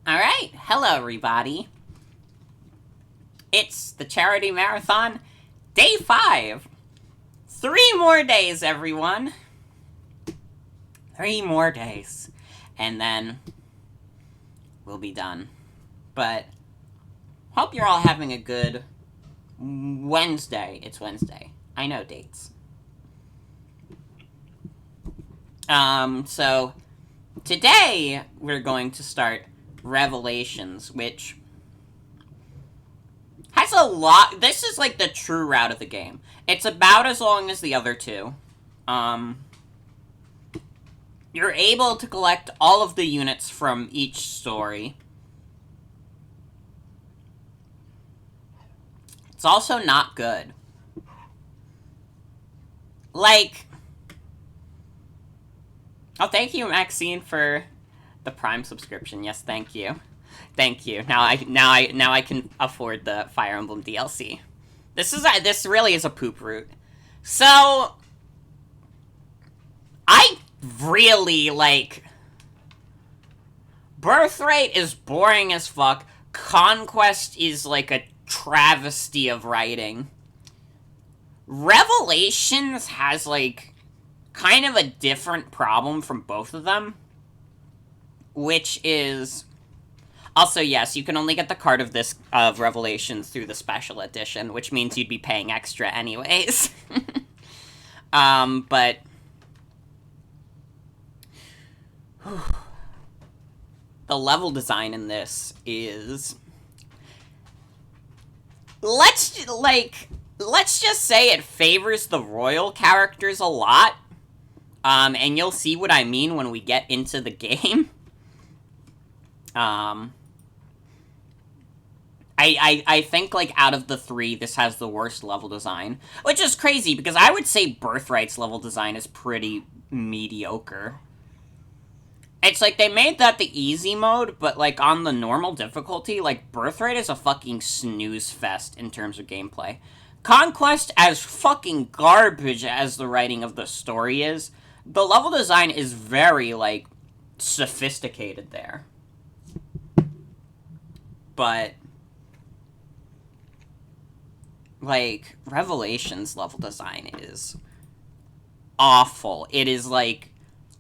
Alright, hello everybody. It's the Charity Marathon, day 5. 3 more days, everyone. 3 more days. And then we'll be done. But hope you're all having a good Wednesday. It's Wednesday. I know dates. So today we're going to start Revelations, which has a lot. This is like the true route of the game. It's about as long as the other two. You're able to collect all of the units from each story. It's also not good. Like, oh, thank you, Maxine, for the Prime subscription. Yes, thank you. Thank you. Now I can afford the Fire Emblem DLC. This really is a poop route. So I really like Birthright is boring as fuck. Conquest is like a travesty of writing. Revelations has like kind of a different problem from both of them, which is also, yes, you can only get the card of Revelations through the special edition, which means you'd be paying extra anyways. But the level design in this is, let's just say it favors the royal characters a lot. And you'll see what I mean when we get into the game. I think, like, out of the 3, this has the worst level design. Which is crazy, because I would say Birthright's level design is pretty mediocre. It's like, they made that the easy mode, but, like, on the normal difficulty, like, Birthright is a fucking snooze fest in terms of gameplay. Conquest, as fucking garbage as the writing of the story is, the level design is very, like, sophisticated there. But like, Revelations level design is awful. It is like,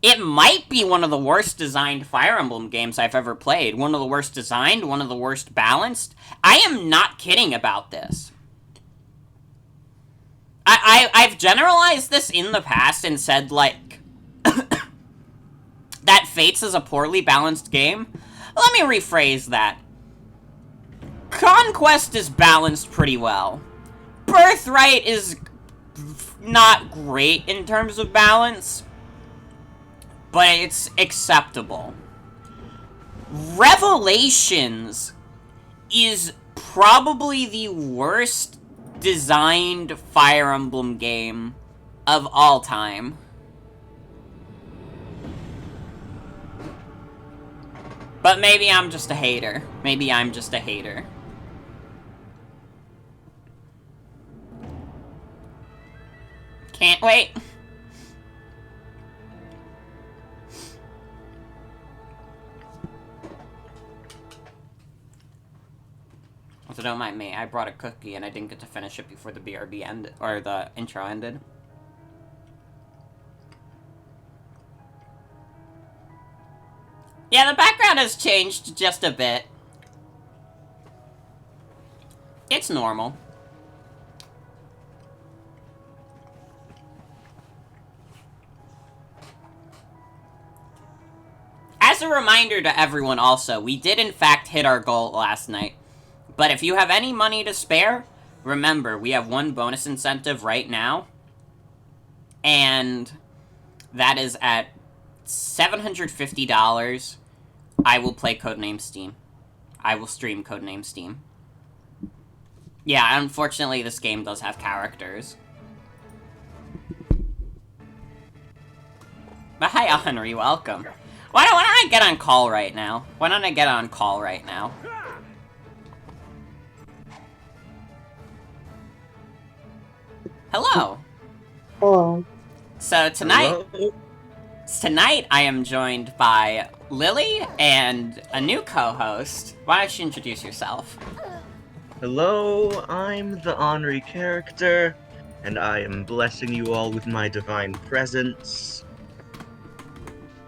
it might be one of the worst designed Fire Emblem games I've ever played. One of the worst designed, one of the worst balanced. I am not kidding about this. I've generalized this in the past and said, like, that Fates is a poorly balanced game. Let me rephrase that. Conquest is balanced pretty well. Birthright is not great in terms of balance, but it's acceptable. Revelations is probably the worst designed Fire Emblem game of all time. But maybe I'm just a hater. Maybe I'm just a hater. Can't wait. So don't mind me, I brought a cookie and I didn't get to finish it before the BRB ended, or the intro ended. Yeah, the background has changed just a bit. It's normal. As a reminder to everyone also, we did in fact hit our goal last night. But if you have any money to spare, remember, we have one bonus incentive right now. And that is at $750. I will play Codename Steam. I will stream Codename Steam. Yeah, unfortunately this game does have characters. But hi, Henry, welcome. Why don't I get on call right now? Why don't I get on call right now? Hello. Hello. So tonight... Hello? Tonight I am joined by Lily and a new co-host. Why don't you introduce yourself? Hello, I'm the Henri character, and I am blessing you all with my divine presence.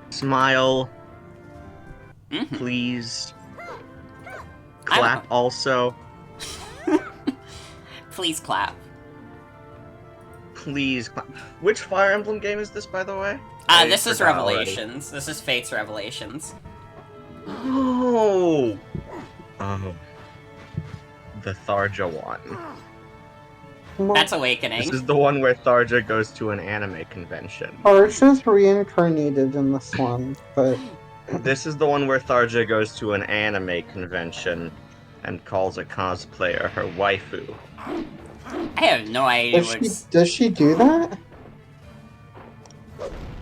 Smile, please. Clap also. Please clap. Please clap. Which Fire Emblem game is this, by the way? This is Revelations. This is Fate's Revelations. Oh! Oh. The Tharja one. That's Awakening. This is the one where Tharja goes to an anime convention. Tharja's reincarnated in this one, but... This is the one where Tharja goes to an anime convention and calls a cosplayer her waifu. I have no idea. Does she do that?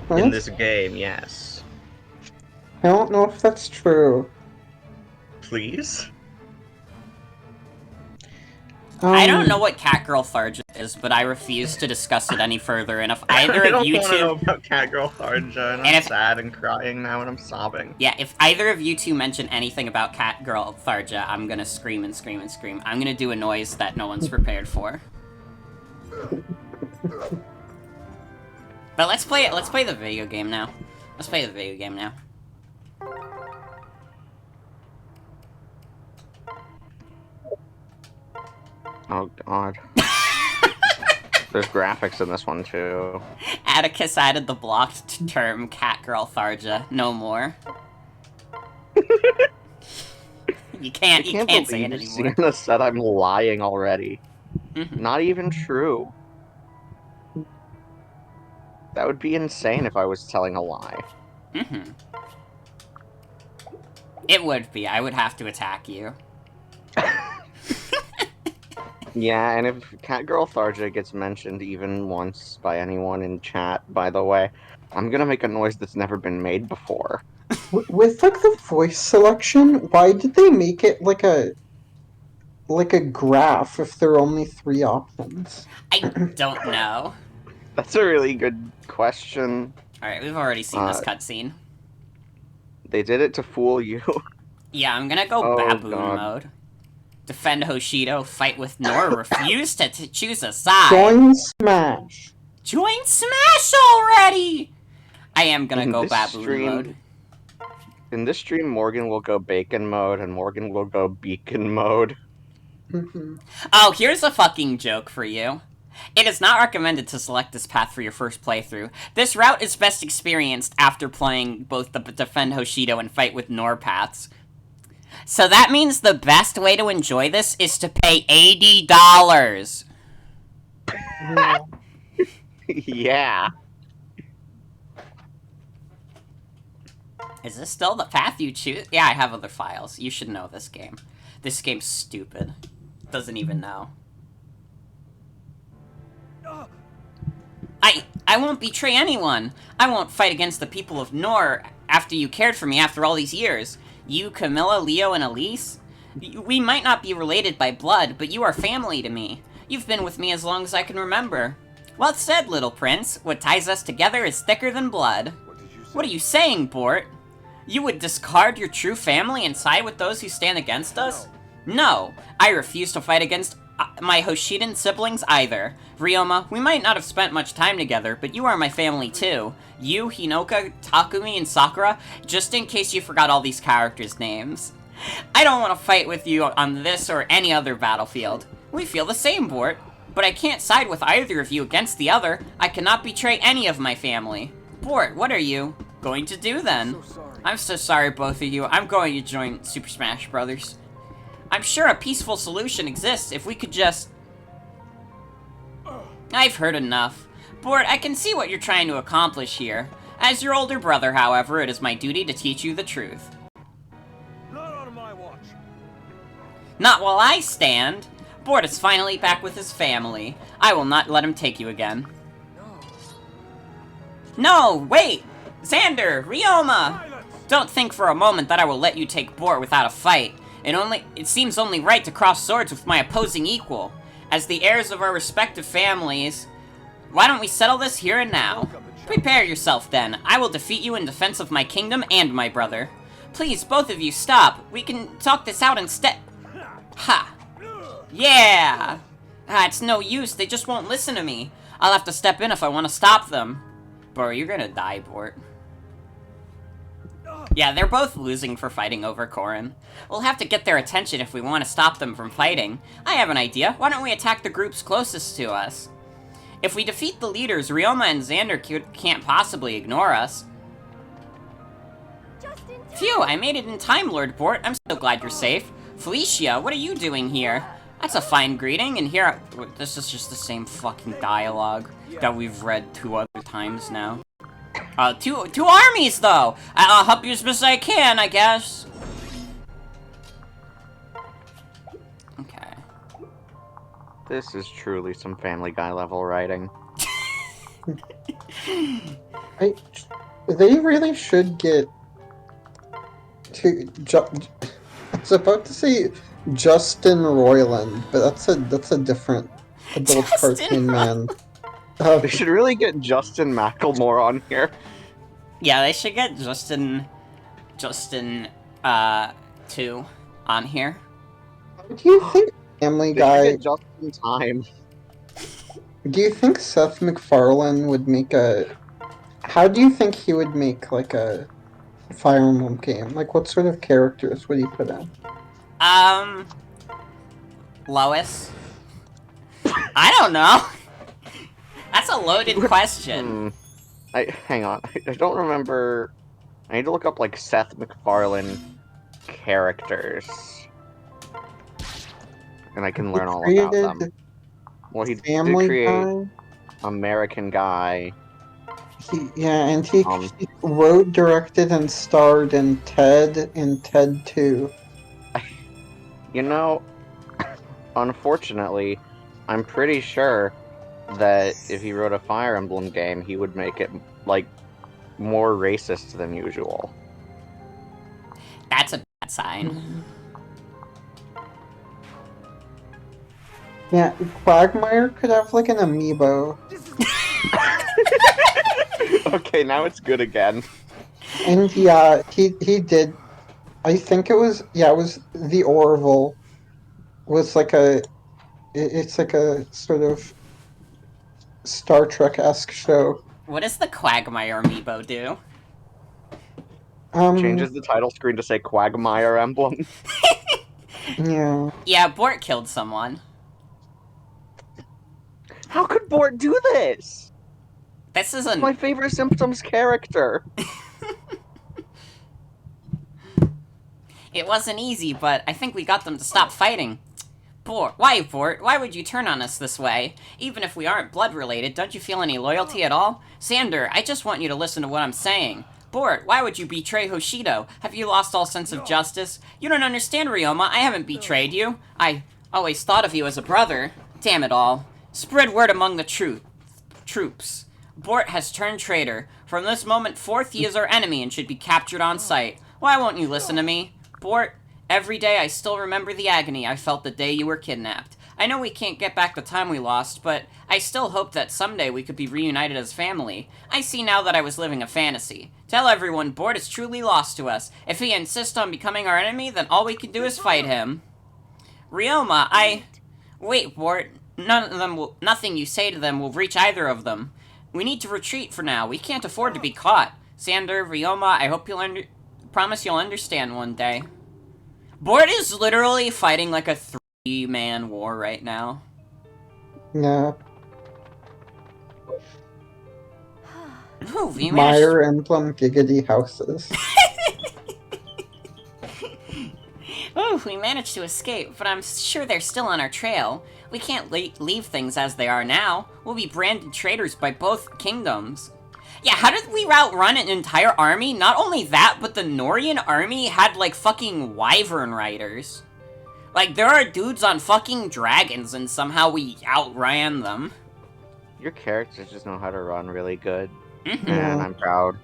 What? In this game, yes. I don't know if that's true. Please? I don't know what Catgirl Tharja is, but I refuse to discuss it any further, and if either of you two... I don't want to know about Catgirl Tharja, and I'm sad and crying now, and I'm sobbing. Yeah, if either of you two mention anything about Catgirl Tharja, I'm gonna scream and scream and scream. I'm gonna do a noise that no one's prepared for. But let's play the video game now. Let's play the video game now. Oh god. There's graphics in this one too. Atticus added the blocked term Catgirl Tharja. No more. You can't say it anymore. Sienna said I'm lying already. Not even true. That would be insane if I was telling a lie. It would be. I would have to attack you. Yeah, and if Catgirl Tharja gets mentioned even once by anyone in chat, by the way, I'm gonna make a noise that's never been made before. With, like, the voice selection, why did they make it like a graph if there are only 3 options? I don't know. That's a really good question. Alright, we've already seen this cutscene. They did it to fool you. Yeah, I'm gonna go baboon mode. Defend Hoshido, fight with Nor, refuse to choose a side. Join Smash. Join Smash already! I am gonna go baboon mode. In this stream, Morgan will go bacon mode, and Morgan will go beacon mode. Oh, here's a fucking joke for you. It is not recommended to select this path for your first playthrough. This route is best experienced after playing both the Defend Hoshido and Fight with Nor paths. So that means the best way to enjoy this is to pay $80. Yeah. Is this still the path you choose? Yeah, I have other files. You should know this game. This game's stupid. Doesn't even know. I won't betray anyone. I won't fight against the people of Nor after you cared for me after all these years. You, Camilla, Leo, and Elise? We might not be related by blood, but you are family to me. You've been with me as long as I can remember. Well said, little prince. What ties us together is thicker than blood. What are you saying, Bort? You would discard your true family and side with those who stand against us? No, I refuse to fight against my Hoshidan siblings either. Ryoma, we might not have spent much time together, but you are my family too. You, Hinoka, Takumi, and Sakura, just in case you forgot all these characters' names. I don't want to fight with you on this or any other battlefield. We feel the same, Bort. But I can't side with either of you against the other. I cannot betray any of my family. Bort, what are you going to do then? I'm so sorry, both of you. I'm going to join Super Smash Brothers. I'm sure a peaceful solution exists if we could just... I've heard enough. Bort, I can see what you're trying to accomplish here. As your older brother, however, it is my duty to teach you the truth. Not on my watch. Not while I stand. Bort is finally back with his family. I will not let him take you again. No, wait! Xander, Ryoma! Don't think for a moment that I will let you take Bort without a fight. It seems only right to cross swords with my opposing equal. As the heirs of our respective families, why don't we settle this here and now? Prepare yourself, then. I will defeat you in defense of my kingdom and my brother. Please, both of you, stop. We can talk this out instead. Ha! Yeah! Ah, it's no use. They just won't listen to me. I'll have to step in if I want to stop them. Bro, you're gonna die, Bort. Yeah, they're both losing for fighting over Corrin. We'll have to get their attention if we want to stop them from fighting. I have an idea. Why don't we attack the groups closest to us? If we defeat the leaders, Ryoma and Xander can't possibly ignore us. Phew, I made it in time, Lord Bort. I'm so glad you're safe. Felicia, what are you doing here? That's a fine greeting, and here... This is just the same fucking dialogue that we've read 2 other times now. Two armies, though! I'll help you as best I can, I guess. Okay. This is truly some Family Guy level writing. They really should get to. I was about to say Justin Roiland, but that's a different adult cartoon man. They should really get Justin Macklemore on here. Yeah, they should get Justin 2 on here. Do you think Family They should Guy? get Justin Time. Do you think Seth MacFarlane would make a? How do you think he would make like a Fire Emblem game? Like, what sort of characters would he put in? Lois? I don't know. That's a loaded question. Hang on. I don't remember. I need to look up like Seth MacFarlane characters, and I can learn all about them. Well, he did Family create Guy. American Guy. He wrote, directed, and starred in Ted and Ted 2. You know, unfortunately, I'm pretty sure that if he wrote a Fire Emblem game, he would make it, like, more racist than usual. That's a bad sign. Yeah, Quagmire could have like an amiibo. Okay, now it's good again. And yeah, he did. I think it was the Orville. Was like it's like a sort of Star Trek-esque show. What does the Quagmire amiibo do? Changes the title screen to say Quagmire Emblem. Yeah. Yeah, Bort killed someone. How could Bort do this? This isn't My favorite Symptoms character. It wasn't easy, but I think we got them to stop fighting. Bort? Why would you turn on us this way? Even if we aren't blood-related, don't you feel any loyalty at all? Xander, I just want you to listen to what I'm saying. Bort, why would you betray Hoshido? Have you lost all sense of justice? You don't understand, Ryoma. I haven't betrayed you. I always thought of you as a brother. Damn it all. Spread word among the troops. Bort has turned traitor. From this moment forth, he is our enemy and should be captured on sight. Why won't you listen to me? Bort, every day I still remember the agony I felt the day you were kidnapped. I know we can't get back the time we lost, but I still hope that someday we could be reunited as family. I see now that I was living a fantasy. Tell everyone Bort is truly lost to us. If he insists on becoming our enemy, then all we can do is fight him. Ryoma, Wait, Bort. Nothing you say to them will reach either of them. We need to retreat for now. We can't afford to be caught. Xander, Ryoma, I hope promise you'll understand one day. Bort is literally fighting like a 3-man war right now. Yeah. Ooh, we managed... Fire Emblem Giggity Houses. Ooh, we managed to escape, but I'm sure they're still on our trail. We can't leave things as they are now. We'll be branded traitors by both kingdoms. Yeah, how did we outrun an entire army? Not only that, but the Norian army had, like, fucking wyvern riders. Like, there are dudes on fucking dragons, and somehow we outran them. Your characters just know how to run really good. Mm-hmm. And I'm proud.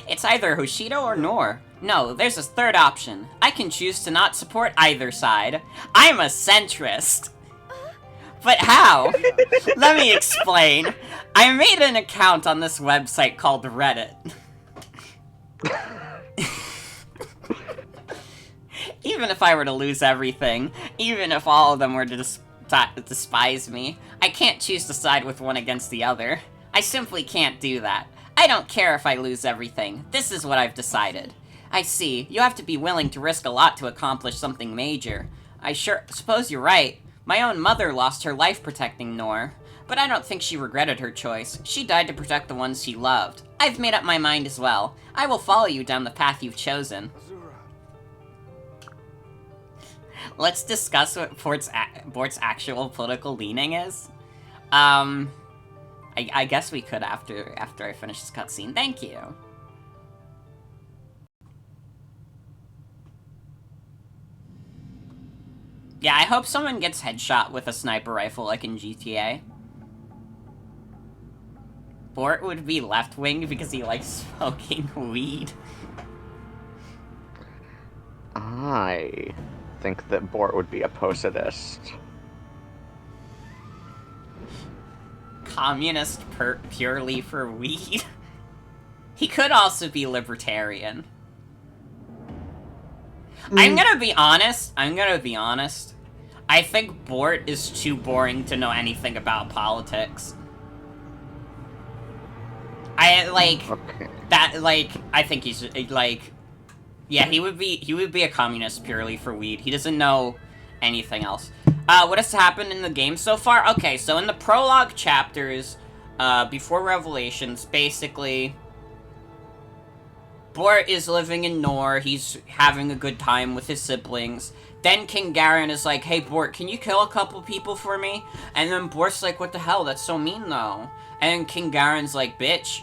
It's either Hoshido or Nor. No, there's a third option. I can choose to not support either side. I'm a centrist. But how? Let me explain. I made an account on this website called Reddit. Even if I were to lose everything, even if all of them were to despise me, I can't choose to side with one against the other. I simply can't do that. I don't care if I lose everything. This is what I've decided. I see. You have to be willing to risk a lot to accomplish something major. I suppose you're right. My own mother lost her life protecting Nor. But I don't think she regretted her choice. She died to protect the ones she loved. I've made up my mind as well. I will follow you down the path you've chosen. Let's discuss what Bort's actual political leaning is. I guess we could after I finish this cutscene. Thank you. Yeah, I hope someone gets headshot with a sniper rifle like in GTA. Bort would be left-wing because he likes smoking weed. I think that Bort would be a posadist. Communist purely for weed. He could also be libertarian. I'm gonna be honest. I think Bort is too boring to know anything about politics. I think he's, yeah, he would be a communist purely for weed. He doesn't know anything else. What has happened in the game so far? Okay, so in the prologue chapters, before Revelations, basically, Bort is living in Nor, he's having a good time with his siblings. Then King Garen is like, hey Bort, can you kill a couple people for me? And then Bort's like, what the hell, that's so mean though. And King Garen's like, bitch.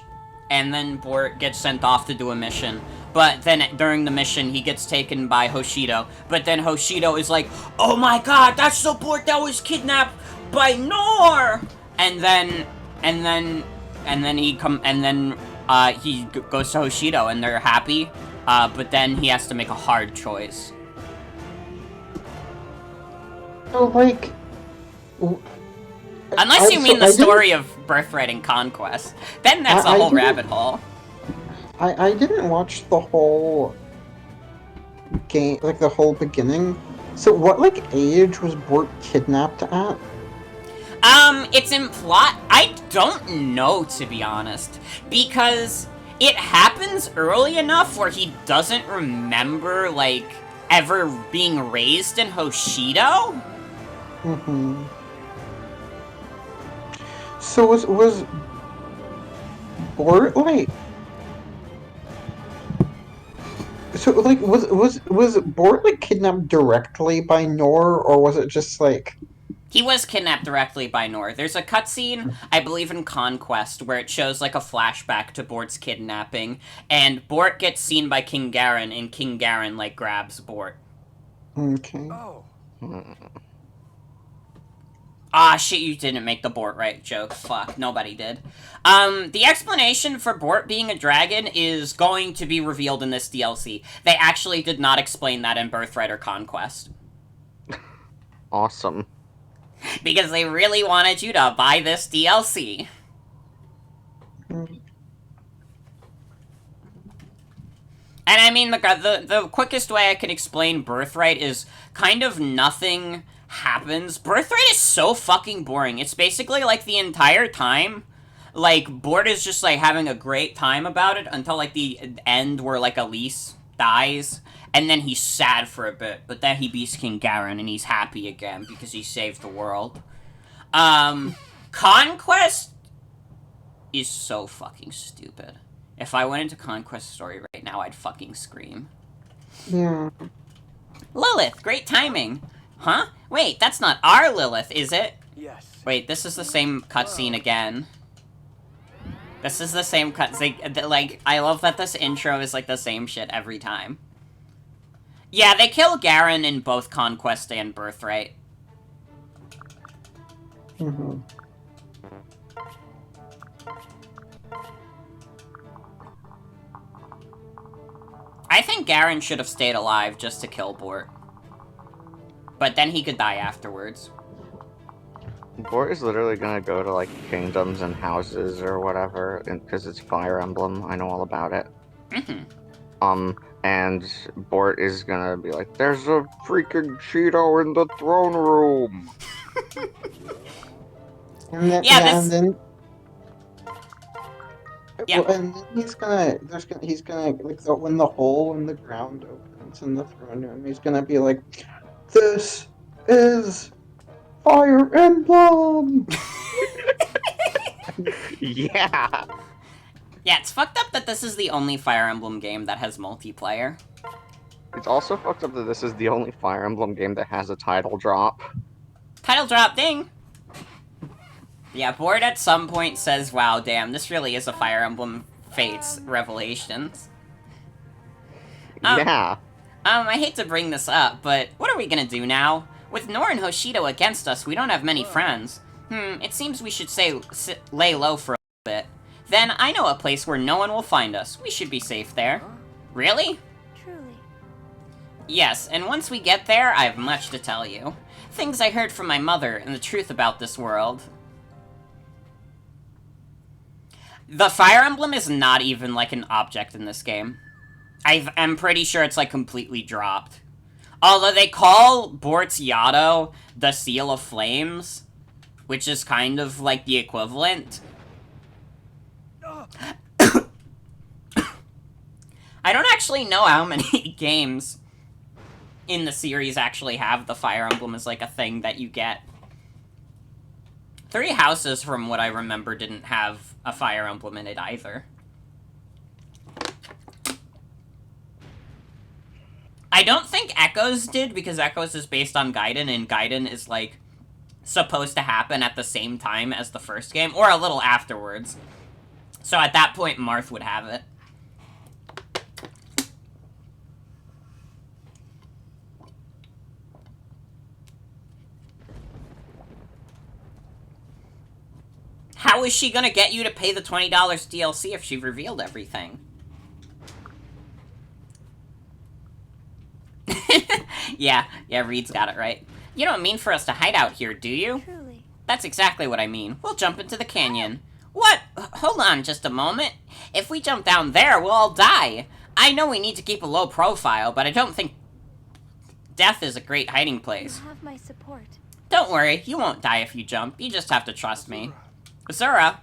And then Bort gets sent off to do a mission. But then during the mission, he gets taken by Hoshido. But then Hoshido is like, oh my god, that's the Bort that was kidnapped by Nor! And then he goes to Hoshido and they're happy. But then he has to make a hard choice. So, like... Unless you mean the story of Birthright and Conquest. Then that's a whole rabbit hole. I didn't watch the whole game, like the whole beginning. So what, like, age was Bort kidnapped at? It's in plot. I don't know, to be honest. Because it happens early enough where he doesn't remember, like, ever being raised in Hoshido? Mm-hmm. So was Bort, like... So, like, was Bort, like, kidnapped directly by Nor, or was it just, like... He was kidnapped directly by Nor. There's a cutscene, I believe in Conquest, where it shows, like, a flashback to Bort's kidnapping, and Bort gets seen by King Garen, and King Garen, like, grabs Bort. Okay. Oh. Ah, shit, you didn't make the Bort right joke. Fuck, nobody did. The explanation for Bort being a dragon is going to be revealed in this DLC. They actually did not explain that in Birthright or Conquest. Awesome. Because they really wanted you to buy this DLC. Mm. And I mean, the quickest way I can explain Birthright is kind of nothing happens. Birthright is so fucking boring. It's basically like the entire time, like, Bort is just, like, having a great time about it until, like, the end where, like, Elise dies, and then he's sad for a bit, but then he beats King Garen and he's happy again because he saved the world. Conquest is so fucking stupid. If I went into Conquest story right now, I'd fucking scream. Yeah. Lilith, great timing. Huh? Wait, that's not our Lilith, is it? Yes. Wait, this is the same cutscene again. This is the same cutscene. Like, I love that this intro is, like, the same shit every time. Yeah, they kill Garen in both Conquest and Birthright. Mm-hmm. I think Garen should have stayed alive just to kill Bort. But then he could die afterwards. Bort is literally gonna go to like kingdoms and houses or whatever, because it's Fire Emblem. I know all about it. And Bort is gonna be like, "There's a freaking Cheeto in the throne room." And then, Yeah, yeah, this- and then, Yeah. well, and then he's gonna like when the hole in the ground opens in the throne room, he's gonna be like, "This is Fire Emblem." Yeah. Yeah, it's fucked up that this is the only Fire Emblem game that has multiplayer. It's also fucked up that this is the only Fire Emblem game that has a title drop. Title drop, ding! Yeah, Bort at some point says, wow, damn, this really is a Fire Emblem Fates Revelations. Yeah. I hate to bring this up, but what are we gonna do now? With Nor and Hoshido against us, we don't have many friends. It seems we should lay low for a bit. Then I know a place where no one will find us. We should be safe there. Really? Truly. Yes, and once we get there, I have much to tell you. Things I heard from my mother and the truth about this world. The Fire Emblem is not even, like, an object in this game. I'm pretty sure it's, like, completely dropped. Although they call Bort's Yado the Seal of Flames, which is kind of, like, the equivalent. I don't actually know how many games in the series actually have the Fire Emblem as, like, a thing that you get. 3 Houses, from what I remember, didn't have a Fire Emblem in it either. I don't think Echoes did, because Echoes is based on Gaiden, and Gaiden is, like, supposed to happen at the same time as the first game, or a little afterwards. So at that point, Marth would have it. How is she gonna get you to pay the $20 DLC if she revealed everything? yeah, Reed's got it right. You don't mean for us to hide out here, do you? Truly. That's exactly what I mean. We'll jump into the canyon. What? Hold on just a moment. If we jump down there, we'll all die. I know we need to keep a low profile, but I don't think death is a great hiding place. You have my support. Don't worry, you won't die if you jump. You just have to trust me. Zura,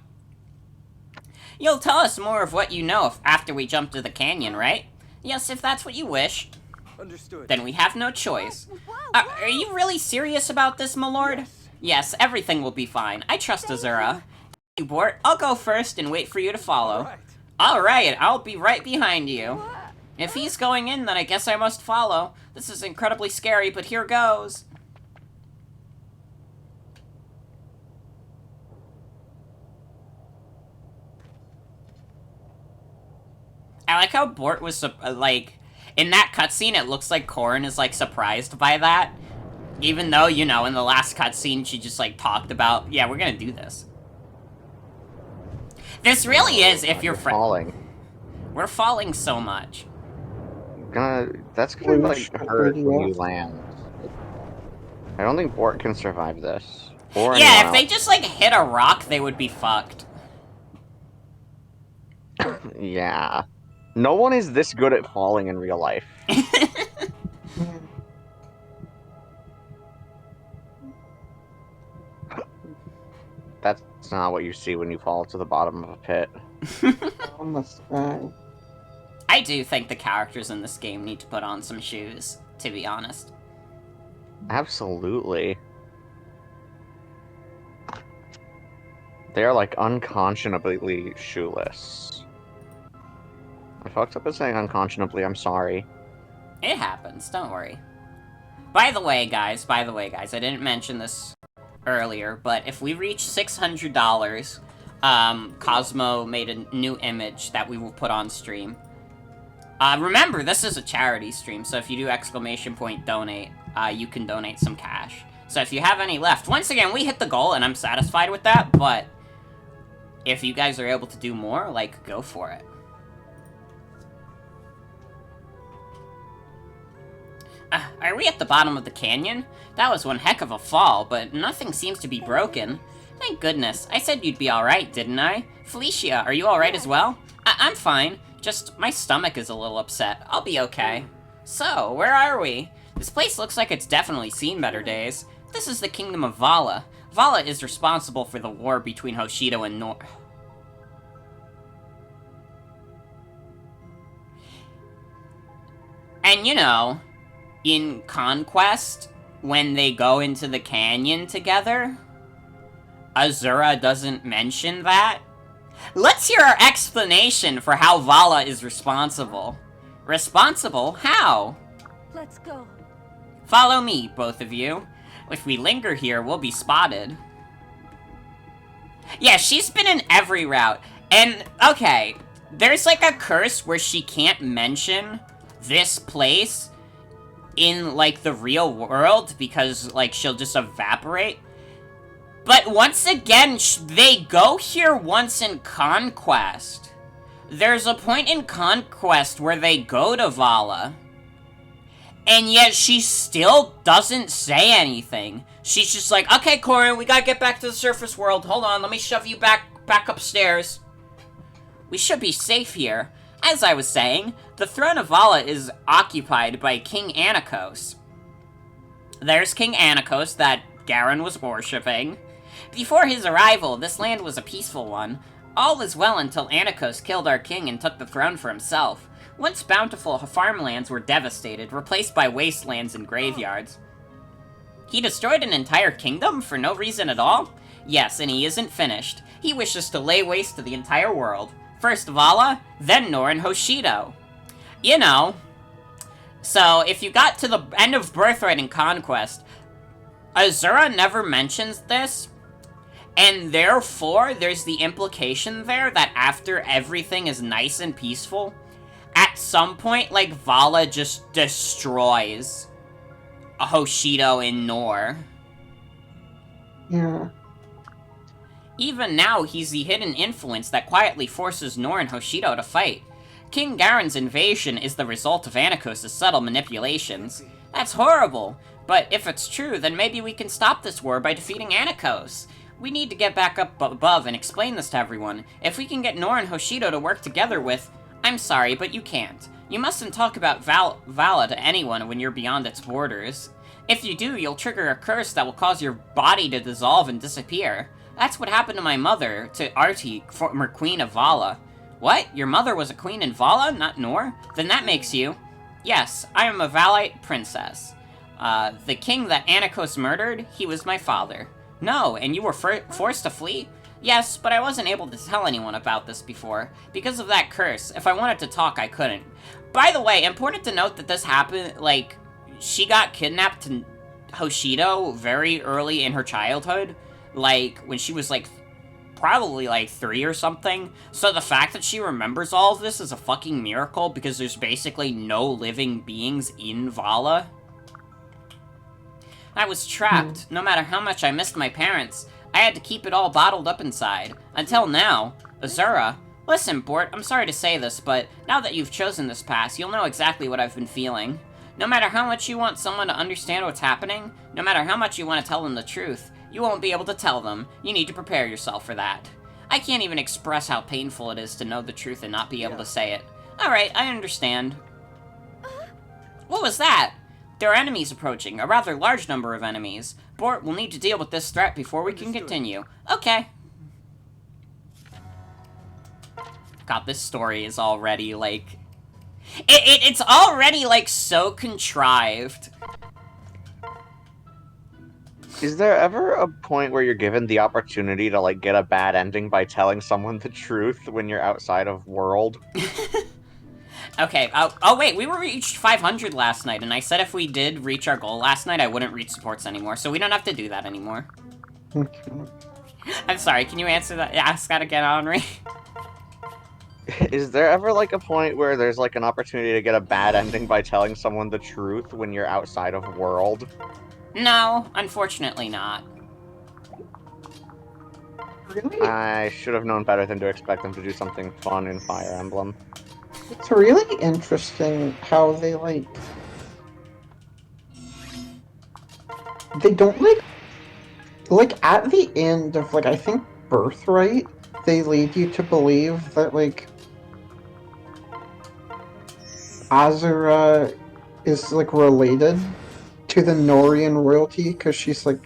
you'll tell us more of what you know after we jump to the canyon, right? Yes, if that's what you wish. Understood. Then we have no choice. Whoa, Are you really serious about this, my lord? Yes. Yes, everything will be fine. I trust Azura. You, Bort. I'll go first and wait for you to follow. Right. Alright, I'll be right behind you. If he's going in, then I guess I must follow. This is incredibly scary, but here goes. I like how Bort was, like, in that cutscene, it looks like Corrin is, like, surprised by that. Even though, you know, in the last cutscene, she just, like, talked about, yeah, we're gonna do this. This really is, if you're falling. We're falling so much. That's gonna, like, Which hurt when you off? land. I don't think Bort can survive this. Or Yeah, anyone if they else. just, like, hit a rock, they would be fucked. Yeah. No one is this good at falling in real life. That's not what you see when you fall to the bottom of a pit. On the sky. I do think the characters in this game need to put on some shoes, to be honest. Absolutely. They are, like, unconscionably shoeless. I fucked up at saying unconscionably, I'm sorry. It happens, don't worry. By the way, guys, I didn't mention this earlier, but if we reach $600, Cosmo made a new image that we will put on stream. Remember, this is a charity stream, so if you do ! Donate, you can donate some cash. So if you have any left, once again, we hit the goal, and I'm satisfied with that, but if you guys are able to do more, like, go for it. Are we at the bottom of the canyon? That was one heck of a fall, but nothing seems to be broken. Thank goodness. I said you'd be alright, didn't I? Felicia, are you alright as well? I'm fine. Just, my stomach is a little upset. I'll be okay. So, where are we? This place looks like it's definitely seen better days. This is the kingdom of Vala. Vala is responsible for the war between Hoshido and Nor... And you know, in Conquest, when they go into the canyon together, Azura doesn't mention that. Let's hear our explanation for how Vala is responsible. Responsible? How? Let's go. Follow me, both of you. If we linger here, we'll be spotted. Yeah, she's been in every route. And, okay, there's like a curse where she can't mention this place in, like, the real world because, like, she'll just evaporate. But once again, they go here once in Conquest. There's a point in Conquest where they go to Vala. And yet she still doesn't say anything. She's just like, okay, Corin, we gotta get back to the surface world. Hold on, let me shove you back upstairs. We should be safe here. As I was saying, the throne of Vala is occupied by King Anakos. There's King Anakos that Garen was worshipping. Before his arrival, this land was a peaceful one. All was well until Anakos killed our king and took the throne for himself. Once bountiful farmlands were devastated, replaced by wastelands and graveyards. He destroyed an entire kingdom for no reason at all? Yes, and he isn't finished. He wishes to lay waste to the entire world. First Vala, then Nor and Hoshido. You know. So, if you got to the end of Birthright and Conquest, Azura never mentions this, and therefore, there's the implication there that after everything is nice and peaceful, at some point, like, Vala just destroys Hoshido and Nor. Yeah. Even now, he's the hidden influence that quietly forces Nor and Hoshido to fight. King Garen's invasion is the result of Anakos' subtle manipulations. That's horrible, but if it's true, then maybe we can stop this war by defeating Anakos. We need to get back up above and explain this to everyone. If we can get Nor and Hoshido to work together with... I'm sorry, but you can't. You mustn't talk about Vala to anyone when you're beyond its borders. If you do, you'll trigger a curse that will cause your body to dissolve and disappear. That's what happened to my mother, to Arti, former queen of Vala. What? Your mother was a queen in Vala, not Nor? Then that makes you... Yes, I am a Valite princess. The king that Anakos murdered, he was my father. No, and you were forced to flee? Yes, but I wasn't able to tell anyone about this before. Because of that curse, if I wanted to talk, I couldn't. By the way, important to note that this happened, like, she got kidnapped to Hoshido very early in her childhood. Like, when she was, like, probably, like, 3 or something. So the fact that she remembers all of this is a fucking miracle, because there's basically no living beings in Vala. I was trapped. No matter how much I missed my parents, I had to keep it all bottled up inside. Until now. Azura. Listen, Bort, I'm sorry to say this, but now that you've chosen this path, you'll know exactly what I've been feeling. No matter how much you want someone to understand what's happening, no matter how much you want to tell them the truth, you won't be able to tell them. You need to prepare yourself for that. I can't even express how painful it is to know the truth and not be able to say it. Alright, I understand. What was that? There are enemies approaching, a rather large number of enemies. Bort will need to deal with this threat before we can continue. Okay. God, this story is already, like... It's already, like, so contrived. Is there ever a point where you're given the opportunity to, like, get a bad ending by telling someone the truth when you're outside of world? Okay, oh wait, we reached 500 last night, and I said if we did reach our goal last night, I wouldn't reach supports anymore, so we don't have to do that anymore. I'm sorry, can you answer that? Ask that again, Henri? Is there ever, like, a point where there's, like, an opportunity to get a bad ending by telling someone the truth when you're outside of world? No, unfortunately not. Really? I should have known better than to expect them to do something fun in Fire Emblem. It's really interesting how they, like... they don't like at the end of like I think Birthright, they lead you to believe that like Azura is like related to the Norian royalty because she's like,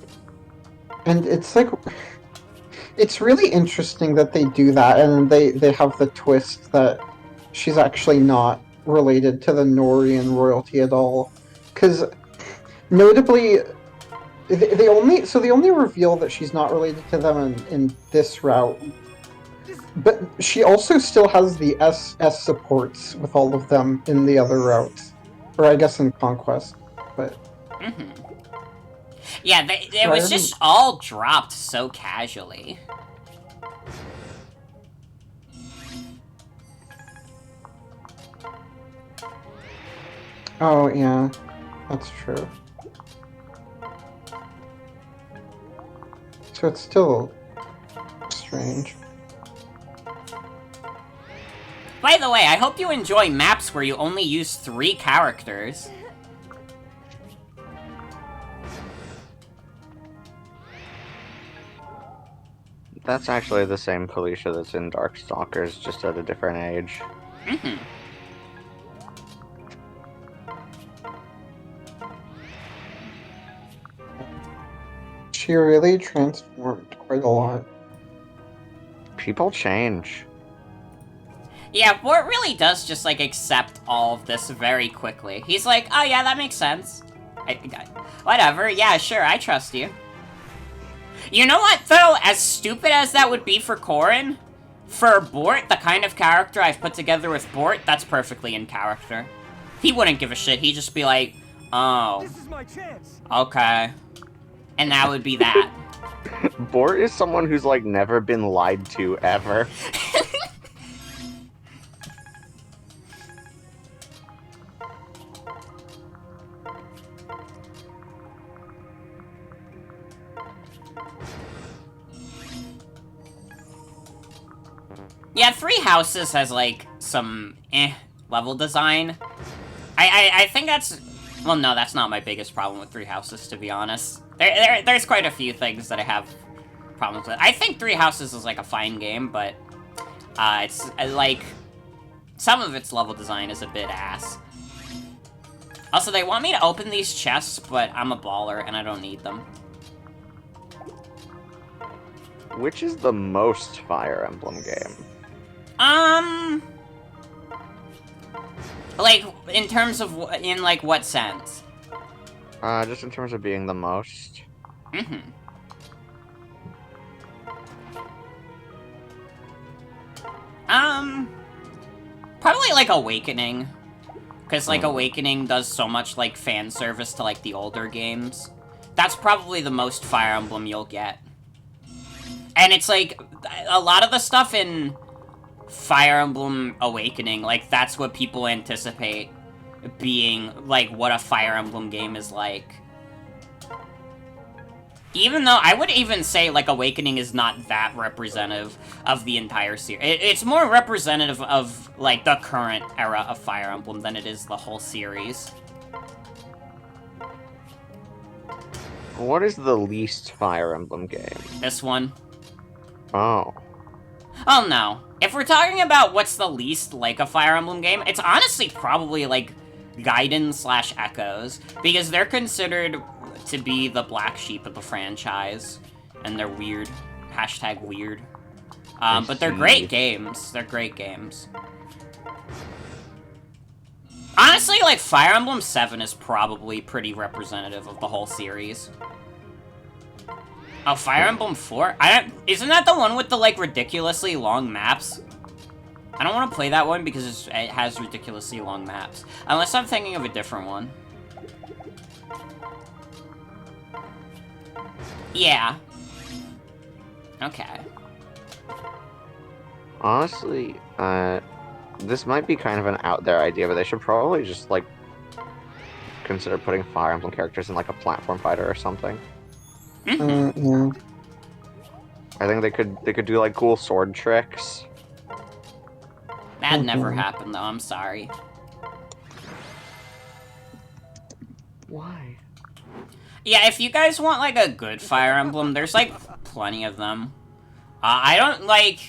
and it's like it's really interesting that they do that, and they have the twist that she's actually not related to the Norian royalty at all. Because notably, they only reveal that she's not related to them in this route, but she also still has the S supports with all of them in the other routes, or I guess in Conquest. But Yeah, it so I was haven't. just all dropped so casually. Oh yeah, that's true. So it's still strange. By the way, I hope you enjoy maps where you only use 3 characters. That's actually the same Felicia that's in Darkstalkers, just at a different age. Mm-hmm. She really transformed quite a lot. People change. Yeah, Bort really does just, like, accept all of this very quickly. He's like, oh yeah, that makes sense. Whatever, yeah, sure, I trust you. You know what, though? As stupid as that would be for Corrin, for Bort, the kind of character I've put together with Bort, that's perfectly in character. He wouldn't give a shit, he'd just be like, oh. This is my chance. Okay. And that would be that. Bort is someone who's, like, never been lied to, ever. Yeah, Three Houses has, like, some level design. I think that's... Well, no, that's not my biggest problem with Three Houses, to be honest. There's quite a few things that I have problems with. I think Three Houses is, like, a fine game, but... it's, like... Some of its level design is a bit ass. Also, they want me to open these chests, but I'm a baller, and I don't need them. Which is the most Fire Emblem game? Like, in terms of, in, like, what sense? Just in terms of being the most. Mm-hmm. Probably, like, Awakening. Because, like, Awakening does so much, like, fan service to, like, the older games. That's probably the most Fire Emblem you'll get. And it's, like, a lot of the stuff in Fire Emblem Awakening, like, that's what people anticipate being, like, what a Fire Emblem game is like. Even though, I would even say, like, Awakening is not that representative of the entire series. It's more representative of, like, the current era of Fire Emblem than it is the whole series. What is the least Fire Emblem game? This one. Oh. Oh, no. If we're talking about what's the least like a Fire Emblem game, it's honestly probably, like, Gaiden/Echoes, because they're considered to be the black sheep of the franchise, and they're weird. Hashtag weird. But they're great games. They're great games. Honestly, like, Fire Emblem 7 is probably pretty representative of the whole series. Oh, Fire Emblem 4? Isn't that the one with the, like, ridiculously long maps? I don't want to play that one because it has ridiculously long maps. Unless I'm thinking of a different one. Yeah. Okay. Honestly, this might be kind of an out there idea, but they should probably just, like, consider putting Fire Emblem characters in, like, a platform fighter or something. Yeah. I think they could do, like, cool sword tricks. That never happened, though. I'm sorry. Why? Yeah, if you guys want, like, a good Fire Emblem, there's, like, plenty of them. I don't, like...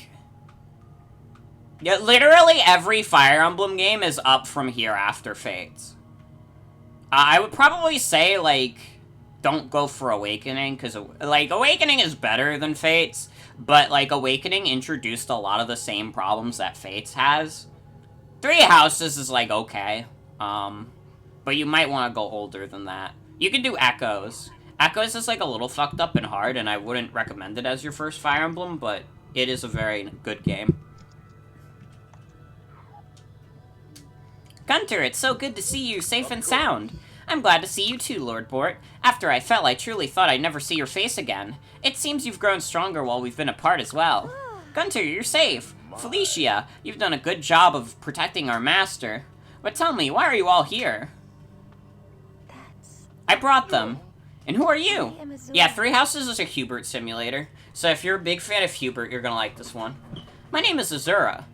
Yeah, literally every Fire Emblem game is up from here after Fates. I would probably say, like, don't go for Awakening, because, like, Awakening is better than Fates, but, like, Awakening introduced a lot of the same problems that Fates has. Three Houses is, like, okay. But you might want to go older than that. You can do Echoes. Echoes is, like, a little fucked up and hard, and I wouldn't recommend it as your first Fire Emblem, but it is a very good game. Gunter, it's so good to see you safe and sound. I'm glad to see you too, Lord Bort. After I fell, I truly thought I'd never see your face again. It seems you've grown stronger while we've been apart as well. Gunter, you're safe. Felicia, you've done a good job of protecting our master. But tell me, why are you all here? I brought them. And who are you? Yeah, Three Houses is a Hubert simulator. So if you're a big fan of Hubert, you're gonna like this one. My name is Azura.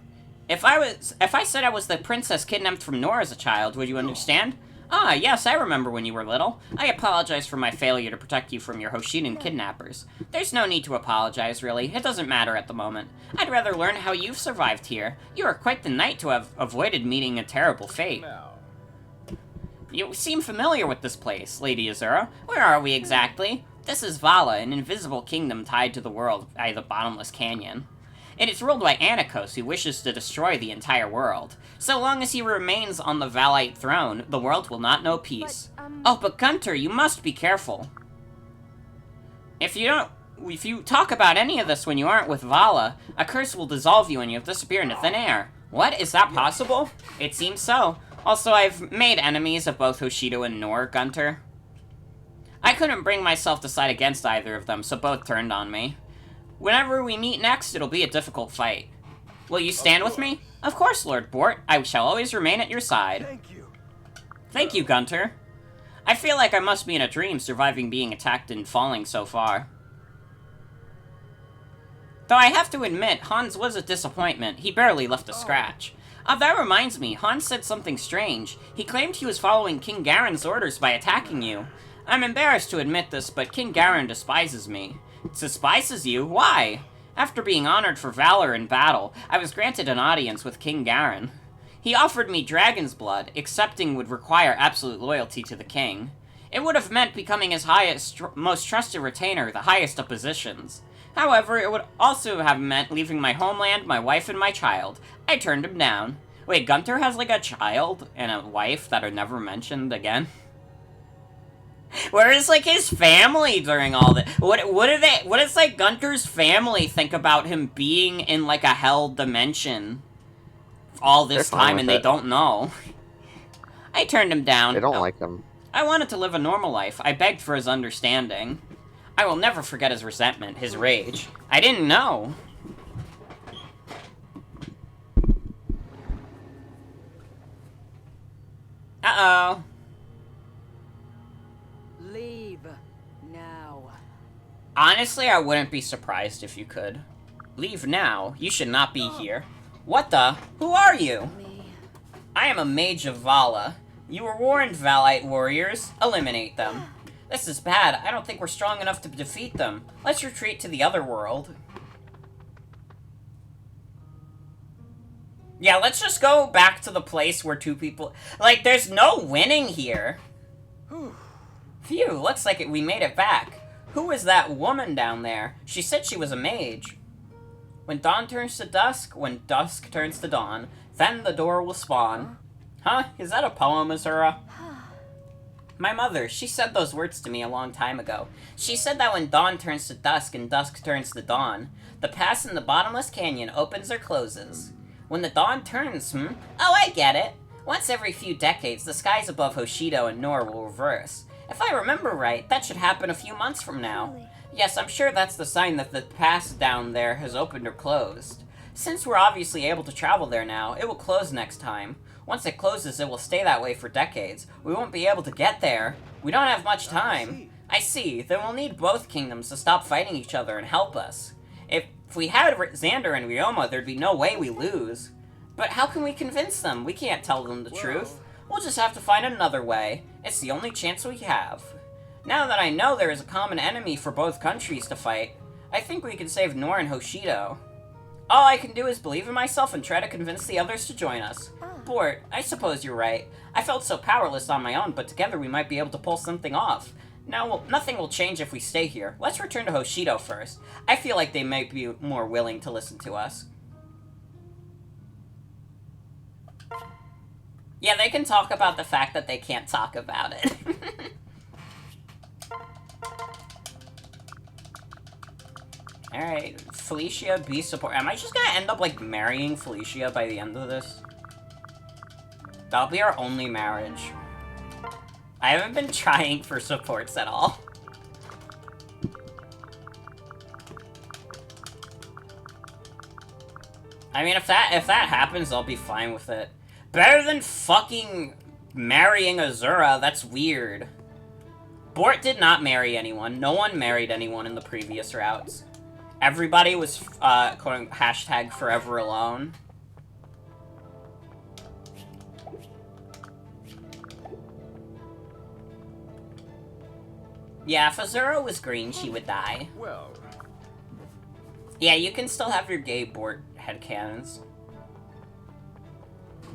If I said I was the princess kidnapped from Nor as a child, would you understand? Ah, yes, I remember when you were little. I apologize for my failure to protect you from your Hoshidan kidnappers. There's no need to apologize, really. It doesn't matter at the moment. I'd rather learn how you've survived here. You are quite the knight to have avoided meeting a terrible fate. You seem familiar with this place, Lady Azura. Where are we exactly? This is Vala, an invisible kingdom tied to the world by the bottomless canyon. It is ruled by Anikos, who wishes to destroy the entire world. So long as he remains on the Valite throne, the world will not know peace. But Gunter, you must be careful. If you talk about any of this when you aren't with Vala, a curse will dissolve you and you'll disappear into thin air. What? Is that possible? It seems so. Also, I've made enemies of both Hoshido and Nor, Gunter. I couldn't bring myself to side against either of them, so both turned on me. Whenever we meet next, it'll be a difficult fight. Will you stand with me? Of course, Lord Bort. I shall always remain at your side. Thank you. Thank you, Gunter. I feel like I must be in a dream, surviving being attacked and falling so far. Though I have to admit, Hans was a disappointment. He barely left a scratch. That reminds me, Hans said something strange. He claimed he was following King Garen's orders by attacking you. I'm embarrassed to admit this, but King Garen despises me. Despises you? Why? After being honored for valor in battle, I was granted an audience with King Garen. He offered me dragon's blood, accepting would require absolute loyalty to the king. It would have meant becoming his most trusted retainer, the highest of positions. However, it would also have meant leaving my homeland, my wife, and my child. I turned him down. Wait, Gunter has like a child and a wife that are never mentioned again? Where is like his family during all this? What does like Gunter's family think about him being in like a hell dimension all this time and they don't know? I turned him down. They don't like him. I wanted to live a normal life. I begged for his understanding. I will never forget his resentment, his rage. I didn't know. Uh-oh. Leave now. Honestly, I wouldn't be surprised if you could. Leave now. You should not be here. What the? Who are you? Me. I am a mage of Vala. You were warned, Valite warriors. Eliminate them. This is bad. I don't think we're strong enough to defeat them. Let's retreat to the other world. Yeah, let's just go back to the place where two people... Like, there's no winning here. Phew, looks like we made it back. Who is that woman down there? She said she was a mage. When dawn turns to dusk, when dusk turns to dawn, then the door will spawn. Huh? Is that a poem, Azura? My mother, she said those words to me a long time ago. She said that when dawn turns to dusk and dusk turns to dawn, the pass in the bottomless canyon opens or closes. When the dawn turns, Oh, I get it. Once every few decades, the skies above Hoshido and Nor will reverse. If I remember right, that should happen a few months from now. Really? Yes, I'm sure that's the sign that the pass down there has opened or closed. Since we're obviously able to travel there now, it will close next time. Once it closes, it will stay that way for decades. We won't be able to get there. We don't have much time. I see. Then we'll need both kingdoms to stop fighting each other and help us. If we had Xander and Ryoma, there'd be no way we lose. But how can we convince them? We can't tell them the truth. We'll just have to find another way. It's the only chance we have. Now that I know there is a common enemy for both countries to fight, I think we can save Nor and Hoshido. All I can do is believe in myself and try to convince the others to join us. Bort, I suppose you're right. I felt so powerless on my own, but together we might be able to pull something off. Now, nothing will change if we stay here. Let's return to Hoshido first. I feel like they might be more willing to listen to us. Yeah, they can talk about the fact that they can't talk about it. Alright, Felicia, be support. Am I just gonna end up, like, marrying Felicia by the end of this? That'll be our only marriage. I haven't been trying for supports at all. I mean, if that happens, I'll be fine with it. Better than fucking marrying Azura, that's weird. Bort did not marry anyone. No one married anyone in the previous routes. Everybody was, quote, hashtag forever alone. Yeah, if Azura was green, she would die. Well, Yeah, you can still have your gay Bort headcanons.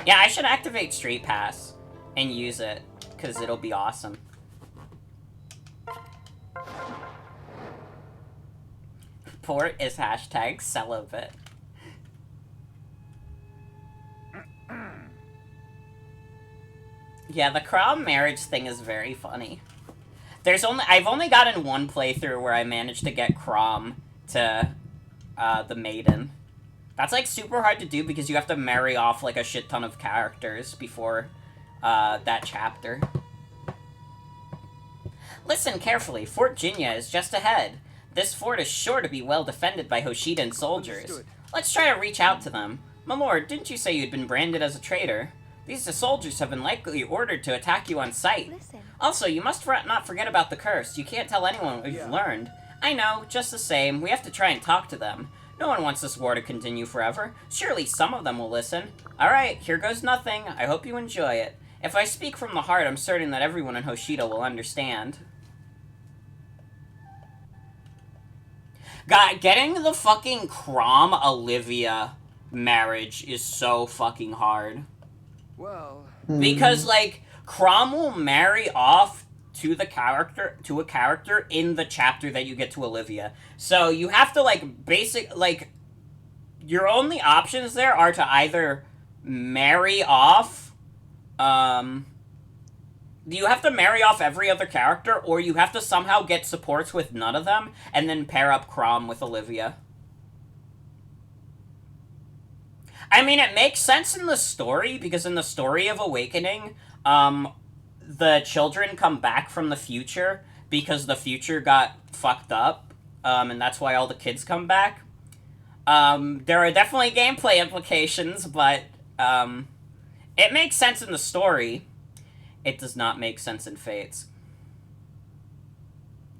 Yeah, I should activate Street Pass and use it, because it'll be awesome. Bort is hashtag celibate. Yeah, the Crom marriage thing is very funny. I've only gotten one playthrough where I managed to get Crom to, the maiden. That's, like, super hard to do because you have to marry off, like, a shit ton of characters before, that chapter. Listen carefully, Fort Jinya is just ahead. This fort is sure to be well defended by Hoshidan soldiers. Understood. Let's try to reach out to them. My lord, didn't you say you'd been branded as a traitor? These soldiers have been likely ordered to attack you on sight. Listen. Also, you must not forget about the curse. You can't tell anyone what you've Yeah. learned. I know, just the same, we have to try and talk to them. No one wants this war to continue forever. Surely some of them will listen. Alright, here goes nothing. I hope you enjoy it. If I speak from the heart, I'm certain that everyone in Hoshido will understand. God, getting the fucking Crom-Olivia marriage is so fucking hard. well, Because, like, Crom will marry off to a character in the chapter that you get to Olivia. So you have to, like, your only options there are to either marry off, you have to marry off every other character, or you have to somehow get supports with none of them, and then pair up Crom with Olivia. I mean, it makes sense in the story, because in the story of Awakening, the children come back from the future, because the future got fucked up, and that's why all the kids come back. There are definitely gameplay implications, but, it makes sense in the story. It does not make sense in Fates.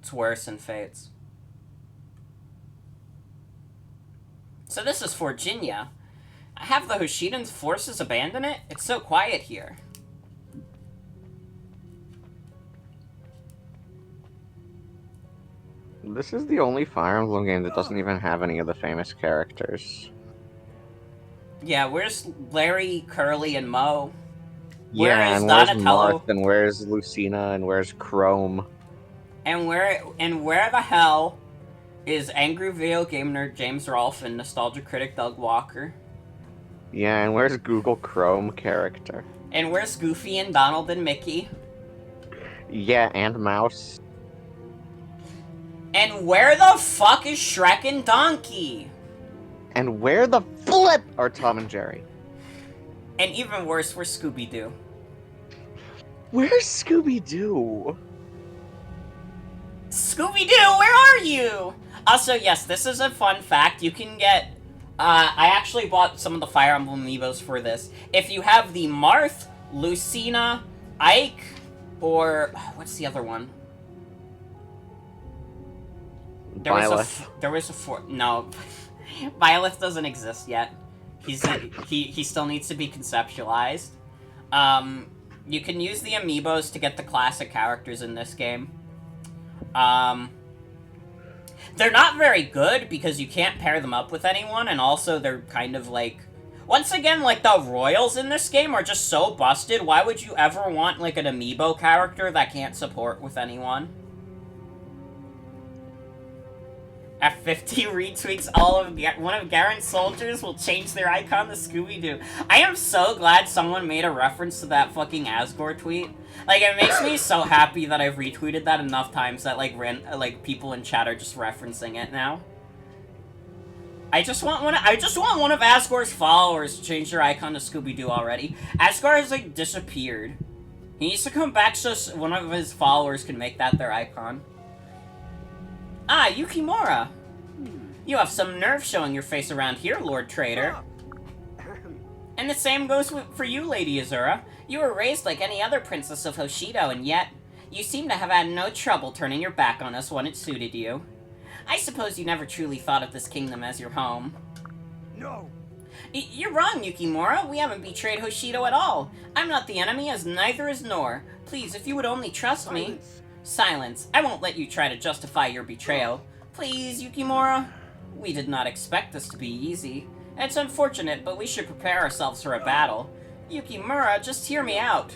It's worse in Fates. So this is Virginia. Have the Hoshidan's forces abandon it? It's so quiet here. This is the only Fire Emblem game that doesn't even have any of the famous characters. Yeah, where's Larry, Curly, and Mo? Yeah, Where is and where's Donatello? Marth, and where's Lucina, and where's Chrome? And where the hell is angry video game nerd James Rolfe and nostalgia critic Doug Walker? Yeah, and where's Google Chrome character? And where's Goofy and Donald and Mickey? Yeah, and Mouse. And where the fuck is Shrek and Donkey? And where the flip are Tom and Jerry? And even worse, where's Scooby-Doo? Where's Scooby-Doo? Scooby-Doo, where are you? Also, yes, this is a fun fact. You can get... I actually bought some of the Fire Emblem amiibos for this. If you have the Marth, Lucina, Ike, or... what's the other one? Byleth. No. Byleth doesn't exist yet. He still needs to be conceptualized. You can use the amiibos to get the classic characters in this game. They're not very good because you can't pair them up with anyone, and also they're kind of like... Once again, like, the royals in this game are just so busted. Why would you ever want, like, an amiibo character that can't support with anyone? At 50 retweets, one of Garen's soldiers will change their icon to Scooby-Doo. I am so glad someone made a reference to that fucking Asgore tweet. Like, it makes me so happy that I've retweeted that enough times that, like, people in chat are just referencing it now. I just want one of Asgore's followers to change their icon to Scooby-Doo already. Asgore has, like, disappeared. He needs to come back so one of his followers can make that their icon. Ah, Yukimura! You have some nerve showing your face around here, Lord Trader. And the same goes for you, Lady Azura. You were raised like any other princess of Hoshido, and yet, you seem to have had no trouble turning your back on us when it suited you. I suppose you never truly thought of this kingdom as your home. No! You're wrong, Yukimura. We haven't betrayed Hoshido at all. I'm not the enemy, as neither is Nor. Please, if you would only trust me... Silence. I won't let you try to justify your betrayal. Please, Yukimura. We did not expect this to be easy. It's unfortunate, but we should prepare ourselves for a battle. Yukimura, just hear me out.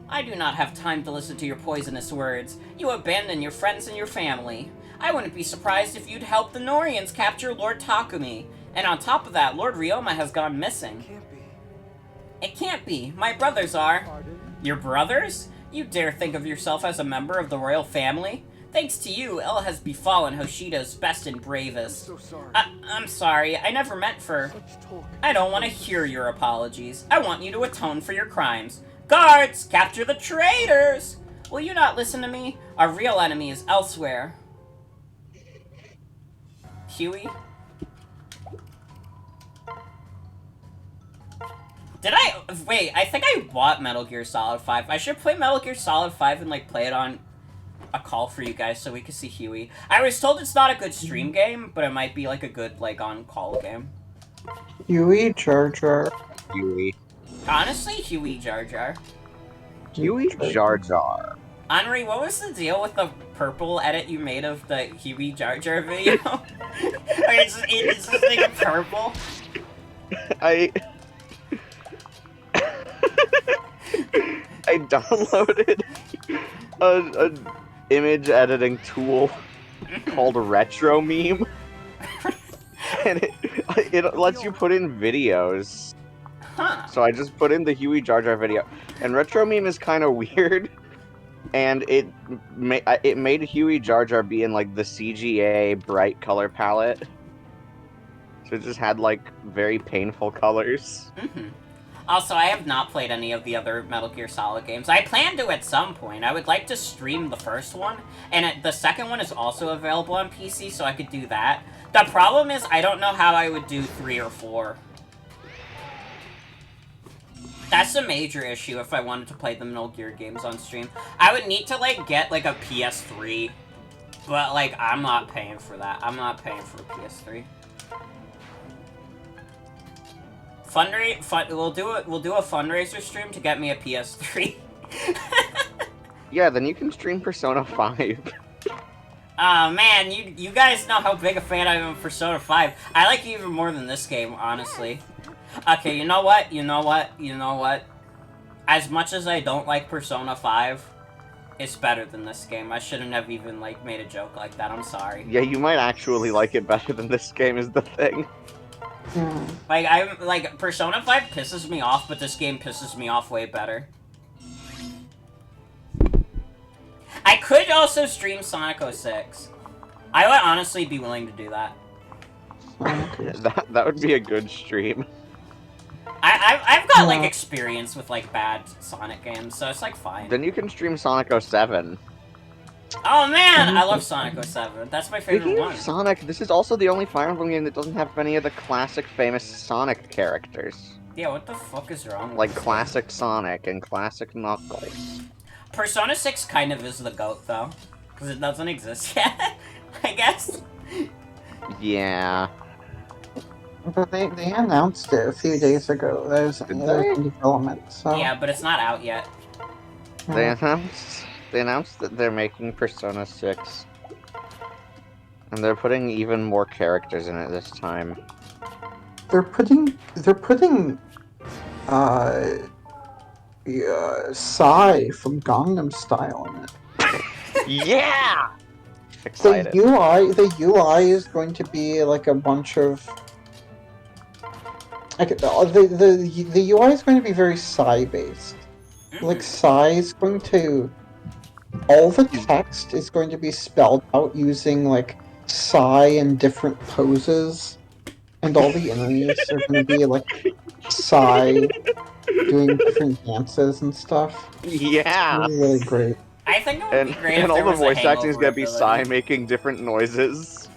I do not have time to listen to your poisonous words. You abandon your friends and your family. I wouldn't be surprised if you'd help the Norians capture Lord Takumi. And on top of that, Lord Ryoma has gone missing. Can't be. It can't be. My brothers are. Pardon? Your brothers? You dare think of yourself as a member of the royal family? Thanks to you, ill has befallen Hoshido's best and I'm bravest. so sorry. I'm sorry. I never meant for... Such talk. I don't want to hear your apologies. I want you to atone for your crimes. Guards! Capture the traitors! Will you not listen to me? Our real enemy is elsewhere. Huey? Did I... Wait, I think I bought Metal Gear Solid 5. I should play Metal Gear Solid 5 and, like, play it on a call for you guys so we can see Huey. I was told it's not a good stream game, but it might be, like, a good, like, on-call game. Huey Jar Jar. Huey. Honestly, Huey Jar Jar. Huey Jar Jar. Henri, what was the deal with the purple edit you made of the Huey Jar Jar video? it's just like purple. I downloaded an image editing tool called Retro Meme, and it lets you put in videos. Huh. So I just put in the Huey Jar Jar video, and Retro Meme is kind of weird, and it made Huey Jar Jar be in like the CGA bright color palette. So it just had like very painful colors. Mm-hmm. Also, I have not played any of the other Metal Gear Solid games. I plan to at some point. I would like to stream the first one, and the second one is also available on PC, so I could do that. The problem is, I don't know how I would do 3 or 4. That's a major issue if I wanted to play the Metal Gear games on stream. I would need to, like, get, like, a PS3, but, like, I'm not paying for that. I'm not paying for a PS3. We'll do a fundraiser stream to get me a PS3. Yeah, then you can stream Persona 5. Oh man, you guys know how big a fan I am of Persona 5. I like it even more than this game, honestly. Okay, you know what? As much as I don't like Persona 5, it's better than this game. I shouldn't have even, like, made a joke like that. I'm sorry. Yeah, you might actually like it better than this game is the thing. Like, Persona 5 pisses me off, but this game pisses me off way better. I could also stream Sonic 06. I would honestly be willing to do that. That would be a good stream. I've got, like, experience with, like, bad Sonic games, so it's, like, fine. Then you can stream Sonic 07. Oh, man! I love Sonic 07. That's my favorite Speaking one. of Sonic, this is also the only Fire Emblem game that doesn't have any of the classic famous Sonic characters. Yeah, what the fuck is wrong with Like this classic Sonic and classic Knuckles. game? Persona 6 kind of is the GOAT, though. Because it doesn't exist yet, I guess. Yeah. But they announced it a few days ago. That was in development, so... Yeah, but it's not out yet. They announced They announced that they're making Persona 6. And they're putting even more characters in it this time. They're putting uh Psy from Gangnam Style in it. Yeah! The Excited. UI is going to be like a bunch of like the UI is going to be very Psy based. Like Psy is going to all the text is going to be spelled out using like Psy in different poses, and all the enemies are going to be like Psy doing different dances and stuff. Yeah! Really, really great. I think it would be great if all there the was a voice acting is hangover gonna be Psy ability. making different noises.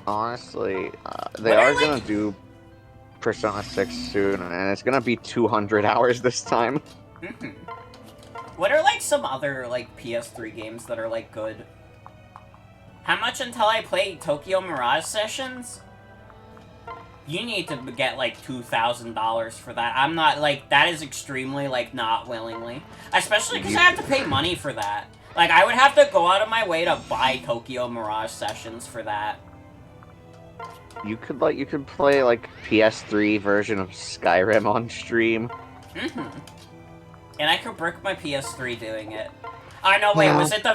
Honestly, they What are, are gonna do Persona 6 soon, and it's gonna be 200 hours this time. What are, like, some other, like, PS3 games that are, like, good? How much until I play Tokyo Mirage Sessions? You need to get, like, $2,000 for that. I'm not, like, that is extremely, like, not willingly. Especially because I have to pay money for that. Like, I would have to go out of my way to buy Tokyo Mirage Sessions for that. You could play like PS3 version of Skyrim on stream. And I could brick my PS3 doing it. Oh no, wait, was it the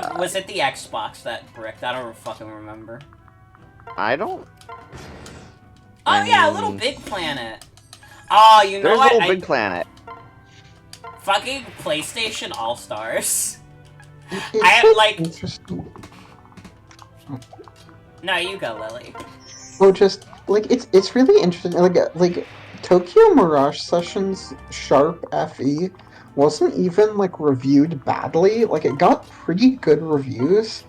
Xbox that bricked? I don't fucking remember. I don't. Oh yeah, Little Big Planet. Oh, you know There's what? Little Big Planet. Fucking PlayStation All Stars. It's I have like. interesting. No, you go, Lily. Oh, just like it's really interesting. Like Tokyo Mirage Sessions Sharp FE wasn't even like reviewed badly. Like it got pretty good reviews,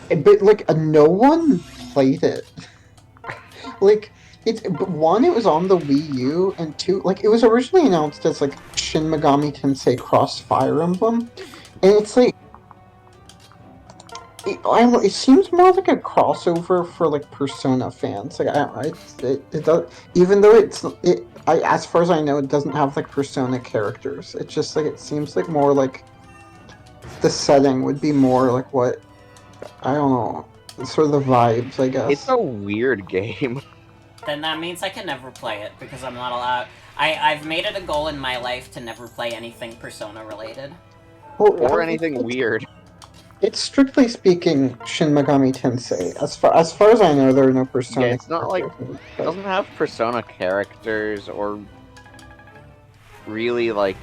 but like no one played it. Like but one, it was on the Wii U, and two, like it was originally announced as like Shin Megami Tensei Cross Fire Emblem, and it's like. It seems more like a crossover for like Persona fans. Like it does, even though as far as I know, it doesn't have like Persona characters. It's just like it seems like more like the setting would be more like what I don't know, sort of the vibes, I guess. It's a weird game. Then that means I can never play it because I'm not allowed. I've made it a goal in my life to never play anything Persona related. Or anything weird. It's strictly speaking Shin Megami Tensei. As far as I know, there are no Persona. Yeah, it's not like characters, it doesn't have Persona characters or really like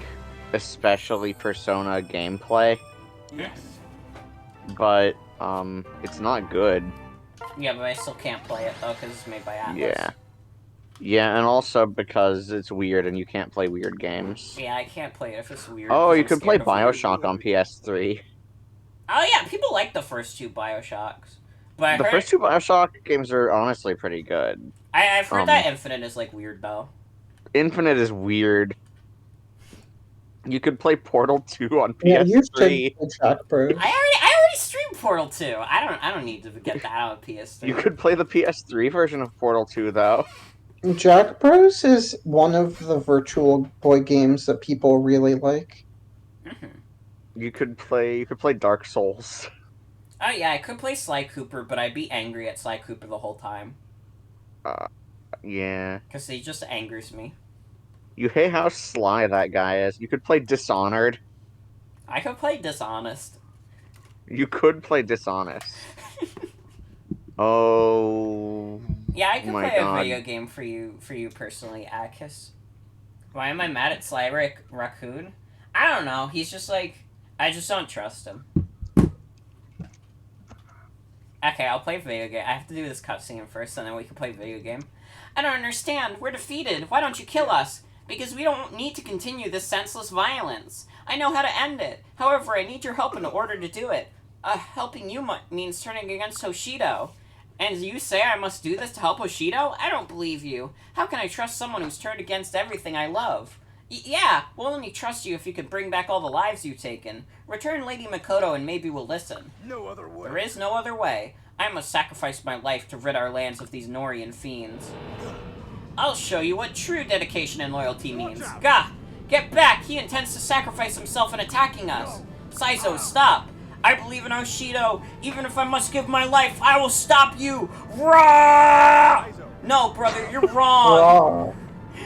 especially Persona gameplay. Yes. But it's not good. Yeah, but I still can't play it though because it's made by Atlas. Yeah. Yeah, and also because it's weird and you can't play weird games. Yeah, I can't play it if it's weird. Oh, 'cause you I'm could play scared of weird. BioShock on PS3. Oh yeah, people like the first two Bioshocks. But The first two BioShock games are honestly pretty good. I've heard that Infinite is like weird though. Infinite is weird. You could play Portal 2 on Yeah, you should PS3. play Jack Bros. I already streamed Portal 2. I don't need to get that on PS3. You could play the PS3 version of Portal 2 though. Jack Bros is one of the Virtual Boy games that people really like. You could play Dark Souls. Oh yeah, I could play Sly Cooper, but I'd be angry at Sly Cooper the whole time. Yeah. Because he just angers me. You hate how sly that guy is. You could play Dishonored. I could play Dishonest. You could play Dishonest. Oh. Yeah, I could my play God. a video game for you personally, Akis. Why am I mad at Sly Raccoon? I don't know. He's just like, I just don't trust him. Okay, I'll play video game. I have to do this cutscene first, and then we can play video game. I don't understand. We're defeated. Why don't you kill us? Because we don't need to continue this senseless violence. I know how to end it. However, I need your help in order to do it. Helping you means turning against Hoshido. And you say I must do this to help Hoshido? I don't believe you. How can I trust someone who's turned against everything I love? Yeah, we'll only trust you if you can bring back all the lives you've taken. Return Lady Makoto and maybe we'll listen. No other way. There is no other way. I must sacrifice my life to rid our lands of these Norian fiends. I'll show you what true dedication and loyalty means. Gah! Get back! He intends to sacrifice himself in attacking us. Saizo, stop! I believe in Hoshido. Even if I must give my life, I will stop you! Rah! No, brother, you're wrong!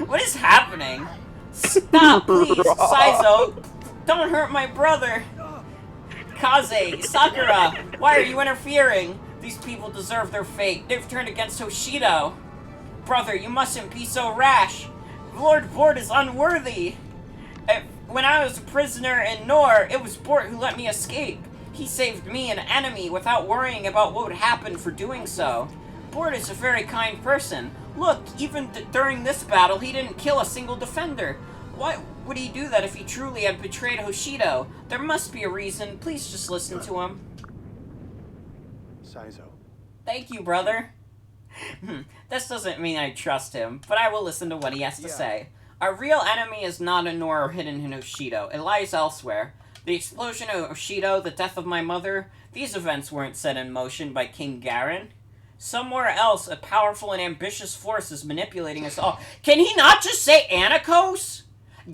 What is happening? Stop, please! Saizo! Don't hurt my brother! Kaze, Sakura! Why are you interfering? These people deserve their fate. They've turned against Hoshido. Brother, you mustn't be so rash. Lord Bort is unworthy. When I was a prisoner in Nor, it was Bort who let me escape. He saved me, an enemy, without worrying about what would happen for doing so. Bort is a very kind person. Look, even during this battle, he didn't kill a single defender. Why would he do that if he truly had betrayed Hoshido? There must be a reason. Please just listen to him. Saizo. Thank you, brother. This doesn't mean I trust him, but I will listen to what he has to say. Our real enemy is not in Nor or hidden in Hoshido. It lies elsewhere. The explosion of Hoshido, the death of my mother, these events weren't set in motion by King Garen. Somewhere else, a powerful and ambitious force is manipulating us all. Can he not just say Anakos?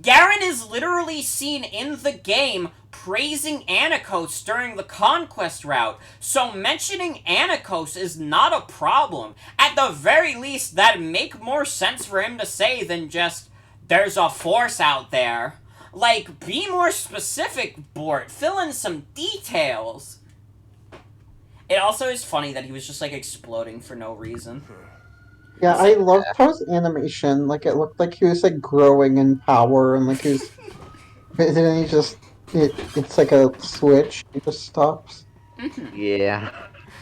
Garen is literally seen in the game praising Anakos during the conquest route, so mentioning Anakos is not a problem. At the very least, that'd make more sense for him to say than just, there's a force out there. Like, be more specific, Bort. Fill in some details. It also is funny that he was just, like, exploding for no reason. Yeah, I loved how his animation, like, it looked like he was, like, growing in power, and, like, he was... But then he just... It's like a switch. He just stops. Yeah.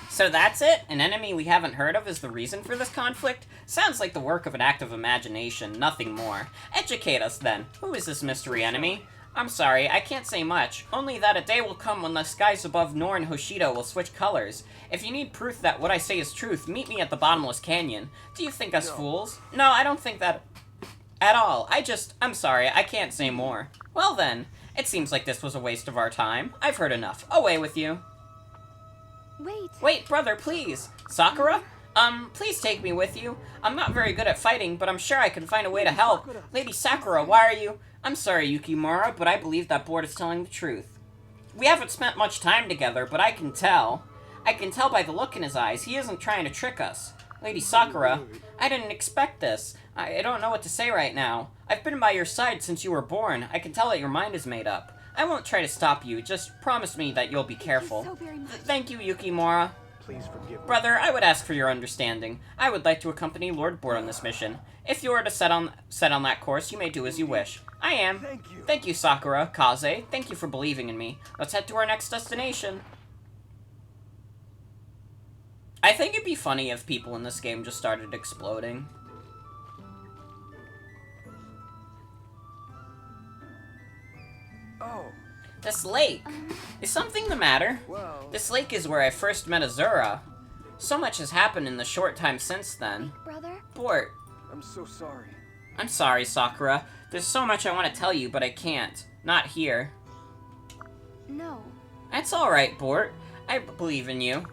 So that's it? An enemy we haven't heard of is the reason for this conflict? Sounds like the work of an active imagination, nothing more. Educate us, then. Who is this mystery enemy? I'm sorry, I can't say much. Only that a day will come when the skies above Nor and Hoshido will switch colors. If you need proof that what I say is truth, meet me at the bottomless canyon. Do you think us fools? No, I don't think that at all. I'm sorry, I can't say more. Well then, it seems like this was a waste of our time. I've heard enough. Away with you. Wait, brother, please. Sakura? Please take me with you. I'm not very good at fighting, but I'm sure I can find a way to help. Lady Sakura, why are you... I'm sorry, Yukimura, but I believe that Bort is telling the truth. We haven't spent much time together, but I can tell. I can tell by the look in his eyes. He isn't trying to trick us. Lady Sakura, I didn't expect this. I don't know what to say right now. I've been by your side since you were born. I can tell that your mind is made up. I won't try to stop you. Just promise me that you'll be careful. Thank you so very much. Thank you, Yukimura. Please forgive me. Brother, I would ask for your understanding. I would like to accompany Lord Bort on this mission. If you are to set on that course, you may do as you wish. I am. Thank you. Thank you, Sakura, Kaze. Thank you for believing in me. Let's head to our next destination. I think it'd be funny if people in this game just started exploding. Oh, This lake. Is something the matter? well. This lake is where I first met Azura. So much has happened in the short time since then. Brother? Bort. I'm so sorry. I'm sorry, Sakura. There's so much I want to tell you, but I can't. Not here. No. That's alright, Bort. I believe in you.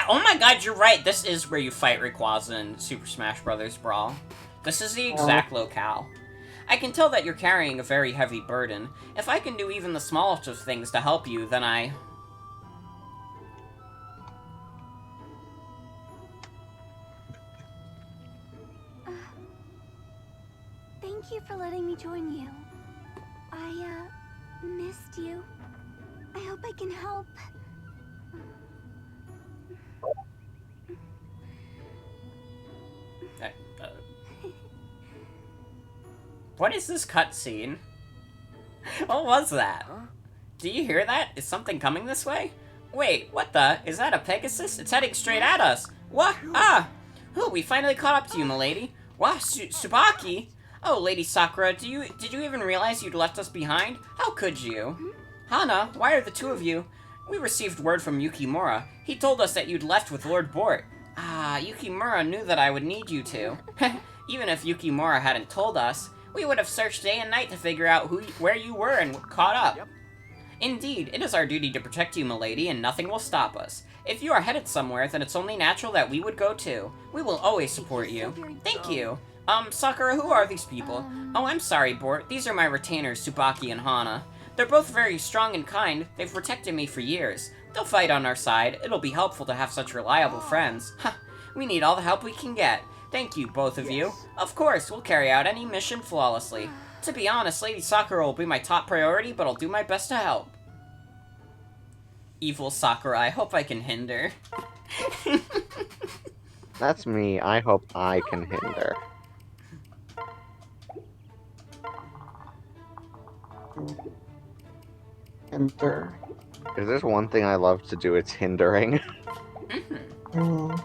Oh my god, you're right. This is where you fight Rayquaza in Super Smash Bros. Brawl. This is the exact locale. I can tell that you're carrying a very heavy burden. If I can do even the smallest of things to help you, then I... Thank you for letting me join you. I, missed you. I hope I can help. What is this cutscene? What was that? Huh? Do you hear that? Is something coming this way? Wait, what the? Is that a Pegasus? It's heading straight at us. What? Ah! Oh, we finally caught up to you, milady. What? Tsubaki? Oh, Lady Sakura, did you even realize you'd left us behind? How could you? Hana, why are the two of you? We received word from Yukimura. He told us that you'd left with Lord Bort. Ah, Yukimura knew that I would need you to. Even if Yukimura hadn't told us, we would have searched day and night to figure out where you were and caught up. Yep. Indeed, it is our duty to protect you, milady, and nothing will stop us. If you are headed somewhere, then it's only natural that we would go too. We will always support you so you. very Thank much. you. Sakura, who are these people? Oh, I'm sorry, Bort. These are my retainers, Tsubaki and Hana. They're both very strong and kind. They've protected me for years. They'll fight on our side. It'll be helpful to have such reliable friends. Ha! We need all the help we can get. Thank you, both of you. Of course, we'll carry out any mission flawlessly. To be honest, Lady Sakura will be my top priority, but I'll do my best to help. Evil Sakura, I hope I can hinder. That's me. I hope I can hinder. Enter. If there's one thing I love to do, it's hindering. Mm.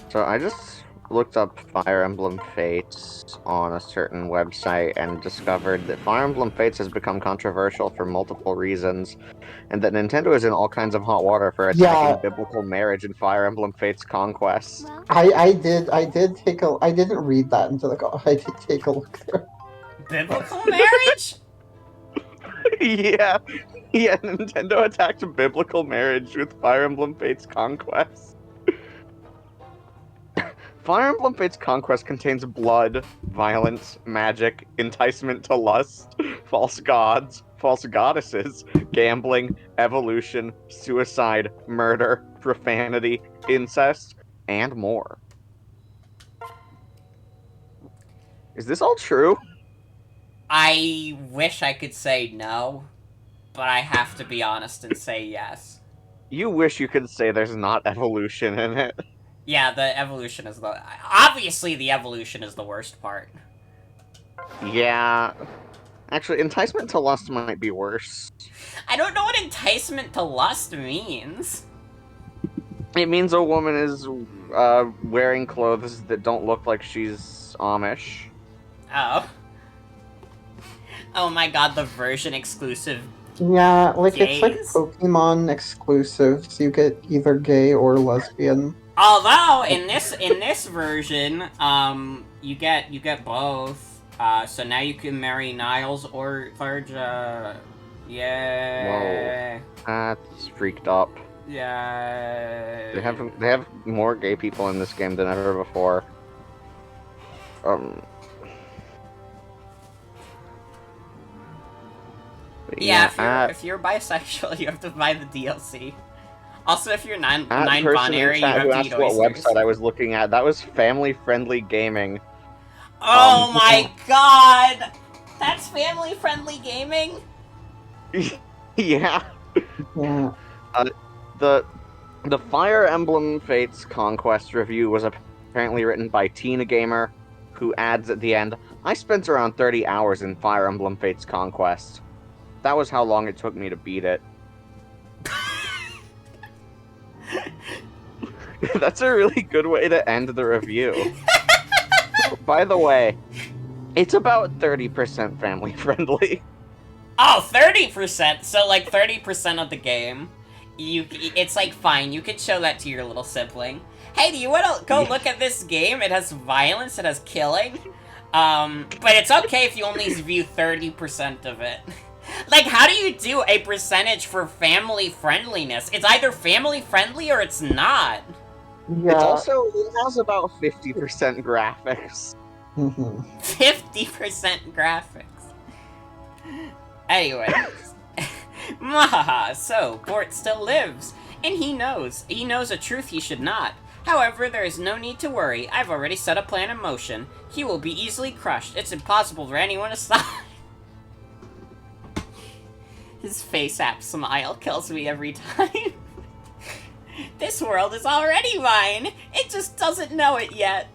So I just looked up Fire Emblem Fates on a certain website and discovered that Fire Emblem Fates has become controversial for multiple reasons, and that Nintendo is in all kinds of hot water for attacking Yeah. biblical marriage in Fire Emblem Fates Conquest. Well, I did take a I didn't read that until I did take a look there. Biblical marriage? Yeah, Nintendo attacked biblical marriage with Fire Emblem Fates Conquest. Fire Emblem Fates Conquest contains blood, violence, magic, enticement to lust, false gods, false goddesses, gambling, evolution, suicide, murder, profanity, incest, and more. Is this all true? I wish I could say no, but I have to be honest and say yes. You wish you could say there's not evolution in it. Yeah, the evolution is the... Obviously, the evolution is the worst part. Yeah. Actually, enticement to lust might be worse. I don't know what enticement to lust means. It means a woman is wearing clothes that don't look like she's Amish. Oh. Oh my god, the version exclusive. Yeah, like it's like Gays? Pokemon exclusives. You get either gay or lesbian. Although in this version, you get both. So now you can marry Niles or Tharja. Yeah. That's freaked up. Yeah. They have more gay people in this game than ever before. But Yeah, if you're bisexual, you have to buy the DLC. Also, if you're non-binary, you who have to asked eat what oysters. website I was looking at, that was Family Friendly Gaming. Oh my god! That's family-friendly gaming? Yeah. Yeah. The Fire Emblem Fates Conquest review was apparently written by Tina Gamer, who adds at the end, I spent around 30 hours in Fire Emblem Fates Conquest. That was how long it took me to beat it. That's a really good way to end the review. By the way, it's about 30% family friendly. Oh, 30%! So, like, 30% of the game. It's like, fine, you could show that to your little sibling. Hey, do you want to go look at this game? It has violence, it has killing. But it's okay if you only view 30% of it. Like, how do you do a percentage for family friendliness? It's either family friendly or it's not. Yeah. It has about 50% graphics. 50% graphics. Anyways. Mahaha, so, Bort still lives. And he knows a truth he should not. However, there is no need to worry. I've already set a plan in motion. He will be easily crushed. It's impossible for anyone to stop. His face app smile kills me every time. This world is already mine. It just doesn't know it yet.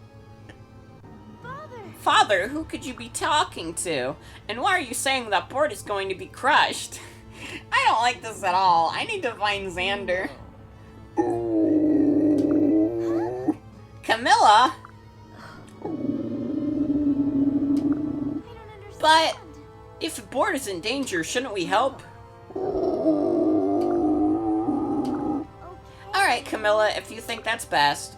Father, who could you be talking to? And why are you saying that Bort is going to be crushed? I don't like this at all. I need to find Xander. Camilla? But if Bort is in danger, shouldn't we help? Alright, Camilla, if you think that's best.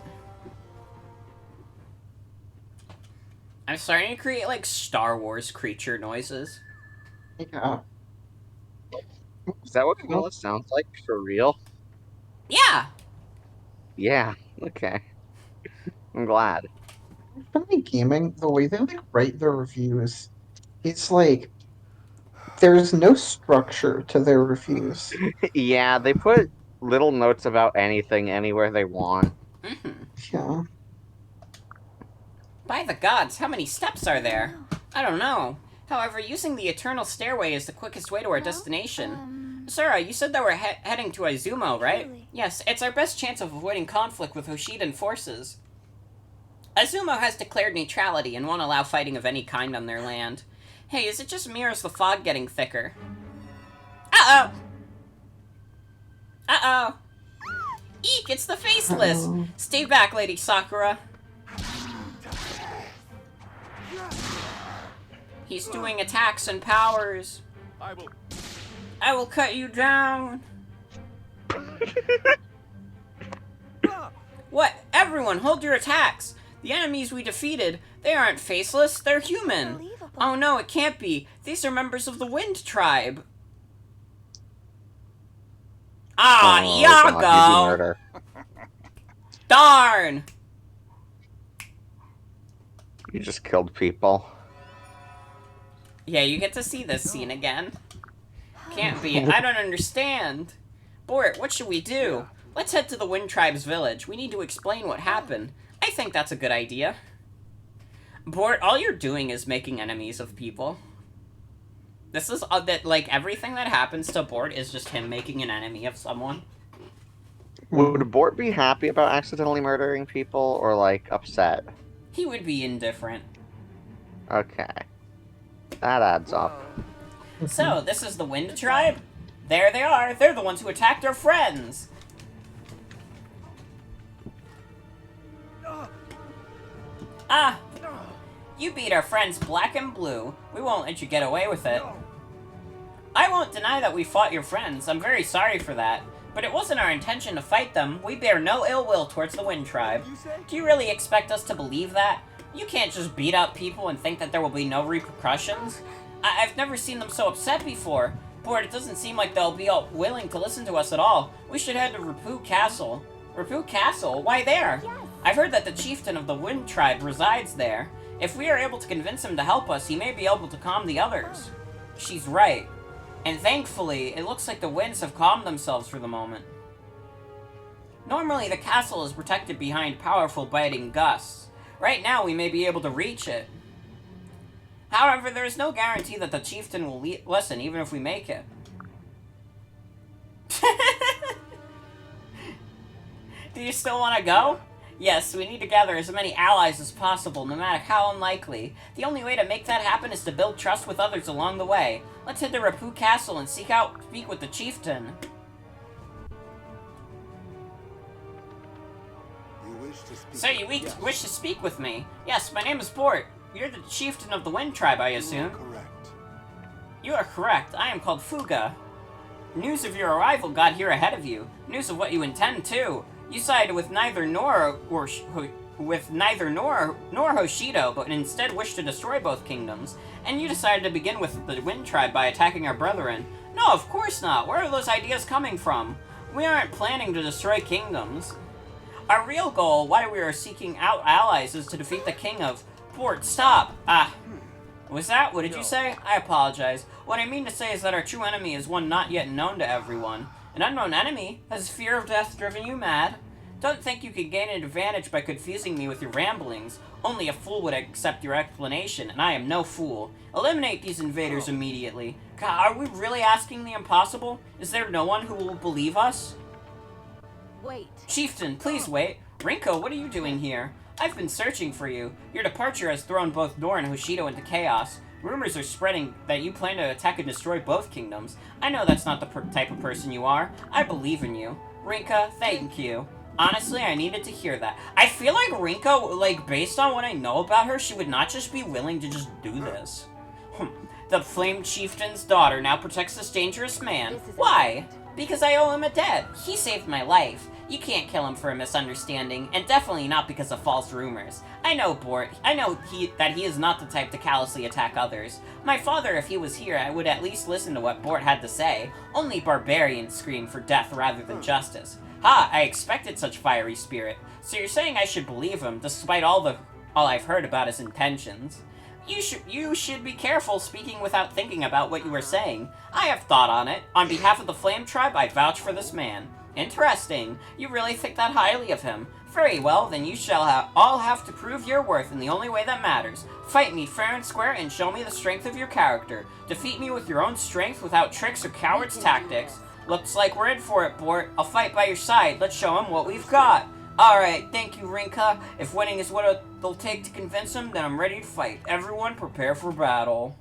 I'm starting to create, like, Star Wars creature noises. Yeah. Is that what Camilla sounds like for real? Yeah. Yeah, okay. I'm glad. Funny Gaming, the way they like write their reviews, it's like there's no structure to their reviews. Yeah, they put little notes about anything anywhere they want. Mm-hmm. Yeah. By the gods, how many steps are there? No. I don't know. However, using the Eternal Stairway is the quickest way to our Hello? destination. Sora, you said that we're heading to Izumo, right? Really? Yes, it's our best chance of avoiding conflict with Hoshidan forces. Izumo has declared neutrality and won't allow fighting of any kind on their land. Hey, is it just me or is the fog getting thicker? Uh-oh! Uh-oh! Eek, it's the Faceless! Uh-oh. Stay back, Lady Sakura. He's doing attacks and powers. I will cut you down. What? Everyone, hold your attacks. The enemies we defeated, they aren't faceless, they're human. Unbelievable. Oh no, it can't be. These are members of the Wind Tribe. Ah, Oh, God, you do Yago! murder. Darn! You just killed people. Yeah, you get to see this scene again. Can't be. I don't understand. Bort, what should we do? Let's head to the Wind Tribe's village. We need to explain what happened. I think that's a good idea. Bort, all you're doing is making enemies of people. This is, that like, everything that happens to Bort is just him making an enemy of someone. Would Bort be happy about accidentally murdering people, or, like, upset? He would be indifferent. Okay. That adds up. So, this is the Wind Tribe? There they are. They're the ones who attacked our friends. Ah! You beat our friends Black and Blue. We won't let you get away with it. I won't deny that we fought your friends. I'm very sorry for that. But it wasn't our intention to fight them. We bear no ill will towards the Wind Tribe. Do you really expect us to believe that? You can't just beat up people and think that there will be no repercussions. I've never seen them so upset before. Bort, it doesn't seem like they'll be willing to listen to us at all. We should head to Rapu Castle. Rapu Castle? Why there? Yes. I've heard that the chieftain of the Wind Tribe resides there. If we are able to convince him to help us, he may be able to calm the others. She's right. And thankfully, it looks like the winds have calmed themselves for the moment. Normally, the castle is protected behind powerful biting gusts. Right now, we may be able to reach it. However, there is no guarantee that the chieftain will listen, even if we make it. Do you still want to go? Yes, we need to gather as many allies as possible, no matter how unlikely. The only way to make that happen is to build trust with others along the way. Let's head to Rapu Castle and speak with the chieftain. So you wish to speak with me? Yes, my name is Bort. You're the chieftain of the Wind Tribe, I assume. Correct. You are correct. I am called Fuga. News of your arrival got here ahead of you. News of what you intend, too. You sided with neither nor Hoshido, but instead wished to destroy both kingdoms. And you decided to begin with the Wind Tribe by attacking our brethren. No, of course not. Where are those ideas coming from? We aren't planning to destroy kingdoms. Our real goal, why we are seeking out allies, is to defeat the king of... Bort, stop! Was that? What did you say? I apologize. What I mean to say is that our true enemy is one not yet known to everyone. An unknown enemy? Has fear of death driven you mad? Don't think you could gain an advantage by confusing me with your ramblings. Only a fool would accept your explanation, and I am no fool. Eliminate these invaders immediately. God, are we really asking the impossible? Is there no one who will believe us? Wait. Chieftain, please wait. Rinko, what are you doing here? I've been searching for you. Your departure has thrown both Nor and Hoshido into chaos. Rumors are spreading that you plan to attack and destroy both kingdoms. I know that's not the type of person you are. I believe in you. Rinka, thank you. Honestly, I needed to hear that. I feel like Rinko, like, based on what I know about her, she would not just be willing to just do this. The Flame Chieftain's daughter now protects this dangerous man. Why? Because I owe him a debt. He saved my life. You can't kill him for a misunderstanding, and definitely not because of false rumors. I know Bort. I know that he is not the type to callously attack others. My father, if he was here, I would at least listen to what Bort had to say. Only barbarians scream for death rather than justice. Ha, I expected such fiery spirit. So you're saying I should believe him, despite all I've heard about his intentions. You should be careful speaking without thinking about what you were saying. I have thought on it. On behalf of the Flame Tribe, I vouch for this man. Interesting. You really think that highly of him. Very well, then you shall all have to prove your worth in the only way that matters. Fight me fair and square and show me the strength of your character. Defeat me with your own strength without tricks or coward's tactics. Looks like we're in for it, Bort. I'll fight by your side. Let's show him what we've got. Alright, thank you, Rinka. If winning is what it'll take to convince him, then I'm ready to fight. Everyone prepare for battle.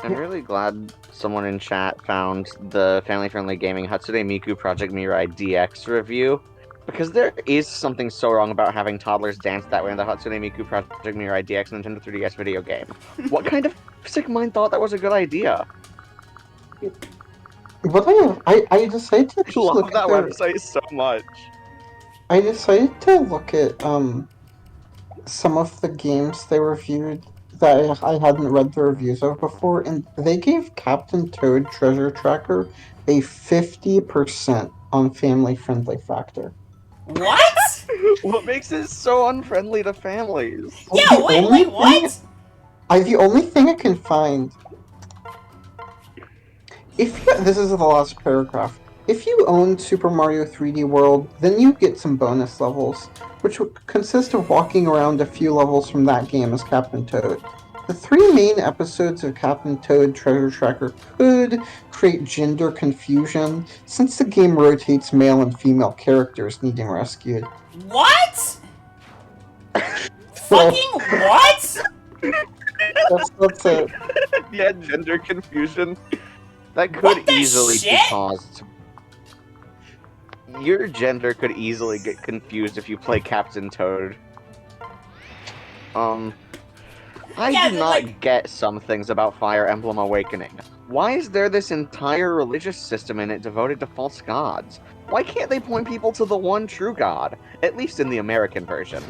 I'm really glad someone in chat found the family-friendly gaming Hatsune Miku Project Mirai DX review, because there is something so wrong about having toddlers dance that way in the Hatsune Miku Project Mirai DX Nintendo 3DS video game. What kind of sick mind thought that was a good idea? But I decided to I just love look that at their, website so much. I decided to look at some of the games they reviewed that I hadn't read the reviews of before, and they gave Captain Toad Treasure Tracker a 50% on family friendly factor. What? What makes it so unfriendly to families? Yeah, The wait, only like, what? the only thing I can find, this is the last paragraph. If you own Super Mario 3D World, then you get some bonus levels, which would consist of walking around a few levels from that game as Captain Toad. The 3 main episodes of Captain Toad Treasure Tracker could create gender confusion, since the game rotates male and female characters needing rescued. What? Fucking what? That's it. Yeah, gender confusion. That could What the easily shit? be caused. Your gender could easily get confused if you play Captain Toad. I Yeah, do not like- get some things about Fire Emblem Awakening. Why is there this entire religious system in it devoted to false gods? Why can't they point people to the one true god? At least in the American version.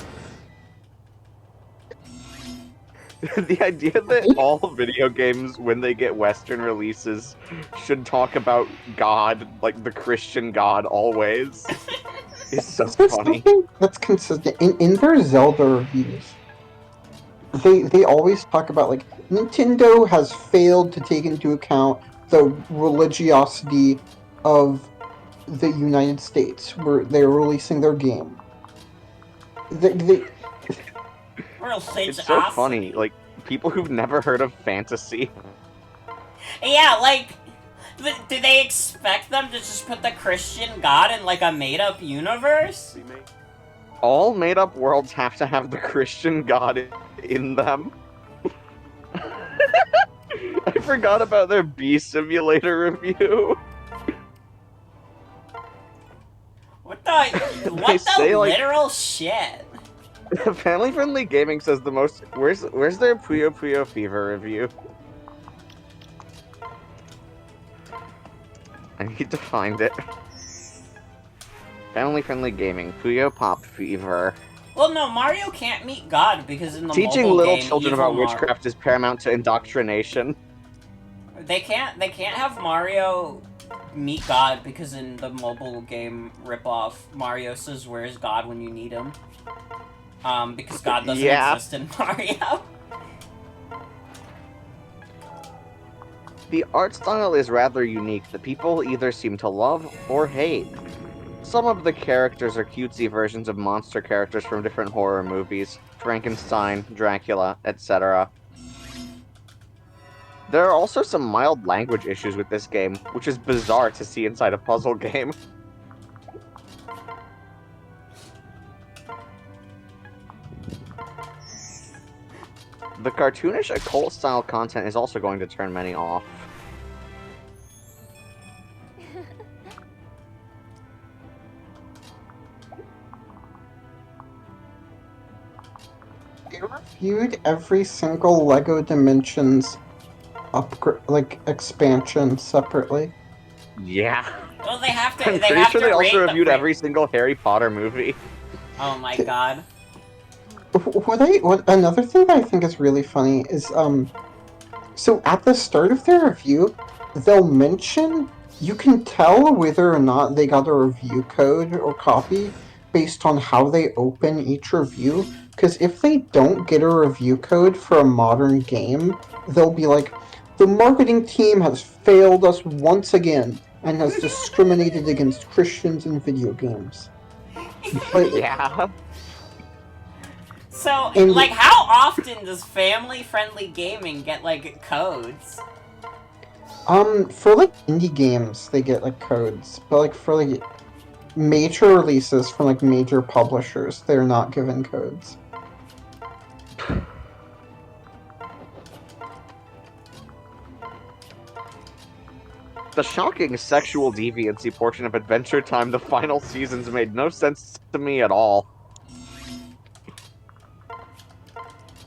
The idea that all video games, when they get Western releases, should talk about God, like the Christian God, always, is so There's funny. something that's consistent in their Zelda reviews. They always talk about, like, Nintendo has failed to take into account the religiosity of the United States where they're releasing their game. It's so funny, like, people who've never heard of fantasy. Yeah, like, do they expect them to just put the Christian god in, like, a made-up universe? All made-up worlds have to have the Christian God in them. I forgot about their Bee Simulator review. What the say, like- literal shit? Family-friendly gaming says the most. Where's their Puyo Puyo Fever review? I need to find it. Family-friendly gaming, Puyo Pop Fever. Well, no, Mario can't meet God because in the Teaching mobile little game, children evil about witchcraft is paramount to indoctrination. They can't have Mario meet God because in the mobile game ripoff, Mario says, "Where's God when you need him?" Because God doesn't exist in Mario. The art style is rather unique that people either seem to love or hate. Some of the characters are cutesy versions of monster characters from different horror movies, Frankenstein, Dracula, etc. There are also some mild language issues with this game, which is bizarre to see inside a puzzle game. The cartoonish occult-style content is also going to turn many off. They reviewed every single LEGO Dimensions expansion separately. Yeah. Well, they have to. I'm They pretty have sure to they also rate reviewed the every single Harry Potter movie. Oh my god. What another thing that I think is really funny is so at the start of their review, they'll mention, you can tell whether or not they got a review code or copy based on how they open each review. Because if they don't get a review code for a modern game, they'll be like, the marketing team has failed us once again and has discriminated against Christians in video games. But Yeah. So, and like, how often does family-friendly gaming get, like, codes? for like indie games they get like codes, but like for like major releases from like major publishers, they're not given codes. The shocking sexual deviancy portion of Adventure Time, the final seasons, made no sense to me at all.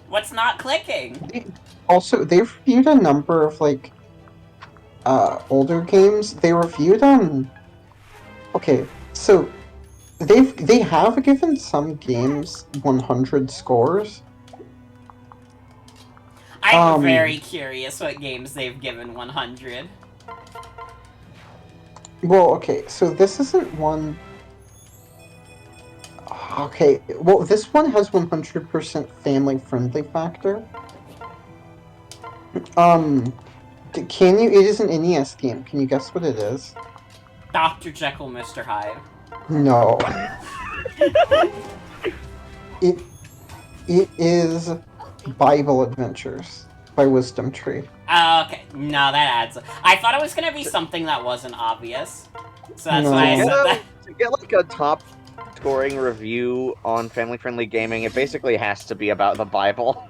What's not clicking? Also, they've reviewed a number of like older games. They reviewed okay, so they have given some games 100 scores. I'm very curious what games they've given 100. Well, okay, so this isn't one. Okay, well, this one has 100% family friendly factor. Can you? It is an NES game. Can you guess what it is? Dr. Jekyll, Mr. Hyde. No. it is Bible Adventures by Wisdom Tree. Okay, no, that adds. I thought it was gonna be something that wasn't obvious, so that's why I No. said that. To get like a top scoring review on family friendly gaming, it basically has to be about the Bible.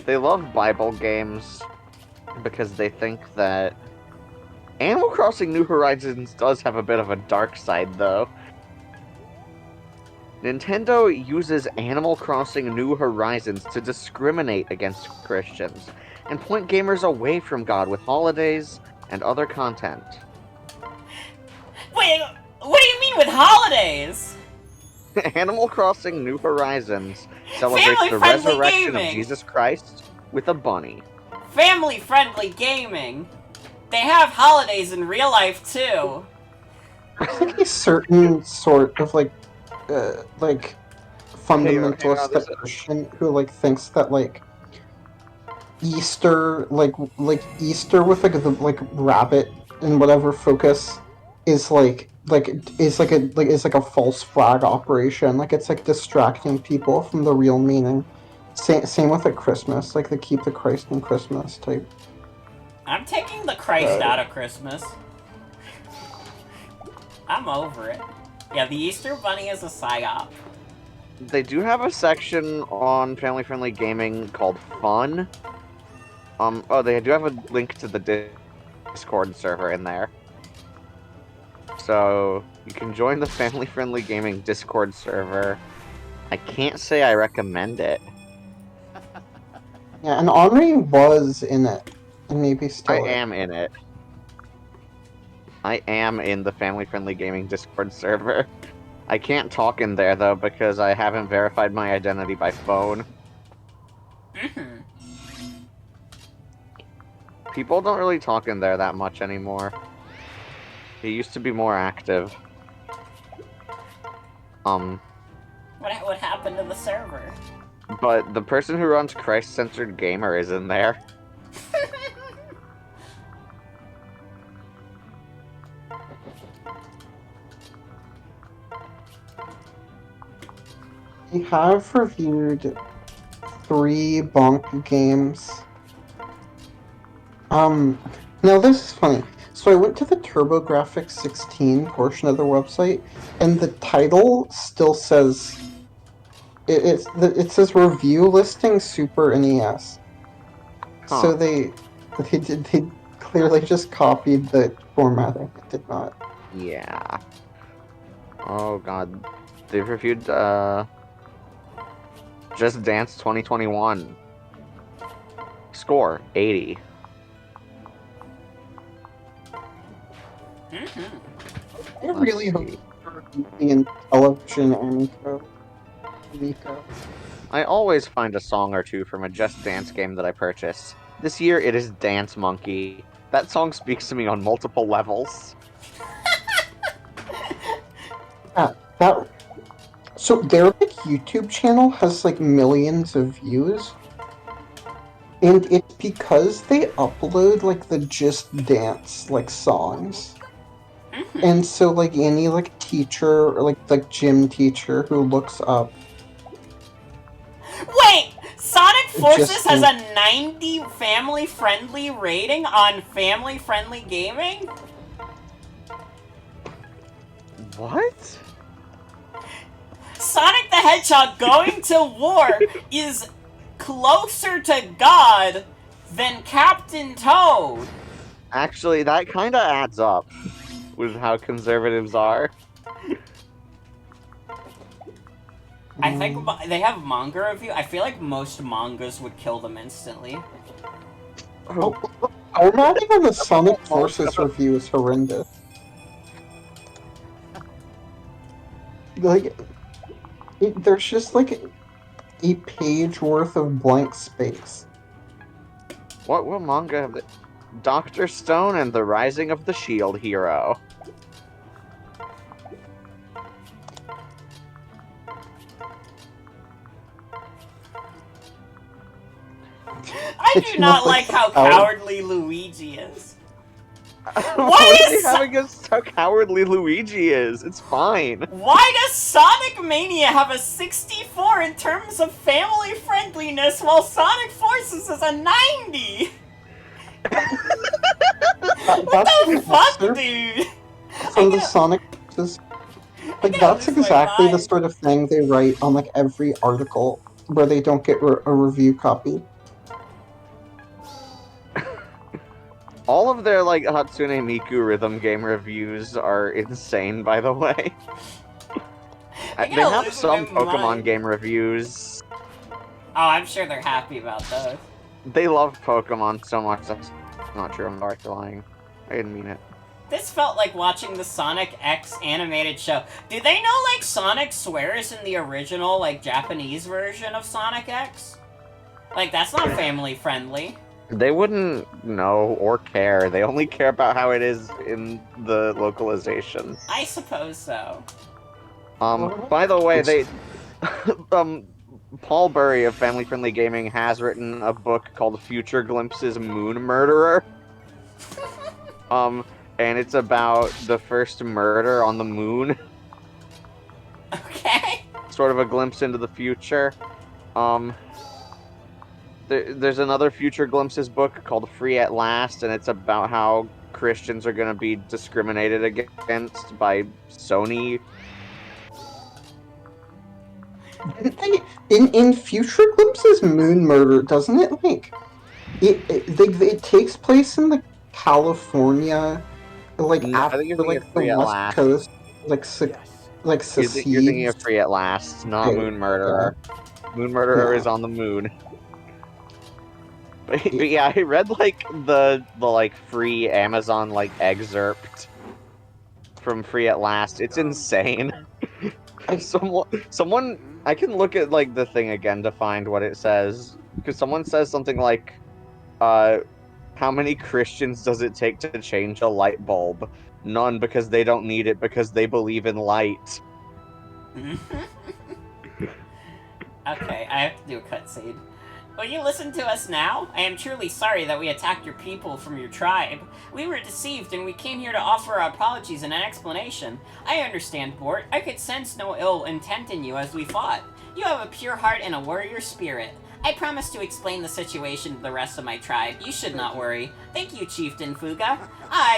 They love Bible games because they think that Animal Crossing New Horizons does have a bit of a dark side, though. Nintendo uses Animal Crossing New Horizons to discriminate against Christians and point gamers away from God with holidays and other content. Wait, what do you mean with holidays? Animal Crossing New Horizons celebrates the Family-friendly resurrection gaming. of Jesus Christ with a bunny. Family-friendly gaming. They have holidays in real life too. There's like a certain sort of like fundamentalist there's a- Christian who like thinks that like Easter, like Easter with like the like rabbit and whatever focus is is like a false flag operation. Like it's like distracting people from the real meaning. Same with like Christmas, like they keep the Christ in Christmas type. I'm taking the Christ out of Christmas. I'm over it. Yeah, the Easter Bunny is a psyop. They do have a section on family-friendly gaming called Fun. They do have a link to the Discord server in there. So, you can join the family-friendly gaming Discord server. I can't say I recommend it. Yeah, and Henri was in it, and maybe I still is. am in it. I am in the family-friendly gaming Discord server. I can't talk in there, though, because I haven't verified my identity by phone. People don't really talk in there that much anymore. It used to be more active. What happened to the server? But the person who runs Christ-Centered Gamer is in there. We have reviewed 3 bonk games. Now this is funny. So I went to the TurboGrafx 16 portion of the website, and the title still says it says review listing Super NES. Huh. So they clearly just copied the formatting. It did not. Yeah. Oh god. They've reviewed, Just Dance 2021. Score, 80. I really hope for in television and code. Mika. I always find a song or two from a Just Dance game that I purchase. This year it is Dance Monkey. That song speaks to me on multiple levels. Yeah, that. So their like YouTube channel has like millions of views, and it's because they upload like the Just Dance like songs. And so like any like teacher or like gym teacher who looks up Wait! Sonic Forces Just has a 90 family-friendly rating on family-friendly gaming? What? Sonic the Hedgehog going to war is closer to God than Captain Toad. Actually, that kind of adds up with how conservatives are. I think they have manga review. I feel like most mangas would kill them instantly. our not even the Sonic Forces review is horrendous. Like there's just like a page worth of blank space. What manga have they... Dr. Stone and the Rising of the Shield Hero. I It's do not not like like how how- cowardly Luigi is. What is do they have So- against how cowardly Luigi is? It's fine. Why does Sonic Mania have a 64 in terms of family friendliness while Sonic Forces is a 90? What the fuck, dude? From the Sonic Forces. Like gotta that's lose my exactly the mind. sort of thing they write on like every article where they don't get a review copy. All of their like Hatsune Miku rhythm game reviews are insane, by the way. I'm They gonna have lose some my Pokemon mind. game reviews. Oh, I'm sure they're happy about those. They love Pokemon so much. That's not true. I'm lying. I didn't mean it. This felt like watching the Sonic X animated show. Do they know, like, Sonic swears in the original, like, Japanese version of Sonic X? Like, that's not family friendly. They wouldn't know or care. They only care about how it is in the localization. I suppose so. By the way, they Paul Burry of Family Friendly Gaming has written a book called Future Glimpses Moon Murderer. And it's about the first murder on the moon. Okay. Sort of a glimpse into the future. There's another Future Glimpses book called Free at Last, and it's about how Christians are going to be discriminated against by Sony. Didn't they in Future Glimpses Moon Murder, doesn't it like it takes place in like California, like No, I think you're after thinking like of the Free at West Last. Coast like Yes. You're thinking of secedes. Free at Last, not Okay, Moon Murderer. Moon Murderer Yeah. is on the moon. But yeah, I read like the like free Amazon like excerpt from Free at Last. It's insane. Someone I can look at like the thing again to find what it says, because someone says something like how many Christians does it take to change a light bulb? None, because they don't need it, because they believe in light. Okay, I have to do a cutscene. Will you listen to us now? I am truly sorry that we attacked your people from your tribe. We were deceived and we came here to offer our apologies and an explanation. I understand, Bort. I could sense no ill intent in you as we fought. You have a pure heart and a warrior spirit. I promise to explain the situation to the rest of my tribe. You should not worry. Thank you, Chieftain Fuga.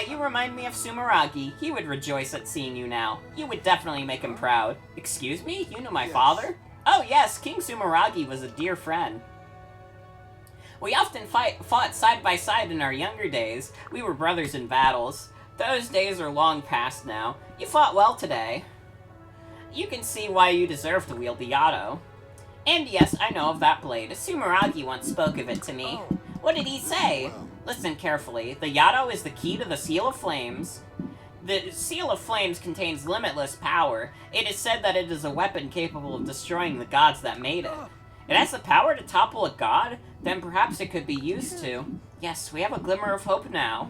You remind me of Sumeragi. He would rejoice at seeing you now. You would definitely make him proud. Excuse me? You knew my father? Oh yes, King Sumeragi was a dear friend. We often fought side by side in our younger days. We were brothers in battles. Those days are long past now. You fought well today. You can see why you deserve to wield the Yato. And yes, I know of that blade. Sumeragi once spoke of it to me. What did he say? Listen carefully. The Yato is the key to the Seal of Flames. The Seal of Flames contains limitless power. It is said that it is a weapon capable of destroying the gods that made it. It has the power to topple a god? Then perhaps it could be used to. Yes, we have a glimmer of hope now.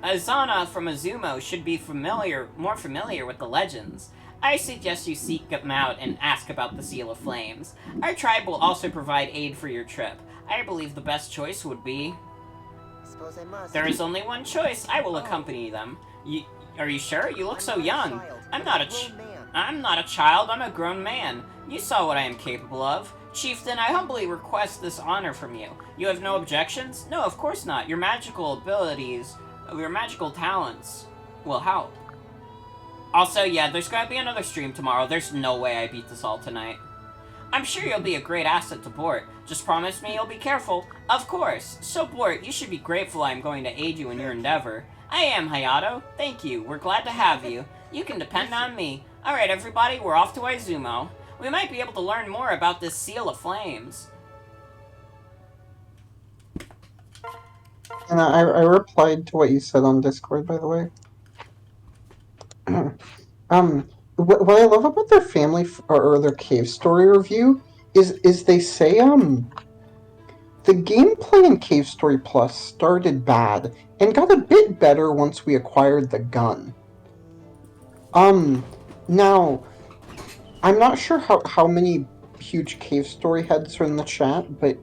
Azana from Azumo should be more familiar with the legends. I suggest you seek them out and ask about the Seal of Flames. Our tribe will also provide aid for your trip. I believe the best choice would be... Suppose I must. There is only one choice. I will accompany them. Are you sure? You look so young. I'm not a child. I'm a grown man. You saw what I am capable of. Chieftain, I humbly request this honor from you. You have no objections? No, of course not. Your magical abilities, your magical talents will help. Also, yeah, there's gonna be another stream tomorrow. There's no way I beat this all tonight. I'm sure you'll be a great asset to Bort. Just promise me you'll be careful. Of course. So, Bort, you should be grateful I'm going to aid you in your endeavor. I am, Hayato. Thank you. We're glad to have you. You can depend on me. Alright, everybody, we're off to Izumo. We might be able to learn more about this Seal of Flames. And I replied to what you said on Discord, by the way. What I love about their family or their cave story review is they say the gameplay in Cave Story Plus started bad and got a bit better once we acquired the gun. Now I'm not sure how many huge Cave Story heads are in the chat, but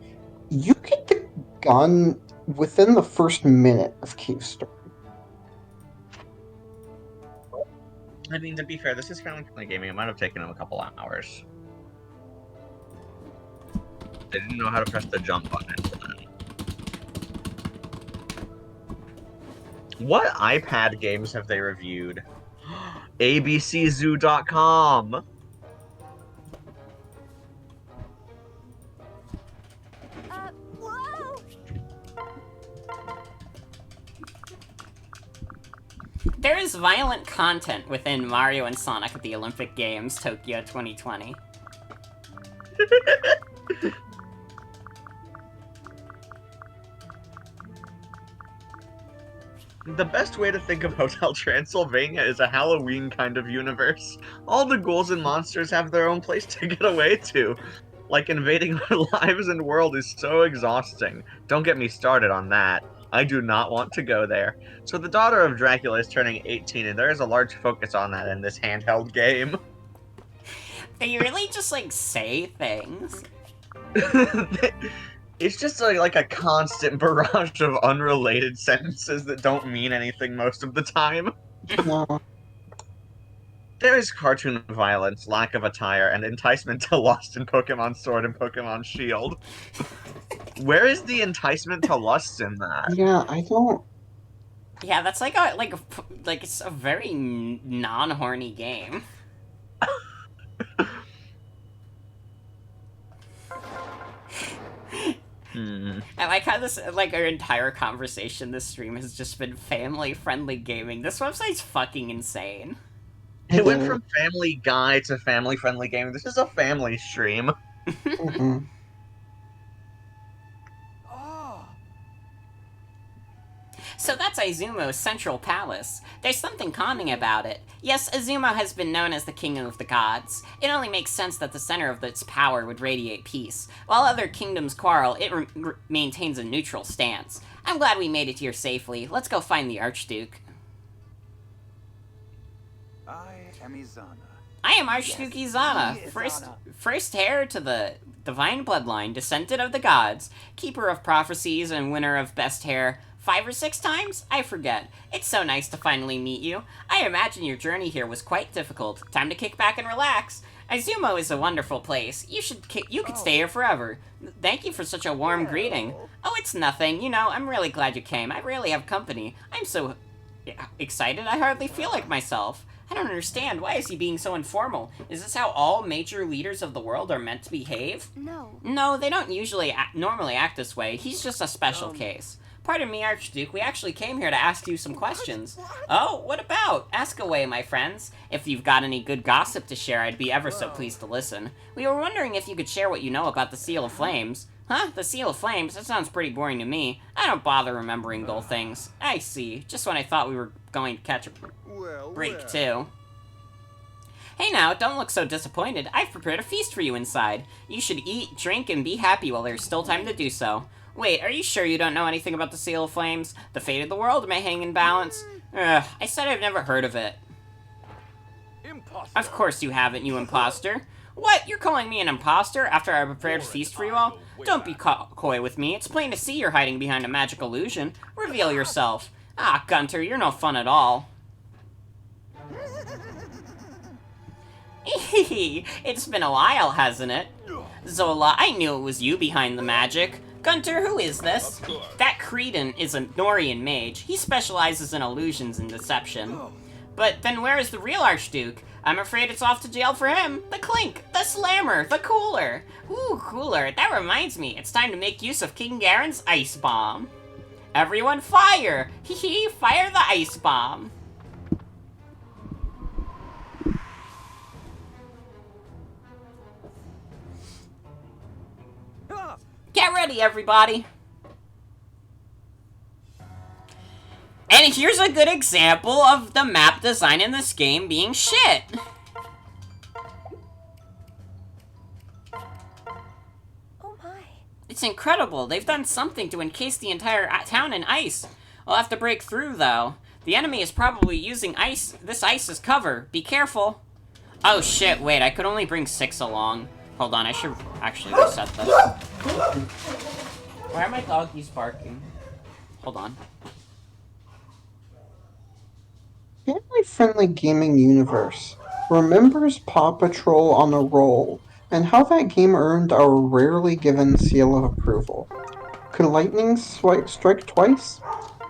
you get the gun within the first minute of Cave Story. I mean, to be fair, this is family gaming. It might have taken them a couple hours. They didn't know how to press the jump button. What iPad games have they reviewed? ABCZoo.com. Whoa! There is violent content within Mario and Sonic at the Olympic Games, Tokyo 2020. The best way to think of Hotel Transylvania is a Halloween kind of universe. All the ghouls and monsters have their own place to get away to. Like, invading our lives and world is so exhausting. Don't get me started on that. I do not want to go there. So the daughter of Dracula is turning 18, and there is a large focus on that in this handheld game. They really just, like, say things. It's just like a constant barrage of unrelated sentences that don't mean anything most of the time. No. There is cartoon violence, lack of attire, and enticement to lust in Pokemon Sword and Pokemon Shield. Where is the enticement to lust in that? Yeah, I don't. Yeah, that's like it's a very non-horny game. I like how this, like, our entire conversation this stream has just been family-friendly gaming. This website's fucking insane. It went from Family Guy to family-friendly gaming. This is a family stream. Mhm. So that's Izumo's central palace. There's something calming about it. Yes, Izumo has been known as the king of the gods. It only makes sense that the center of its power would radiate peace. While other kingdoms quarrel, it maintains a neutral stance. I'm glad we made it here safely. Let's go find the Archduke. I am Izana. I am Archduke Izana, Yes, first heir to the divine bloodline, descendant of the gods, keeper of prophecies and winner of best hair 5 or 6 times? I forget. It's so nice to finally meet you. I imagine your journey here was quite difficult. Time to kick back and relax. Izumo is a wonderful place. You could stay here forever. Thank you for such a warm greeting. Oh, it's nothing. You know, I'm really glad you came. I rarely have company. I'm so excited I hardly feel like myself. I don't understand. Why is he being so informal? Is this how all major leaders of the world are meant to behave? No. No, they don't usually normally act this way. He's just a special case. Pardon me, Archduke, we actually came here to ask you some questions. Oh, what about? Ask away, my friends. If you've got any good gossip to share, I'd be ever so pleased to listen. We were wondering if you could share what you know about the Seal of Flames. Huh? The Seal of Flames? That sounds pretty boring to me. I don't bother remembering dull things. I see. Just when I thought we were going to catch a break, too. Hey now, don't look so disappointed. I've prepared a feast for you inside. You should eat, drink, and be happy while there's still time to do so. Wait, are you sure you don't know anything about the Seal of Flames? The fate of the world may hang in balance. Ugh, I said I've never heard of it. Impossible. Of course you haven't, you imposter. What? You're calling me an imposter after I prepared a feast for you all? Don't be coy with me. It's plain to see you're hiding behind a magic illusion. Reveal yourself. Ah, Gunter, you're no fun at all. It's been a while, hasn't it? Zola, I knew it was you behind the magic. Gunter, who is this? That Cretan is a Norian mage. He specializes in illusions and deception. But then where is the real Archduke? I'm afraid it's off to jail for him. The Clink, the Slammer, the Cooler. Ooh, Cooler, that reminds me. It's time to make use of King Garen's Ice Bomb. Everyone fire! Hee hee, fire the Ice Bomb. Get ready, everybody! And here's a good example of the map design in this game being shit. Oh my. It's incredible. They've done something to encase the entire town in ice. We'll have to break through, though. The enemy is probably using this ice as cover. Be careful. Oh shit, wait, I could only bring 6 along. Hold on, I should actually reset this. Why are my doggies barking? Hold on. Family-friendly gaming universe remembers Paw Patrol on a roll and how that game earned our rarely given seal of approval. Could lightning strike twice?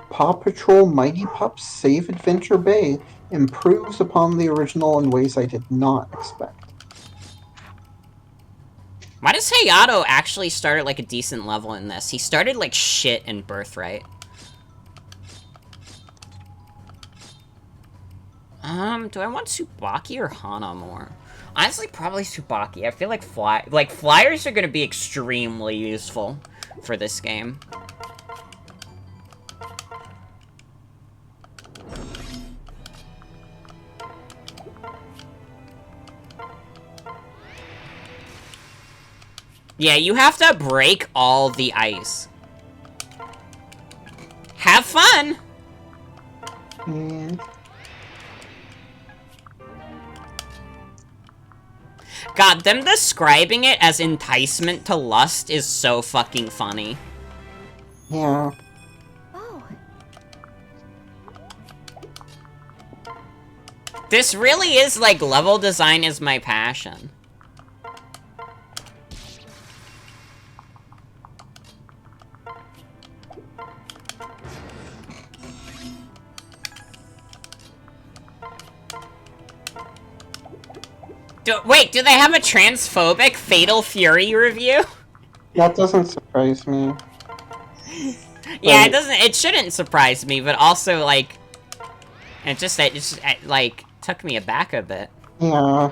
Paw Patrol Mighty Pups Save Adventure Bay improves upon the original in ways I did not expect. Why does Hayato actually start at like a decent level in this? He started like shit in Birthright. Do I want Tsubaki or Hana more? Honestly, probably Tsubaki. I feel like flyers are gonna be extremely useful for this game. Yeah, you have to break all the ice. Have fun! God, them describing it as enticement to lust is so fucking funny. Yeah. Oh. This really is like level design is my passion. Wait, do they have a transphobic Fatal Fury review? That doesn't surprise me. Yeah, it shouldn't surprise me, but also, like, it just like, took me aback a bit. Yeah.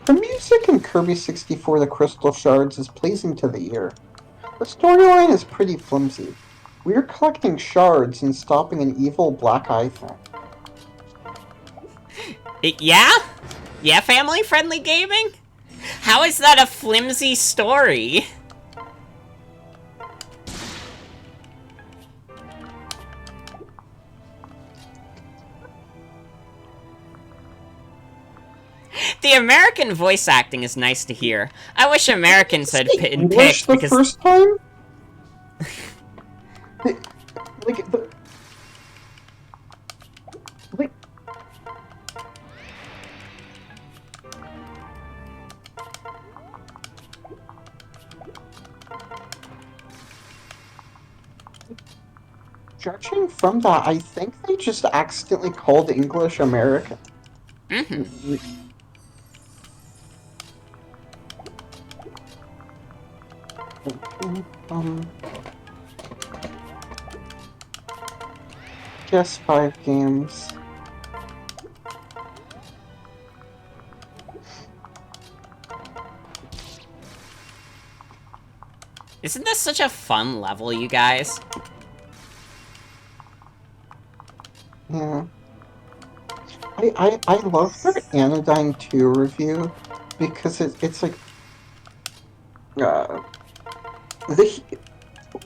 The music in Kirby 64 The Crystal Shards is pleasing to the ear. The storyline is pretty flimsy. We're collecting shards and stopping an evil black eye thing. Yeah? Yeah, family-friendly gaming? How is that a flimsy story? The American voice acting is nice to hear. I wish Americans had been picked the because... first time? Judging from that, I think they just accidentally called English American. Mm-hmm. Just 5 games. Isn't this such a fun level, you guys? Yeah. I love their Anodyne 2 review because it's like the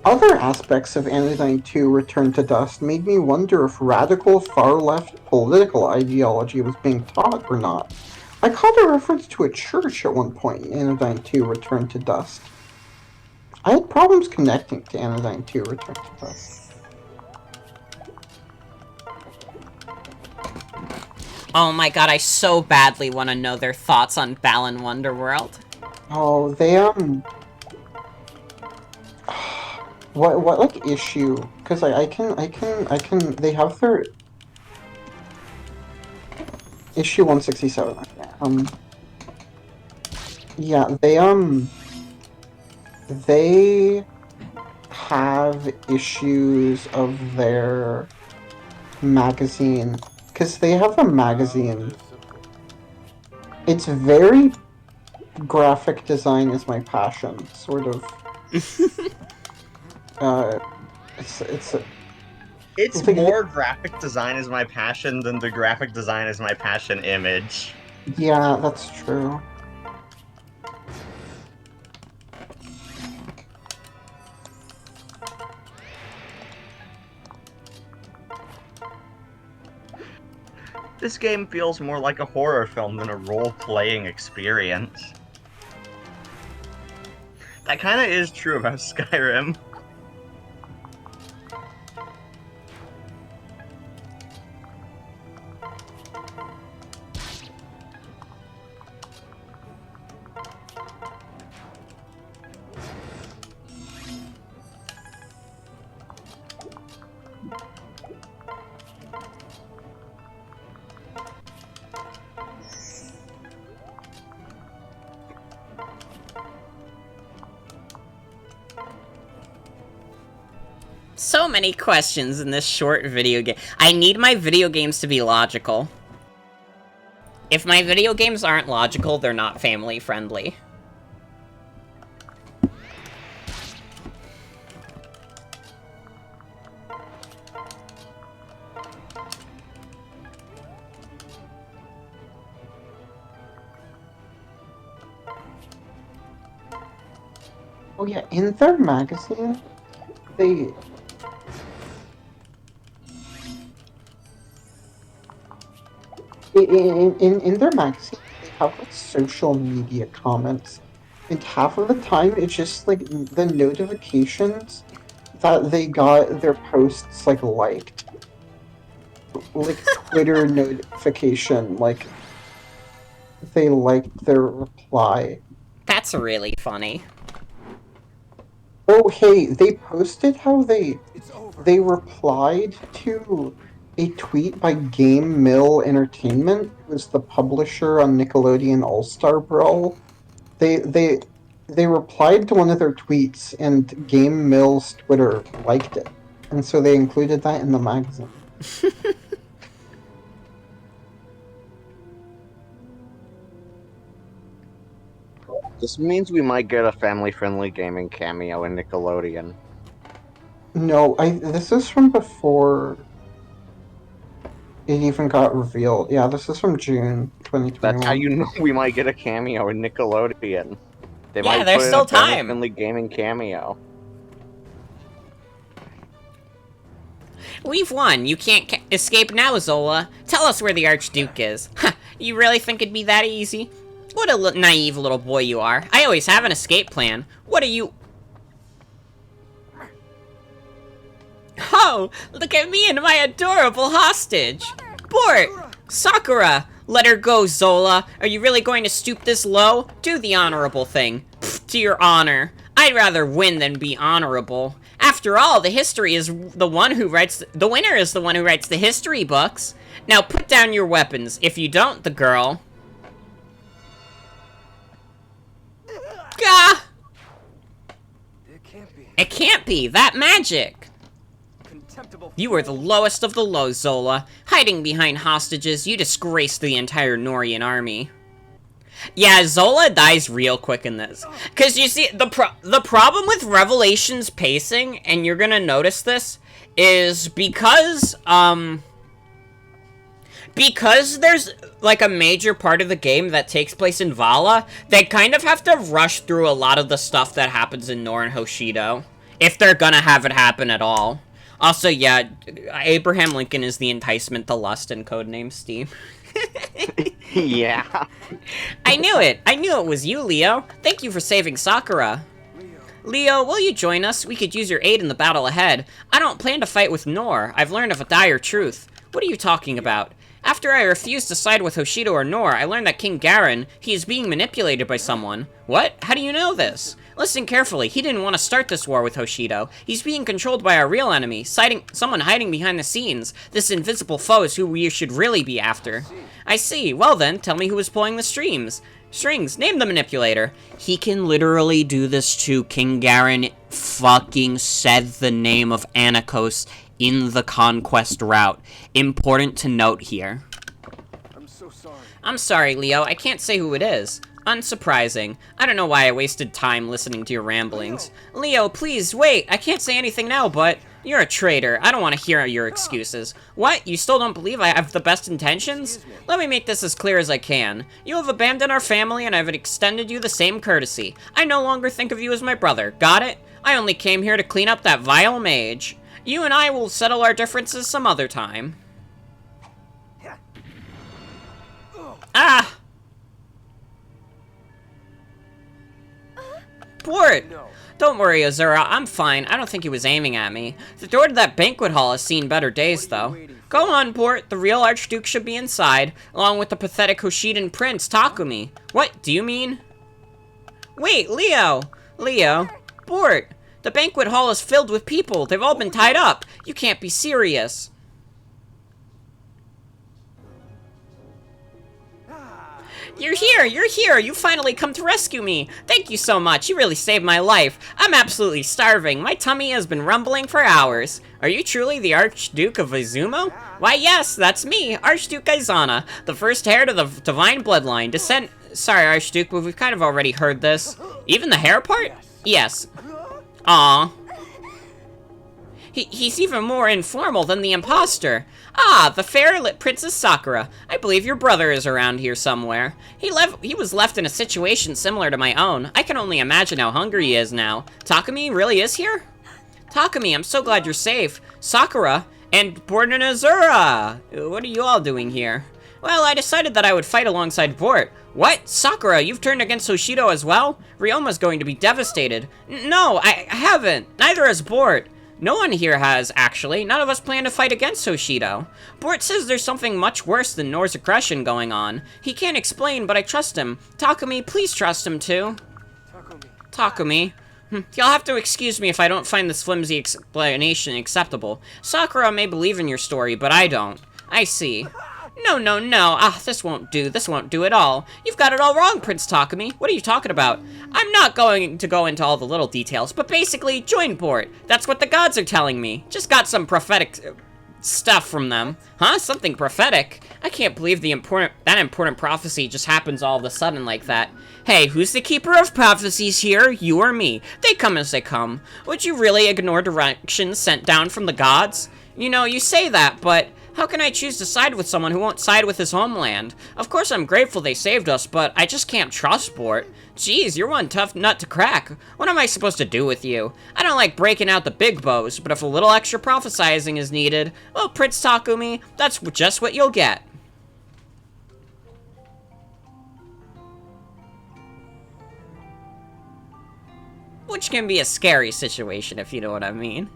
other aspects of Anodyne 2 Return to Dust made me wonder if radical far-left political ideology was being taught or not. I caught a reference to a church at one point in Anodyne 2 Return to Dust. I had problems connecting to Anodyne 2 Return to Dust. Oh my god, I so badly want to know their thoughts on Balan Wonderworld. Oh, they what like issue? Because I can they have their issue 167. Yeah, they have issues of their magazine because they have a magazine. It's very graphic design is my passion, sort of. It's It's like, more graphic design is my passion than the graphic design is my passion image. yeah, that's true. This game feels more like a horror film than a role-playing experience. That kind of is true about Skyrim. So many questions in this short video game. I need my video games to be logical. If my video games aren't logical, they're not family friendly. Oh yeah, in their magazine, they in their magazine they have like social media comments, and half of the time it's just like the notifications that they got their posts like liked, like Twitter notification, like they liked their reply. That's really funny. Oh hey, they posted how they replied to a tweet by Game Mill Entertainment, who was the publisher on Nickelodeon All-Star Brawl. They replied to one of their tweets, and Game Mill's Twitter liked it, and so they included that in the magazine. This means we might get a family-friendly gaming cameo in Nickelodeon. No, this is from before it even got revealed. Yeah, this is from June 2021. That's how you know we might get a cameo in Nickelodeon. They Yeah, might there's put still in a time. family-friendly gaming cameo. We've won. You can't escape now, Zola. Tell us where the Archduke is. Ha! You really think it'd be that easy? What a naive little boy you are. I always have an escape plan. What are you... Oh, look at me and my adorable hostage. Bort! Sakura! Let her go, Zola. Are you really going to stoop this low? Do the honorable thing. Pfft, to your honor. I'd rather win than be honorable. After all, the history is the one who writes... The winner is the one who writes the history books. Now put down your weapons. If you don't, the girl... Gah! It can't be. It can't be. That magic. Contemptible. You are the lowest of the low, Zola. Hiding behind hostages, you disgraced the entire Norian army. Yeah, Zola dies real quick in this. Because you see, the problem with Revelation's pacing, and you're gonna notice this, is because there's, like, a major part of the game that takes place in Vala, they kind of have to rush through a lot of the stuff that happens in Nor and Hoshido. If they're gonna have it happen at all. Also, yeah, Abraham Lincoln is the enticement, the lust, and codename Steam. Yeah. I knew it! I knew it was you, Leo! Thank you for saving Sakura! Leo, will you join us? We could use your aid in the battle ahead. I don't plan to fight with Nor. I've learned of a dire truth. What are you talking about? After I refused to side with Hoshido or Nor, I learned that King Garen, he is being manipulated by someone. What? How do you know this? Listen carefully, he didn't want to start this war with Hoshido. He's being controlled by our real enemy, someone hiding behind the scenes. This invisible foe is who we should really be after. I see. Well then, tell me who is pulling the strings. Name the manipulator. He can literally do this too. King Garen fucking said the name of Anakos in the conquest route. Important to note here. I'm so sorry. I'm sorry, Leo. I can't say who it is. Unsurprising. I don't know why I wasted time listening to your ramblings. Leo, please, wait. I can't say anything now, but you're a traitor. I don't want to hear your excuses. What? You still don't believe I have the best intentions? Let me make this as clear as I can. You have abandoned our family, and I've extended you the same courtesy. I no longer think of you as my brother. Got it? I only came here to clean up that vile mage. You and I will settle our differences some other time. Ah! Port! No. Don't worry, Azura. I'm fine. I don't think he was aiming at me. The door to that banquet hall has seen better days, though. Go on, Port. The real Archduke should be inside, along with the pathetic Hoshidan prince, Takumi. What do you mean? Wait, Leo! Leo? Port! The banquet hall is filled with people. They've all been tied up. You can't be serious. You're here, you finally come to rescue me. Thank you so much, you really saved my life. I'm absolutely starving, my tummy has been rumbling for hours. Are you truly the Archduke of Izumo? Why yes, that's me, Archduke Aizana, the first heir to the divine bloodline, Sorry, Archduke, but we've kind of already heard this. Even the hair part? Yes. Aww. He's even more informal than the imposter. Ah, the fair-lit Princess Sakura. I believe your brother is around here somewhere. He was left in a situation similar to my own. I can only imagine how hungry he is now. Takumi really is here? Takumi, I'm so glad you're safe. Sakura and Bort and Azura. What are you all doing here? Well, I decided that I would fight alongside Bort. What? Sakura, you've turned against Hoshido as well? Ryoma's going to be devastated. No, I haven't. Neither has Bort. No one here has, actually. None of us plan to fight against Hoshido. Bort says there's something much worse than Nor's aggression going on. He can't explain, but I trust him. Takumi, please trust him too. Takumi. You'll have to excuse me if I don't find this flimsy explanation acceptable. Sakura may believe in your story, but I don't. I see. No. Ah, this won't do. This won't do at all. You've got it all wrong, Prince Takumi. What are you talking about? I'm not going to go into all the little details, but basically, join Bort. That's what the gods are telling me. Just got some prophetic stuff from them. Huh? Something prophetic? I can't believe that important prophecy just happens all of a sudden like that. Hey, who's the keeper of prophecies here? You or me? They come as they come. Would you really ignore directions sent down from the gods? You know, you say that, but how can I choose to side with someone who won't side with his homeland? Of course I'm grateful they saved us, but I just can't trust Bort. Jeez, you're one tough nut to crack. What am I supposed to do with you? I don't like breaking out the big bows, but if a little extra prophesizing is needed, well, Prince Takumi, that's just what you'll get. Which can be a scary situation, if you know what I mean.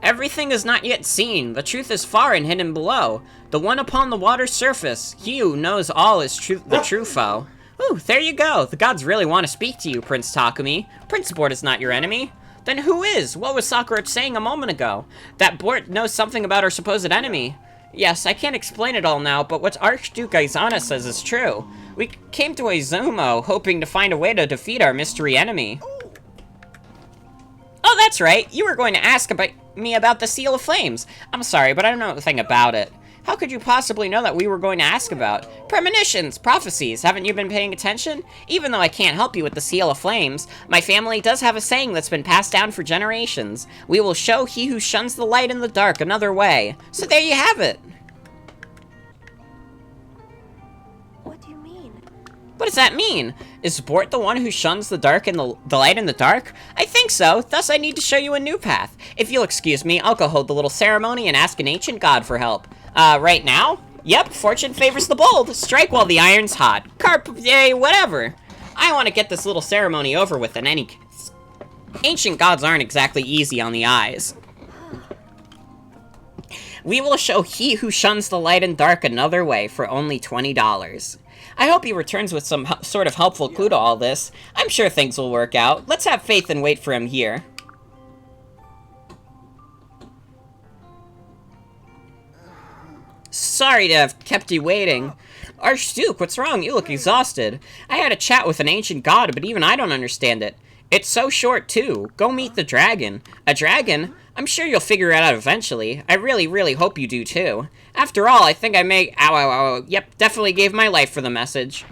Everything is not yet seen. The truth is far and hidden below. The one upon the water's surface. He who knows all is the true foe. Ooh, there you go. The gods really want to speak to you, Prince Takumi. Prince Bort is not your enemy. Then who is? What was Sakura saying a moment ago? That Bort knows something about our supposed enemy. Yes, I can't explain it all now, but what Archduke Aizana says is true. We came to Izumo hoping to find a way to defeat our mystery enemy. Oh, that's right. You were going to ask me about the Seal of Flames. I'm sorry, but I don't know anything about it. How could you possibly know that we were going to ask about? Premonitions, prophecies, haven't you been paying attention? Even though I can't help you with the Seal of Flames, my family does have a saying that's been passed down for generations. We will show he who shuns the light in the dark another way. So there you have it. What do you mean? What does that mean? Is Bort the one who shuns the dark and the light in the dark? I think so, thus I need to show you a new path. If you'll excuse me, I'll go hold the little ceremony and ask an ancient god for help. Right now? Yep, fortune favors the bold. Strike while the iron's hot. Whatever. I want to get this little ceremony over with in any case. Ancient gods aren't exactly easy on the eyes. We will show he who shuns the light and dark another way for only $20. I hope he returns with some sort of helpful clue to all this. I'm sure things will work out. Let's have faith and wait for him here. Sorry to have kept you waiting. Archduke, what's wrong? You look exhausted. I had a chat with an ancient god, but even I don't understand it. It's so short, too. Go meet the dragon. A dragon? I'm sure you'll figure it out eventually. I really, really hope you do, too. After all, I think I may... Yep, definitely gave my life for the message.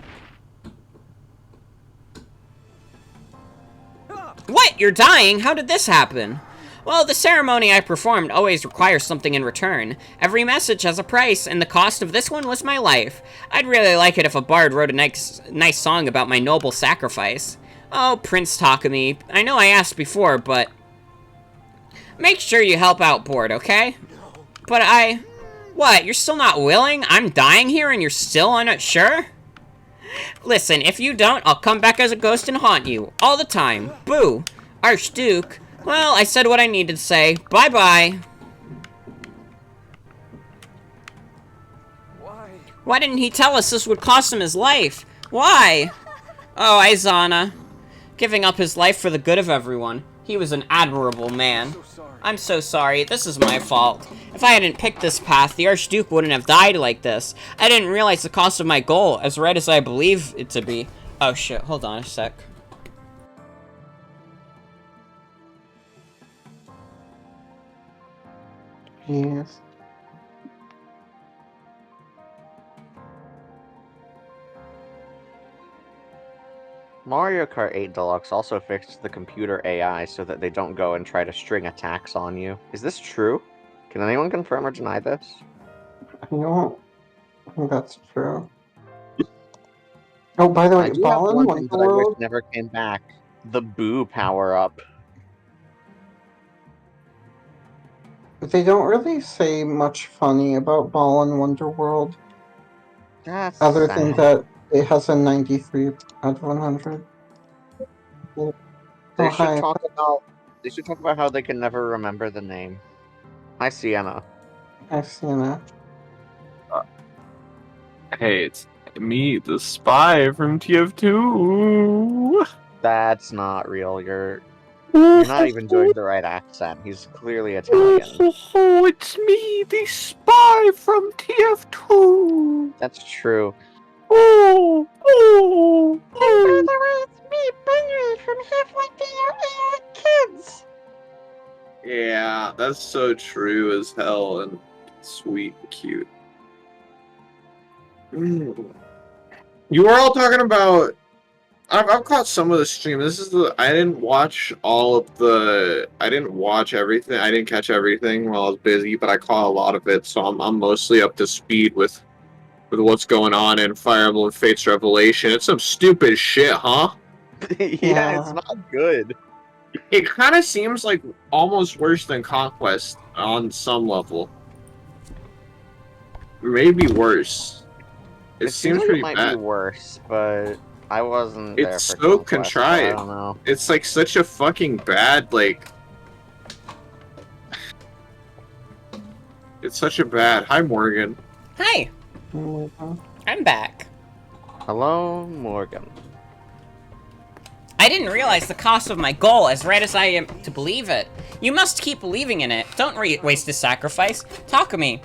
What? You're dying? How did this happen? Well, the ceremony I performed always requires something in return. Every message has a price, and the cost of this one was my life. I'd really like it if a bard wrote a nice song about my noble sacrifice. Oh, Prince Takumi, I know I asked before, but... Make sure you help out Bort, okay? But What, you're still not willing? I'm dying here and you're still not sure? Listen, if you don't, I'll come back as a ghost and haunt you. All the time. Boo. Archduke. Well, I said what I needed to say. Bye-bye. Why didn't he tell us this would cost him his life? Why? Oh, Aizana. Giving up his life for the good of everyone. He was an admirable man. I'm so sorry. This is my fault. If I hadn't picked this path, the Archduke wouldn't have died like this. I didn't realize the cost of my goal, as right as I believe it to be. Oh shit, hold on a sec. Yes. Mario Kart 8 Deluxe also fixed the computer AI so that they don't go and try to string attacks on you. Is this true? Can anyone confirm or deny this? I don't think that's true. Oh, by the way, I do have Ballin, one thing that I wish Wonderworld, never came back. The Boo power-up. they don't really say much funny about Ballin Wonderworld, That's other than sad. that it has a 93 out of 100. They Oh, should hi. talk about. They should talk about how they can never remember the name. Hi, Sienna. I've seen it. Hey, it's me, the spy from TF2. That's not real. You're not even doing the right accent. He's clearly Italian. Oh, it's me, the spy from TF2. That's true. Oh. By the way, it's me, Benry, from Half-Life VR Kids. Yeah, that's so true as hell and sweet and cute. You were all talking about. I've caught some of the stream. This is the. I didn't watch all of the. I didn't watch everything. I didn't catch everything while I was busy, but I caught a lot of it, so I'm mostly up to speed with what's going on in Fire Emblem Fates Revelation. It's some stupid shit, huh? Yeah, it's not good. It kind of seems like almost worse than Conquest on some level. Maybe worse. It seems like pretty it might bad. be worse, but I wasn't there It's for so Conquest, so I contrived. don't know. It's like such a fucking bad, like... It's such a bad... Hi, Morgan. Hi, Mhm. I'm back. Hello, Morgan. I didn't realize the cost of my goal as right as I am to believe it. You must keep believing in it. Don't waste this sacrifice. Takumi.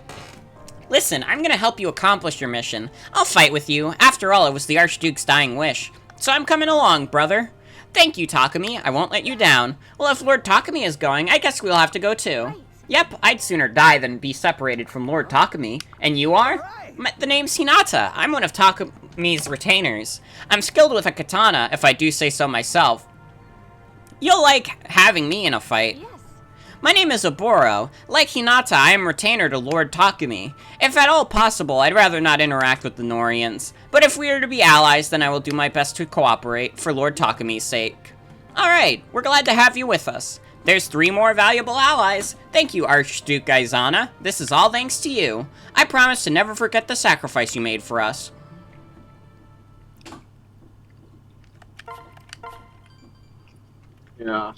Listen, I'm gonna help you accomplish your mission. I'll fight with you. After all, it was the Archduke's dying wish. So I'm coming along, brother. Thank you, Takumi. I won't let you down. Well, if Lord Takumi is going, I guess we'll have to go too. Right. Yep, I'd sooner die than be separated from Lord Takumi. And you are? The name's Hinata. I'm one of Takumi's retainers. I'm skilled with a katana, if I do say so myself. You'll like having me in a fight. Yes. My name is Oboro. Like Hinata, I am retainer to Lord Takumi. If at all possible, I'd rather not interact with the Norians. But if we are to be allies, then I will do my best to cooperate, for Lord Takumi's sake. Alright, we're glad to have you with us. There's 3 more valuable allies. Thank you, Archduke Aizana. This is all thanks to you. I promise to never forget the sacrifice you made for us. Yeah.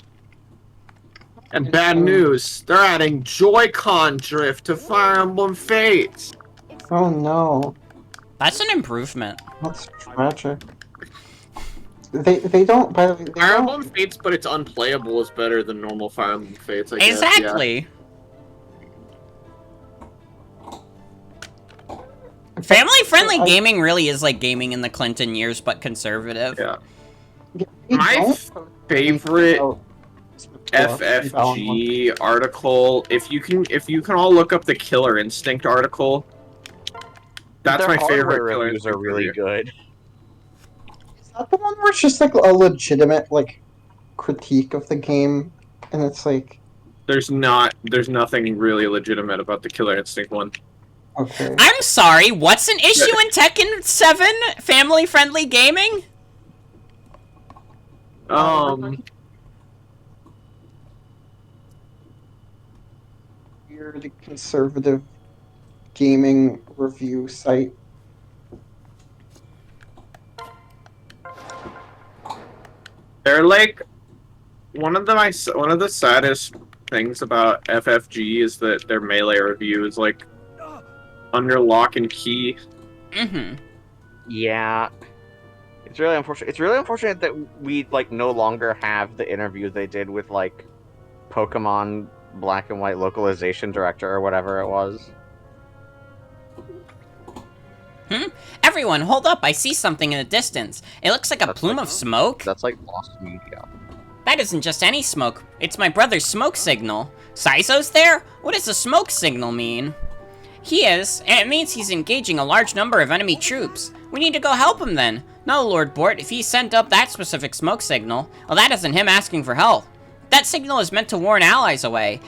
And bad news, they're adding Joy-Con drift to Fire Emblem Fates. Oh no, That's an improvement. that's tragic. They don't, by the way, they Fire don't, Emblem Fates, but it's unplayable is better than normal Fire Emblem Fates, I guess. Exactly. Family-friendly I- gaming really is like gaming in the Clinton years, but conservative. Yeah. they My don't favorite about- FFG article, if you can all look up the Killer Instinct article, that's Their my hardware favorite Killer reviews are Instinct really review. good. Is that the one where it's just like a legitimate like critique of the game, and it's like, There's nothing really legitimate about the Killer Instinct one. okay, I'm sorry, what's an issue in Tekken 7? Family-friendly gaming? weird conservative gaming review site. They're like one of the saddest things about FFG is that their melee review is like under lock and key. Mm-hmm. Yeah. It's really unfortunate. It's really unfortunate that we like no longer have the interview they did with like Pokemon Black and White localization director or whatever it was. Everyone, hold up, I see something in the distance. It looks like a That's plume like- of smoke. That's like lost media. That isn't just any smoke. It's my brother's smoke signal. Saizo's there? What does a smoke signal mean? He is, and it means he's engaging a large number of enemy troops. We need to go help him then. No, Lord Bort, if he sent up that specific smoke signal, well, that isn't him asking for help. That signal is meant to warn allies away.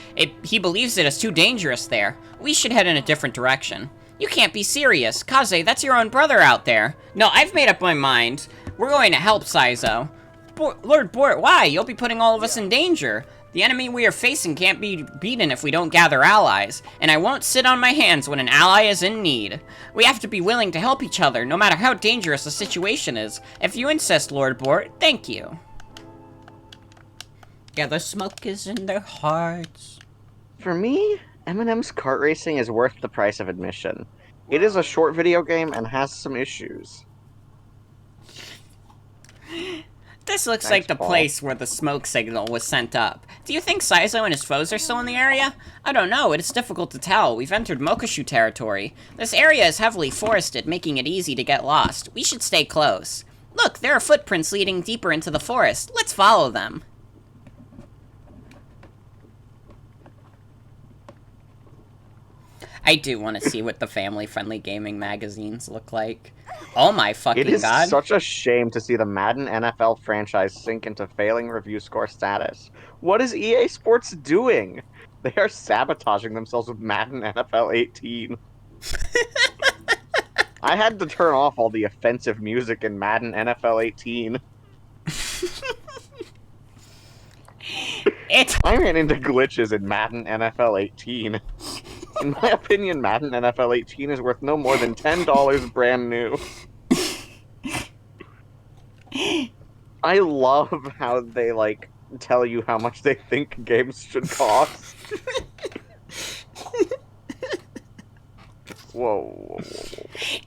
He believes it is too dangerous there. We should head in a different direction. You can't be serious. Kaze, that's your own brother out there. No, I've made up my mind. We're going to help Saizo. Lord Bort, why? You'll be putting all of us in danger. The enemy we are facing can't be beaten if we don't gather allies, and I won't sit on my hands when an ally is in need. We have to be willing to help each other, no matter how dangerous the situation is. If you insist, Lord Bort, thank you. Yeah, the smoke is in their hearts. For me, Eminem's kart racing is worth the price of admission. It is a short video game and has some issues. This looks Thanks, like the Paul. place where the smoke signal was sent up. Do you think Saizo and his foes are still in the area? I don't know, it is difficult to tell. We've entered Mokoshu territory. This area is heavily forested, making it easy to get lost. We should stay close. Look, there are footprints leading deeper into the forest. Let's follow them. I do want to see what the family-friendly gaming magazines look like. Oh my fucking It is god. such a shame to see the Madden NFL franchise sink into failing review score status. What is EA Sports doing? They are sabotaging themselves with Madden NFL 18. I had to turn off all the offensive music in Madden NFL 18. I ran into glitches in Madden NFL 18. In my opinion, Madden NFL 18 is worth no more than $10 brand new. I love how they, like, tell you how much they think games should cost. Whoa.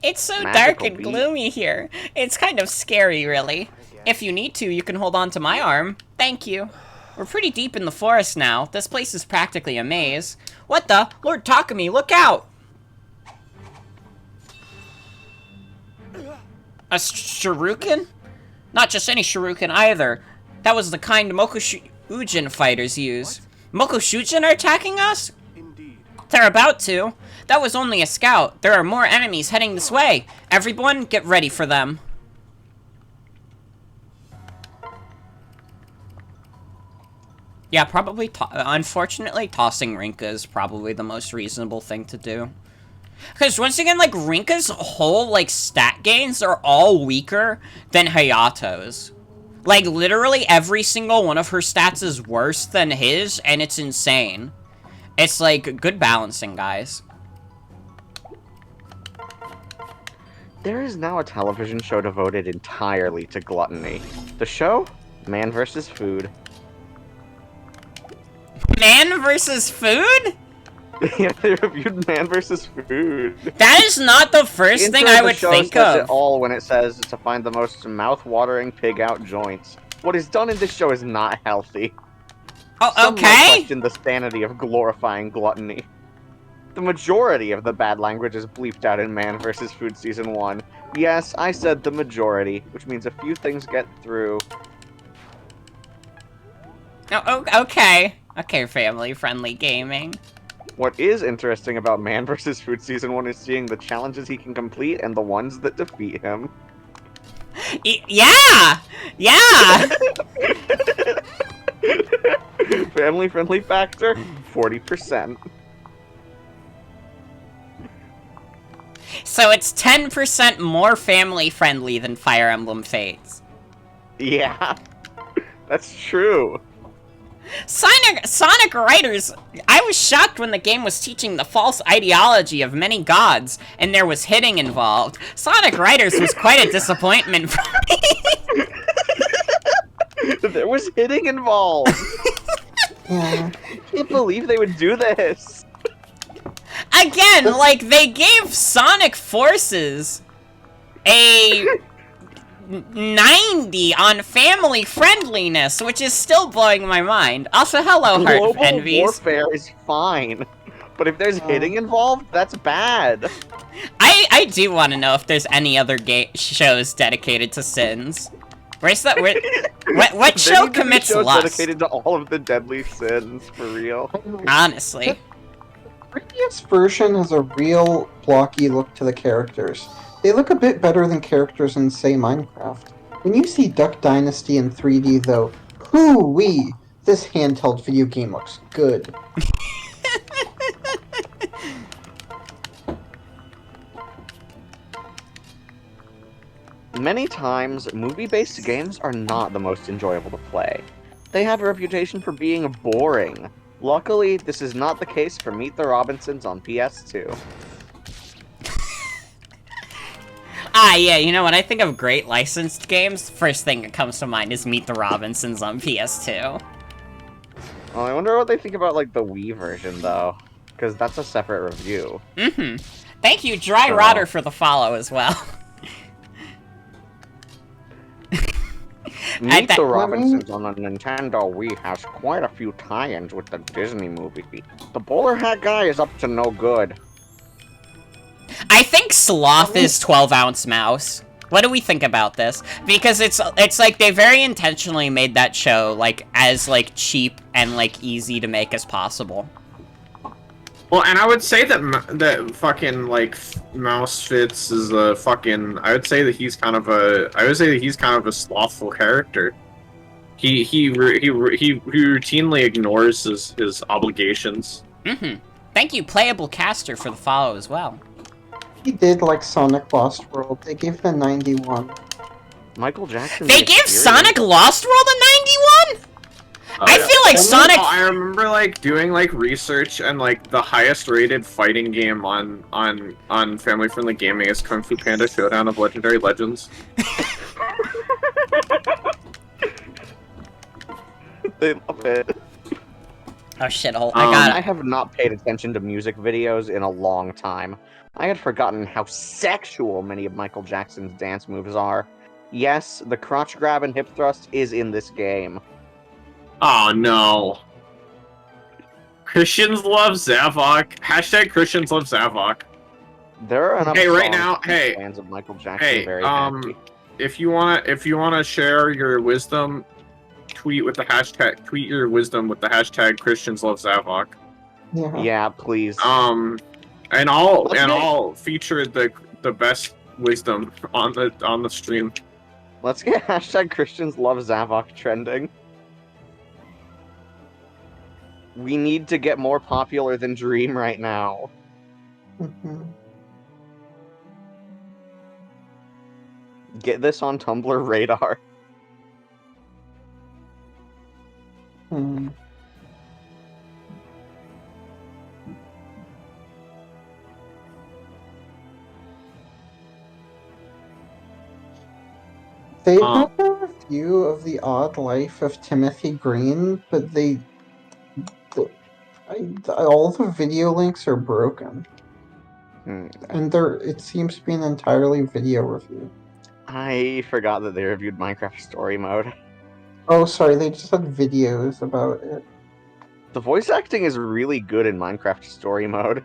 It's so dark Magical and beat. gloomy here. It's kind of scary, really. If you need to, you can hold on to my arm. Thank you. We're pretty deep in the forest now. This place is practically a maze. What the? Lord Takumi, look out! A shuriken? Not just any shuriken either. That was the kind Mokoshujin fighters use. Mokoshujin are attacking us? They're about to. That was only a scout. There are more enemies heading this way. Everyone, get ready for them. Yeah, probably, unfortunately, tossing Rinka is probably the most reasonable thing to do. Because once again, like, Rinka's whole, like, stat gains are all weaker than Hayato's. Like, literally every single one of her stats is worse than his, and it's insane. It's, like, good balancing, guys. There is now a television show devoted entirely to gluttony. The show? Man vs. Food. Man versus food? Yeah, they reviewed Man vs. Food. That is not the first thing I would think says of. It all when it says to find the most mouth-watering pig-out joints. What is done in this show is not healthy. Oh, Some might okay. question the sanity of glorifying gluttony. The majority of the bad language is bleeped out in Man vs. Food Season 1. Yes, I said the majority, which means a few things get through. Oh, okay. Okay, family-friendly gaming. What is interesting about Man vs. Food Season 1 is seeing the challenges he can complete and the ones that defeat him. Yeah! Yeah! Family-friendly factor, 40%. So it's 10% more family-friendly than Fire Emblem Fates. Yeah, that's true. Sonic Riders, I was shocked when the game was teaching the false ideology of many gods, and there was hitting involved. Sonic Riders was quite a disappointment for me. There was hitting involved. Yeah. I can't believe they would do this. Again, like, they gave Sonic Forces a 90 on family friendliness, which is still blowing my mind. Also, hello, Heart of Global Envies. warfare is fine, but if there's hitting involved, that's bad. I do want to know if there's any other shows dedicated to sins. Where's that? What show need to be commits shows lust? dedicated to all of the deadly sins, for real. Honestly. Previous version has a real blocky look to the characters. They look a bit better than characters in, say, Minecraft. When you see Duck Dynasty in 3D, though, hoo-wee! This handheld video game looks good. Many times, movie-based games are not the most enjoyable to play. They have a reputation for being boring. Luckily, this is not the case for Meet the Robinsons on PS2. Yeah, you know, when I think of great licensed games, first thing that comes to mind is Meet the Robinsons on PS2. Well, I wonder what they think about, like, the Wii version, though. Because that's a separate review. Mm-hmm. Thank you, Dry Rotter, for the follow as well. Meet the Robinsons on the Nintendo Wii has quite a few tie-ins with the Disney movie. The bowler hat guy is up to no good. I think Sloth is 12-ounce mouse. What do we think about this? Because it's like they very intentionally made that show like as like cheap and like easy to make as possible. Well, and I would say that that fucking like Mouse Fitz is a fucking. I would say that he's kind of a. I would say that he's kind of a slothful character. He routinely ignores his obligations. Mm-hmm. Thank you, Playable Caster, for the follow as well. He did like Sonic Lost World. They gave the 91. Michael Jackson. They gave Sonic Lost World a 91? I feel like Sonic... I remember, like, doing, like, research, and, like, the highest-rated fighting game on family-friendly gaming is Kung Fu Panda Showdown of Legendary Legends. They love it. Oh shit, I have not paid attention to music videos in a long time. I had forgotten how sexual many of Michael Jackson's dance moves are. Yes, the crotch grab and hip thrust is in this game. Oh no. Christians love Zavok. Hashtag Christians love Zavok. There are enough right now, fans of Michael Jackson very happy. If you wanna share your wisdom, tweet your wisdom with the hashtag Christians love Zavok. Yeah. Yeah, please. And Let's get- I'll feature the best wisdom on the stream. Let's get hashtag Christians love Zavok trending. We need to get more popular than Dream right now. Mhm. Get this on Tumblr radar. Hmm. They Um, have a review of The Odd Life of Timothy Green, but all the video links are broken, and it seems to be an entirely video review. I forgot that they reviewed Minecraft Story Mode. Oh, sorry, they just had videos about it. The voice acting is really good in Minecraft Story Mode.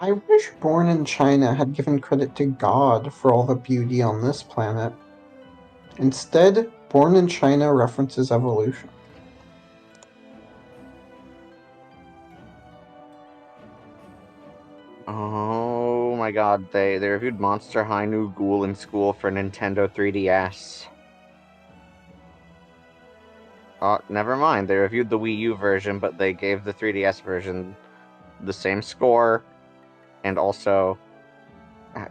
I wish Born in China had given credit to God for all the beauty on this planet. Instead, Born in China references evolution. Oh my god, they reviewed Monster High New Ghoul in School for Nintendo 3DS. Oh, never mind. They reviewed the Wii U version, but they gave the 3DS version the same score, and also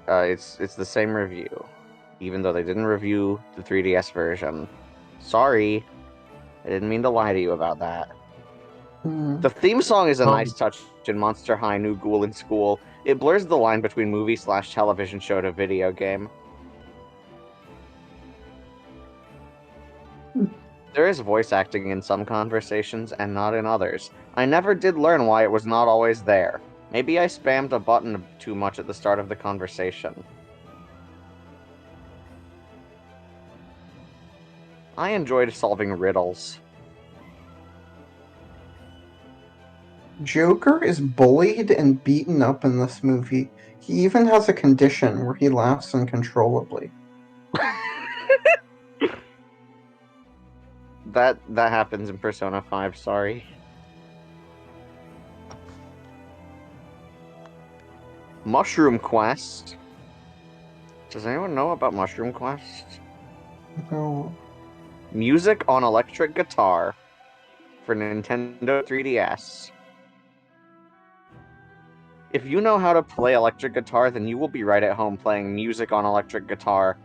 it's the same review, even though they didn't review the 3DS version. Sorry, I didn't mean to lie to you about that. The theme song is a nice touch in Monster High New Ghoul in School. It blurs the line between movie/television show to video game. There is voice acting in some conversations and not in others. I never did learn why it was not always there. Maybe I spammed a button too much at the start of the conversation. I enjoyed solving riddles. Joker is bullied and beaten up in this movie. He even has a condition where he laughs uncontrollably. That happens in Persona 5, sorry. Mushroom Quest. Does anyone know about Mushroom Quest? No. Music on electric guitar for Nintendo 3DS. If you know how to play electric guitar, then you will be right at home playing music on electric guitar.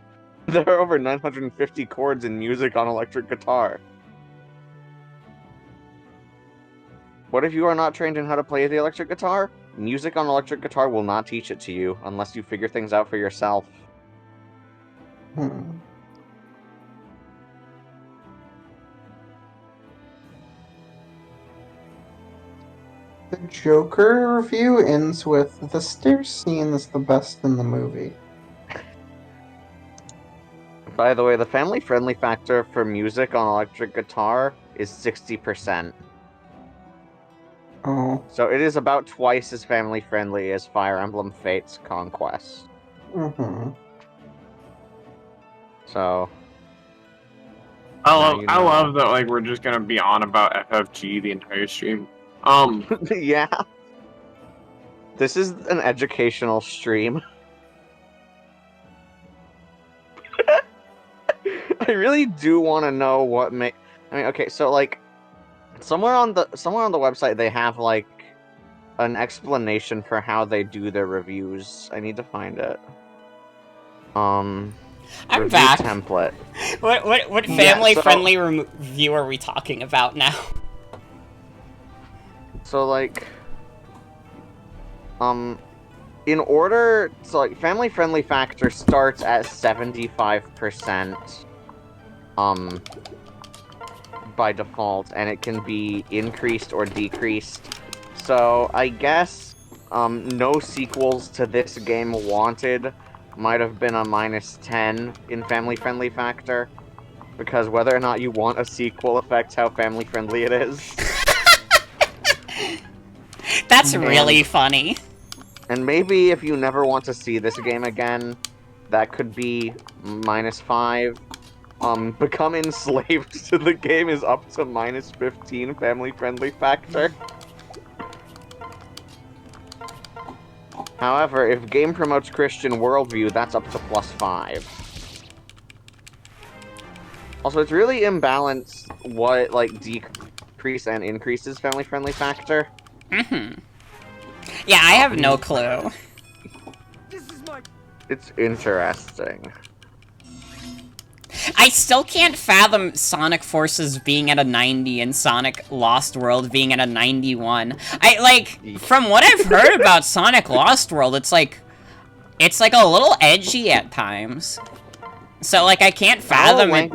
There are over 950 chords in music on electric guitar. What if you are not trained in how to play the electric guitar? Music on electric guitar will not teach it to you, unless you figure things out for yourself. Hmm. The Joker review ends with, "The stairs scene is the best in the movie." By the way, the family-friendly factor for music on electric guitar is 60%. Oh. So it is about twice as family-friendly as Fire Emblem Fates Conquest. Mm-hmm. So... I love that, like, we're just gonna be on about FFG the entire stream. Yeah. This is an educational stream. I really do want to know what I mean, okay, so like somewhere on the website they have like an explanation for how they do their reviews. I need to find it. I'm review back. Template. What family-friendly review are we talking about now? So like in order, so like family-friendly factor starts at 75%. By default, and it can be increased or decreased. So I guess No sequels to this game wanted might have been a -10 in family-friendly factor, because whether or not you want a sequel affects how family-friendly it is. That's really And- funny. And maybe if you never want to see this game again, that could be -5. Become enslaved to the game is up to -15 family-friendly factor. However, if game promotes Christian worldview, that's up to +5. Also, it's really imbalanced what, like, decrease and increases family-friendly factor. Mm-hmm. Yeah, I have no clue. This is my. It's interesting. I still can't fathom Sonic Forces being at a 90 and Sonic Lost World being at a 91. From what I've heard about Sonic Lost World, it's like a little edgy at times. So, like, I can't fathom it.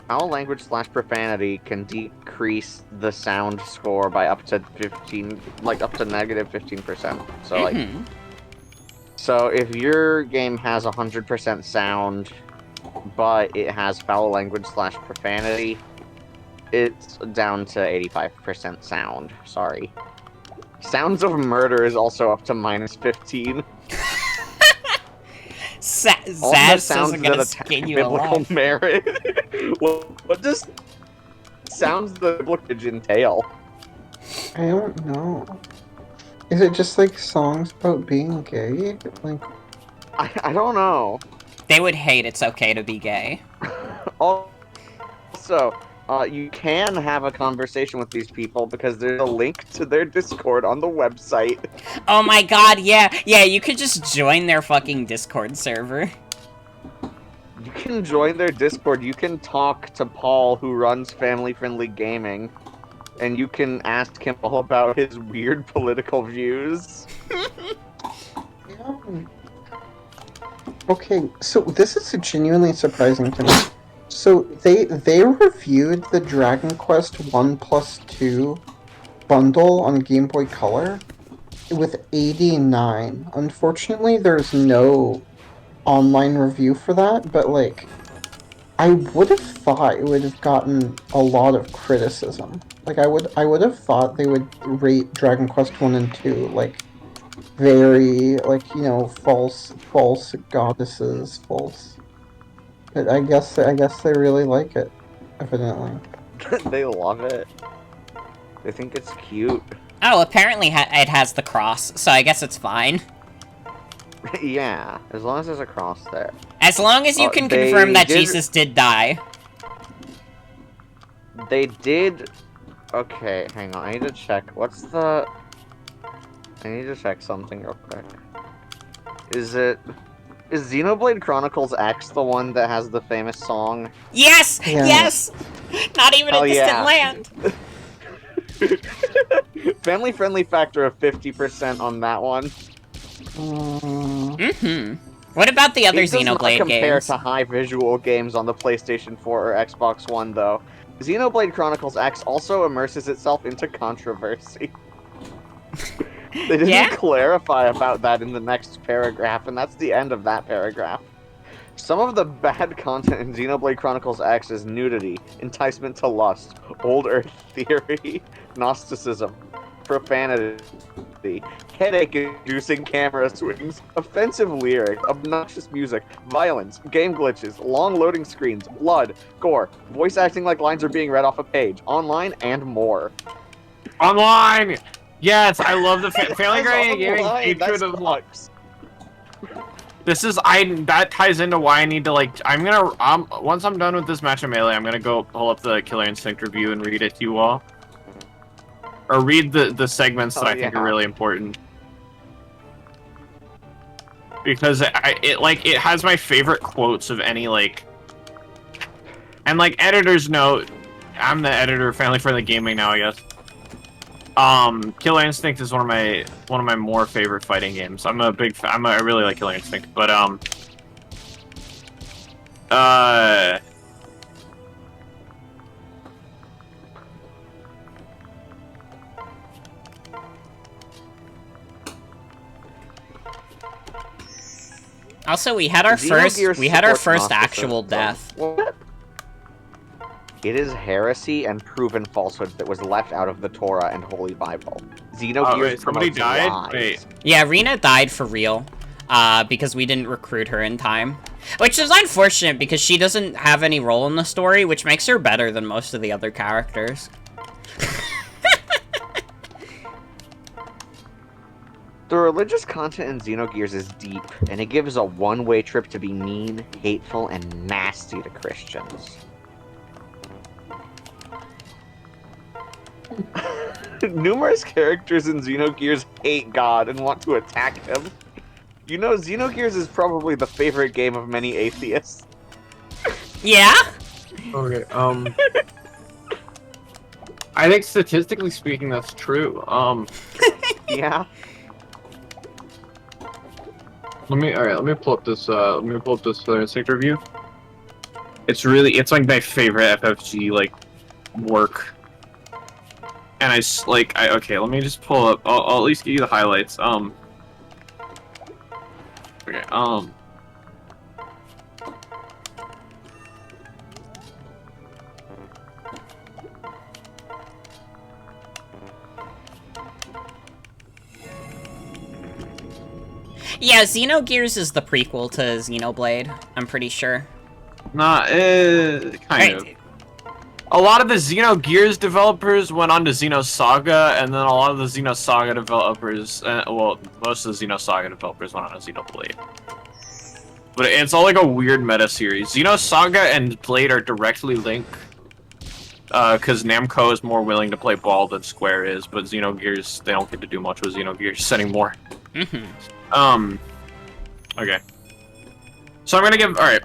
Foul language / profanity can decrease the sound score by up to 15, like, up to -15%. So, like, so if your game has 100% sound, but it has foul language / profanity, it's down to 85% sound. Sorry. Sounds of Murder is also up to -15. Zaz says I'm gonna skin you biblical alive. merit. What does sounds the biblical entail? I don't know. Is it just like songs about being gay? Like, I don't know. They would hate It's Okay to Be Gay. Also, you can have a conversation with these people because there's a link to their Discord on the website. Oh my god, yeah. Yeah, you could just join their fucking Discord server. You can join their Discord. You can talk to Paul, who runs Family Friendly Gaming, and you can ask him all about his weird political views. yeah. Okay, so this is genuinely surprising to me. So they reviewed the Dragon Quest 1+2 bundle on Game Boy Color with 89. Unfortunately, there's no online review for that, but like I would have thought it would have gotten a lot of criticism. Like I would have thought they would rate Dragon Quest 1 and 2 like very like, you know, false goddesses, false. But I guess they really like it, evidently. They love it. They think it's cute. Oh, apparently it has the cross, so I guess it's fine. Yeah, as long as there's a cross there. As long as you can confirm that Jesus did die. They did... Okay, hang on, I need to check. What's the... I need to check something real quick. Is Xenoblade Chronicles X the one that has the famous song? Yes! Yeah. Yes! Not even Hell a distant yeah. land! Family friendly factor of 50% on that one. Mm-hmm. What about the other It does not Xenoblade compare games? to high visual games on the PlayStation 4 or Xbox One, though. Xenoblade Chronicles X also immerses itself into controversy. They didn't clarify about that in the next paragraph, and that's the end of that paragraph. Some of the bad content in Xenoblade Chronicles X is nudity, enticement to lust, old earth theory, Gnosticism, profanity, headache-inducing camera swings, offensive lyrics, obnoxious music, violence, game glitches, long loading screens, blood, gore, voice acting like lines are being read off a page, online, and more. Online! Yes, I love the Family Guy Gaming hatred of sucks. This is that ties into why I need to like once I'm done with this match of Melee, I'm gonna go pull up the Killer Instinct review and read it to you all. Or read the segments that I think are really important. Because it has my favorite quotes of any like, and like editor's note, I'm the editor of Family Friendly Gaming now, I guess. Killer Instinct is one of my more favorite fighting games. I really like Killer Instinct, but Also, we had our Xenogears supports first Gnosticism. actual death. What? It is heresy and proven falsehood that was left out of the Torah and Holy Bible. Xenogears wait, somebody promotes died? lies. Wait. Yeah, Rena died for real, because we didn't recruit her in time. Which is unfortunate, because she doesn't have any role in the story, which makes her better than most of the other characters. The religious content in Xenogears is deep, and it gives a one-way trip to be mean, hateful, and nasty to Christians. Numerous characters in Xenogears hate God and want to attack him. You know, Xenogears is probably the favorite game of many atheists. Yeah? Okay, I think statistically speaking, that's true. Yeah. Let me pull up this Killer Instinct review. It's like my favorite FFG, like, work. And okay, let me just pull up, I'll at least give you the highlights, okay, Yeah, Xenogears is the prequel to Xenoblade, I'm pretty sure. kind of. A lot of the Xenogears developers went on to Xenosaga, and then a lot of the Xenosaga developers, well, most of the Xenosaga developers went on to Xenoblade. But it's all like a weird meta series. Xenosaga and Blade are directly linked, because Namco is more willing to play ball than Square is, but Xenogears, they don't get to do much with Xenogears anymore. Okay. So I'm gonna give, alright.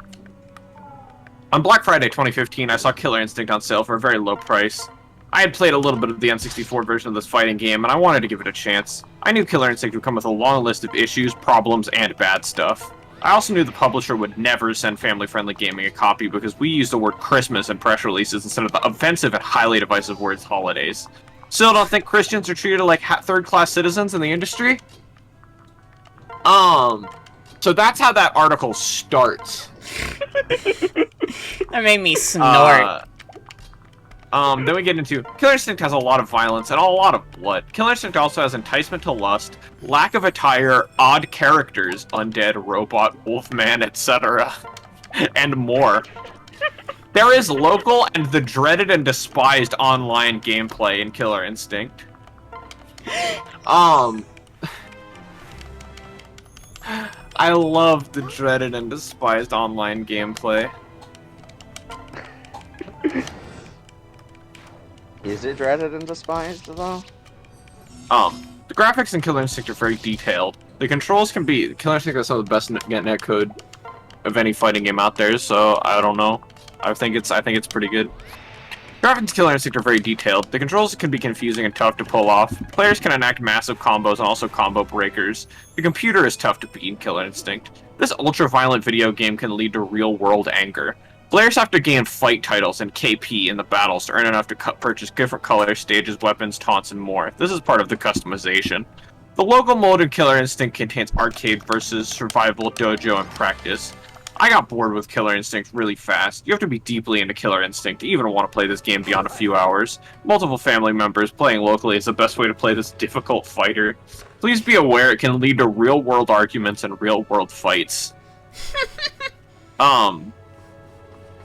On Black Friday 2015, I saw Killer Instinct on sale for a very low price. I had played a little bit of the N64 version of this fighting game, and I wanted to give it a chance. I knew Killer Instinct would come with a long list of issues, problems, and bad stuff. I also knew the publisher would never send family-friendly gaming a copy because we used the word Christmas in press releases instead of the offensive and highly divisive words holidays. Still don't think Christians are treated like third-class citizens in the industry? So that's how that article starts. That made me snort. Then we get into Killer Instinct has a lot of violence and a lot of blood. Killer Instinct also has enticement to lust, lack of attire, odd characters, undead, robot, wolfman, etc., and more. There is local and the dreaded and despised online gameplay in Killer Instinct. I love the dreaded and despised online gameplay. Is it dreaded and despised, though? The graphics in Killer Instinct are very detailed. The controls can be... Killer Instinct has some of the best netcode of any fighting game out there, so I don't know. I think it's pretty good. Graphics in Killer Instinct are very detailed. The controls can be confusing and tough to pull off. Players can enact massive combos and also combo breakers. The computer is tough to beat in Killer Instinct. This ultra-violent video game can lead to real-world anger. Players have to gain fight titles and KP in the battles to earn enough to purchase different colors, stages, weapons, taunts, and more. This is part of the customization. The local mode in Killer Instinct contains arcade versus survival, dojo, and practice. I got bored with Killer Instinct really fast. You have to be deeply into Killer Instinct to even want to play this game beyond a few hours. Multiple family members playing locally is the best way to play this difficult fighter. Please be aware it can lead to real-world arguments and real-world fights.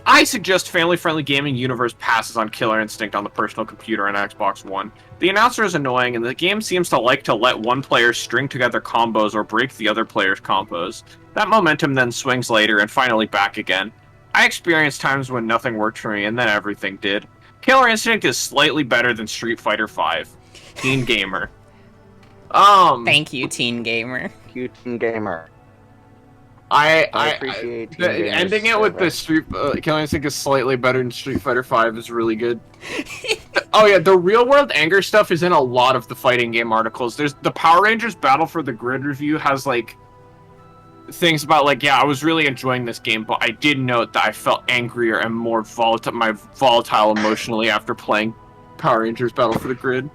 I suggest family-friendly gaming universe passes on Killer Instinct on the personal computer and Xbox One. The announcer is annoying, and the game seems to like to let one player string together combos or break the other player's combos. That momentum then swings later and finally back again. I experienced times when nothing worked for me, and then everything did. Killer Instinct is slightly better than Street Fighter V. Teen Gamer. Thank you, Teen Gamer. Cute Teen Gamer. I appreciate Teen Gamer's ending it with the service. Killer Instinct is slightly better than Street Fighter V is really good. Oh yeah, the real world anger stuff is in a lot of the fighting game articles. There's the Power Rangers Battle for the Grid review has like things about like, yeah, I was really enjoying this game, but I did note that I felt angrier and more volatile emotionally after playing Power Rangers Battle for the Grid.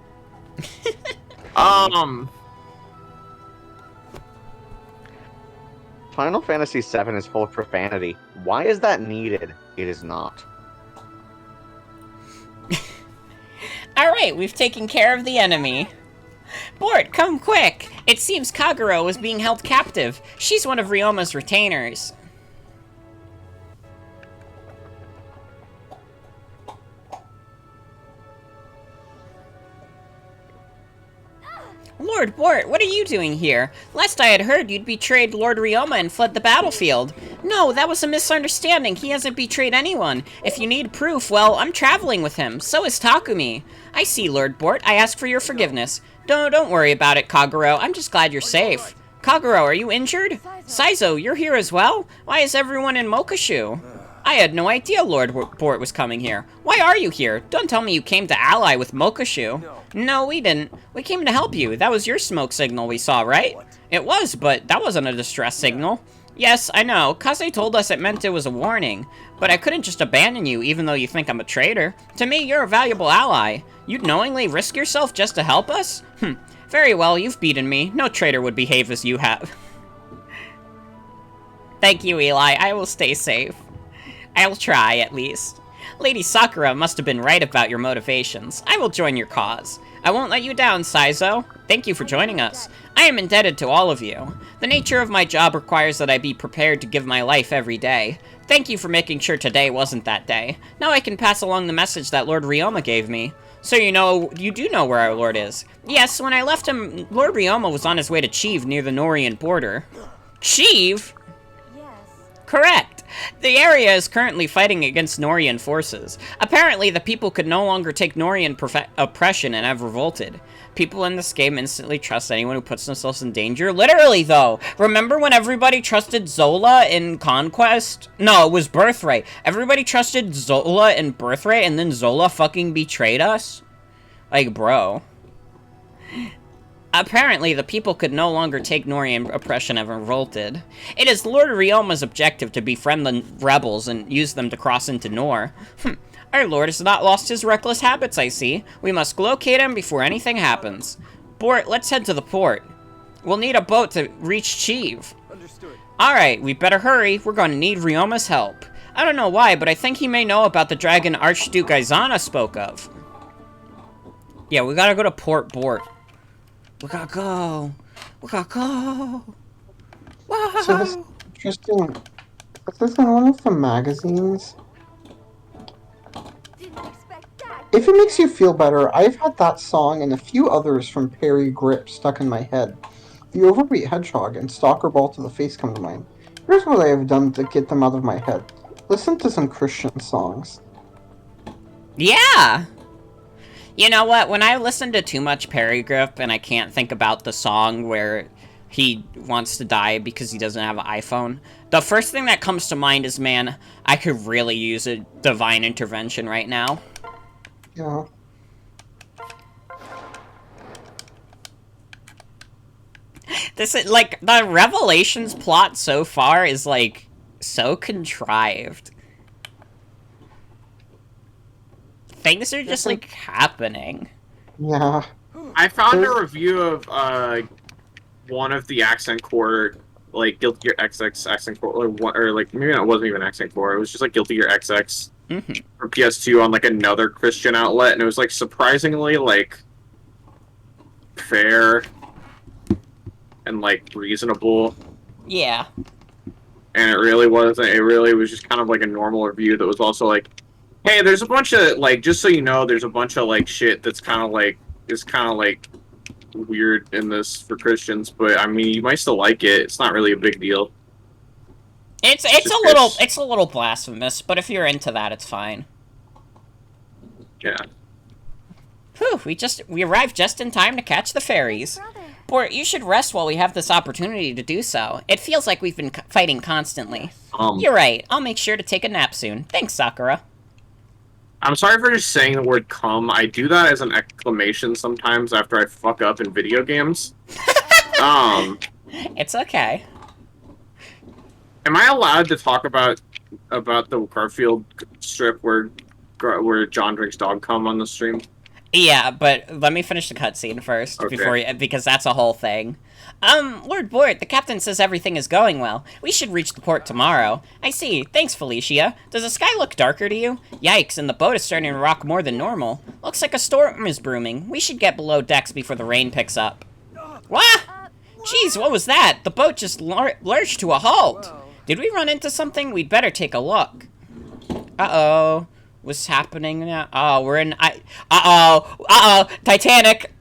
Final Fantasy VII is full of profanity. Why is that needed? It is not. Alright, we've taken care of the enemy. Bort, come quick! It seems Kagero is being held captive. She's one of Ryoma's retainers. Lord Bort, what are you doing here? Last I had heard, you'd betrayed Lord Ryoma and fled the battlefield. No, that was a misunderstanding. He hasn't betrayed anyone. If you need proof, well, I'm traveling with him. So is Takumi. I see, Lord Bort. I ask for your forgiveness. Don't worry about it, Kagero. I'm just glad you're safe. Kagero, are you injured? Saizo, you're here as well? Why is everyone in Mokashu? I had no idea Lord Bort was coming here. Why are you here? Don't tell me you came to ally with Mokashu. No, we didn't. We came to help you. That was your smoke signal we saw, right? It was, but that wasn't a distress signal. Yes, I know. Kaze told us it meant it was a warning. But I couldn't just abandon you, even though you think I'm a traitor. To me, you're a valuable ally. You'd knowingly risk yourself just to help us? Very well, you've beaten me. No traitor would behave as you have. Thank you, Eli. I will stay safe. I'll try, at least. Lady Sakura must have been right about your motivations. I will join your cause. I won't let you down, Saizo. Thank you for joining us. I am indebted to all of you. The nature of my job requires that I be prepared to give my life every day. Thank you for making sure today wasn't that day. Now I can pass along the message that Lord Ryoma gave me. So you do know where our lord is. Yes, when I left him, Lord Ryoma was on his way to Chive near the Norian border. Chive? Yes. Correct. The area is currently fighting against Norian forces. Apparently, the people could no longer take Norian oppression and have revolted. People in this game instantly trust anyone who puts themselves in danger. Literally, though. Remember when everybody trusted Zola in Conquest? No, it was Birthright. Everybody trusted Zola in Birthright, and then Zola fucking betrayed us? Like, bro. Apparently, the people could no longer take Norian oppression and revolted. It is Lord Ryoma's objective to befriend the rebels and use them to cross into Nor. Our lord has not lost his reckless habits, I see. We must locate him before anything happens. Bort, let's head to the port. We'll need a boat to reach Chive. Understood. Alright, we better hurry. We're going to need Ryoma's help. I don't know why, but I think he may know about the dragon Archduke Aizana spoke of. Yeah, we gotta go to Port Bort. We gotta go. We gotta go. Wow. So this interesting. Is this in one of the magazines? Didn't expect that. If it makes you feel better, I've had that song and a few others from Perry Grip stuck in my head. The Overweight Hedgehog and Stalker Ball to the Face come to mind. Here's what I have done to get them out of my head. Listen to some Christian songs. Yeah! You know what? When I listen to too much Perry Grip and I can't think about the song where he wants to die because he doesn't have an iPhone, the first thing that comes to mind is, man, I could really use a divine intervention right now. Yeah. This is, like, the Revelations plot so far is, like, so contrived. Things are just, like, happening. Yeah. I found a review of one of the accent core, like Guilty Gear XX accent core, or like maybe it wasn't even accent core. It was just like Guilty Gear XX for PS2 on like another Christian outlet, and it was like surprisingly like fair and like reasonable. Yeah. And it really wasn't. It really was just kind of like a normal review that was also like, hey, there's a bunch of like, just so you know, there's a bunch of like shit that's kind of like weird in this for Christians, but I mean, you might still like it. It's not really a big deal. It's a little blasphemous, but if you're into that, it's fine. Yeah. Whew, we arrived just in time to catch the ferries. Bort, you should rest while we have this opportunity to do so. It feels like we've been fighting constantly. You're right. I'll make sure to take a nap soon. Thanks, Sakura. I'm sorry for just saying the word "come." I do that as an exclamation sometimes after I fuck up in video games. It's okay. Am I allowed to talk about the Garfield strip where John drinks dog cum on the stream? Yeah, but let me finish the cutscene first Okay. because that's a whole thing. Lord Bort, the captain says everything is going well. We should reach the port tomorrow. I see. Thanks, Felicia. Does the sky look darker to you? Yikes, and the boat is starting to rock more than normal. Looks like a storm is brewing. We should get below decks before the rain picks up. What? Jeez, what was that? The boat just lurched to a halt. Did we run into something? We'd better take a look. Uh-oh. What's happening now? Oh, we're in... Uh-oh! Titanic!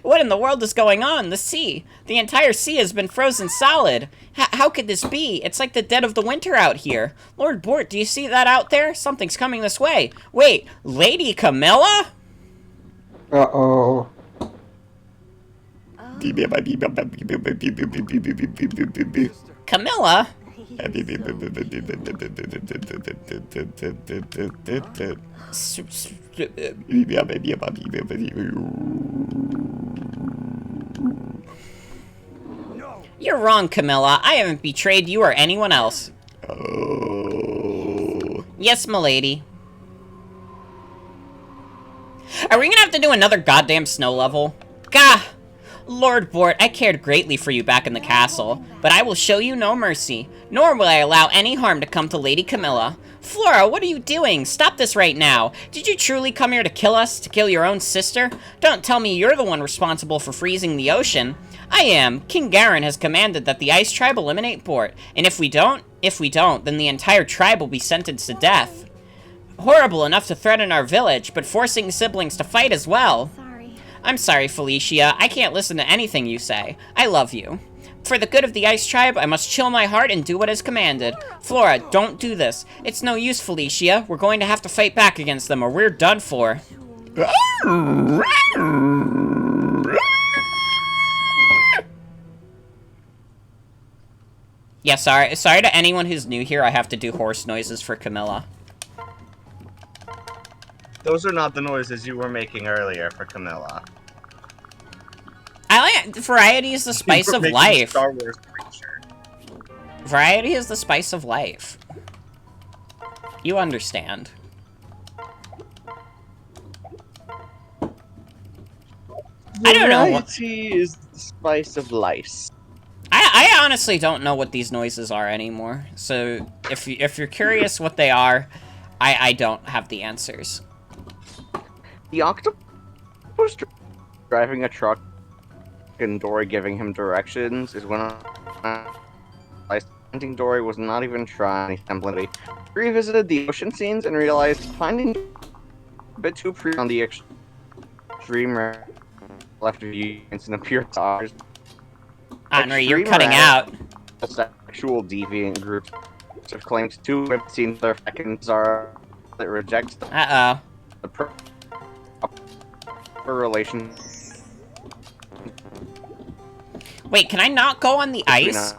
What in the world is going on? The sea. The entire sea has been frozen solid. How could this be? It's like the dead of the winter out here. Lord Bort, do you see that out there? Something's coming this way. Wait, Lady Camilla? Uh-oh. Camilla? You're wrong, Camilla. I haven't betrayed you or anyone else. Oh. Yes, milady. Are we gonna have to do another goddamn snow level? Gah! Lord Bort, I cared greatly for you back in the castle, but I will show you no mercy, nor will I allow any harm to come to Lady Camilla. Flora, what are you doing? Stop this right now. Did you truly come here to kill us, to kill your own sister? Don't tell me you're the one responsible for freezing the ocean. I am. King Garen has commanded that the Ice Tribe eliminate Bort, and if we don't, then the entire tribe will be sentenced to death. Horrible enough to threaten our village, but forcing siblings to fight as well. I'm sorry, Felicia. I can't listen to anything you say. I love you. For the good of the Ice Tribe, I must chill my heart and do what is commanded. Flora, don't do this. It's no use, Felicia. We're going to have to fight back against them, or we're done for. Yeah, sorry to anyone who's new here. I have to do horse noises for Camilla. Those are not the noises you were making earlier for Camilla. I like variety is the spice You were of making life. Star Wars creature. Variety is the spice of life. You understand. I don't know. Variety is the spice of lice. I honestly don't know what these noises are anymore. So if you're curious what they are, I don't have the answers. The octopus driving a truck and Dory giving him directions is when hunting Dory was not even trying assembly. Revisited the ocean scenes and realized finding a bit too pre on the extreme left of you and appear stars. Henry, you're cutting out. Sexual deviant groups have claimed 2 web scenes their seconds are that rejects the proper relation. Wait, can I not go on the ice?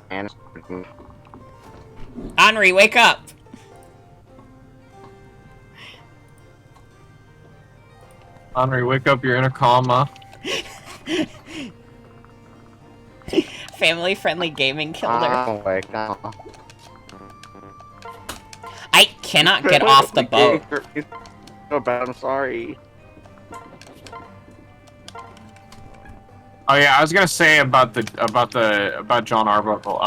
Henry, wake up! Henry, wake up, you're in a coma. Family-friendly gaming killer. Oh, wake up. I cannot get off the boat. So bad, I'm sorry. Oh yeah, I was gonna say about John Arbuckle.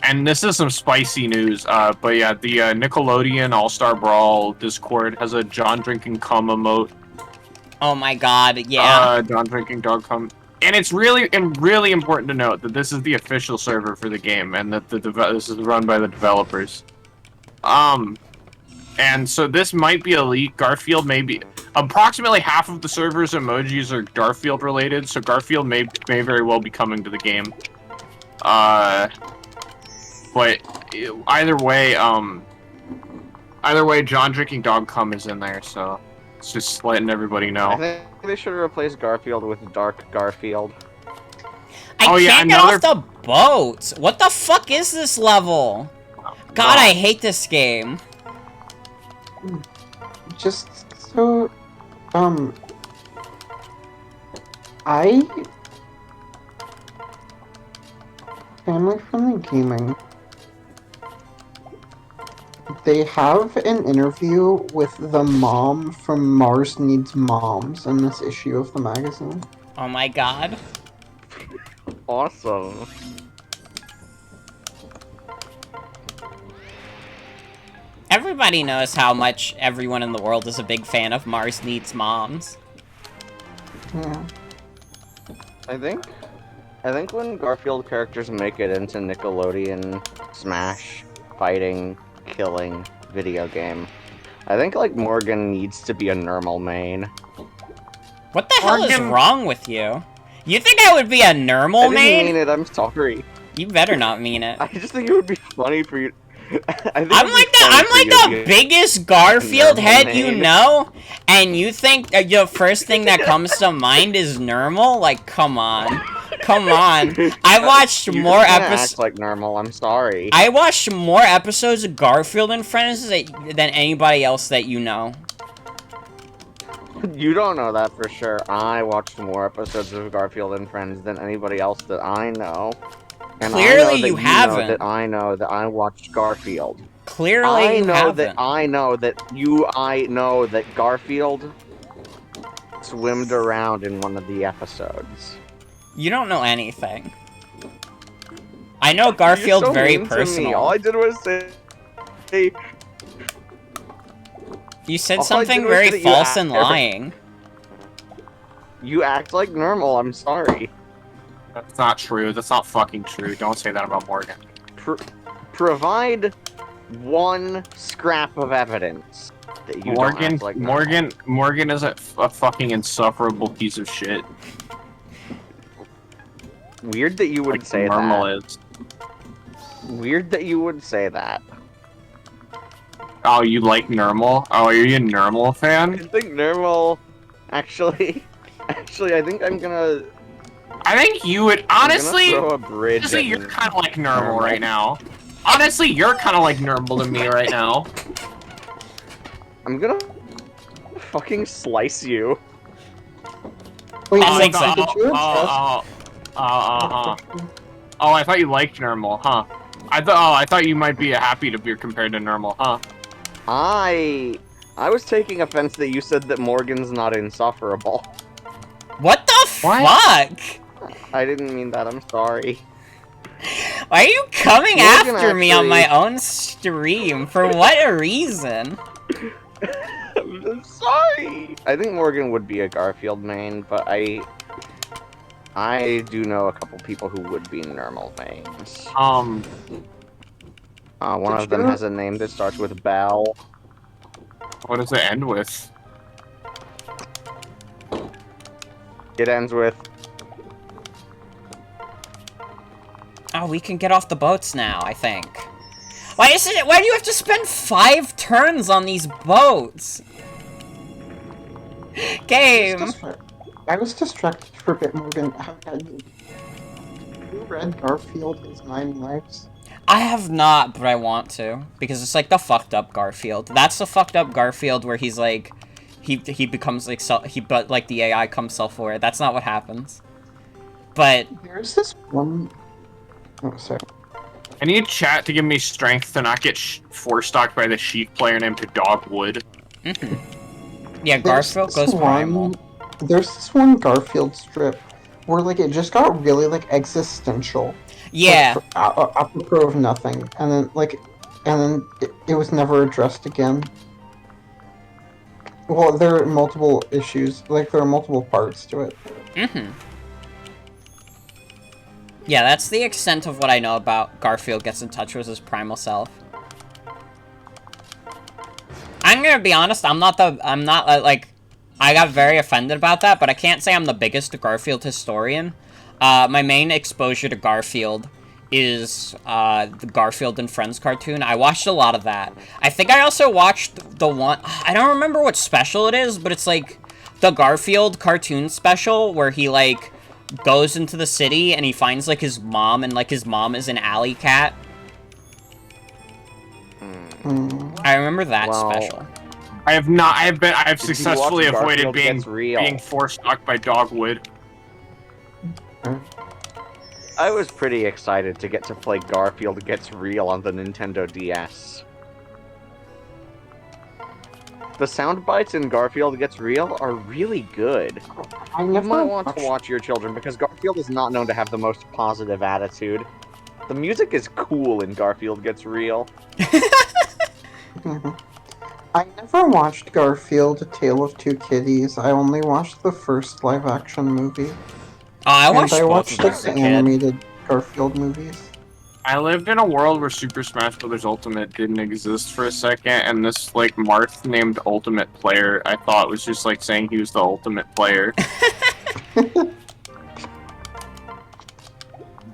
And this is some spicy news. But yeah, the Nickelodeon All-Star Brawl Discord has a John drinking cum emote. Oh my god, yeah. John drinking dog cum. And it's really important to note that this is the official server for the game, and that this is run by the developers. And so this might be a leak. Garfield may be... Approximately half of the server's emojis are Garfield related, so Garfield may very well be coming to the game. But either way, John drinking dog cum is in there, so it's just letting everybody know. I think they should replace Garfield with Dark Garfield. I can't get off the boat! What the fuck is this level? God, I hate this game. Just so, family-friendly gaming. they have an interview with the mom from Mars Needs Moms in this issue of the magazine. Oh my god. Awesome. Everybody knows how much everyone in the world is a big fan of Mars Needs Moms. Yeah. I think when Garfield characters make it into Nickelodeon Smash fighting, killing video game, I think like Morgan needs to be a normal main. What the hell is Morgan- wrong with you? You think I would be a normal I didn't main? mean it, I'm sorry. You better not mean it. I just think it would be funny for you. I'm like the biggest Garfield head you know, and you think the first thing that comes to mind is normal? Like, come on. Come on. I watched more episodes. Act like normal, I'm sorry. I watched more episodes of Garfield and Friends than anybody else that you know. You don't know that for sure. I watched more episodes of Garfield and Friends than anybody else that I know. And Clearly I know that you haven't. Know that I know that I watched Garfield. Clearly you haven't. I know that Garfield swimmed around in one of the episodes. You don't know anything. I know Garfield You're so very mean to me. personal. All I did was say You said all I something did was very that you false and act- lying. you act like normal, I'm sorry. That's not true. That's not fucking true. Don't say that about Morgan. Provide one scrap of evidence that you don't Morgan, act like normal. Morgan is a fucking insufferable piece of shit. Weird that you would Like say normal that. is. Weird that you would say that. Oh, you like normal? Oh, are you a normal I fan? think normal. Actually, I think I'm gonna. I think you would honestly. I'm gonna throw a bridge. Honestly, at you're you. kind of like normal right now. Honestly, you're kind of like normal to me right now. I'm gonna fucking slice you. Wait, Oh, so exactly. did you adjust? Oh, I thought you liked normal, huh? I thought you might be happy to be compared to normal, huh? I was taking offense that you said that Morgan's not insufferable. What the What? fuck? I didn't mean that. I'm sorry. Why are you coming Morgan after me on my actually- own stream? For what reason? I'm sorry. I think Morgan would be a Garfield main, but I do know a couple people who would be normal mains. One of them has a name that starts with Bell. What does it end with? It ends with Oh, we can get off the boats now, I think. Why do you have to spend 5 turns on these boats? Game! I was distracted for a bit, Morgan. Have you read Garfield His 9 Lives? I have not, but I want to. Because it's like the fucked up Garfield. That's the fucked up Garfield where he's like... He becomes like... But like the AI comes self-aware. That's not what happens. But... There's this one... Oh, sorry. I need chat to give me strength to not get force-stocked by the sheep player named Dogwood. Yeah, Garfield There's goes this primal. There's this one Garfield strip where like it just got really like existential. Yeah. Like, apropos of nothing, and then it was never addressed again. Well, there are multiple issues, like there are multiple parts to it. Yeah, that's the extent of what I know about Garfield gets in touch with his primal self. I'm gonna be honest, I got very offended about that, but I can't say I'm the biggest Garfield historian. My main exposure to Garfield is the Garfield and Friends cartoon. I watched a lot of that. I think I also watched the one... I don't remember what special it is, but it's like the Garfield cartoon special where he like goes into the city and he finds like his mom, and like his mom is an alley cat. I remember that special. I have Did you successfully watch avoided Garfield being Gets Real? being force-stocked by Dogwood. I was pretty excited to get to play Garfield Gets Real on the Nintendo DS. The sound bites in Garfield Gets Real are really good. I You never might want to watched. watch your children because Garfield is not known to have the most positive attitude. The music is cool in Garfield Gets Real. Mhm. I never watched Garfield: A Tale of Two Kitties. I only watched the first live-action movie, Oh, I and watched I both of watched like those as the a kid. animated Garfield movies. I lived in a world where Super Smash Bros. Ultimate didn't exist for a second, and this, like, Marth named Ultimate Player, I thought was just, like, saying he was the ultimate player.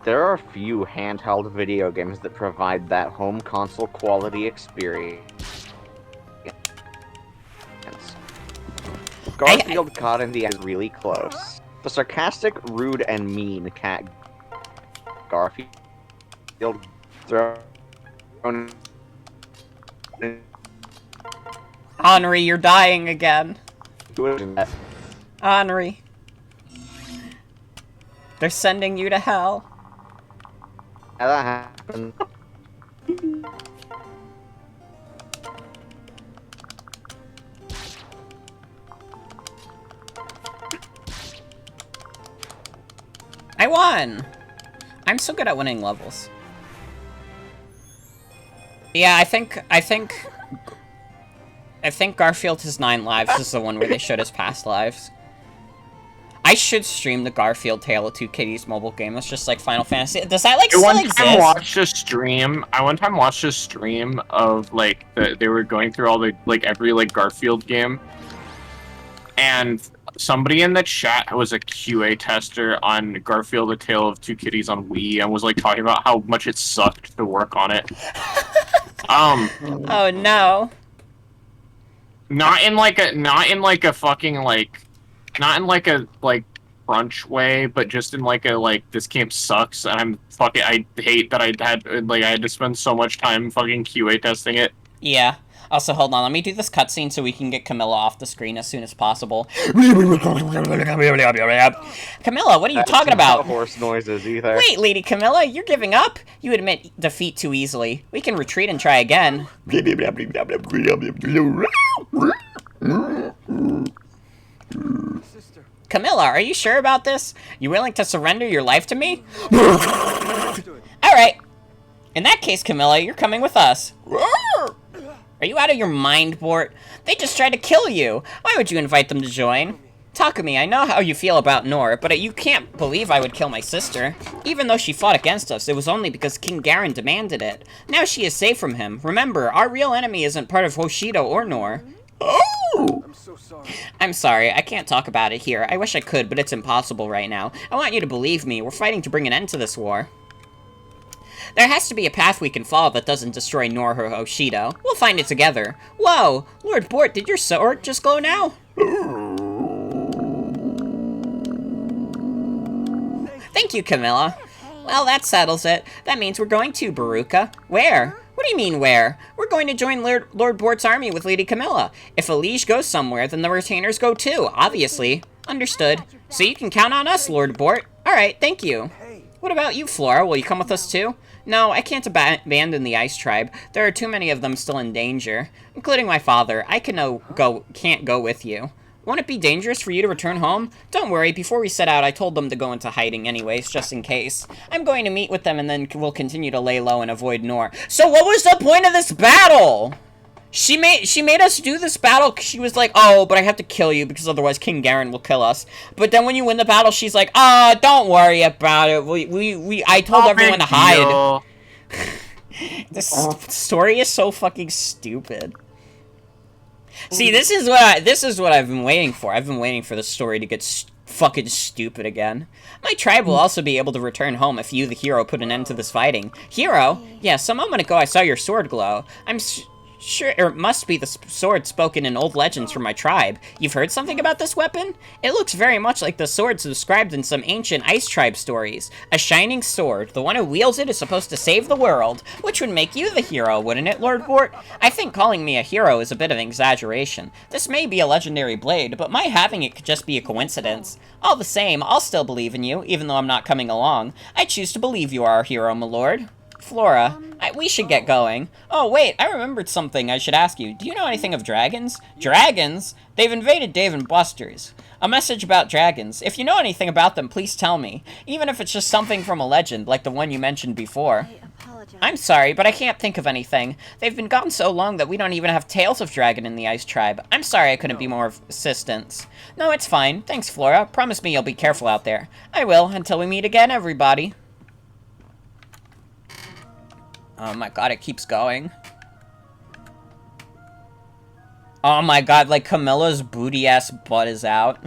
There are few handheld video games that provide that home console quality experience. Garfield caught in the end is really close. The sarcastic, rude, and mean cat Garfield thrown Henri, you're dying again. into a Henri. They're sending you to hell. that happened. I won! I'm so good at winning levels. Yeah, I think Garfield Has 9 Lives is the one where they showed his past lives. I should stream the Garfield Tale of Two Kitties mobile game. It's just like Final Fantasy. Does that like still exist? I one time watched a stream of like they were going through all the like every like Garfield game, and somebody in the chat was a QA tester on Garfield: A Tale of Two Kitties on Wii and was like talking about how much it sucked to work on it. Oh no. Not in like a fucking like, not in like a like crunch way, but just in like a like this game sucks and I hate that I had to spend so much time fucking QA testing it. Yeah. Also, hold on. Let me do this cutscene so we can get Camilla off the screen as soon as possible. Camilla, what are you talking about? Horse noises either. Wait, Lady Camilla, you're giving up? You admit defeat too easily. We can retreat and try again. Sister. Camilla, are you sure about this? You willing to surrender your life to me? Understood. Alright. In that case, Camilla, you're coming with us. Are you out of your mind, Bort? They just tried to kill you. Why would you invite them to join? Takumi, I know how you feel about Nor, but you can't believe I would kill my sister. Even though she fought against us, it was only because King Garen demanded it. Now she is safe from him. Remember, our real enemy isn't part of Hoshido or Nor. Oh! I'm so sorry. I'm sorry, I can't talk about it here. I wish I could, but it's impossible right now. I want you to believe me. We're fighting to bring an end to this war. There has to be a path we can follow that doesn't destroy Nor or Hoshido. We'll find it together. Whoa! Lord Bort, did your sword just glow now? Thank you, Camilla. Well, that settles it. That means we're going to Baruka. Where? What do you mean, where? We're going to join Lord Bort's army with Lady Camilla. If a liege goes somewhere, then the retainers go too, obviously. Understood. So you can count on us, Lord Bort. Alright, thank you. What about you, Flora? Will you come with us too? No, I can't abandon the Ice Tribe. There are too many of them still in danger. Including my father. I can't go with you. Won't it be dangerous for you to return home? Don't worry, before we set out, I told them to go into hiding anyways, just in case. I'm going to meet with them and then we'll continue to lay low and avoid Nor. So what was the point of this battle? She made us do this battle because she was like, oh, but I have to kill you because otherwise King Garen will kill us. But then when you win the battle, she's like, don't worry about it. I told everyone to hide. This story is so fucking stupid. See, this is what I've been waiting for. I've been waiting for the story to get fucking stupid again. My tribe will also be able to return home if you, the hero, put an end to this fighting. Hero? Yes, a moment ago I saw your sword glow. I'm sure it must be the sword spoken in old legends from my tribe. You've heard something about this weapon? It looks very much like the swords described in some ancient Ice Tribe stories. A shining sword. The one who wields it is supposed to save the world, which would make you the hero, wouldn't it, Lord Bort? I think calling me a hero is a bit of an exaggeration. This may be a legendary blade, but my having it could just be a coincidence. All the same, I'll still believe in you, even though I'm not coming along. I choose to believe you are our hero, my lord. Flora, We should get going. Oh, wait, I remembered something I should ask you. Do you know anything of dragons? Dragons? They've invaded Dave and Buster's. A message about dragons. If you know anything about them, please tell me. Even if it's just something from a legend, like the one you mentioned before. I apologize. I'm sorry, but I can't think of anything. They've been gone so long that we don't even have tales of dragon in the Ice Tribe. I'm sorry I couldn't be more of assistance. No, it's fine. Thanks, Flora. Promise me you'll be careful out there. I will, until we meet again, everybody. Oh my god, it keeps going. Oh my god, like Camilla's booty-ass butt is out.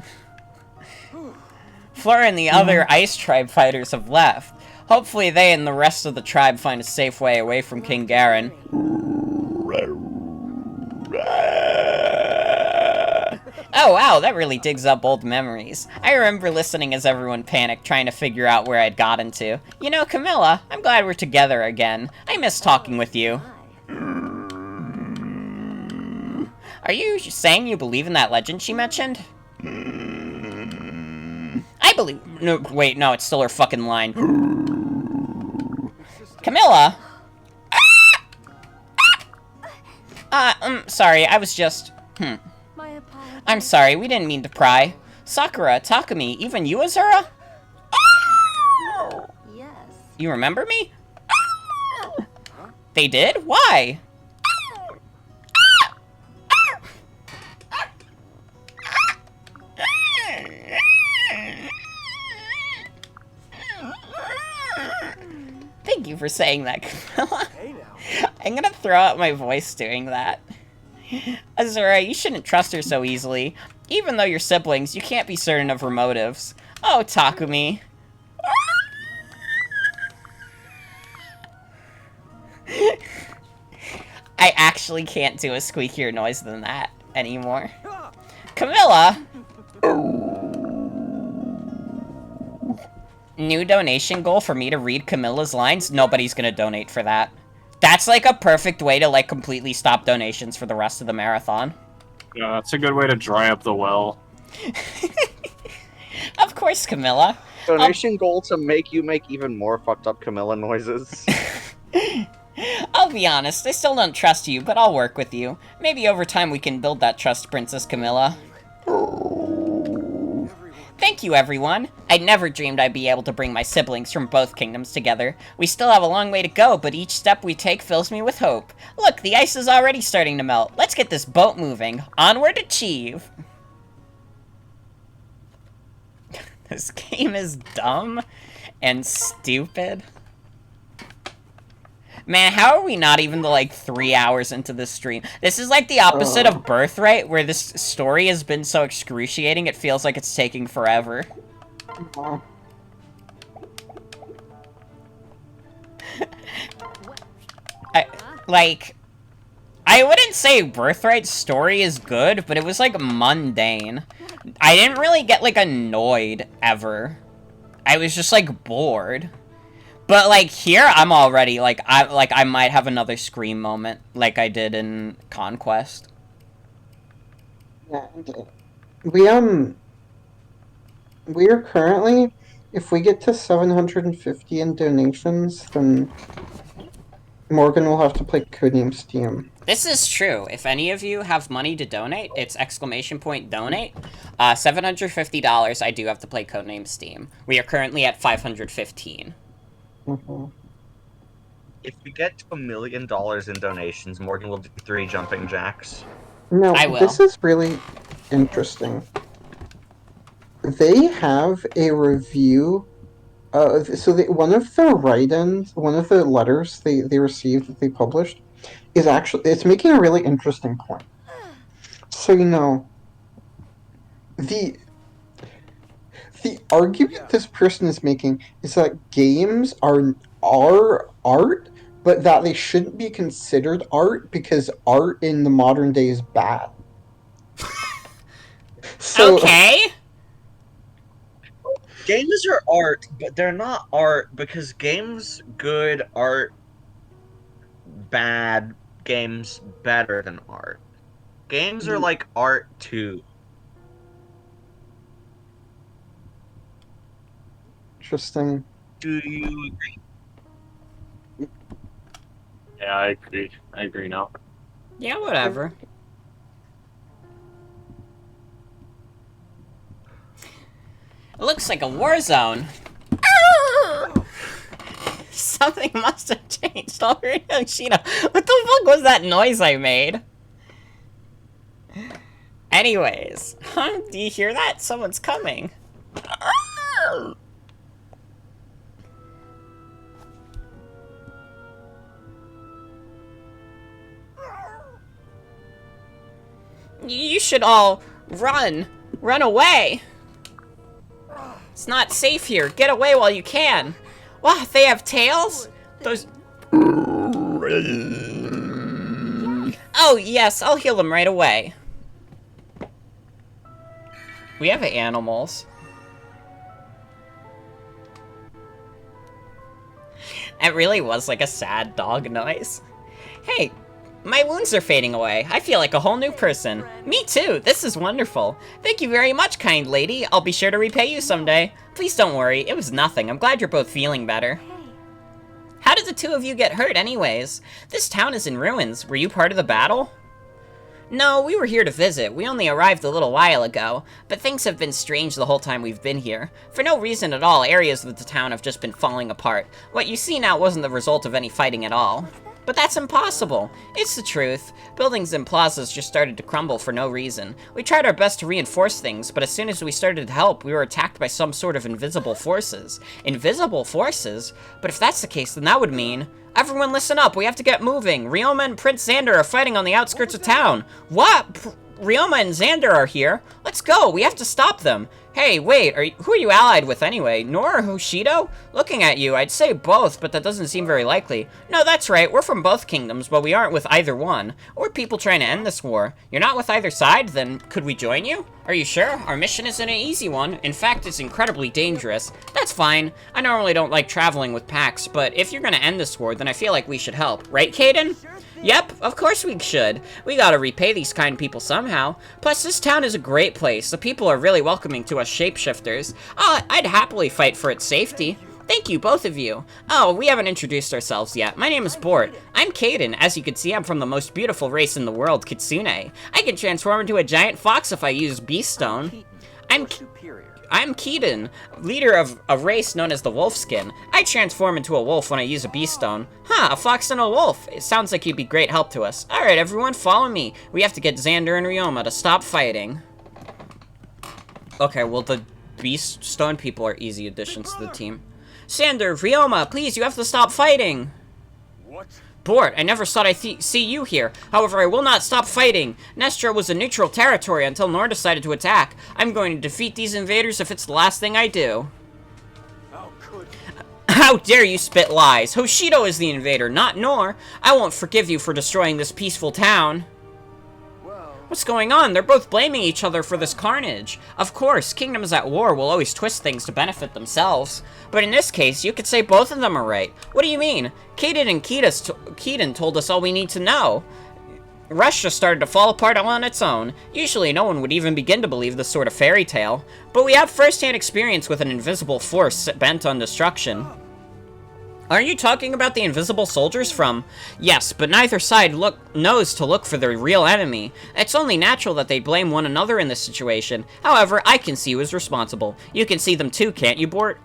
Flora and the other Ice Tribe fighters have left. Hopefully they and the rest of the tribe find a safe way away from King Garen. Oh wow, that really digs up old memories. I remember listening as everyone panicked, trying to figure out where I'd gotten to. You know, Camilla, I'm glad we're together again. I miss talking with you. Are you saying you believe in that legend she mentioned? I believe... No, wait, no, it's still her fucking line. Camilla? Sorry, I was just... My apologies. I'm sorry, we didn't mean to pry. Sakura, Takumi, even you, Azura? Yes. You remember me? They did? Why? Thank you for saying that, Camilla. Hey now. I'm gonna throw out my voice doing that. Azura, you shouldn't trust her so easily. Even though you're siblings, you can't be certain of her motives. Oh, Takumi. I actually can't do a squeakier noise than that anymore. Camilla! New donation goal for me to read Camilla's lines? Nobody's gonna donate for that. That's like a perfect way to like completely stop donations for the rest of the marathon. Yeah, that's a good way to dry up the well. Of course, Camilla. Donation goal to make you make even more fucked up Camilla noises. I'll be honest, I still don't trust you, but I'll work with you. Maybe over time we can build that trust, Princess Camilla. Thank you, everyone. I never dreamed I'd be able to bring my siblings from both kingdoms together. We still have a long way to go, but each step we take fills me with hope. Look, the ice is already starting to melt. Let's get this boat moving. Onward, achieve. This game is dumb and stupid. Man, how are we not even like 3 hours into this stream? This is like the opposite of Birthright, where this story has been so excruciating, it feels like it's taking forever. I wouldn't say Birthright's story is good, but it was like mundane. I didn't really get like annoyed ever. I was just like bored. But, like, here, I'm already, I might have another Scream moment, like I did in Conquest. Yeah, we are currently, if we get to 750 in donations, then Morgan will have to play Codename Steam. This is true. If any of you have money to donate, it's ! Donate. $750, I do have to play Codename Steam. We are currently at 515. If we get to $1 million in donations, Morgan will do 3 jumping jacks. No, I will. this is really interesting. They have a review. One of the write-ins, one of the letters they received that they published, is actually, it's making a really interesting point. So, you know, the argument this person is making is that games are art, but that they shouldn't be considered art because art in the modern day is bad. So, Okay! Games are art, but they're not art because games good, art bad, games better than art. Games are like art too. Interesting. Do you agree? Yeah, I agree. I agree now. Yeah, whatever. It looks like a war zone. Something must have changed already, Yoshida. What the fuck was that noise I made? Anyways, do you hear that? Someone's coming. You should all run. Run away. It's not safe here. Get away while you can. What? They have tails? Those... Oh, yes. I'll heal them right away. We have animals. It really was like a sad dog noise. Hey, my wounds are fading away. I feel like a whole new person. Me too. This is wonderful. Thank you very much, kind lady. I'll be sure to repay you someday. Please don't worry. It was nothing. I'm glad you're both feeling better. How did the two of you get hurt anyways? This town is in ruins. Were you part of the battle? No, we were here to visit. We only arrived a little while ago, but things have been strange the whole time we've been here. For no reason at all, areas of the town have just been falling apart. What you see now wasn't the result of any fighting at all. But that's impossible. It's the truth. Buildings and plazas just started to crumble for no reason. We tried our best to reinforce things, but as soon as we started to help, we were attacked by some sort of invisible forces. Invisible forces? But if that's the case, then that would mean... Everyone listen up, we have to get moving. Ryoma and Prince Xander are fighting on the outskirts of town. What? Ryoma and Xander are here? Let's go, we have to stop them. Hey, wait, who are you allied with anyway? Nora or Hoshido? Looking at you, I'd say both, but that doesn't seem very likely. No, that's right, we're from both kingdoms, but we aren't with either one. We're people trying to end this war. You're not with either side, then could we join you? Are you sure? Our mission isn't an easy one. In fact, it's incredibly dangerous. That's fine. I normally don't like traveling with packs, but if you're gonna end this war, then I feel like we should help. Right, Kaden? Yep, of course we should. We gotta repay these kind people somehow. Plus, this town is a great place. The people are really welcoming to us shapeshifters. I'd happily fight for its safety. Thank you, both of you. Oh, we haven't introduced ourselves yet. My name is Bort. I'm Kaden. As you can see, I'm from the most beautiful race in the world, Kitsune. I can transform into a giant fox if I use Beast Stone. I'm Keaton, leader of a race known as the Wolfskin. I transform into a wolf when I use a Beast Stone. Huh, a fox and a wolf. It sounds like you'd be great help to us. Alright, everyone, follow me. We have to get Xander and Ryoma to stop fighting. Okay, well, the Beast Stone people are easy additions to the team. Xander, Ryoma, please, you have to stop fighting. What? Bort, I never thought I'd see you here. However, I will not stop fighting. Nestra was a neutral territory until Nor decided to attack. I'm going to defeat these invaders if it's the last thing I do. How could... How dare you spit lies? Hoshido is the invader, not Nor. I won't forgive you for destroying this peaceful town. What's going on? They're both blaming each other for this carnage. Of course, kingdoms at war will always twist things to benefit themselves. But in this case, you could say both of them are right. What do you mean? Kaden and Keaton told us all we need to know. Russia started to fall apart on its own. Usually no one would even begin to believe this sort of fairy tale. But we have first-hand experience with an invisible force bent on destruction. Are you talking about the invisible soldiers from... Yes, but neither side knows to look for the real enemy. It's only natural that they blame one another in this situation. However, I can see who is responsible. You can see them too, can't you, Bort?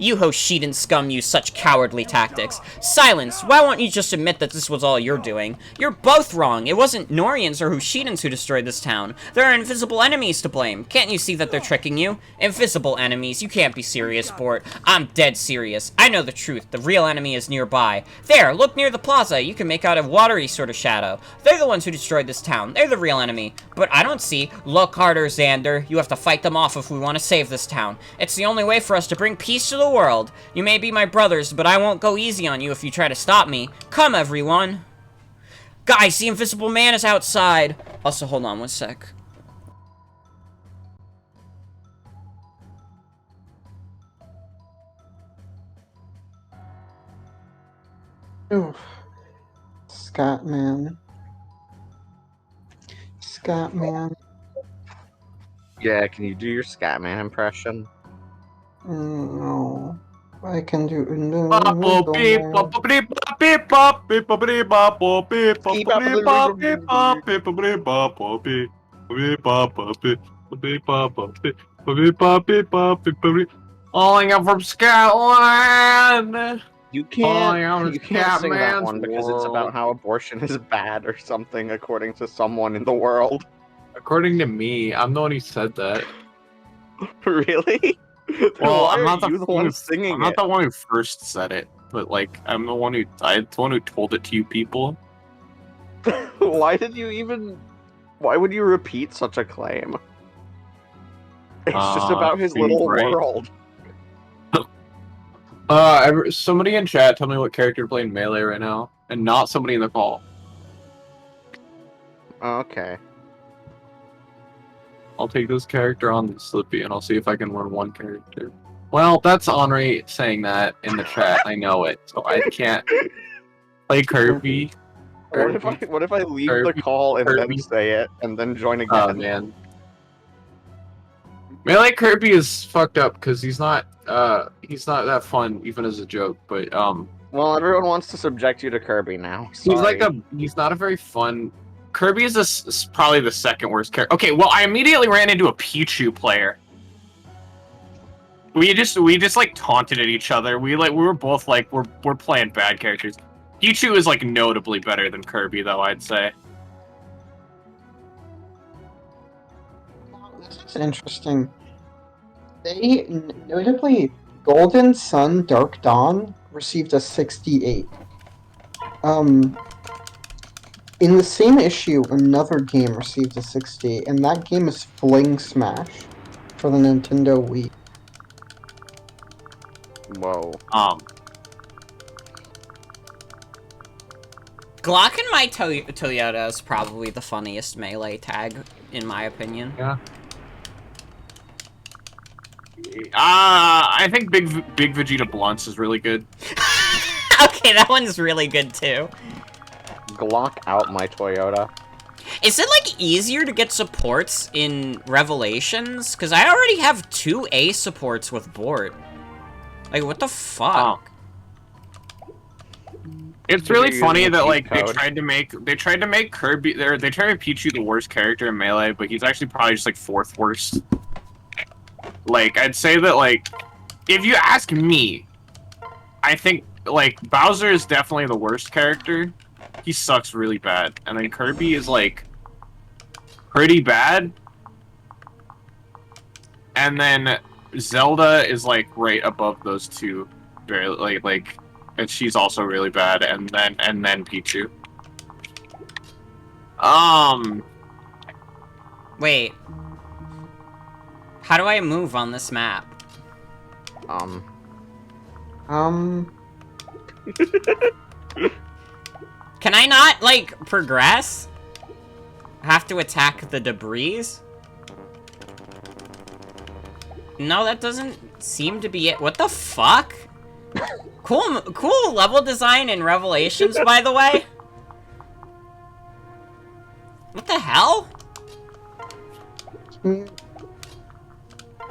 You Hoshidan scum use such cowardly tactics. Silence! Why won't you just admit that this was all you're doing? You're both wrong. It wasn't Norians or Hoshidans who destroyed this town. There are invisible enemies to blame. Can't you see that they're tricking you? Invisible enemies? You can't be serious, Bort. I'm dead serious. I know the truth. The real enemy is nearby. There, look near the plaza. You can make out a watery sort of shadow. They're the ones who destroyed this town. They're the real enemy. But I don't see. Look harder, Xander. You have to fight them off if we want to save this town. It's the only way for us to bring peace to the world. You may be my brothers, but I won't go easy on you if you try to stop me. Come, everyone. Guys, the invisible man is outside. Also, hold on one sec. Ooh. Scatman. Scatman. Yeah, can you do your Scatman impression? No. I can do Bop, beep, bop, beep, bop, beep, bop, beep, bop, beep, bop, bop, beep, bop, beep, bop, beep, bop, beep, bop, beep, bop, bop, beep, beep, bop, bop, beep, beep, bop, bop, beep, beep, bop, beep, bop, beep, beep. Calling up from Scotland. You Calling can't out from you can't sing that Scatman's one because it's about world. how abortion is bad or something, according to someone in the world. According to me, I'm the one who said that. Really? Then Well, why are you the one singing I'm not it? the one who first said it, but like I'm the one who told it to you people. Why did you even? Why would you repeat such a claim? It's just about his Seems little right. world. Somebody in chat, tell me what character you're playing Melee right now, and not somebody in the call. Okay. I'll take this character on Slippy, and I'll see if I can win one character. Well, that's Henri saying that in the chat. I know it, so I can't play Kirby. What if I leave the call and then say it and then join again? Oh man. Melee Kirby is fucked up because he's not that fun even as a joke, but Well, everyone wants to subject you to Kirby now. Sorry. Sorry. He's not a very fun. Kirby is probably the second worst character. Okay, well I immediately ran into a Pichu player. We just like taunted at each other. We were both like we're playing bad characters. Pichu is like notably better than Kirby though, I'd say. This is interesting. They notably Golden Sun Dark Dawn received a 68. In the same issue, another game received a 68, and that game is Fling Smash for the Nintendo Wii. Whoa. Glock in my Toyota is probably the funniest melee tag, in my opinion. Yeah. I think Big Vegeta Blunts is really good. Okay, that one's really good too. Glock out my Toyota. Is it like easier to get supports in Revelations? Because I already have 2 A supports with Bort. Like, what the fuck? It's really You're funny using that a like cheat they code. tried to make Kirby they tried to make Pichu the worst character in Melee, but he's actually probably just like 4th worst. Like I'd say that like if you ask me, I think like Bowser is definitely the worst character. He sucks really bad, and then Kirby is like pretty bad, and then Zelda is like right above those two, very like. And she's also really bad, and then Pichu. Wait. How do I move on this map? Can I not, like, progress? Have to attack the debris? No, that doesn't seem to be it. What the fuck? Cool level design in Revelations, by the way. What the hell? Can you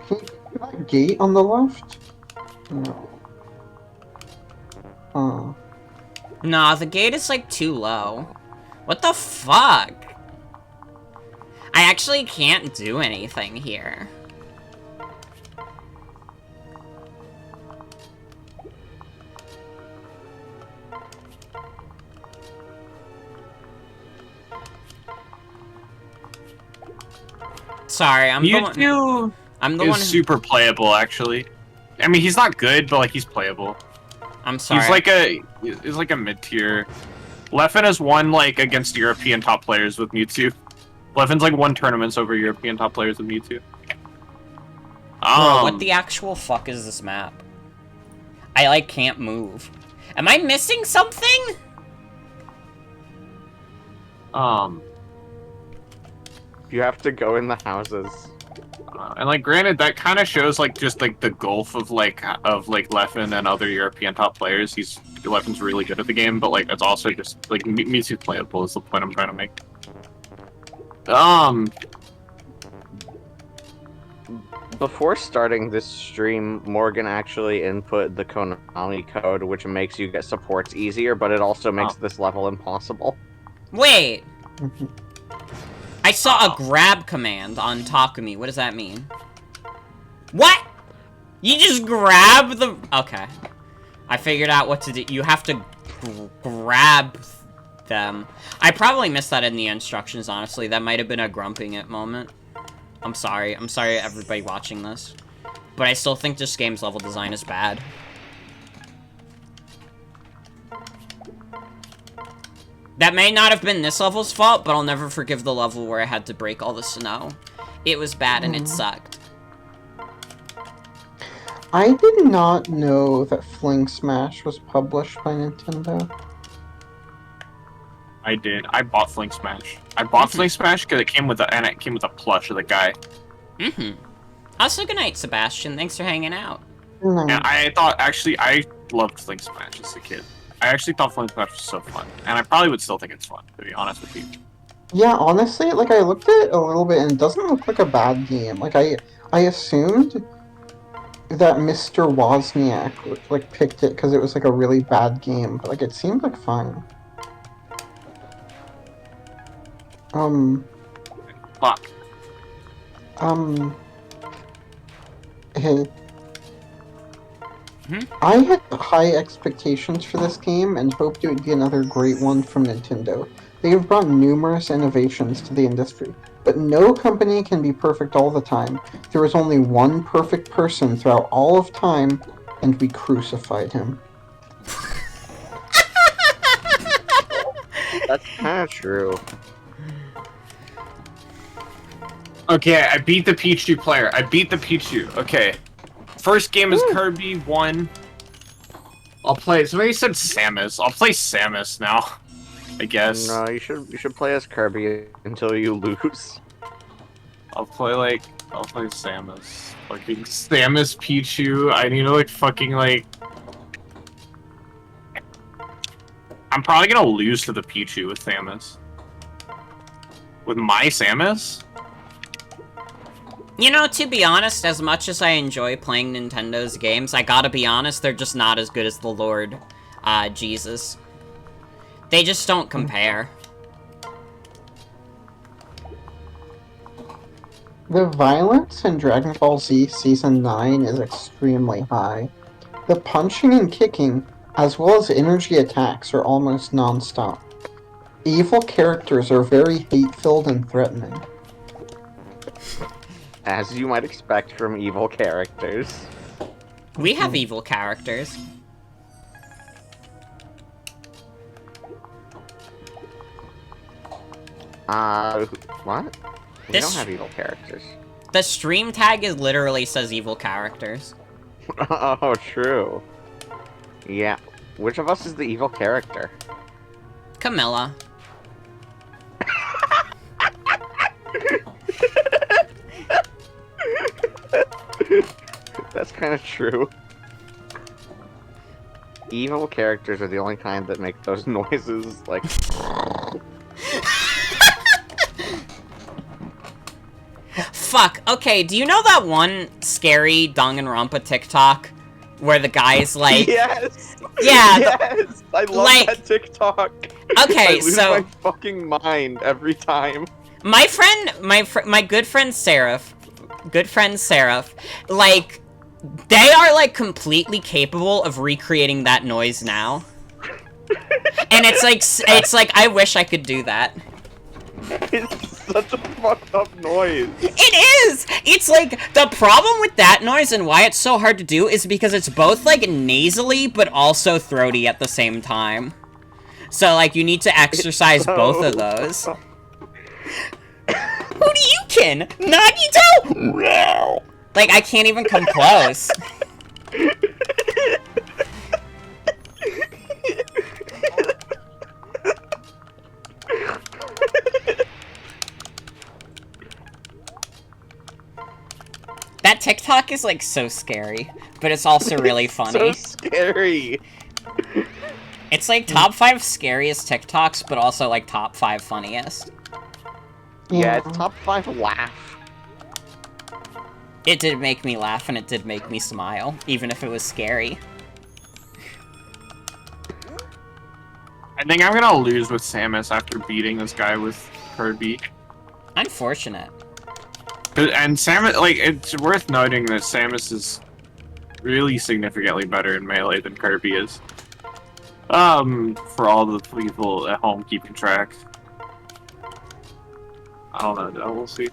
see that gate on the left? No. Nah, the gate is, like, too low. What the fuck? I actually can't do anything here. Sorry, I'm the one. Super playable, actually. I mean, he's not good, but like he's playable. I'm sorry. He's like a mid-tier. Leffen has won like against European top players with Mewtwo. Leffen's like won tournaments over European top players with Mewtwo. Bro, what the actual fuck is this map? I like can't move. Am I missing something? You have to go in the houses. And like, granted, that kind of shows like just like the gulf of Leffen and other European top players. Leffen's really good at the game, but like it's also just like Mewtwo's playable is the point I'm trying to make. Before starting this stream, Morgan actually input the Konami code, which makes you get supports easier, but it also makes this level impossible. Wait! I saw Oh. a grab command on Takumi. What does that mean? What? You just grab the... Okay. I figured out what to do. You have to grab them. I probably missed that in the instructions, honestly. That might have been a grumping it moment. I'm sorry. I'm sorry everybody watching this. But I still think this game's level design is bad. That may not have been this level's fault, but I'll never forgive the level where I had to break all the snow. It was bad and it sucked. I did not know that Fling Smash was published by Nintendo. I did. I bought Fling Smash. I bought Fling Smash because it came with a plush of the guy. Also, good night, Sebastian. Thanks for hanging out. No. And I thought, actually, I loved Fling Smash as a kid. I actually thought Fling Smash was so fun. And I probably would still think it's fun, to be honest with you. Yeah, honestly, like, I looked at it a little bit, and it doesn't look like a bad game. Like, I assumed that Mr. Wozniak, like, picked it because it was, like, a really bad game, but, like, it seemed, like, fine. Fuck. Hey. I had high expectations for this game and hoped it would be another great one from Nintendo. They have brought numerous innovations to the industry, but no company can be perfect all the time. There was only one perfect person throughout all of time, and we crucified him. That's kind of true. Okay, I beat the Pichu player. I beat the Pichu. Okay. First game is Kirby 1. I'll play... Somebody said Samus. I'll play Samus now. I guess. No, you should play as Kirby until you lose. I'll play Samus. Fucking Samus Pichu. I need to, like, fucking, like... I'm probably gonna lose to the Pichu with Samus. With my Samus? You know, to be honest, as much as I enjoy playing Nintendo's games, I gotta be honest, they're just not as good as the Lord Jesus. They just don't compare. The violence in Dragon Ball Z Season 9 is extremely high. The punching and kicking, as well as energy attacks, are almost non-stop. Evil characters are very hate-filled and threatening. As you might expect from evil characters. We have evil characters. What? We This- don't have evil characters. The stream tag literally says evil characters. Oh, true. Yeah. Which of us is the evil character? Camilla. That's kind of true. Evil characters are the only kind that make those noises, like... Fuck, okay, do you know that one scary Danganronpa TikTok? Where the guy's like... Yes! Yeah, Yes! I love like- that TikTok! Okay, I lose so- my fucking mind every time. My good friend Seraph, like, they are, like, completely capable of recreating that noise now. And it's like, I wish I could do that. It's such a fucked up noise. It is! It's like, the problem with that noise and why it's so hard to do is because it's both, like, nasally, but also throaty at the same time. So, like, you need to exercise both of those. Who do you kin? Nagito? Like, I can't even come close. That TikTok is, like, so scary, but it's also really funny. So scary. It's, like, top 5 scariest TikToks, but also, like, top 5 funniest. Yeah, it's top 5 laugh. It did make me laugh and it did make me smile, even if it was scary. I think I'm gonna lose with Samus after beating this guy with Kirby. Unfortunate. And Samus, like, it's worth noting that Samus is really significantly better in Melee than Kirby is. For all the people at home keeping track. I don't know, we'll see.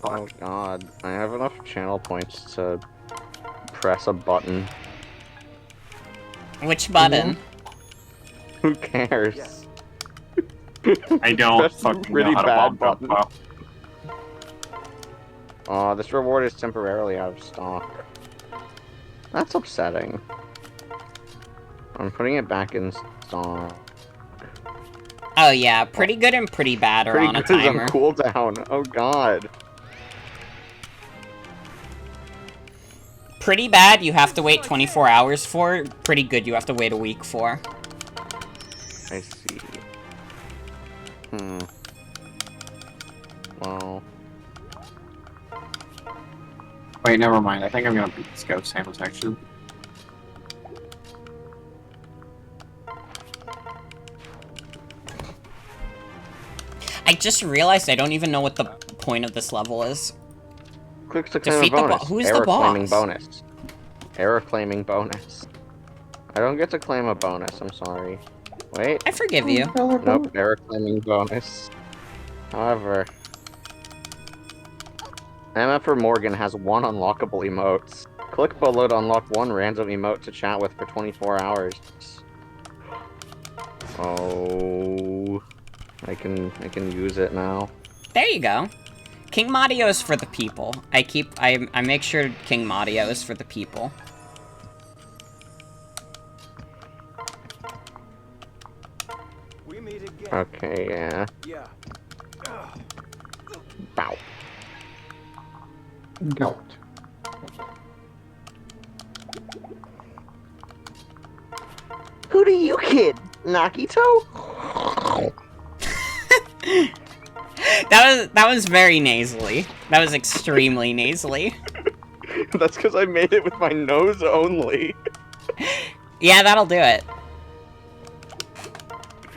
Oh god, I have enough channel points to press a button. Which button? Who cares? I don't That's a fucking pretty know how to bad bomb jump button. well. Aw, this reward is temporarily out of stock. That's upsetting. I'm putting it back in stock. Oh yeah, pretty good and pretty bad are Pretty on a good is on timer. cooldown. Oh god. Pretty bad you have to wait 24 hours for, pretty good you have to wait a week for. I see. Well... Wait, never mind. I think I'm gonna beat this guy with Samus, actually. I just realized I don't even know what the point of this level is. Click to claim Defeat a the bonus. who's Error the boss? claiming bonus. Error claiming bonus. I don't get to claim a bonus, I'm sorry. Wait. I forgive you. Nope, error claiming bonus. However... MF Morgan has 1 unlockable emotes. Click below to unlock 1 random emote to chat with for 24 hours. Oh... I can use it now. There you go. King Mario is for the people. I make sure King Mario is for the people. We meet again. Okay, yeah. Yeah. Bow. Goat. Who do you kid? Nakito? That was very nasally. That was extremely nasally. That's because I made it with my nose only. Yeah, that'll do it.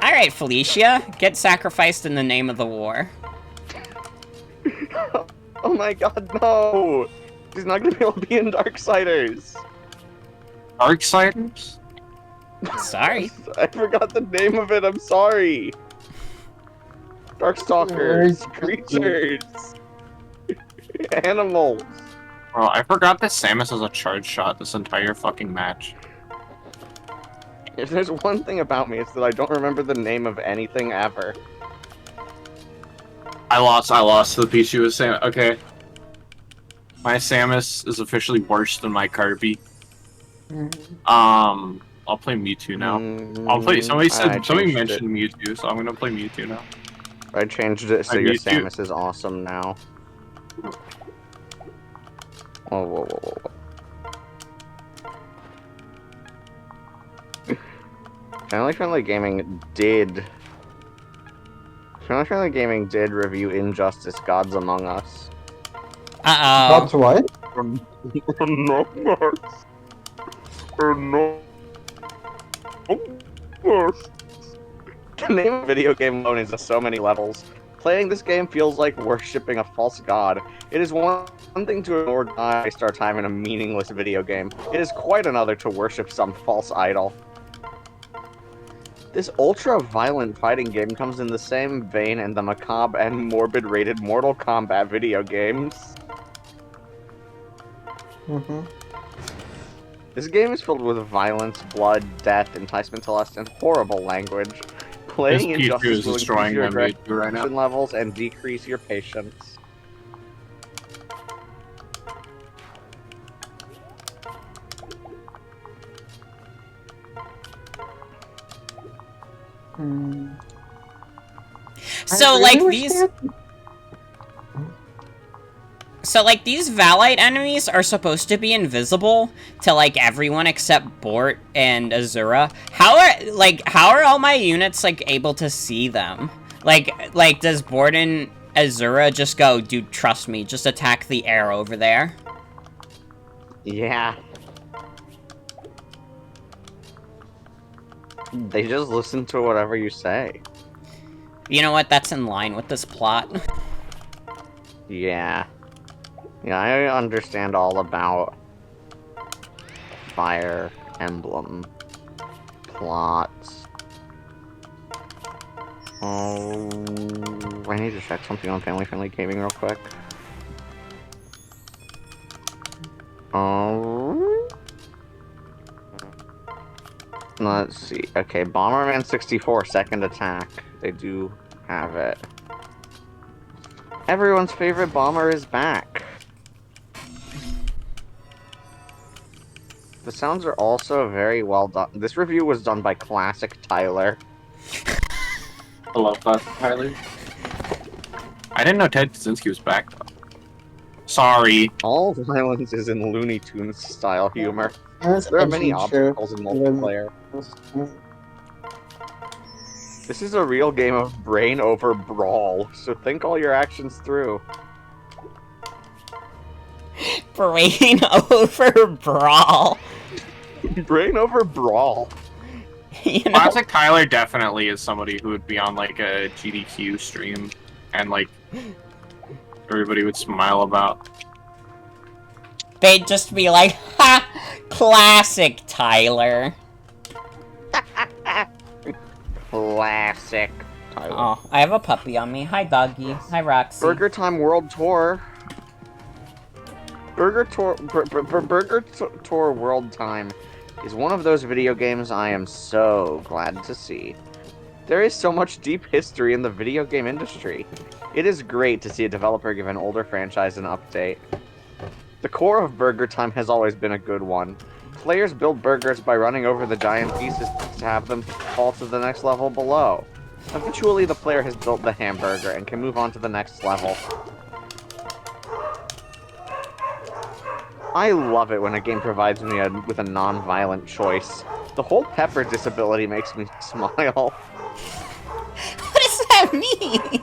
Alright, Felicia. Get sacrificed in the name of the war. Oh my god, no! She's not gonna be able to be in Darksiders! Darksiders? Sorry. I forgot the name of it, I'm sorry! Darkstalkers, creatures, animals. Bro, I forgot that Samus has a charge shot this entire fucking match. If there's one thing about me, it's that I don't remember the name of anything ever. I lost to the Pichu with Samus. Okay. My Samus is officially worse than my Kirby. I'll play Mewtwo now. I'll play. Somebody mentioned Mewtwo, so I'm gonna play Mewtwo now. I changed it so your Samus is awesome now. Whoa, whoa, whoa, whoa, whoa. Friendly Gaming did review Injustice: Gods Among Us. Uh-oh. That's what? The name of video game alone is so many levels. Playing this game feels like worshipping a false god. It is one thing to ignore and waste our time in a meaningless video game. It is quite another to worship some false idol. This ultra-violent fighting game comes in the same vein in the macabre and morbid-rated Mortal Kombat video games. This game is filled with violence, blood, death, enticement to lust, and horrible language. Playing Injustice will increase your aggression levels and decrease your patience. So, like, these... So, like, these Valite enemies are supposed to be invisible to, like, everyone except Bort and Azura. How are all my units, like, able to see them? Like, does Borden Azura just go, dude, trust me, just attack the air over there? Yeah. They just listen to whatever you say. You know what? That's in line with this plot. Yeah. Yeah, I understand all about Fire Emblem plots. Oh, I need to check something on Family Friendly Gaming real quick. Oh. Let's see. Okay, Bomberman 64, second attack. They do have it. Everyone's favorite bomber is back. The sounds are also very well done. This review was done by Classic Tyler. I love that, Tyler. I didn't know Ted Kaczynski was back, though. Sorry. All violence is in Looney Tunes style humor. That's There are many edgy shit. obstacles in multiplayer. This is a real game of brain over brawl, so think all your actions through. Brain over brawl. Brain over brawl. You know? Classic Tyler definitely is somebody who would be on like a GDQ stream and like everybody would smile about. They'd just be like, ha! Classic Tyler. Classic Tyler. Oh, I have a puppy on me. Hi, doggy. Hi, Roxy. Burger Time World Tour. Burger Tour World Time is one of those video games I am so glad to see. There is so much deep history in the video game industry. It is great to see a developer give an older franchise an update. The core of Burger Time has always been a good one. Players build burgers by running over the giant pieces to have them fall to the next level below. Eventually, the player has built the hamburger and can move on to the next level. I love it when a game provides me with a non-violent choice. The whole pepper disability makes me smile. What does that mean?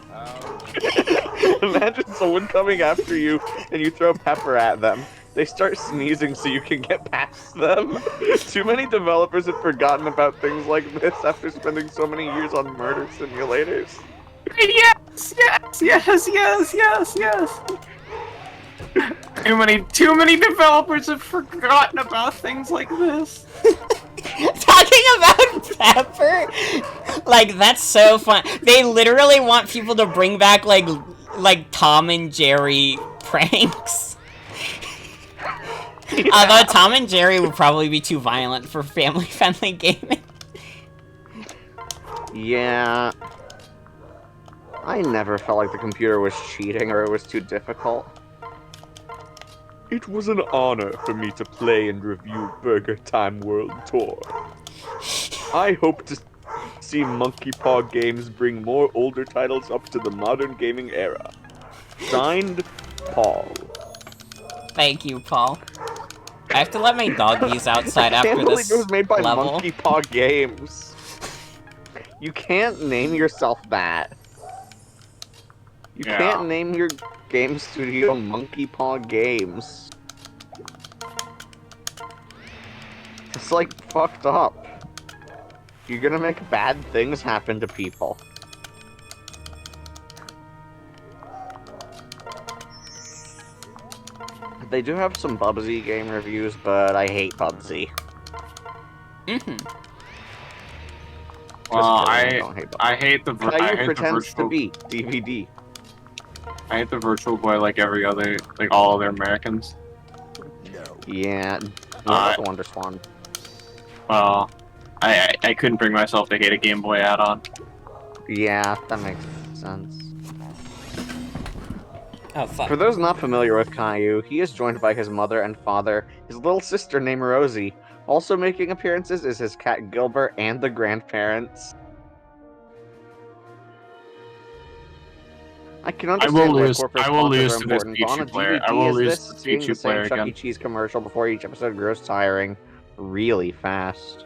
Imagine someone coming after you and you throw pepper at them. They start sneezing so you can get past them. Too many developers have forgotten about things like this after spending so many years on murder simulators. Yes, yes, yes, yes, yes, yes. Too many developers have forgotten about things like this. Talking about pepper? Like, that's so fun. They literally want people to bring back, like Tom and Jerry pranks. Yeah. Although Tom and Jerry would probably be too violent for family-friendly gaming. Yeah. I never felt like the computer was cheating or it was too difficult. It was an honor for me to play and review Burger Time World Tour. I hope to see Monkey Paw Games bring more older titles up to the modern gaming era. Signed, Paul. Thank you, Paul. I have to let my doggies outside I can't after believe this it was made by level. Monkey Paw Games. You can't name yourself that. You Yeah. can't name your game studio Monkey Paw Games. It's like fucked up. You're gonna make bad things happen to people. They do have some Bubsy game reviews, but I hate Bubsy. Mm-hmm. Well, kidding, don't hate Bubsy. I hate the I Caillou hate pretends the to virtual be DVD. I hate the virtual boy like every other all other Americans. Yeah, Uh, the Wonder Swan. Well, I couldn't bring myself to hate a Game Boy add-on. Yeah, that makes sense. Oh, fuck. For those not familiar with Caillou, he is joined by his mother and father, his little sister named Rosie. Also making appearances is his cat Gilbert and the grandparents. I can understand why corporate sponsors are important, but on a DVD is this, seeing the same Chuck E. Cheese commercial before each episode grows tiring really fast.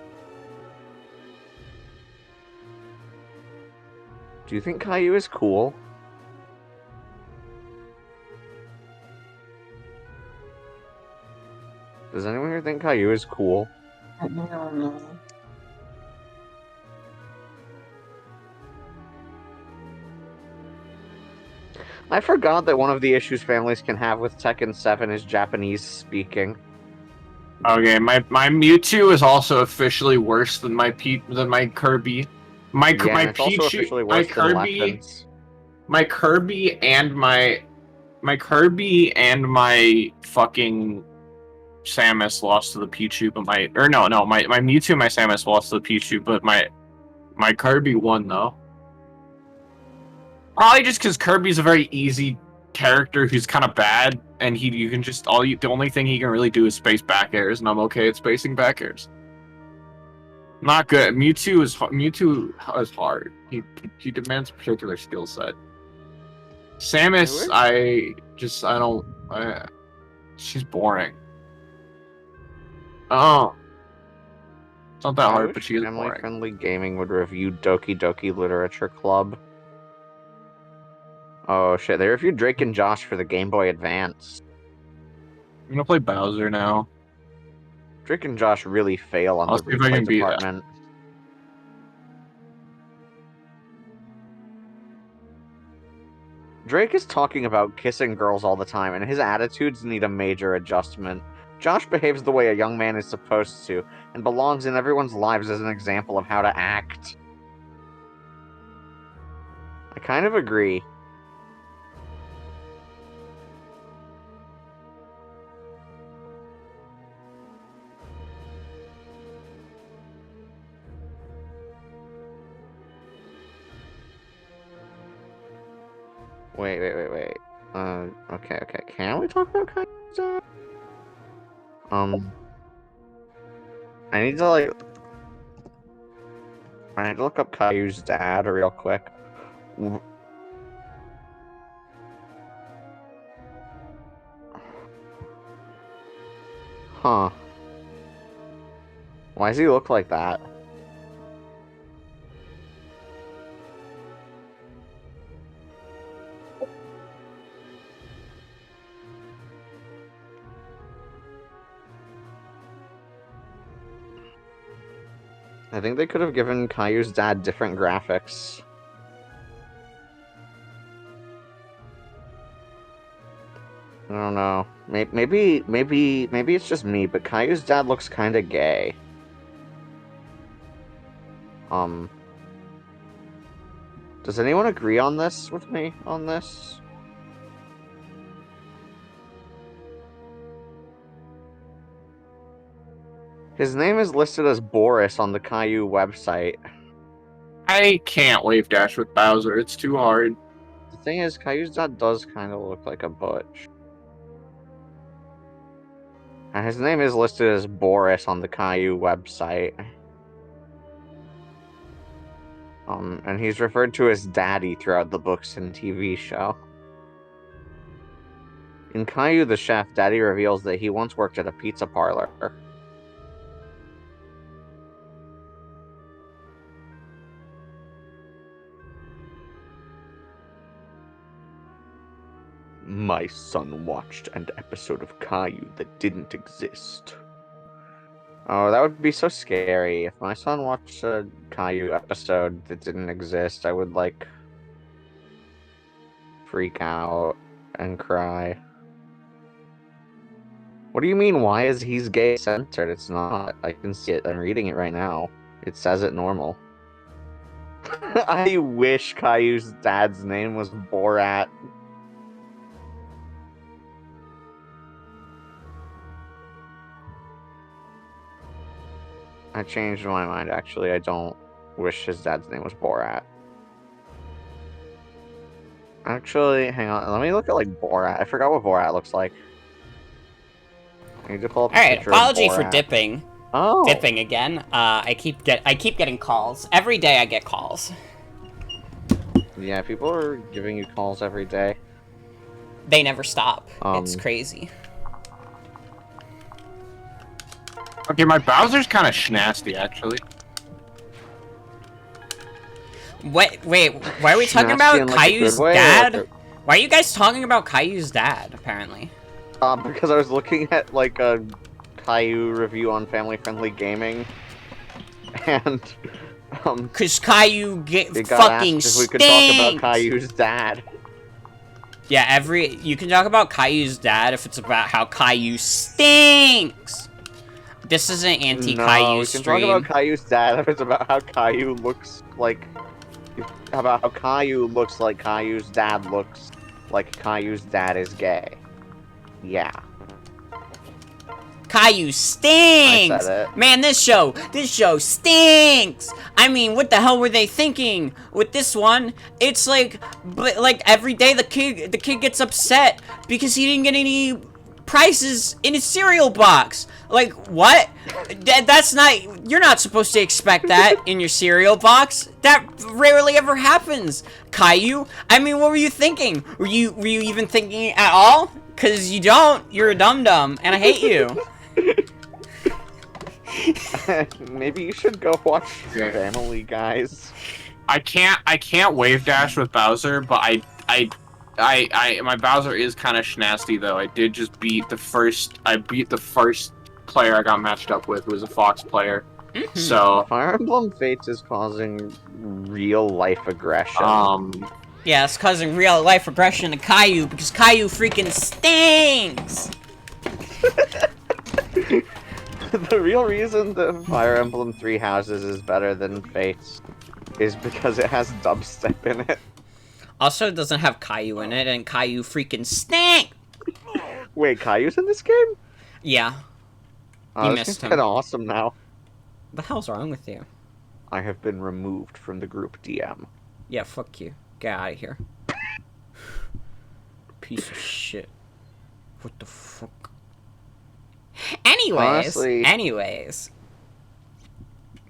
Do you think Caillou is cool? Does anyone here think Caillou is cool? I don't know. I forgot that one of the issues families can have with Tekken 7 is Japanese speaking. Okay, my Mewtwo is also officially worse than my Kirby. My It's also Pichu, officially worse than Leffens. my Kirby and my fucking Samus lost to the Pichu, but my Mewtwo and my Samus lost to the Pichu, but my Kirby won though. Probably just because Kirby's a very easy character who's kind of bad, and you can just the only thing he can really do is space back airs, and I'm okay at spacing back airs. Not good. Mewtwo is hard. He demands a particular skill set. Samus, she's boring. Oh, it's not that hard, but she is boring. Family-friendly gaming would review Doki Doki Literature Club. Oh shit, they reviewed Drake and Josh for the Game Boy Advance. I'm gonna play Bowser now. Drake and Josh really fail on I'll the see if I can replay beat that. department. Drake is talking about kissing girls all the time, and his attitudes need a major adjustment. Josh behaves the way a young man is supposed to, and belongs in everyone's lives as an example of how to act. I kind of agree. Wait. Okay. Can we talk about Caillou's dad? I need to look up Caillou's dad real quick. Huh. Why does he look like that? I think they could have given Caillou's dad different graphics. I don't know. Maybe it's just me, but Caillou's dad looks kind of gay. Does anyone agree on this with me on this? His name is listed as Boris on the Caillou website. I can't wave dash with Bowser. It's too hard. The thing is, Caillou's dad does kind of look like a butch. And his name is listed as Boris on the Caillou website. And he's referred to as Daddy throughout the books and TV show. In Caillou the Chef, Daddy reveals that he once worked at a pizza parlor. My son watched an episode of Caillou that didn't exist. Oh, that would be so scary. If my son watched a Caillou episode that didn't exist, I would, freak out and cry. What do you mean, why is he's gay censored? It's not. I can see it. I'm reading it right now. It says it normal. I wish Caillou's dad's name was Borat. I changed my mind, actually. I don't wish his dad's name was Borat. Actually, hang on. Let me look at, Borat. I forgot what Borat looks like. I need to pull up a Alright, picture of apology for Borat. dipping. Oh. Dipping again. I keep getting calls. Every day I get calls. Yeah, people are giving you calls every day. They never stop. It's crazy. Okay, my Bowser's kind of schnasty, actually. Wait, why are we talking Nasty about in, like, a Caillou's good way, or dad? like Why are you guys talking about Caillou's dad, apparently? because I was looking at like a Caillou review on Family Friendly Gaming, and Cause Caillou it got fucking asked if we could stinks! talk about Caillou's dad. Yeah, you can talk about Caillou's dad if it's about how Caillou stinks! This is an anti-Caillou No, we can talk stream. about Caillou's dad if it's about how Caillou looks like... About how Caillou looks like Caillou's dad looks like Caillou's dad is gay. Yeah. Caillou stinks! I said it. Man, this show stinks! I mean, what the hell were they thinking with this one? It's like every day the kid gets upset because he didn't get any prizes in his cereal box. Like, what? That's not... You're not supposed to expect that in your cereal box. That rarely ever happens. Caillou? I mean, what were you thinking? Were you even thinking at all? Cause you don't. You're a dum-dum, and I hate you. Maybe you should go watch Family, guys. I can't wave dash with Bowser, but my Bowser is kind of schnasty though. I did just beat the first player I got matched up with, who was a Fox player. Mm-hmm. So Fire Emblem Fates is causing real life aggression. Yeah, it's causing real life aggression to Caillou because Caillou freaking stinks. The real reason that Fire Emblem Three Houses is better than Fates is because it has dubstep in it. Also, it doesn't have Caillou in it, and Caillou freaking stink. Wait, Caillou's in this game? Yeah. Oh, You this missed game's him. kinda awesome now. What the hell's wrong with you? I have been removed from the group DM. Yeah, fuck you. Get out of here. Piece of shit. What the fuck? Anyways.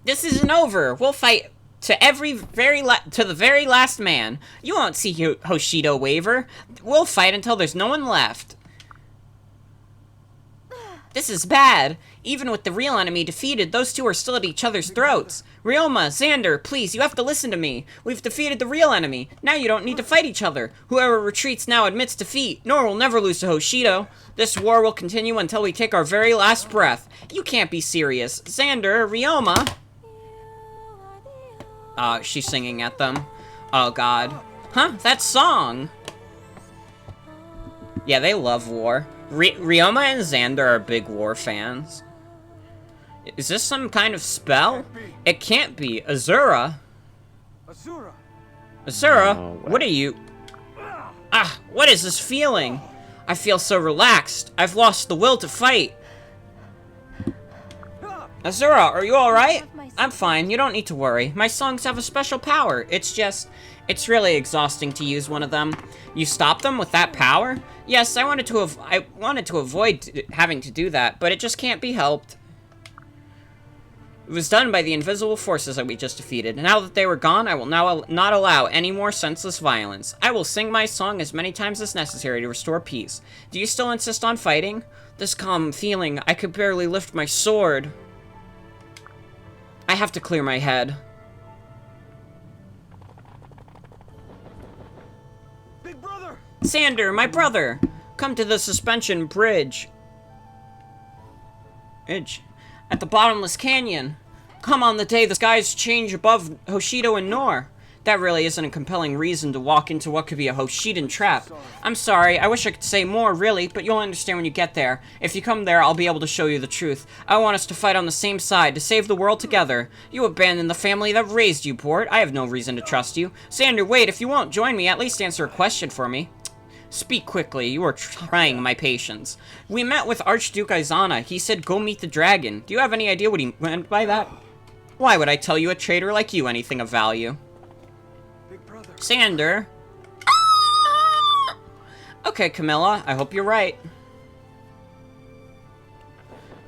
This isn't over. We'll fight to the very last man. You won't see Hoshido waver. We'll fight until there's no one left. This is bad. Even with the real enemy defeated, those two are still at each other's throats. Ryoma, Xander, please, you have to listen to me. We've defeated the real enemy. Now you don't need to fight each other. Whoever retreats now admits defeat. Nor will never lose to Hoshido. This war will continue until we take our very last breath. You can't be serious. Xander, Ryoma... she's singing at them. Oh, God. Huh? That song! Yeah, they love war. Ryoma and Xander are big war fans. Is this some kind of spell? It can't be. Azura? Azura? No way. What are you... Ah, what is this feeling? I feel so relaxed. I've lost the will to fight. Azura, are you alright? I'm fine. You don't need to worry. My songs have a special power. It's really exhausting to use one of them. You stop them with that power? Yes, I wanted to avoid having to do that, but it just can't be helped. It was done by the invisible forces that we just defeated. Now that they were gone, I will now not allow any more senseless violence. I will sing my song as many times as necessary to restore peace. Do you still insist on fighting? This calm feeling, I could barely lift my sword. I have to clear my head. Big brother! Xander, my brother! Come to the suspension bridge. At the bottomless canyon. Come on the day the skies change above Hoshido and Nor. That really isn't a compelling reason to walk into what could be a Hoshidan trap. I'm sorry, I wish I could say more, really, but you'll understand when you get there. If you come there, I'll be able to show you the truth. I want us to fight on the same side, to save the world together. You abandoned the family that raised you, Port. I have no reason to trust you. Xander, wait, if you won't join me, at least answer a question for me. Speak quickly, you are trying my patience. We met with Archduke Aizana. He said go meet the dragon. Do you have any idea what he meant by that? Why would I tell you a traitor like you anything of value? Big brother. Xander. Okay, Camilla, I hope you're right.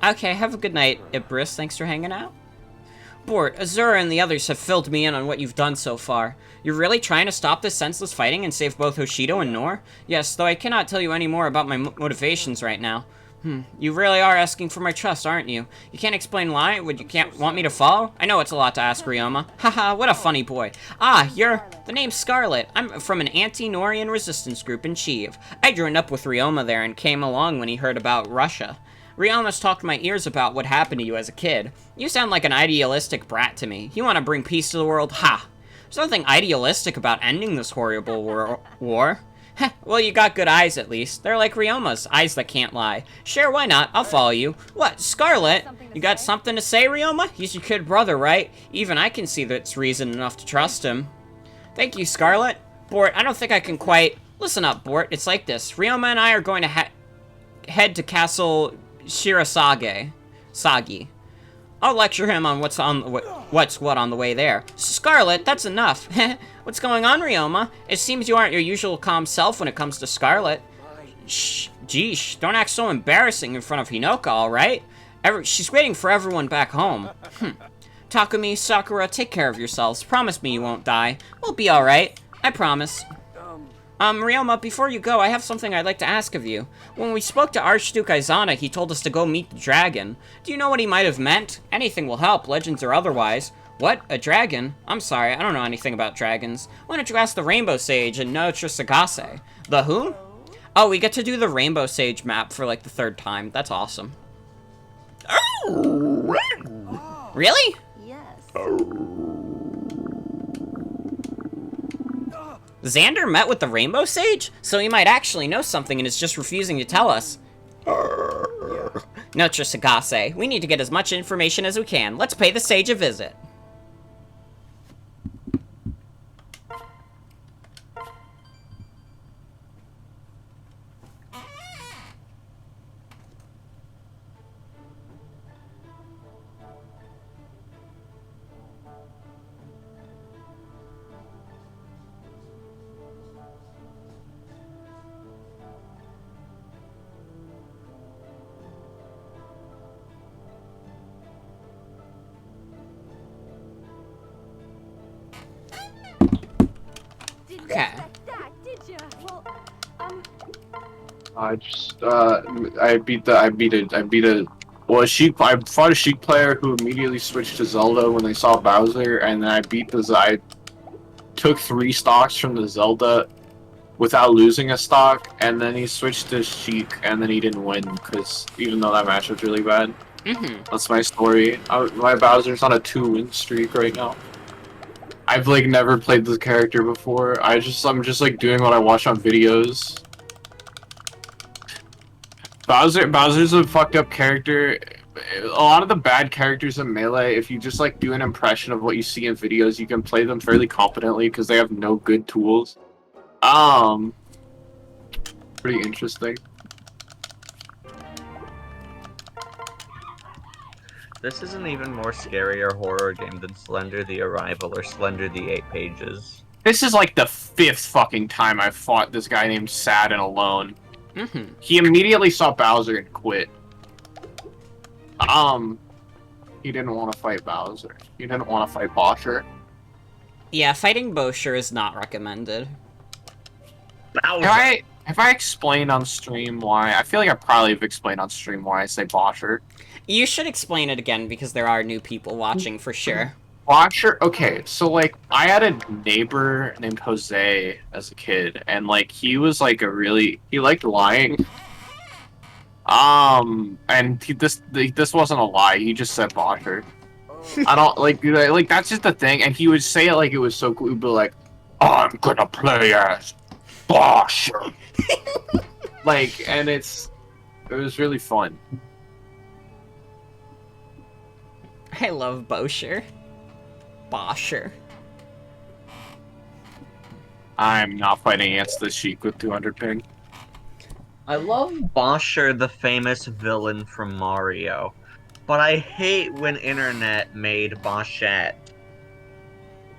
Okay, have a good night, Ibris. Thanks for hanging out. Bort, Azura and the others have filled me in on what you've done so far. You're really trying to stop this senseless fighting and save both Hoshido and Nor? Yes, though I cannot tell you any more about my motivations right now. You really are asking for my trust, aren't you? You can't explain why? Would you can't want me to follow? I know it's a lot to ask, Ryoma. Haha, what a funny boy. Ah, you're... The name's Scarlet. I'm from an anti-Norian resistance group in Kyiv. I grew up with Ryoma there and came along when he heard about Russia. Ryoma's talked my ears about what happened to you as a kid. You sound like an idealistic brat to me. You want to bring peace to the world? Ha! There's nothing idealistic about ending this horrible war. Heh, well, you got good eyes, at least. They're like Ryoma's, eyes that can't lie. Sure, why not? I'll follow you. What, Scarlet? You got something to say, Ryoma? He's your kid brother, right? Even I can see that's reason enough to trust him. Thank you, Scarlet. Bort, I don't think I can quite... Listen up, Bort. It's like this. Ryoma and I are going to head to Castle Shirasage. Sagi. I'll lecture him on what's what on the way there. Scarlet, that's enough. What's going on, Ryoma? It seems you aren't your usual calm self when it comes to Scarlet. Shh, geesh, don't act so embarrassing in front of Hinoka, alright? She's waiting for everyone back home. Takumi, Sakura, take care of yourselves. Promise me you won't die. We'll be alright. I promise. Ryoma, before you go, I have something I'd like to ask of you. When we spoke to Archduke Aizana, he told us to go meet the dragon. Do you know what he might have meant? Anything will help, legends or otherwise. What? A dragon? I'm sorry, I don't know anything about dragons. Why don't you ask the Rainbow Sage and Notre Sagase? The who? Oh, we get to do the Rainbow Sage map for like the 3rd time. That's awesome. Really? Yes. Xander met with the Rainbow Sage? So he might actually know something and is just refusing to tell us. Notre Sagase, we need to get as much information as we can. Let's pay the sage a visit. Okay. I fought a Sheik player who immediately switched to Zelda when they saw Bowser, and then I took 3 stocks from the Zelda without losing a stock, and then he switched to Sheik, and then he didn't win, because even though that match was really bad. That's my story. My Bowser's on a 2-win streak right now. I've like never played this character before. I'm just like doing what I watch on videos. Bowser's a fucked up character. A lot of the bad characters in Melee, if you just like do an impression of what you see in videos, you can play them fairly competently because they have no good tools. Pretty interesting. This is an even more scarier horror game than Slender the Arrival or Slender the 8 Pages. This is like the 5th fucking time I've fought this guy named Sad and Alone. He immediately saw Bowser and quit. He didn't want to fight Bowser. He didn't want to fight Bosher. Yeah, fighting Bosher is not recommended. Bowser! Have I explained on stream why? I feel like I probably have explained on stream why I say Bosher. You should explain it again, because there are new people watching, for sure. Bosher? Okay, so, like, I had a neighbor named Jose as a kid, and, like, he was, like, he liked lying. And this wasn't a lie, he just said Bosher. I don't, like, that's just the thing, and he would say it like it was so cool, he'd be like, I'm gonna play as Bosher. Like, and it was really fun. I love Bosher. Bosher. I'm not fighting against the Sheik with 200 ping. I love Bosher, the famous villain from Mario, but I hate when internet made Boschette.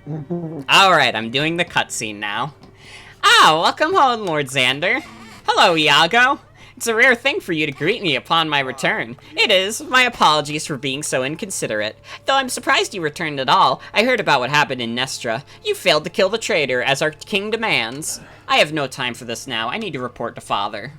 Alright, I'm doing the cutscene now. Welcome home, Lord Xander. Hello, Iago. It's a rare thing for you to greet me upon my return. It is. My apologies for being so inconsiderate. Though I'm surprised you returned at all. I heard about what happened in Nestra. You failed to kill the traitor, as our king demands. I have no time for this now. I need to report to Father.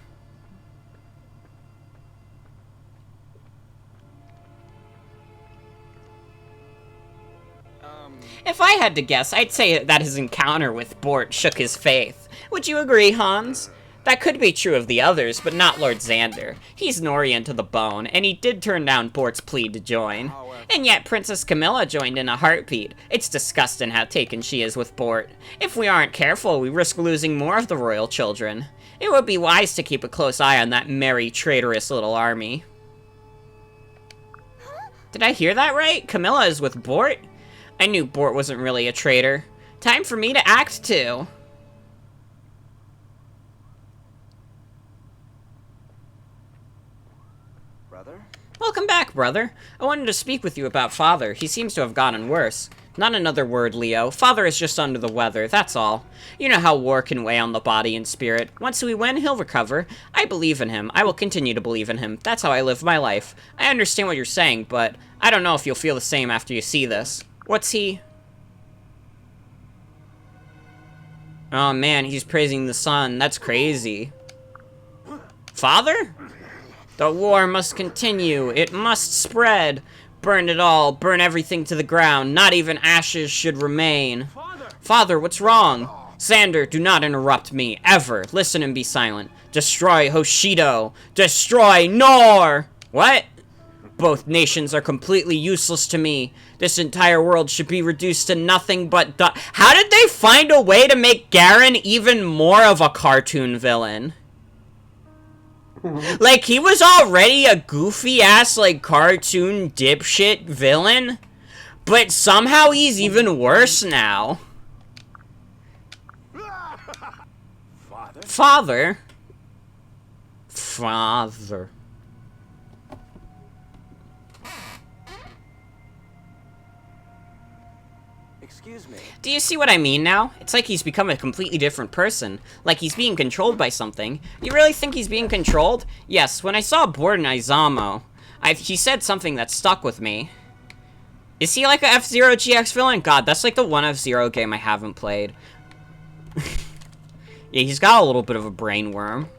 If I had to guess, I'd say that his encounter with Bort shook his faith. Would you agree, Hans? That could be true of the others, but not Lord Xander. He's Norian to the bone, and he did turn down Bort's plea to join. And yet Princess Camilla joined in a heartbeat. It's disgusting how taken she is with Bort. If we aren't careful, we risk losing more of the royal children. It would be wise to keep a close eye on that merry, traitorous little army. Did I hear that right? Camilla is with Bort? I knew Bort wasn't really a traitor. Time for me to act too. Brother? Welcome back, brother. I wanted to speak with you about Father. He seems to have gotten worse. Not another word, Leo. Father is just under the weather, that's all. You know how war can weigh on the body and spirit. Once we win, he'll recover. I believe in him. I will continue to believe in him. That's how I live my life. I understand what you're saying, but I don't know if you'll feel the same after you see this. What's he... Oh man, he's praising the sun. That's crazy. Father? The war must continue. It must spread. Burn it all. Burn everything to the ground. Not even ashes should remain. Father, what's wrong? Xander, do not interrupt me. Ever. Listen and be silent. Destroy Hoshido. Destroy Nor! What? Both nations are completely useless to me. This entire world should be reduced to nothing but How did they find a way to make Garen even more of a cartoon villain? Like, he was already a goofy-ass, like, cartoon dipshit villain, but somehow he's even worse now. Father? Father. Excuse me. Do you see what I mean now? It's like he's become a completely different person. Like he's being controlled by something. You really think he's being controlled? Yes, when I saw Bort and Izamo, he said something that stuck with me. Is he like a F-Zero GX villain? God, that's like the one F-Zero game I haven't played. Yeah, he's got a little bit of a brain worm.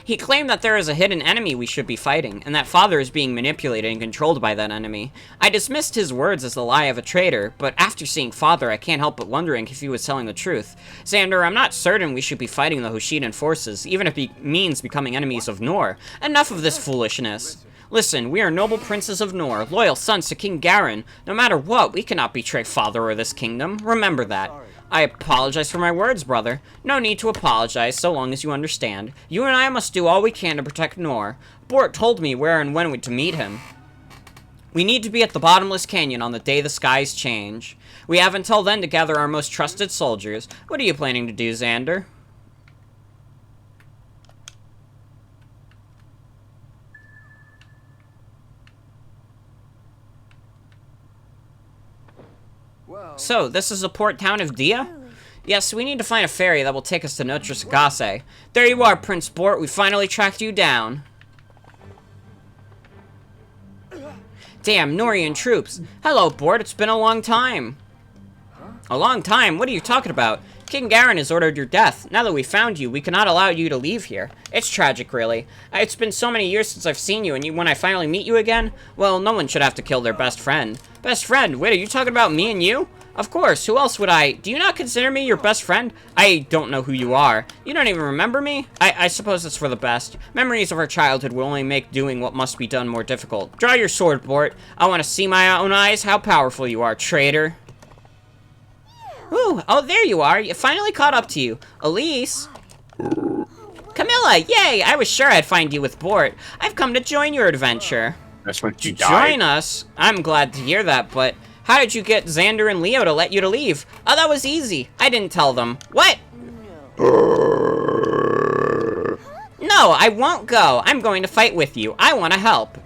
He claimed that there is a hidden enemy we should be fighting, and that Father is being manipulated and controlled by that enemy. I dismissed his words as the lie of a traitor, but after seeing Father, I can't help but wondering if he was telling the truth. Xander, I'm not certain we should be fighting the Hoshidan forces, even if it means becoming enemies of Nor. Enough of this foolishness. Listen, we are noble princes of Nor, loyal sons to King Garen. No matter what, we cannot betray Father or this kingdom. Remember that. I apologize for my words, brother. No need to apologize, so long as you understand. You and I must do all we can to protect Nor. Bort told me where and when to meet him. We need to be at the Bottomless Canyon on the day the skies change. We have until then to gather our most trusted soldiers. What are you planning to do, Xander? So, this is the port town of Dia? Yes, we need to find a ferry that will take us to Notre Sagase. There you are, Prince Bort. We finally tracked you down. Damn, Norian troops. Hello, Bort. It's been a long time. A long time? What are you talking about? King Garen has ordered your death. Now that we found you, we cannot allow you to leave here. It's tragic, really. It's been so many years since I've seen you, and when I finally meet you again, well, no one should have to kill their best friend. Best friend? Wait, are you talking about me and you? Of course, who else would I... Do you not consider me your best friend? I don't know who you are. You don't even remember me? I suppose it's for the best. Memories of our childhood will only make doing what must be done more difficult. Draw your sword, Bort. I want to see my own eyes how powerful you are, traitor. Ooh, oh, there you are. You finally caught up to you. Elise? Camilla, yay! I was sure I'd find you with Bort. I've come to join your adventure. That's when you Join died. us? I'm glad to hear that, but how did you get Xander and Leo to let you to leave? Oh, that was easy. I didn't tell them. What? No, I won't go. I'm going to fight with you. I want to help.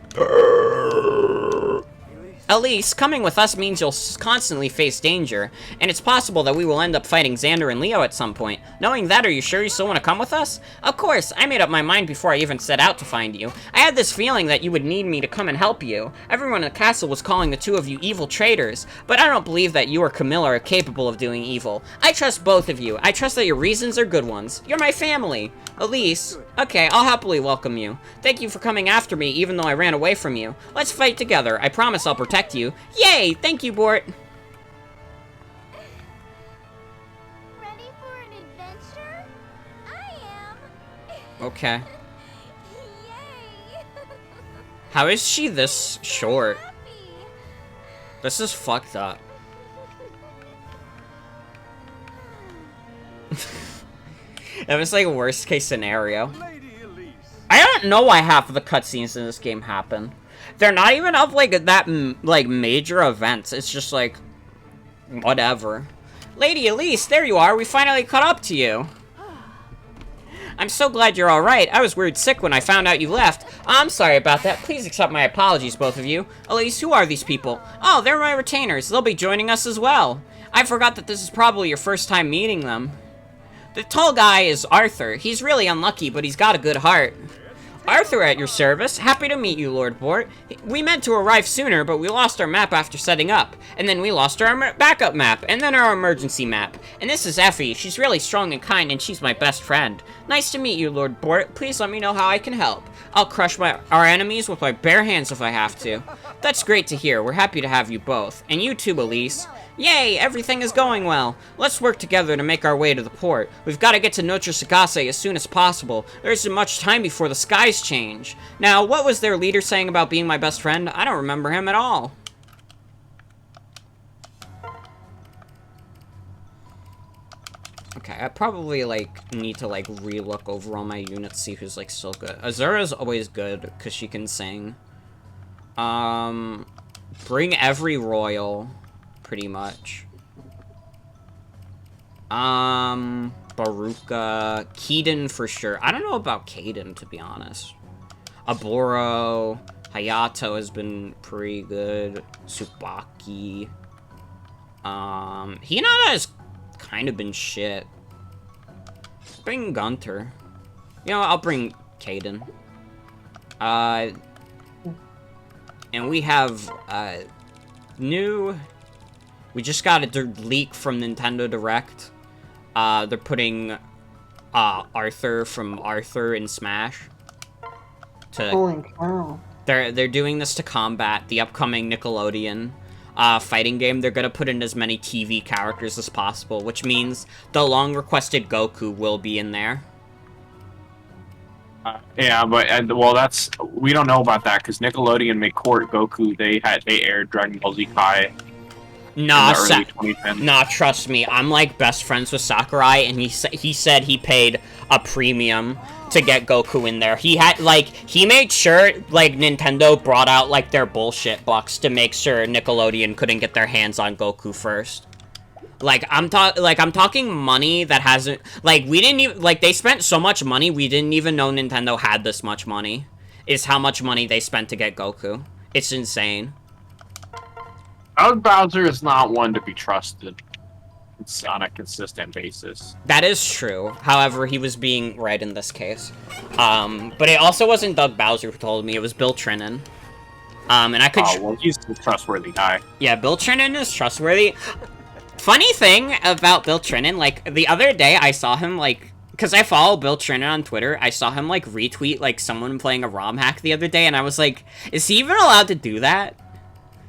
Elise, coming with us means you'll constantly face danger, and it's possible that we will end up fighting Xander and Leo at some point. Knowing that, are you sure you still want to come with us? Of course, I made up my mind before I even set out to find you. I had this feeling that you would need me to come and help you. Everyone in the castle was calling the two of you evil traitors, but I don't believe that you or Camilla are capable of doing evil. I trust both of you. I trust that your reasons are good ones. You're my family. Elise, okay, I'll happily welcome you. Thank you for coming after me, even though I ran away from you. Let's fight together. I promise I'll protect you. Yay! Thank you, Bort. Okay. How is she this short? This is fucked up. That was like a worst case scenario. I don't know why half of the cutscenes in this game happen. They're not even of like that like major events. It's just like whatever. Lady Elise, there you are. We finally caught up to you. I'm so glad you're alright. I was worried sick when I found out you left. I'm sorry about that. Please accept my apologies, both of you. Elise, who are these people? Oh, they're my retainers. They'll be joining us as well. I forgot that this is probably your first time meeting them. The tall guy is Arthur. He's really unlucky, but he's got a good heart. Arthur at your service. Happy to meet you, Lord Bort. We meant to arrive sooner, but we lost our map after setting up. And then we lost our backup map, and then our emergency map. And this is Effie. She's really strong and kind, and she's my best friend. Nice to meet you, Lord Bort. Please let me know how I can help. I'll crush our enemies with my bare hands if I have to. That's great to hear. We're happy to have you both. And you too, Elise. Yay, everything is going well. Let's work together to make our way to the port. We've got to get to Notre Sagase as soon as possible. There isn't much time before the skies change. Now, what was their leader saying about being my best friend? I don't remember him at all. Okay, I probably, like, need to, like, re-look over all my units, see who's, like, still good. Azura's always good, because she can sing. Bring every royal, pretty much. Baruka, Keaton for sure. I don't know about Kaden, to be honest. Aboro, Hayato has been pretty good. Tsubaki. Hinata has kind of been shit. Bring Gunter. You know, I'll bring Kaden. And we have, new... We just got a leak from Nintendo Direct. They're putting, Arthur from Arthur in Smash. Holy cow. They're doing this to combat the upcoming Nickelodeon fighting game. They're gonna put in as many TV characters as possible, which means the long-requested Goku will be in there. Yeah, but well, that's we don't know about that because Nickelodeon made court Goku. They aired Dragon Ball Z Kai. Nah, in the early 2010s. Nah, trust me. I'm like best friends with Sakurai, and he said he paid a premium to get Goku in there. He had he made sure Nintendo brought out their bullshit bucks to make sure Nickelodeon couldn't get their hands on Goku first. I'm talking money that hasn't we didn't even they spent so much money we didn't even know Nintendo had this much money. Is how much money they spent to get Goku. It's insane. Doug Bowser is not one to be trusted. It's on a consistent basis. That is true. However, he was being right in this case. But it also wasn't Doug Bowser who told me. It was Bill Trinan. And I could... Oh, well, he's a trustworthy guy. Yeah, Bill Trinan is trustworthy. Funny thing about Bill Trinan, the other day I saw him, because I follow Bill Trinan on Twitter, I saw him, retweet, someone playing a ROM hack the other day, and I was like, is he even allowed to do that?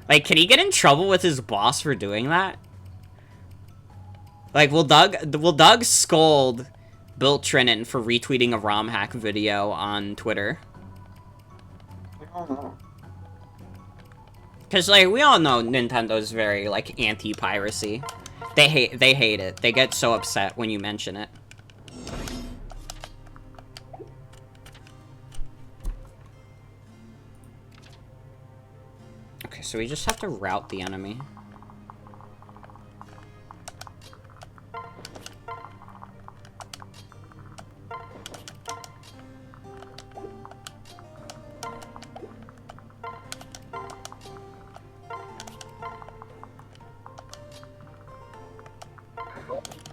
Can he get in trouble with his boss for doing that? Will Doug scold Bill Trinan for retweeting a ROM hack video on Twitter? I don't know. Because, we all know Nintendo's very, anti-piracy. They hate it. They get so upset when you mention it. Okay, so we just have to rout the enemy.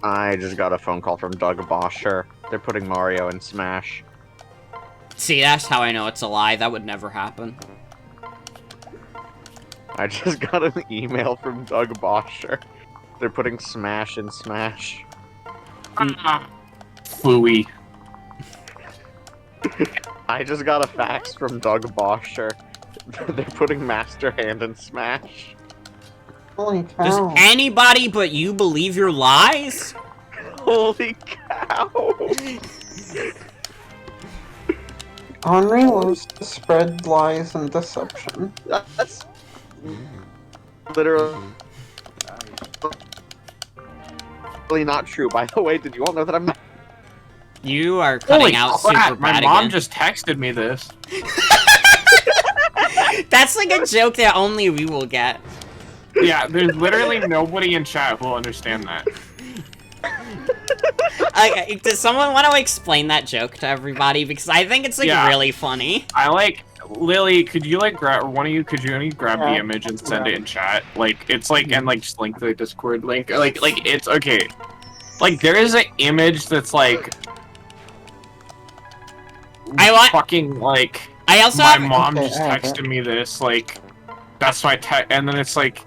I just got a phone call from Doug Boscher. They're putting Mario in Smash. See, that's how I know it's a lie. That would never happen. I just got an email from Doug Boscher. They're putting Smash in Smash. Fooey. I just got a fax from Doug Boscher. They're putting Master Hand in Smash. Holy Does cow. anybody but you believe your lies? Holy cow! Henri loves to spread lies and deception. That's literally not true. By the way, did you all know that I'm not? You are cutting Holy out crap, super my bad mom again. just texted me this. That's like a joke that only we will get. Yeah, there's literally nobody in chat who will understand that. Okay, does someone want to explain that joke to everybody? Because I think it's like Yeah. really funny. I like Lily. Could you like grab, or one of you? Could you grab the Yeah. image and send it in chat? Like it's like and like just link the Discord link. Like it's okay. Like there is an image that's like I want. fucking like I also my have. mom Okay, just I have texted me this. Like that's my text, and then it's like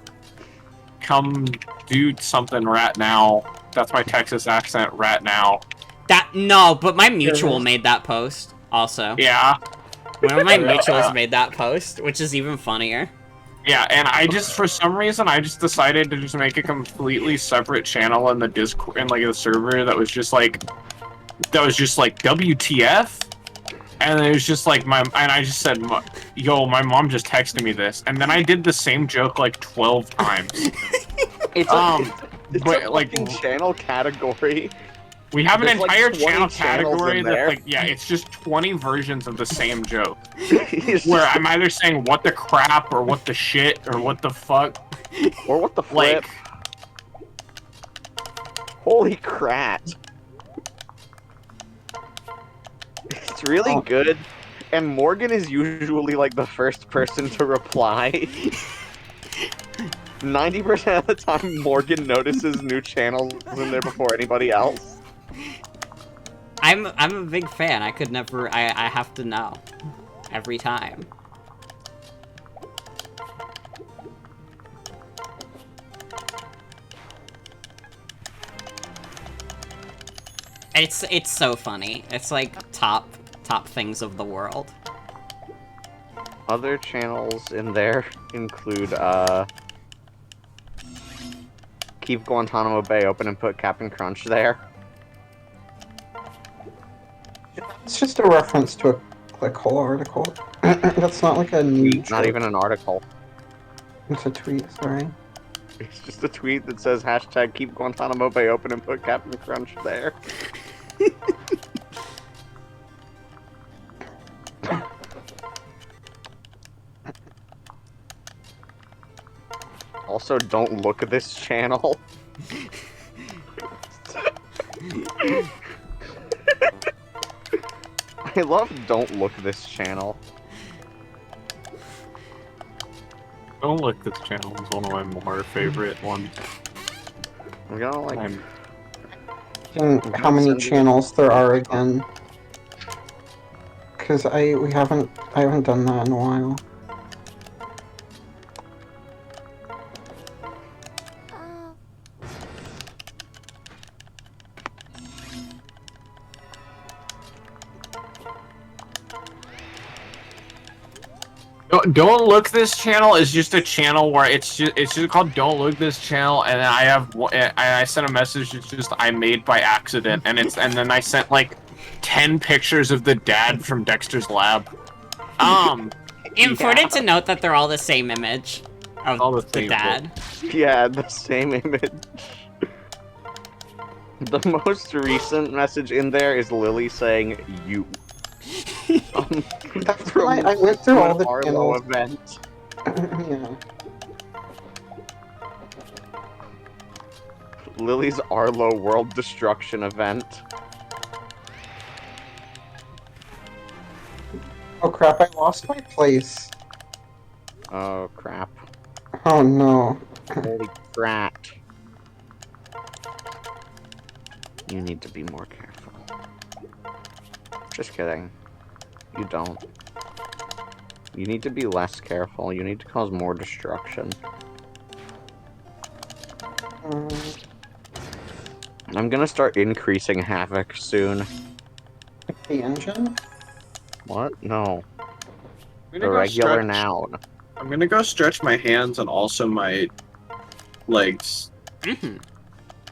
come do something right now. That's my Texas accent right now. That no, but my mutual made that post also. Yeah. One of my mutuals made that post, which is even funnier. Yeah, and I just, for some reason, I just decided to just make a completely separate channel in the Discord, in like the server that was just like WTF, and it was just like and I just said, yo, my mom just texted me this, and then I did the same joke like 12 times. It's it's but a like fucking channel category. we have an There's, like, entire 20 channel channels category in that there. like yeah, it's just 20 versions of the same joke. It's Where just- I'm either saying what the crap or what the shit or what the fuck. or what the flip? Like, Holy crap! It's really Oh. good, and Morgan is usually like the first person to reply. 90% of the time, Morgan notices new channels in there before anybody else. I'm a big fan. I could never. I have to know every time. It's so funny. It's like top things of the world. Other channels in there include, keep Guantanamo Bay open and put Captain Crunch there. It's just a reference to a clickhole article. That's not like a new Not joke. even an article. It's a tweet, sorry. It's just a tweet that says hashtag keep Guantanamo Bay open and put Captain Crunch there. Also, don't look at this channel. I love don't look this channel. don't look, this channel is one of my more favorite ones. I'm gonna like I'm- Seeing how many channels there are again. Cause I haven't done that in a while. Don't look this channel is just a channel where it's just called Don't Look This Channel, and then I sent a message that's just I made by accident, and then I sent like 10 pictures of the dad from Dexter's Lab. Important to note that they're all the same image of All the the same dad. yeah, the same image. The most recent message in there is Lily saying you. That's From why I went through all an the Arlo channels. event. Yeah. Lily's Arlo World Destruction event. Oh crap, I lost my place. Oh crap. Oh no. Holy crap. You need to be more careful. Just kidding. You don't. You need to be less careful. You need to cause more destruction. I'm gonna start increasing havoc soon. The engine? What? No. I'm The regular noun. I'm gonna go stretch my hands and also my legs. Mhm.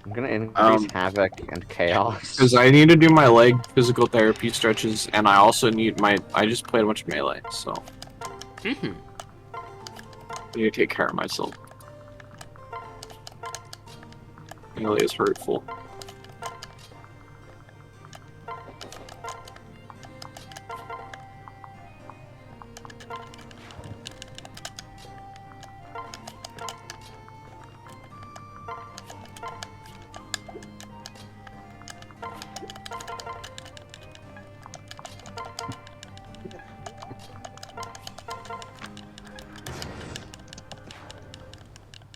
I'm gonna increase havoc and chaos. Because I need to do my leg physical therapy stretches, and I also need my. I just played a bunch of melee, so Mm-hmm. I need to take care of myself. Melee is hurtful.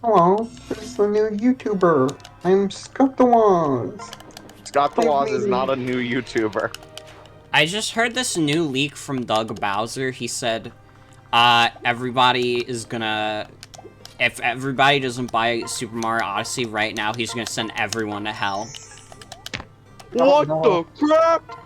Hello, it's the new YouTuber. I'm Scott the Waz. Scott the Waz is not a new YouTuber. I just heard this new leak from Doug Bowser. He said, everybody is gonna... If everybody doesn't buy Super Mario Odyssey right now, he's gonna send everyone to hell. What the crap?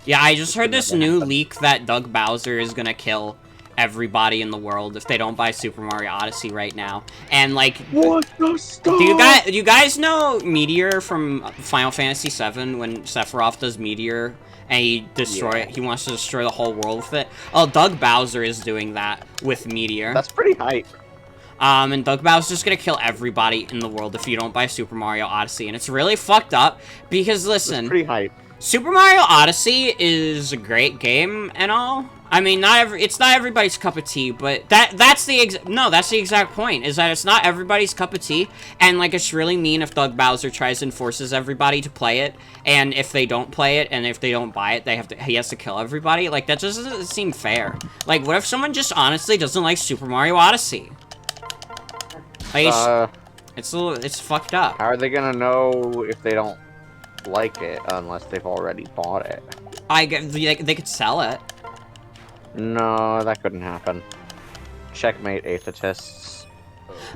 Yeah, I just heard this new leak that Doug Bowser is gonna kill everybody in the world if they don't buy Super Mario Odyssey right now. And, like... What the stuff? Do you guys know Meteor from Final Fantasy VII when Sephiroth does Meteor and he wants to destroy the whole world with it? Oh, Doug Bowser is doing that with Meteor. That's pretty hype. And Doug Bowser's just gonna kill everybody in the world if you don't buy Super Mario Odyssey. And it's really fucked up because, listen... That's pretty hype. Super Mario Odyssey is a great game and all. I mean, it's not everybody's cup of tea, but that's the exact point, is that it's not everybody's cup of tea, and, like, it's really mean if Doug Bowser tries and forces everybody to play it, and if they don't play it, and if they don't buy it, he has to kill everybody. Like, that just doesn't seem fair. Like, what if someone just honestly doesn't like Super Mario Odyssey? Like, it's fucked up. How are they gonna know if they don't like it unless they've already bought it? They could sell it. No, that couldn't happen. Checkmate, atheists.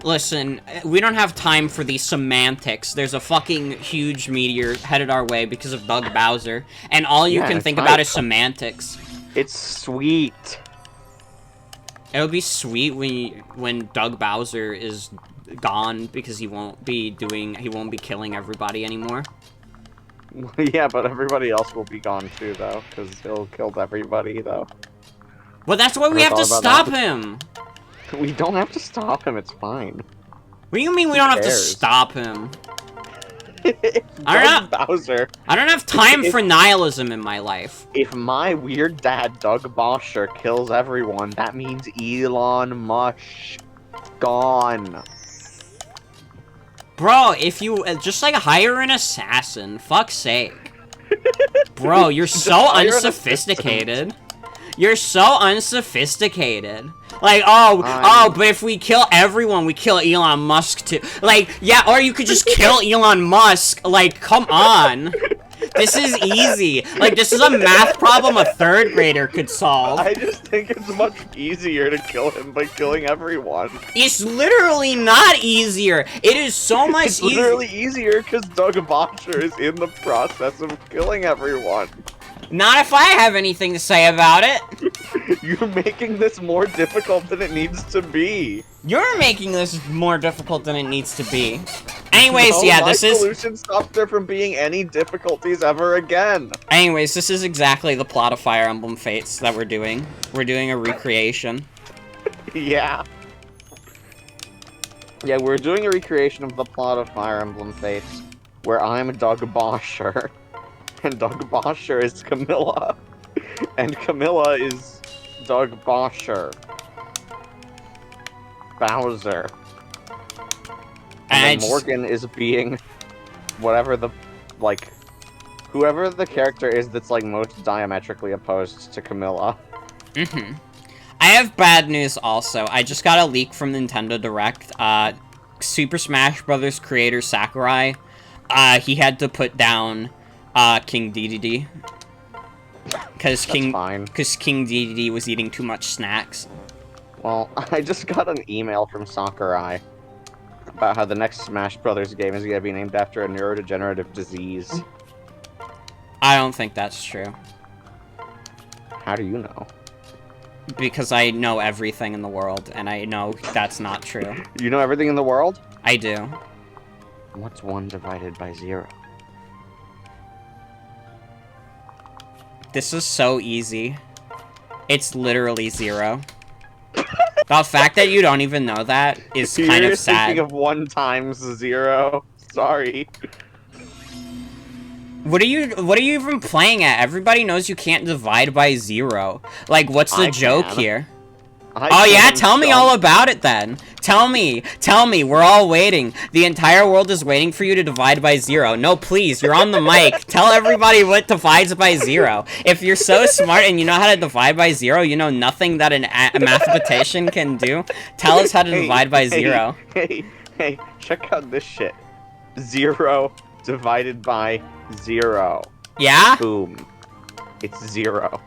Listen, we don't have time for these semantics. There's a fucking huge meteor headed our way because of Doug Bowser, and all you can think about is semantics. It's sweet. It'll be sweet when Doug Bowser is gone because he won't be killing everybody anymore. Yeah, but everybody else will be gone too, though, because he'll kill everybody, though. Well, that's why we have to stop him! We don't have to stop him, it's fine. What do you mean we don't have to stop him? Bowser. I don't have time for nihilism in my life. If my weird dad, Doug Bosher, kills everyone, that means Elon Musk gone. Bro, if you just, like, hire an assassin, fuck's sake. Bro, you're so unsophisticated. You're so unsophisticated. Like, but if we kill everyone, we kill Elon Musk too. Like, yeah, or you could just kill Elon Musk. Like, come on. This is easy. Like, this is a math problem a third grader could solve. I just think it's much easier to kill him by killing everyone. It's literally not easier. It is so much easier. It's literally easier because Doug Bosher is in the process of killing everyone. Not if I have anything to say about it. You're making this more difficult than it needs to be. You're making this more difficult than it needs to be. Anyways, no, yeah, my this is... solution stops there from being any difficulties ever again. Anyways, this is exactly the plot of Fire Emblem Fates that we're doing. We're doing a recreation. Yeah. Yeah, we're doing a recreation of the plot of Fire Emblem Fates, where I'm Doug Bosher, and Doug Bosher is Camilla, and Camilla is Doug Bosher. Bowser. And then Morgan is being whatever the, like, whoever the character is that's, like, most diametrically opposed to Camilla. Mm-hmm. I have bad news also. I just got a leak from Nintendo Direct. Super Smash Bros. Creator Sakurai, he had to put down, King Dedede. Because King Dedede was eating too much snacks. Well, I just got an email from Sakurai about how the next Smash Brothers game is going to be named after a neurodegenerative disease. I don't think that's true. How do you know? Because I know everything in the world, and I know that's not true. You know everything in the world? I do. What's 1 divided by 0? This is so easy. It's literally 0. The fact that you don't even know that is kind You're of sad. thinking of 1 times 0. Sorry. What are you even playing at? Everybody knows you can't divide by 0. Like, what's the joke here? Oh yeah, tell me all about it then. Tell me, we're all waiting. The entire world is waiting for you to divide by 0. No, please, you're on the mic. Tell everybody what divides by 0. If you're so smart and you know how to divide by 0, you know nothing that a mathematician can do. Tell us how to divide by 0. Hey, check out this shit. 0 divided by 0. Yeah? Boom. It's 0.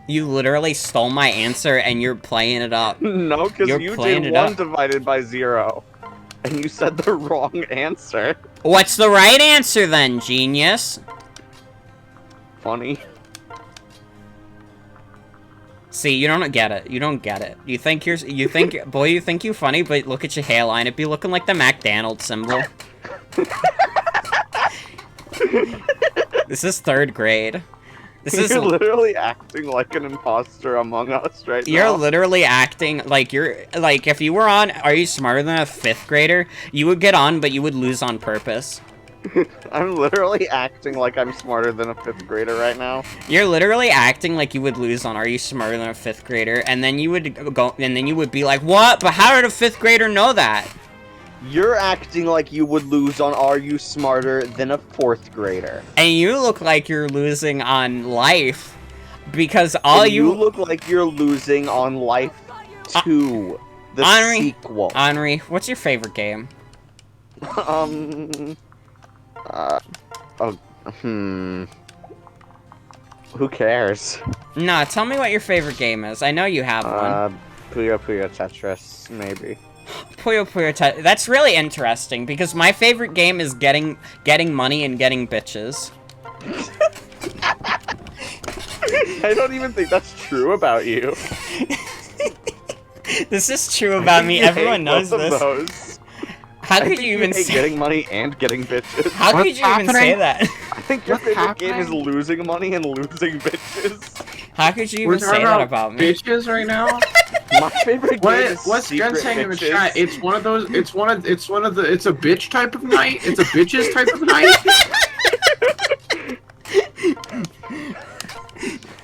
You literally stole my answer and you're playing it up. No, because you did 1 divided by 0. And you said the wrong answer. What's the right answer then, genius? Funny. See, you don't get it. You don't get it. You think you think you funny, but look at your hairline. It'd be looking like the McDonald's symbol. This is 3rd grade. You're literally acting like an imposter among us right now. You're literally acting like if you were on Are You Smarter Than a 5th grader, you would get on, but you would lose on purpose. I'm literally acting like I'm smarter than a 5th grader right now. You're literally acting like you would lose on Are You Smarter Than a 5th grader, and then you would be like, what? But how did a 5th grader know that? You're acting like you would lose on Are You Smarter Than a 4th grader. And you look like you're losing on life, because you look like you're losing on Life 2, the sequel. Henri, what's your favorite game? Who cares? Nah, tell me what your favorite game is. I know you have one. Puyo Puyo Tetris, maybe. Puyo Puyo Tetris. That's really interesting, because my favorite game is getting money and getting bitches. I don't even think that's true about you. This is true about me. Everyone knows this. Those. How could you even say getting money and getting bitches? How could you even say that? I think your favorite game is losing money and losing bitches. How could you even say that about me? Bitches right now? My favorite game is what's Jen saying in the chat? It's one of those. It's a bitch type of night. It's a bitches type of night.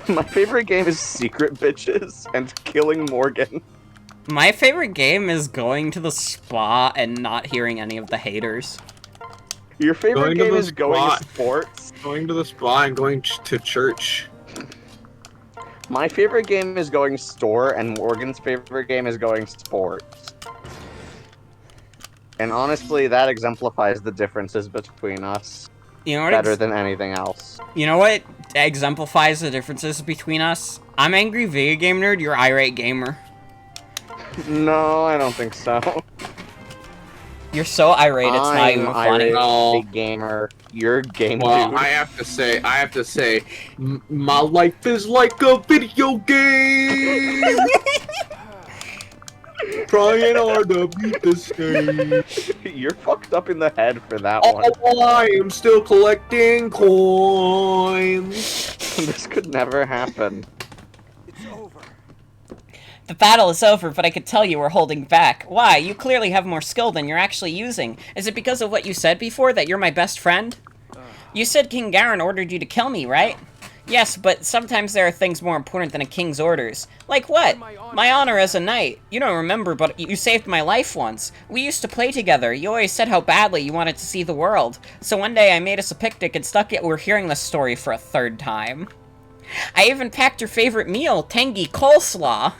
My favorite game is Secret Bitches and killing Morgan. My favorite game is going to the spa and not hearing any of the haters. Your favorite game is going to sports? Going to the spa and going to church. My favorite game is going store, and Morgan's favorite game is going sports. And honestly, that exemplifies the differences between us. You know what? Better than anything else. You know what exemplifies the differences between us? I'm angry video game nerd, you're irate gamer. No, I don't think so. You're so irate, it's not even funny. I'm gamer. You're game dude. I have to say, my life is like a video game. Trying hard to beat this game. You're fucked up in the head for that one. Oh, I am still collecting coins. This could never happen. It's over. The battle is over, but I could tell you we're holding back. Why? You clearly have more skill than you're actually using. Is it because of what you said before, that you're my best friend? You said King Garen ordered you to kill me, right? Yes, but sometimes there are things more important than a king's orders. Like what? My honor as a knight. You don't remember, but you saved my life once. We used to play together. You always said how badly you wanted to see the world. So one day I made us a picnic and stuck it. We're hearing this story for a 3rd time. I even packed your favorite meal, tangy coleslaw.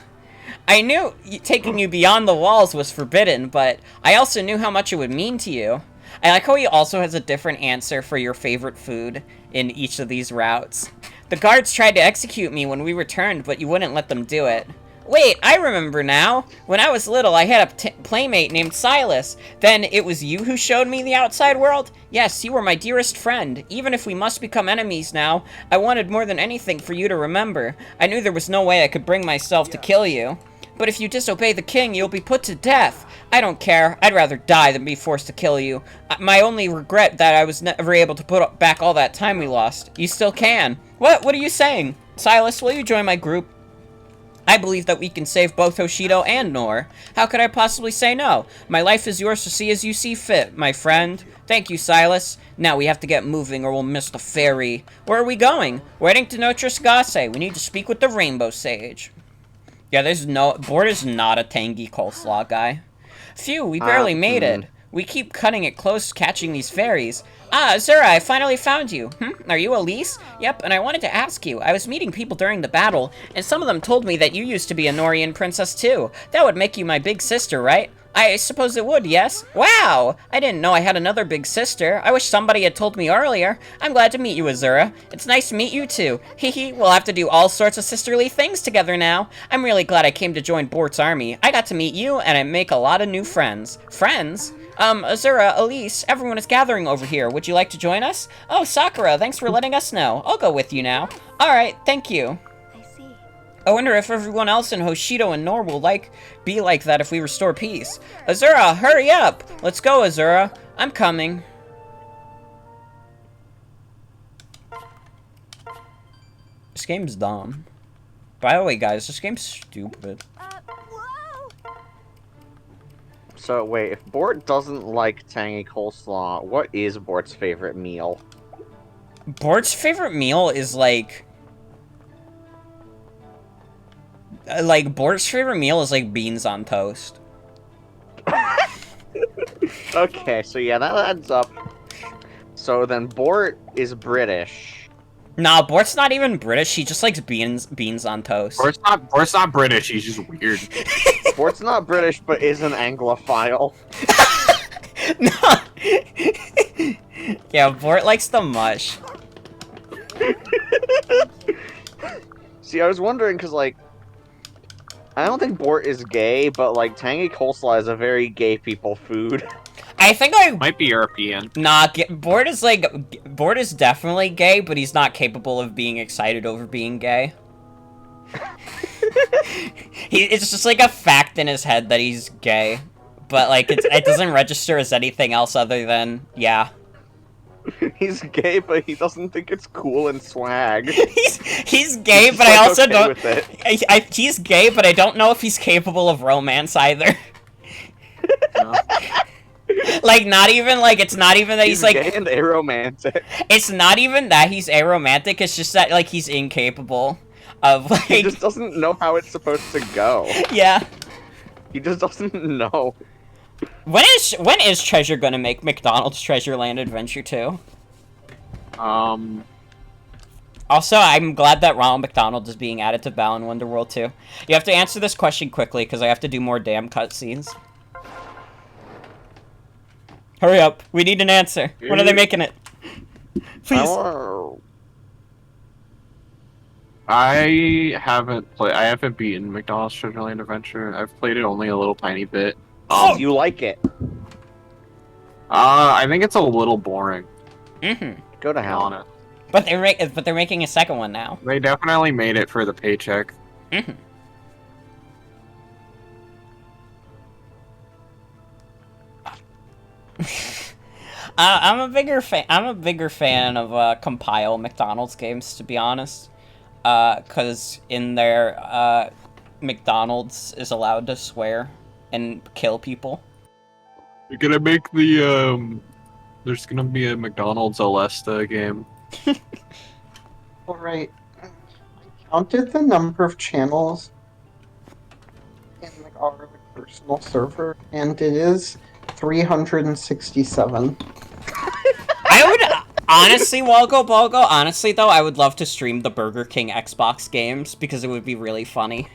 I knew taking you beyond the walls was forbidden, but I also knew how much it would mean to you. I like how he also has a different answer for your favorite food in each of these routes. The guards tried to execute me when we returned, but you wouldn't let them do it. Wait, I remember now. When I was little, I had a playmate named Silas. Then it was you who showed me the outside world? Yes, you were my dearest friend. Even if we must become enemies now, I wanted more than anything for you to remember. I knew there was no way I could bring myself to kill you. But if you disobey the king, you'll be put to death. I don't care. I'd rather die than be forced to kill you. My only regret that I was never able to put back all that time we lost. You still can. What? What are you saying? Silas, will you join my group? I believe that we can save both Hoshido and Nor. How could I possibly say no? My life is yours to see as you see fit, my friend. Thank you, Silas. Now we have to get moving or we'll miss the ferry. Where are we going? We're heading to Notre Scasse. We need to speak with the Rainbow Sage. Yeah, Bort is not a tangy coleslaw guy. Phew, we barely made it. We keep cutting it close catching these ferries. Ah, Zura, I finally found you. Are you Elise? Yep, and I wanted to ask you. I was meeting people during the battle, and some of them told me that you used to be a Norian princess too. That would make you my big sister, right? I suppose it would, yes? Wow! I didn't know I had another big sister. I wish somebody had told me earlier. I'm glad to meet you, Azura. It's nice to meet you too. Hehe, we'll have to do all sorts of sisterly things together now. I'm really glad I came to join Bort's army. I got to meet you, and I make a lot of new friends. Friends? Azura, Elise, everyone is gathering over here. Would you like to join us? Oh, Sakura, thanks for letting us know. I'll go with you now. Alright, thank you. I see. I wonder if everyone else in Hoshido and Nor will be like that if we restore peace. Azura, hurry up! Let's go, Azura. I'm coming. This game's dumb. By the way, guys, this game's stupid. Whoa! So wait, if Bort doesn't like tangy coleslaw, what is Bort's favorite meal? Bort's favorite meal is like Bort's favorite meal is like beans on toast. Okay, so yeah, that adds up. So then Bort is British. Nah, Bort's not even British. He just likes beans on toast. Bort's not British. He's just weird. Bort's not British, but is an Anglophile. No. Yeah, Bort likes the mush. See, I was wondering, because, like, I don't think Bort is gay, but, like, tangy coleslaw is a very gay people food. I think Might be European. Nah, Bort is definitely gay, but he's not capable of being excited over being gay. It's just like a fact in his head that he's gay, but like it doesn't register as anything else other than yeah. He's gay, but he doesn't think it's cool and swag. He's gay, He's but like, I also okay don't. with it. He's gay, but I don't know if he's capable of romance either. No. Like, not even, like, it's not even that he's like... gay and aromantic. It's not even that he's aromantic, it's just that, like, he's incapable of, like... He just doesn't know how it's supposed to go. Yeah. He just doesn't know. When is Treasure gonna make McDonald's Treasure Land Adventure 2? Also, I'm glad that Ronald McDonald is being added to Balan Wonderworld 2. You have to answer this question quickly, because I have to do more damn cutscenes. Hurry up. We need an answer. When are they making it? Please. I haven't beaten McDonald's Treasure Land Adventure. I've played it only a little tiny bit. You like it? I think it's a little boring. Mm-hmm. Go to hell. On it. But they're making a second one now. They definitely made it for the paycheck. Mm-hmm. I'm a bigger fan of compile McDonald's games, to be honest. Cause in there, McDonald's is allowed to swear and kill people. You're gonna make the there's gonna be a McDonald's Alesta game. Alright. I counted the number of channels in like our personal server, and it is 367. I would honestly, Walgo, honestly though, I would love to stream the Burger King Xbox games because it would be really funny.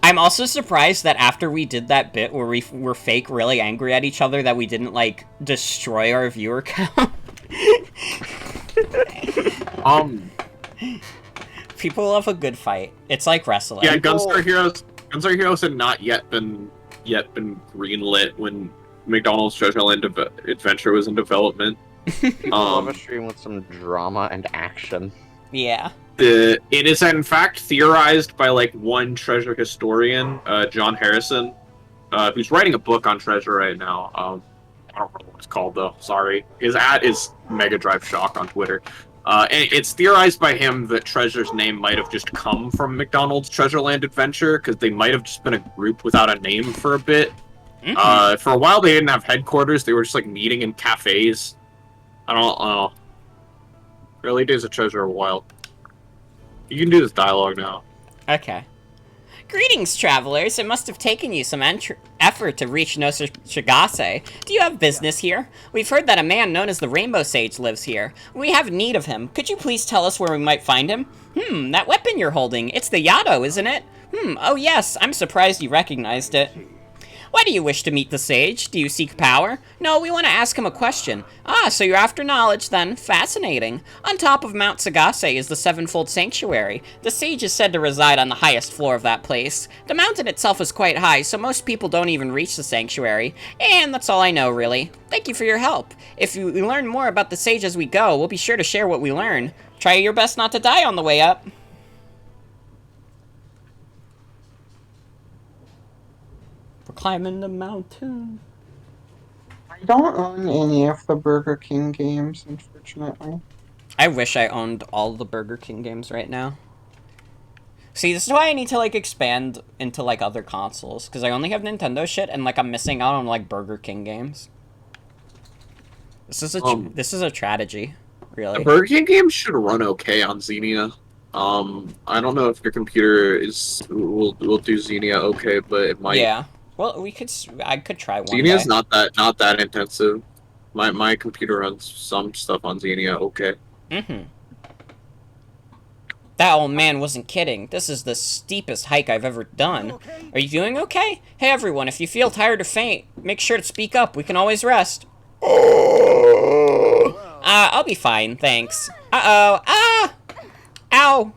I'm also surprised that after we did that bit where we were fake really angry at each other that we didn't, like, destroy our viewer count. People love a good fight. It's like wrestling. Yeah, Gunstar Heroes had not yet been greenlit when McDonald's Treasure Land Adventure was in development. Love a stream with some drama and action. Yeah. It is in fact theorized by like one treasure historian, John Harrison, who's writing a book on treasure right now. I don't remember what it's called though. Sorry. His ad is Mega Drive Shock on Twitter. And it's theorized by him that Treasure's name might have just come from McDonald's Treasureland Adventure, because they might have just been a group without a name for a bit. For a while, they didn't have headquarters. They were just like meeting in cafes. I don't know. Early days of Treasure are wild. You can do this dialogue now. Okay. Greetings, travelers. It must have taken you some effort to reach Shigase. Do you have business here? We've heard that a man known as the Rainbow Sage lives here. We have need of him. Could you please tell us where we might find him? That weapon you're holding. It's the Yado, isn't it? Oh yes. I'm surprised you recognized it. Why do you wish to meet the sage? Do you seek power? No, we want to ask him a question. Ah, so you're after knowledge, then. Fascinating. On top of Mount Sagase is the Sevenfold Sanctuary. The sage is said to reside on the highest floor of that place. The mountain itself is quite high, so most people don't even reach the sanctuary. And that's all I know, really. Thank you for your help. If we learn more about the sage as we go, we'll be sure to share what we learn. Try your best not to die on the way up. We're climbing the mountain. I don't own any of the Burger King games, unfortunately. I wish I owned all the Burger King games right now. See, this is why I need to, like, expand into, like, other consoles. Because I only have Nintendo shit, and, like, I'm missing out on, like, Burger King games. This is a tragedy, really. The Burger King games should run okay on Xenia. I don't know if your computer will do Xenia okay, but it might. Yeah. Well, I could try one Xenia's day. not that intensive. My computer runs some stuff on Xenia okay. That old man wasn't kidding. This is the steepest hike I've ever done. Are you doing okay? Hey everyone, if you feel tired or faint, make sure to speak up. We can always rest. I'll be fine, thanks. Uh-oh. Ah! Ow!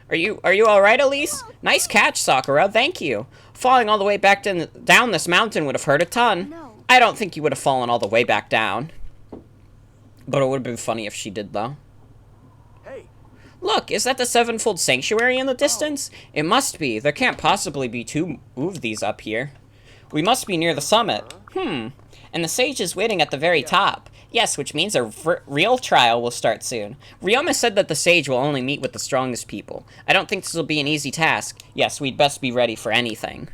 Are you alright, Elise? Nice catch, Sakura. Thank you. Falling all the way back down this mountain would have hurt a ton. No. I don't think you would have fallen all the way back down. But it would have been funny if she did, though. Hey. Look, is that the Sevenfold Sanctuary in the distance? It must be. There can't possibly be two of these up here. We must be near the summit. And the sage is waiting at the very top. Yes, which means a real trial will start soon. Ryoma said that the sage will only meet with the strongest people. I don't think this will be an easy task. Yes, we'd best be ready for anything.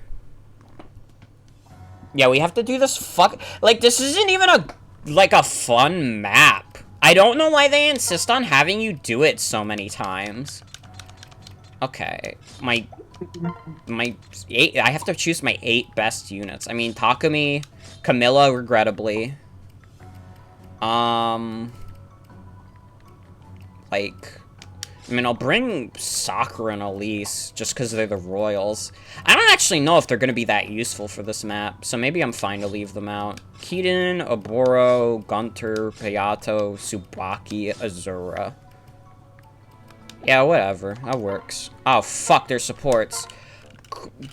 Yeah, we have to do this like, this isn't even a fun map. I don't know why they insist on having you do it so many times. Okay, I have to choose my 8 best units. I mean, Takumi, Camilla, regrettably. I'll bring Sakura and Elise, just because they're the royals. I don't actually know if they're going to be that useful for this map, so maybe I'm fine to leave them out. Keaton, Oboro, Gunter, Payato, Tsubaki, Azura. Yeah, whatever. That works. Oh, fuck, their supports.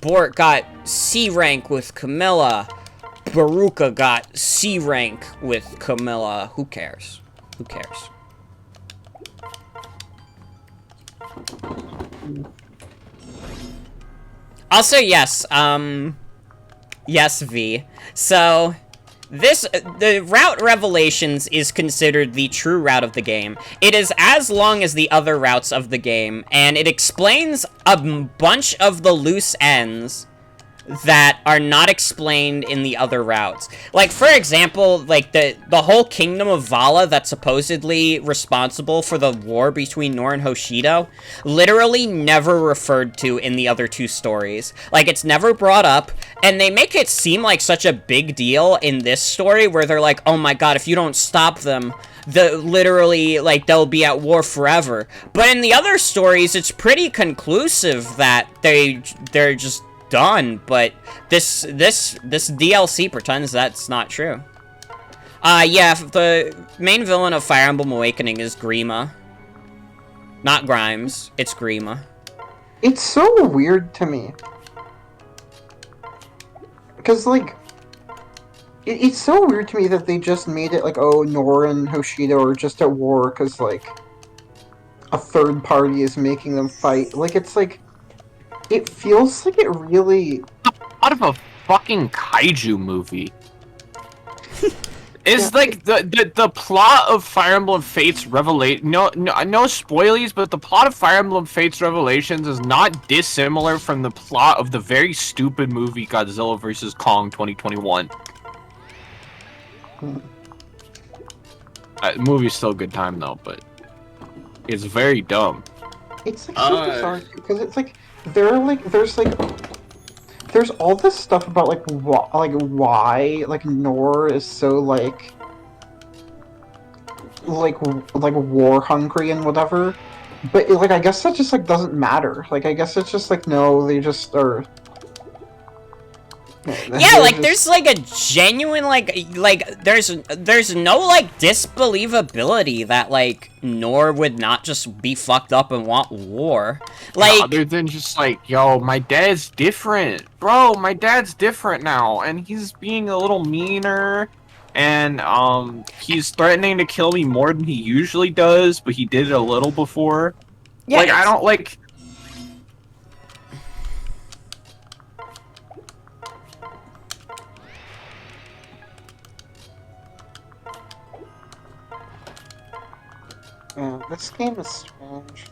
Bort got C rank with Camilla. Baruka got C rank with Camilla. Who cares? Who cares? Also, yes, yes, V. So, the route Revelations is considered the true route of the game. It is as long as the other routes of the game, and it explains a bunch of the loose ends that are not explained in the other routes. Like, for example, like, the whole Kingdom of Vala that's supposedly responsible for the war between Nor and Hoshido, literally never referred to in the other 2 stories. Like, it's never brought up, and they make it seem like such a big deal in this story, where they're like, oh my god, if you don't stop them, literally, like, they'll be at war forever. But in the other stories, it's pretty conclusive that they're just done, but this DLC pretends that's not true. Yeah, the main villain of Fire Emblem Awakening is Grima. Not Grimes, it's Grima. It's so weird to me. Because, like, it's so weird to me that they just made it like, oh, Nora and Hoshido are just at war, because, like, a third party is making them fight. Like, it's like, it feels like it really... Out of a fucking kaiju movie. Is like the plot of Fire Emblem Fates Revelation. No spoilies, but the plot of Fire Emblem Fates Revelations is not dissimilar from the plot of the very stupid movie Godzilla vs. Kong 2021. Movie's still a good time though, but it's very dumb. It's like so bizarre because it's like there's all this stuff about like why like Nor is so like war hungry and whatever, but like I guess that just like doesn't matter. Like I guess it's just like no, they just are. Yeah, like there's like a genuine like there's no like disbelievability that like Nor would not just be fucked up and want war. Like other than just like, yo, my dad's different. Bro, my dad's different now and he's being a little meaner and he's threatening to kill me more than he usually does, but he did it a little before. Yeah, like I don't like Yeah, this game is strange.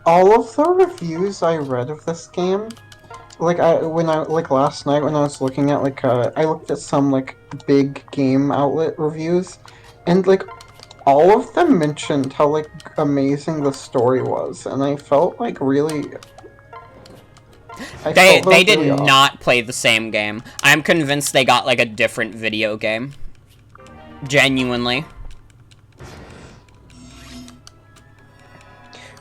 All of the reviews I read of this game, like last night when I was looking at I looked at some like big game outlet reviews, and like all of them mentioned how like amazing the story was, and I felt like really. They did not play the same game. I'm convinced they got like a different video game. Genuinely.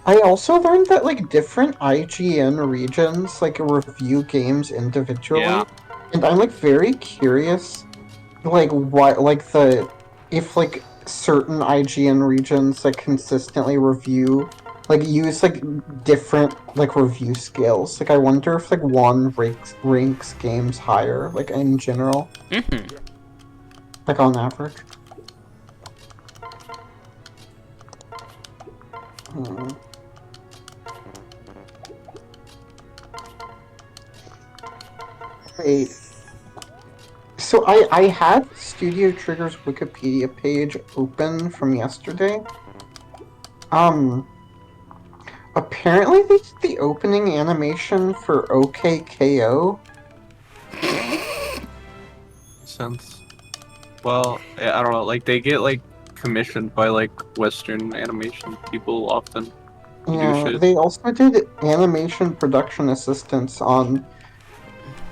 I also learned that like different IGN regions like review games individually, and I'm like very curious, like what if like certain IGN regions like consistently review. Like, use, like, different, like, review scales. Like, I wonder if, like, one ranks games higher, like, in general. Mm-hmm. Like, on average. Wait. So, I had Studio Trigger's Wikipedia page open from yesterday. Apparently they did the opening animation for OKKO. Sense. Well, I don't know, like they get like commissioned by like Western animation people often. Yeah, they also did animation production assistance on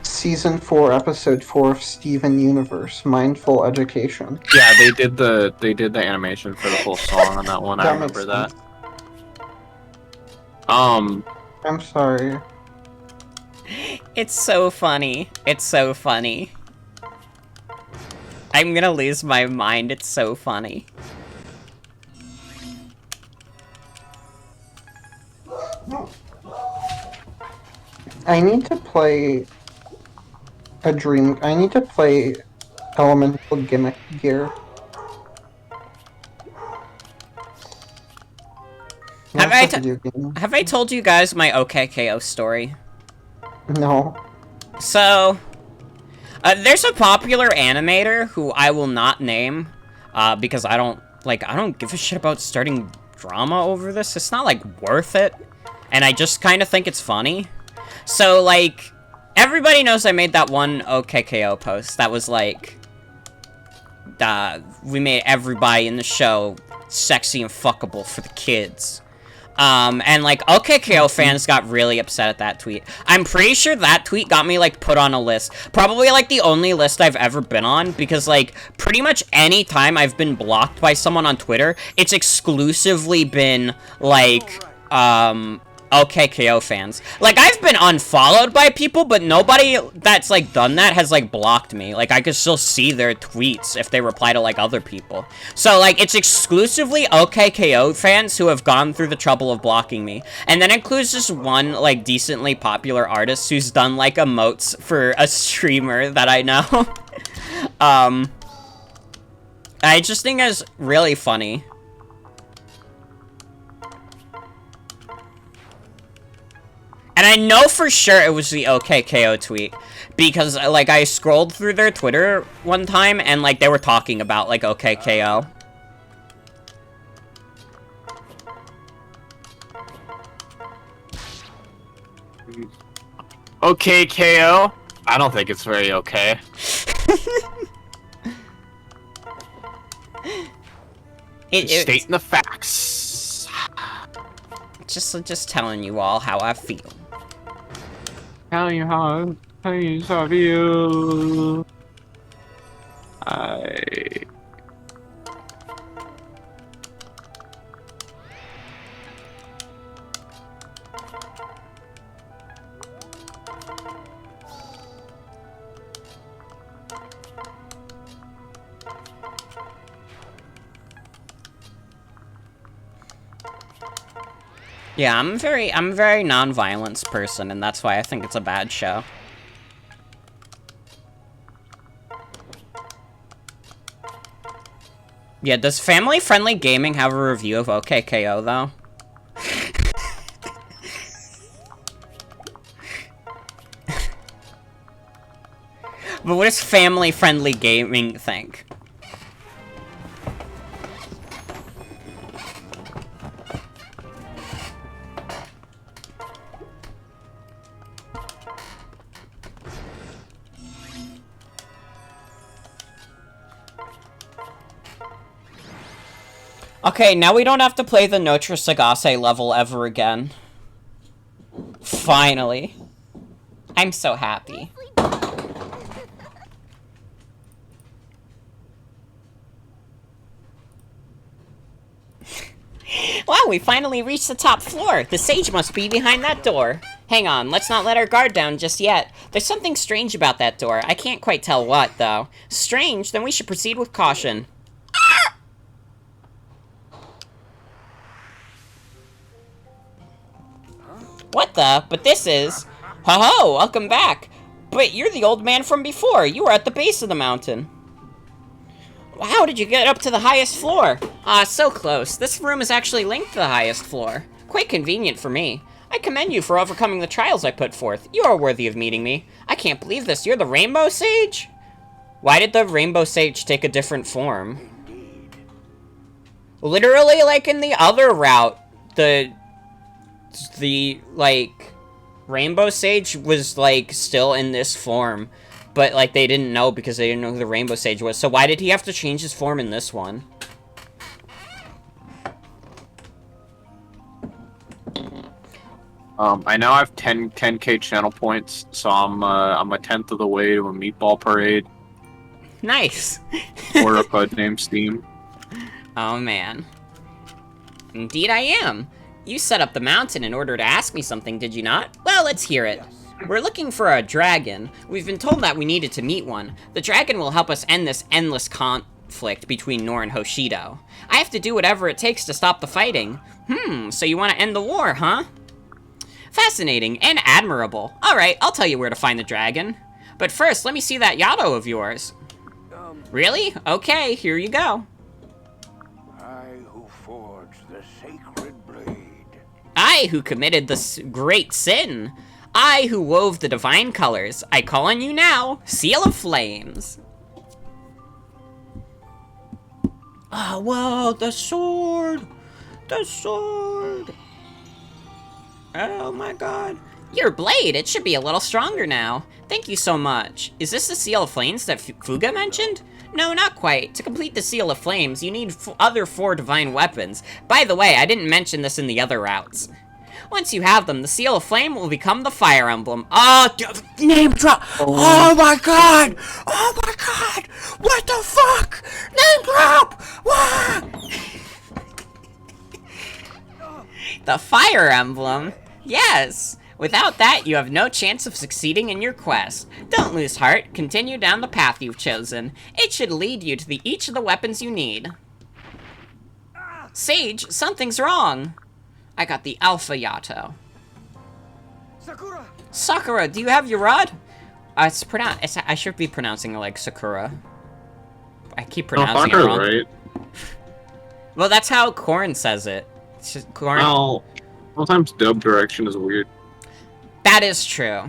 Season 4, Episode 4 of Steven Universe, Mindful Education. Yeah, they did the animation for the whole song on that one. I remember that. I'm sorry. It's so funny. It's so funny. I'm gonna lose my mind. It's so funny. I need to play I need to play Elemental Gimmick Gear. Have I told you guys my OKKO story? No. So, there's a popular animator who I will not name, because I don't give a shit about starting drama over this. It's not, like, worth it, and I just kind of think it's funny. So, like, everybody knows I made that one OKKO post that was, like, we made everybody in the show sexy and fuckable for the kids. And, like, OKKO fans got really upset at that tweet. I'm pretty sure that tweet got me, like, put on a list. Probably, like, the only list I've ever been on, because, like, pretty much any time I've been blocked by someone on Twitter, it's exclusively been, like, OKKO fans. Like, I've been unfollowed by people, but nobody that's, like, done that has, like, blocked me. Like, I could still see their tweets if they reply to, like, other people. So, like, it's exclusively OKKO fans who have gone through the trouble of blocking me. And that includes just one, like, decently popular artist who's done, like, emotes for a streamer that I know. I just think it's really funny. And I know for sure it was the OKKO tweet. Because, like, I scrolled through their Twitter one time, and, like, they were talking about, like, OKKO. Okay, KO. I don't think it's very okay. Stating the facts. Just telling you all how I feel. Telling you how I feel. Yeah, I'm a very non-violence person, and that's why I think it's a bad show. Yeah, does Family Friendly Gaming have a review of OKKO, though? But what does Family Friendly Gaming think? Okay, now we don't have to play the Notre Sagase level ever again. Finally. I'm so happy. Wow, we finally reached the top floor. The sage must be behind that door. Hang on, let's not let our guard down just yet. There's something strange about that door. I can't quite tell what, though. Strange? Then we should proceed with caution. What the? But this is... Ho-ho, welcome back. But you're the old man from before. You were at the base of the mountain. How did you get up to the highest floor? Ah, so close. This room is actually linked to the highest floor. Quite convenient for me. I commend you for overcoming the trials I put forth. You are worthy of meeting me. I can't believe this. You're the Rainbow Sage? Why did the Rainbow Sage take a different form? Literally, like in the other route, the like, Rainbow Sage was, like, still in this form. But, like, they didn't know because they didn't know who the Rainbow Sage was. So why did he have to change his form in this one? I now have 10k channel points, so I'm a tenth of the way to a meatball parade. Nice. Or a code name Steam. Oh, man. Indeed I am. You set up the mountain in order to ask me something, did you not? Well, let's hear it. We're looking for a dragon. We've been told that we needed to meet one. The dragon will help us end this endless conflict between Nor and Hoshido. I have to do whatever it takes to stop the fighting. So you want to end the war, huh? Fascinating and admirable. Alright, I'll tell you where to find the dragon. But first, let me see that Yato of yours. Really? Okay, here you go. I who committed this great sin. I who wove the divine colors. I call on you now, Seal of Flames. Oh, whoa, the sword. The sword. Oh my god. Your blade, it should be a little stronger now. Thank you so much. Is this the Seal of Flames that Fuga mentioned? No, not quite. To complete the Seal of Flames, you need other 4 divine weapons. By the way, I didn't mention this in the other routes. Once you have them, the Seal of Flame will become the Fire Emblem. Oh, name drop! Oh my god! Oh my god! What the fuck? Name drop! What? The Fire Emblem? Yes! Without that, you have no chance of succeeding in your quest. Don't lose heart. Continue down the path you've chosen. It should lead you to each of the weapons you need. Sage, something's wrong. I got the Alpha Yato. Sakura, do you have your rod? I should be pronouncing it like Sakura. I keep No, pronouncing it Thunder's wrong. right. Well, that's how Corn says it. It's just Corn. Well, sometimes dub direction is weird. That is true.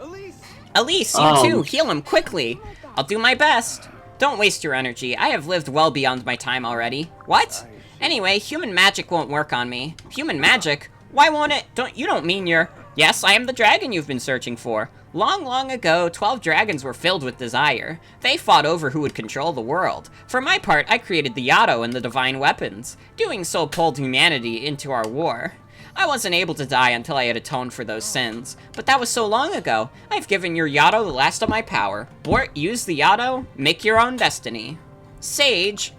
Elise! Elise, you too. Heal him quickly. I'll do my best. Don't waste your energy. I have lived well beyond my time already. What? Anyway, human magic won't work on me. Human magic? Why won't it? You don't mean you're... Yes, I am the dragon you've been searching for. Long, long ago, 12 dragons were filled with desire. They fought over who would control the world. For my part, I created the Yato and the divine weapons. Doing so pulled humanity into our war. I wasn't able to die until I had atoned for those sins. But that was so long ago. I've given your Yato the last of my power. Bort, use the Yato, make your own destiny. Sage.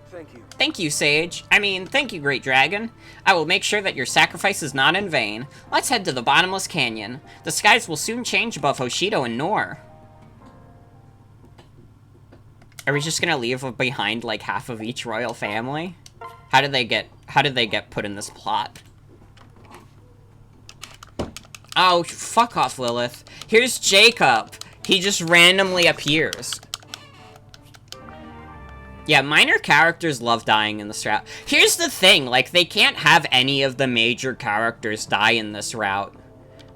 Thank you. Thank you, Sage. Thank you, Great Dragon. I will make sure that your sacrifice is not in vain. Let's head to the Bottomless Canyon. The skies will soon change above Hoshido and Nor. Are we just gonna leave behind, like, half of each royal family? How did they get put in this plot? Oh, fuck off, Lilith. Here's Jacob. He just randomly appears. Yeah, minor characters love dying in this route. Here's the thing, like, they can't have any of the major characters die in this route.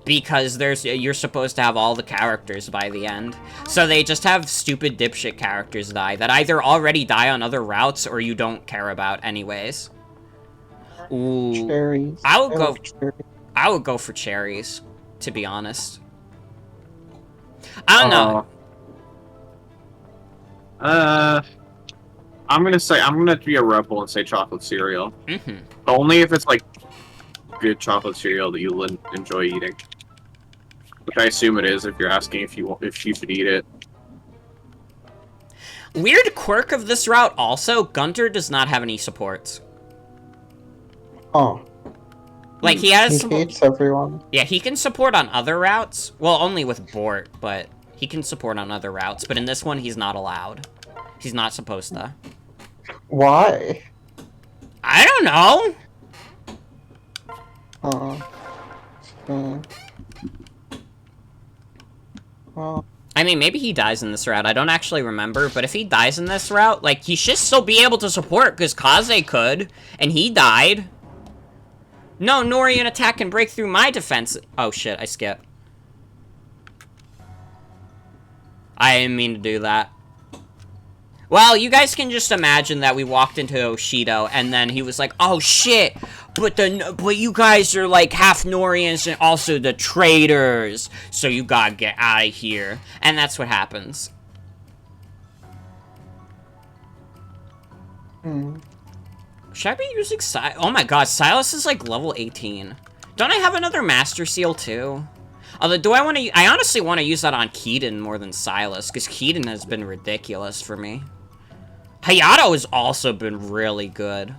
Because you're supposed to have all the characters by the end. So they just have stupid dipshit characters die that either already die on other routes or you don't care about anyways. Ooh. Cherries. I would go... Cherries. I would go for cherries, to be honest. I don't know. I'm gonna be a rebel and say chocolate cereal. Mm-hmm. Only if it's like good chocolate cereal that you enjoy eating. Which I assume it is if you're asking if you should eat it. Weird quirk of this route also, Gunter does not have any supports. Oh. Like, he has... He hates everyone. Yeah, he can support on other routes. Well, only with Bort, but he can support on other routes. But in this one, he's not allowed. He's not supposed to. Why? I don't know! Well... Maybe he dies in this route. I don't actually remember, but if he dies in this route, like, he should still be able to support, because Kaze could, and he died. No, Norian attack can break through my defense. Oh, shit, I skipped. I didn't mean to do that. Well, you guys can just imagine that we walked into Oshido, and then he was like, oh, shit, but you guys are, like, half Norians and also the traitors, so you gotta get out of here. And that's what happens. Should I be using Silas? Oh my god, Silas is, like, level 18. Don't I have another Master Seal, too? Although, I honestly want to use that on Keaton more than Silas, because Keaton has been ridiculous for me. Hayato has also been really good.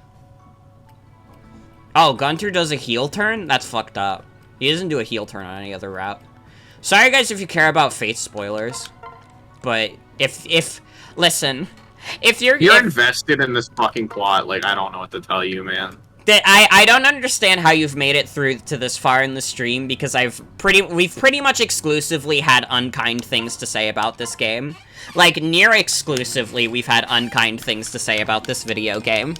Oh, Gunter does a heal turn? That's fucked up. He doesn't do a heal turn on any other route. Sorry, guys, if you care about Fate spoilers. But, listen, if you're invested in this fucking plot, like, I don't know what to tell you, man. I don't understand how you've made it through to this far in the stream, because we've pretty much exclusively had unkind things to say about this game. Like, near exclusively, we've had unkind things to say about this video game.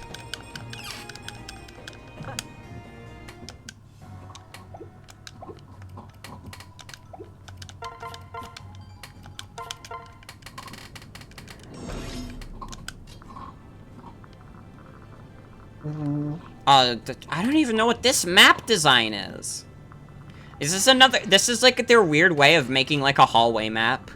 I don't even know what this map design is. Is this another... This is, like, their weird way of making, like, a hallway map.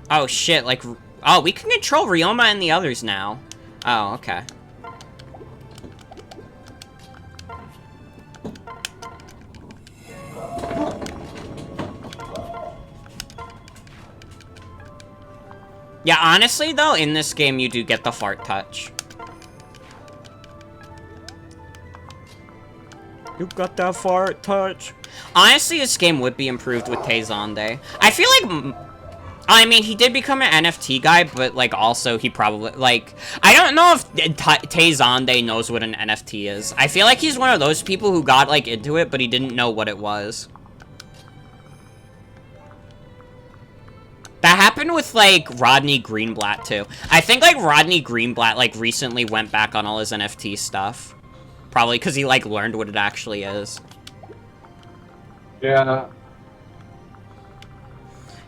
Oh, shit, like... Oh, we can control Ryoma and the others now. Oh, okay. Yeah, honestly, though, in this game, you do get the fart touch. You got that fart touch. Honestly, this game would be improved with Teizande. I feel like... I mean, he did become an NFT guy, but, like, also he probably, like... I don't know if Tezande knows what an NFT is. I feel like he's one of those people who got, like, into it, but he didn't know what it was. That happened with, like, Rodney Greenblatt, too. I think, like, Rodney Greenblatt, like, recently went back on all his NFT stuff. Probably because he, like, learned what it actually is. Yeah.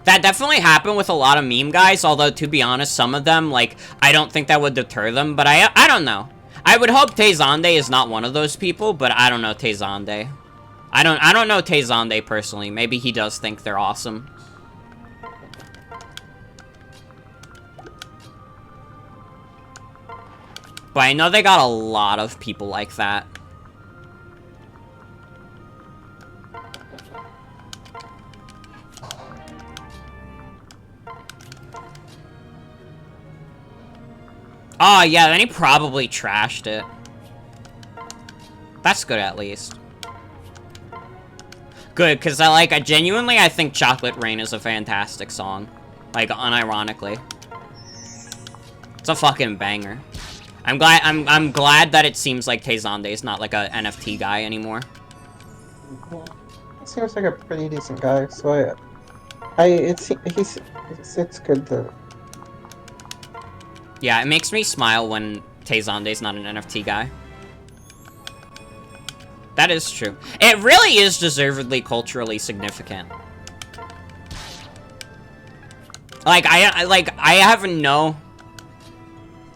That definitely happened with a lot of meme guys, although, to be honest, some of them, like, I don't think that would deter them, but I don't know. I would hope Tezande is not one of those people, but I don't know Tezande. I don't know Tezande personally. Maybe he does think they're awesome. But I know they got a lot of people like that. Oh, yeah, then he probably trashed it. That's good, at least. Good, because I genuinely, I think Chocolate Rain is a fantastic song. Like, unironically. It's a fucking banger. I'm glad that it seems like Tezande is not, like, a NFT guy anymore. Yeah. He seems like a pretty decent guy, so it's good to... Yeah, it makes me smile when Tezande's not an NFT guy. That is true. It really is deservedly culturally significant. Like, I have no...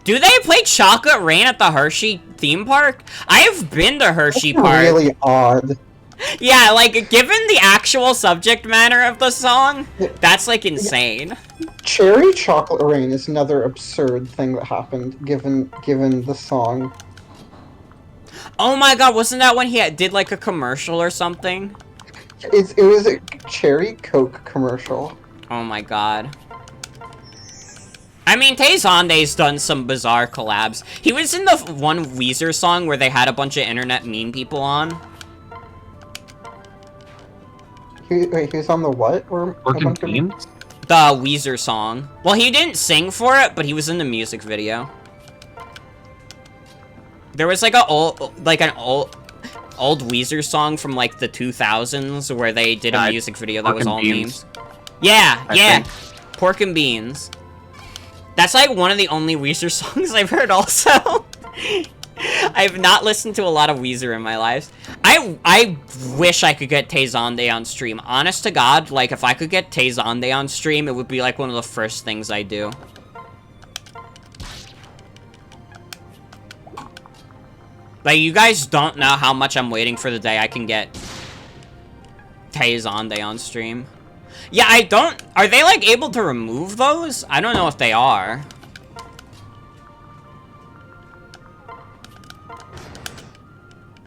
Do they play Chocolate Rain at the Hershey theme park? I have been to Hershey That's Park. Really odd. Yeah, like, given the actual subject matter of the song, that's, like, insane. Cherry Chocolate Rain is another absurd thing that happened, given the song. Oh my god, wasn't that when he did, like, a commercial or something? It was a Cherry Coke commercial. Oh my god. I mean, Tezande's done some bizarre collabs. He was in the one Weezer song where they had a bunch of internet meme people on. Wait, he was on the what? Or Working Beans? The Weezer song. Well, he didn't sing for it, but he was in the music video. There was like an old Weezer song from like the 2000s where they did a music video that was all memes. Yeah, yeah. Pork and Beans. That's like one of the only Weezer songs I've heard also. I've not listened to a lot of Weezer in my life. I wish I could get Tezande on stream. Honest to God, like, if I could get Tezande on stream, it would be, like, one of the first things I do. Like, you guys don't know how much I'm waiting for the day I can get Tezande on stream. Yeah, I don't... Are they, like, able to remove those? I don't know if they are.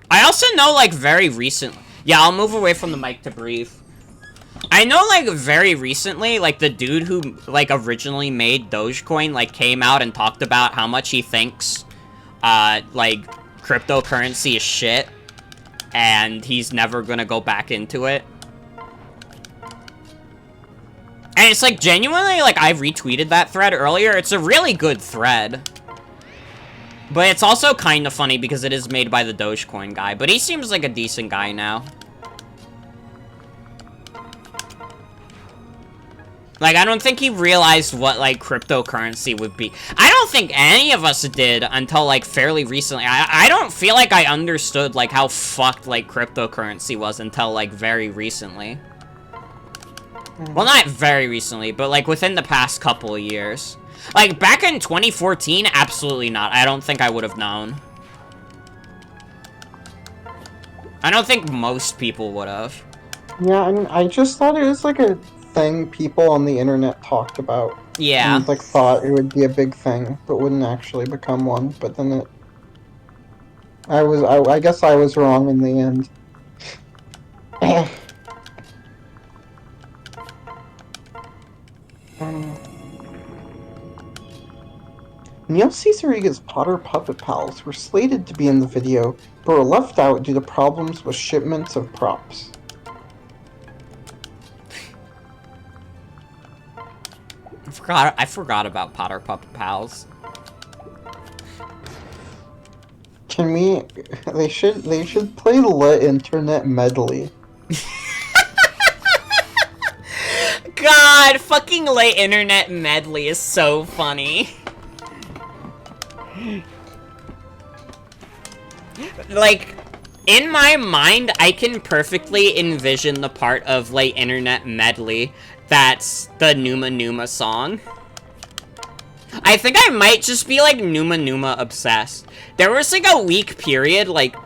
I also know, like, very recent... Yeah, I'll move away from the mic to breathe. I know, like, very recently, like, the dude who, like, originally made Dogecoin, like, came out and talked about how much he thinks, like, cryptocurrency is shit, and he's never gonna go back into it. And it's, like, genuinely, like, I retweeted that thread earlier. It's a really good thread. But it's also kind of funny because it is made by the Dogecoin guy. But he seems like a decent guy now. Like, I don't think he realized what, like, cryptocurrency would be. I don't think any of us did until, like, fairly recently. I don't feel like I understood, like, how fucked, like, cryptocurrency was until, like, very recently. Well, not very recently, but, like, within the past couple of years. Like, back in 2014, absolutely not. I don't think I would have known. I don't think most people would have. Yeah, I mean, I just thought it was, like, a thing people on the internet talked about. Yeah. And, like, thought it would be a big thing, but wouldn't actually become one. But then it... I guess I was wrong in the end. Neil Caesariga's Potter Puppet Pals were slated to be in the video, but were left out due to problems with shipments of props. forgot about Potter Puppet Pals. Can we? They should play the internet medley. God, fucking late internet medley is so funny. Like, in my mind, I can perfectly envision the part of late internet medley that's the Numa Numa song. I think I might just be, like, Numa Numa obsessed. There was, like, a week period, like,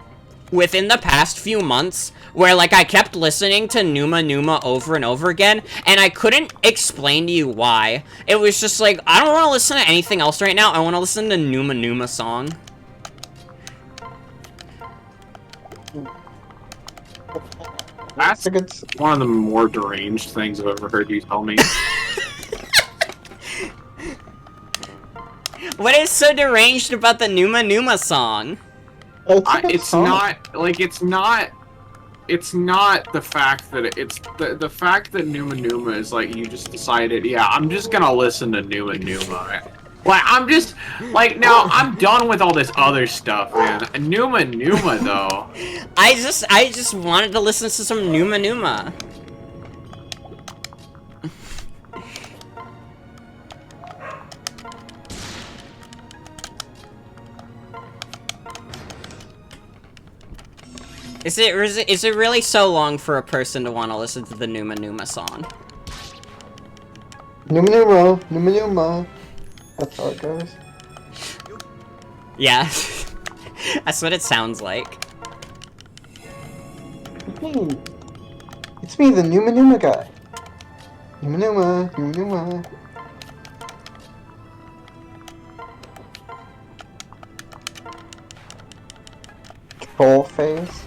within the past few months where, like, I kept listening to Numa Numa over and over again, and I couldn't explain to you why. It was just like, I don't want to listen to anything else right now, I want to listen to Numa Numa song. That's one of the more deranged things I've ever heard you tell me. What is so deranged about the Numa Numa song? It's not the fact that it's the fact that Numa Numa is like, you just decided, yeah, I'm just gonna listen to Numa Numa. Like, I'm just, like, now, I'm done with all this other stuff, man. Numa Numa, though. I just wanted to listen to some Numa Numa. Is it really so long for a person to want to listen to the Numa Numa song? Numa Numa, Numa Numa. That's how it goes. Yeah. That's what it sounds like. Hey, it's me, the Numa Numa guy. Numa Numa, Numa Numa. Troll face.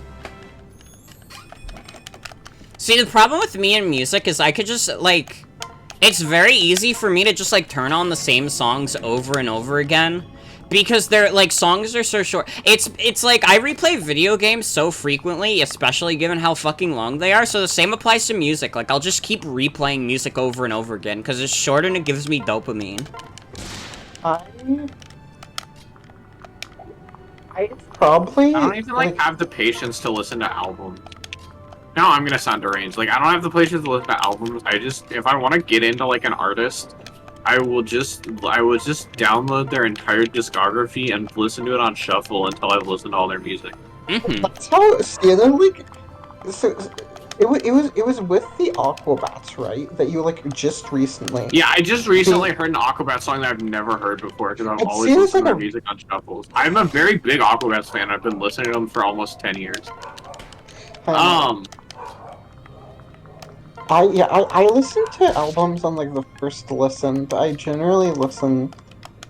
See, the problem with me and music is I could just, like... It's very easy for me to just, like, turn on the same songs over and over again. Because they're, like, songs are so short. It's like, I replay video games so frequently, especially given how fucking long they are, so the same applies to music. Like, I'll just keep replaying music over and over again, because it's short and it gives me dopamine. I probably... I don't even, like, have the patience to listen to albums. No, I'm gonna sound deranged. Like, I don't have the patience to listen to albums. I just, if I want to get into, like, an artist, I will just download their entire discography and listen to it on shuffle until I've listened to all their music. That's how, see, then, like, so, it was with the Aquabats, right? That you, like, just recently... Yeah, I just recently heard an Aquabats song that I've never heard before, because I've always listened to their music on shuffles. I'm a very big Aquabats fan. I've been listening to them for almost 10 years. I listen to albums on, like, the first listen, but I generally listen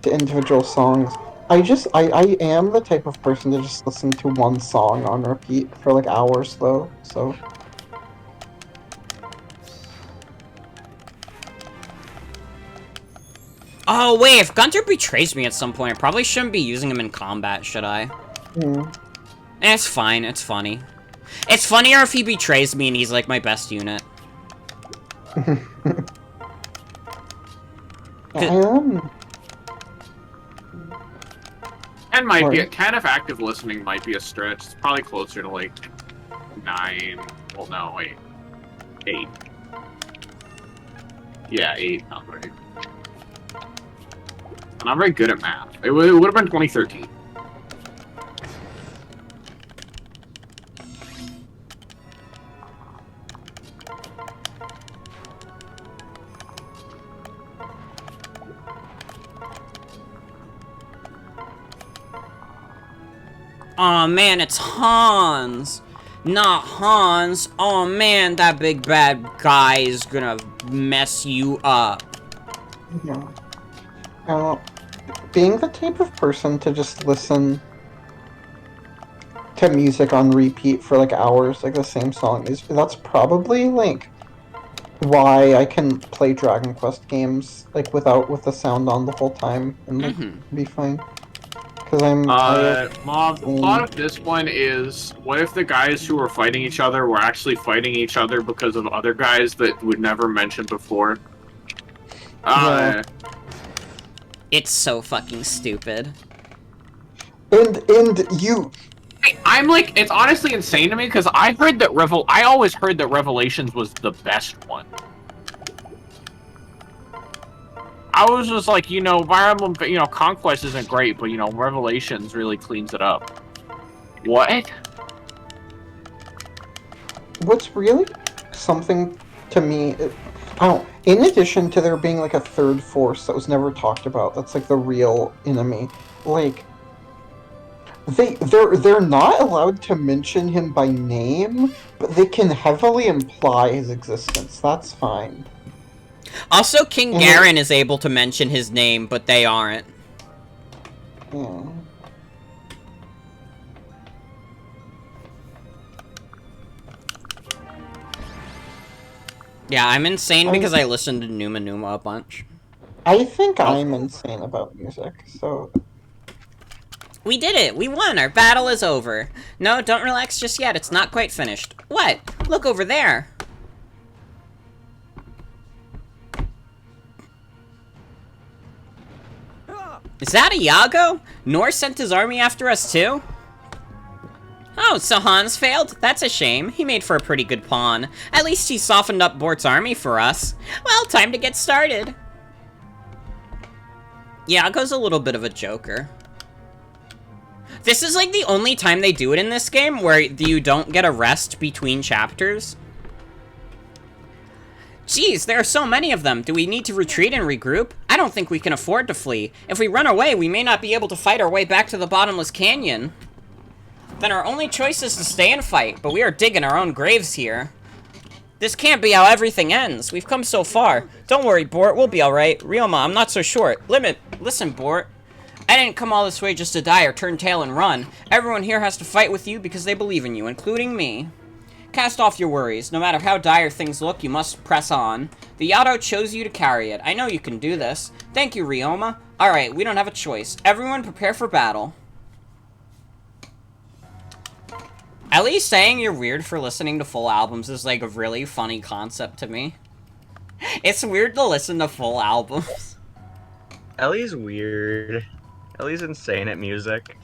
to individual songs. I am the type of person to just listen to one song on repeat for, like, hours, though, so... Oh, wait, if Gunter betrays me at some point, I probably shouldn't be using him in combat, should I? It's fine, it's funny. It's funnier if he betrays me and he's, like, my best unit. And might be 10 if active listening might be a stretch. It's probably closer to like 9. Well, no, wait, 8. Yeah, 8. Not right. I'm not very good at math. It would have been 2013. Aw, man, it's Hans! Not Hans! Oh man, that big bad guy is gonna mess you up. Yeah. Being the type of person to just listen to music on repeat for, like, hours, like the same song, that's probably, like, why I can play Dragon Quest games, like, with the sound on the whole time, and, like, be fine. Because Mob, the plot of this one is, what if the guys who were fighting each other were actually fighting each other because of other guys that would never mention before? Ah, It's so fucking stupid. And you I'm like, it's honestly insane to me because I always heard that Revelations was the best one. I was just like, Fire Emblem, Conquest isn't great, but Revelations really cleans it up. What? what's really something to me, in addition to there being like a third force that was never talked about, that's like the real enemy, like they're not allowed to mention him by name, but they can heavily imply his existence. That's fine. Also, King And Garen is able to mention his name, but they aren't. Yeah. Yeah, I'm insane because I listen to Numa Numa a bunch. I think I'm insane about music, so We did it! We won! Our battle is over! No, don't relax just yet, it's not quite finished. What? Look over there! Is that Iago? Norse sent his army after us too? Oh, so Hans failed? That's a shame. He made for a pretty good pawn. At least he softened up Bort's army for us. Well, time to get started. Iago's a little bit of a joker. This is like the only time they do it in this game where you don't get a rest between chapters. Geez, there are so many of them. Do we need to retreat and regroup? I don't think we can afford to flee. If we run away, we may not be able to fight our way back to the bottomless canyon. Then our only choice is to stay and fight, but we are digging our own graves here. This can't be how everything ends. We've come so far. Don't worry, Bort, we'll be alright. Ryoma, I'm not so sure. Listen, Bort. I didn't come all this way just to die or turn tail and run. Everyone here has to fight with you because they believe in you, including me. Cast off your worries. No matter how dire things look, you must press on. The Yado chose you to carry it. I know you can do this. Thank you, Ryoma. Alright, we don't have a choice. Everyone prepare for battle. At least saying you're weird for listening to full albums is like a really funny concept to me. It's weird to listen to full albums. Ellie's weird. Ellie's insane at music.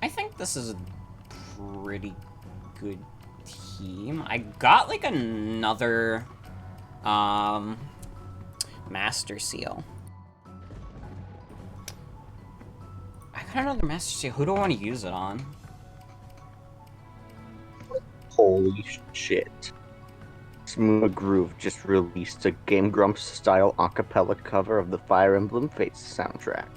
I think this is a pretty good team. I got like another Master Seal. I got another Master Seal. Who do I want to use it on? Holy shit. Smooth Groove just released a Game Grumps style acapella cover of the Fire Emblem Fates soundtrack.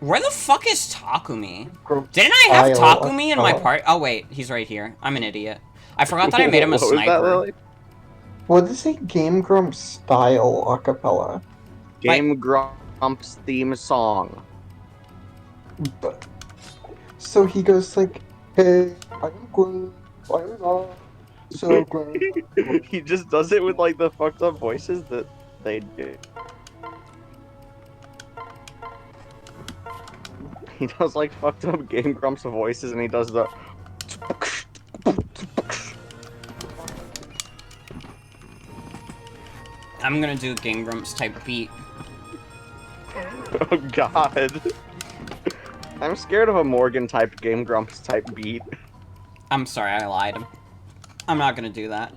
Where the fuck is Takumi? Didn't I have Takumi in my part? Oh wait, he's right here. I'm an idiot. I forgot that I made him a sniper. What is a Game Grumps style acapella? Game Grumps theme song. But, so he goes like, "Hey, I'm good. I'm not so good." He just does it with like the fucked up voices that they do. He does like fucked up Game Grumps voices, and he does the. I'm gonna do a Game Grumps type beat. Oh god. I'm scared of a Morgan type Game Grumps type beat. I'm sorry, I lied. I'm not gonna do that.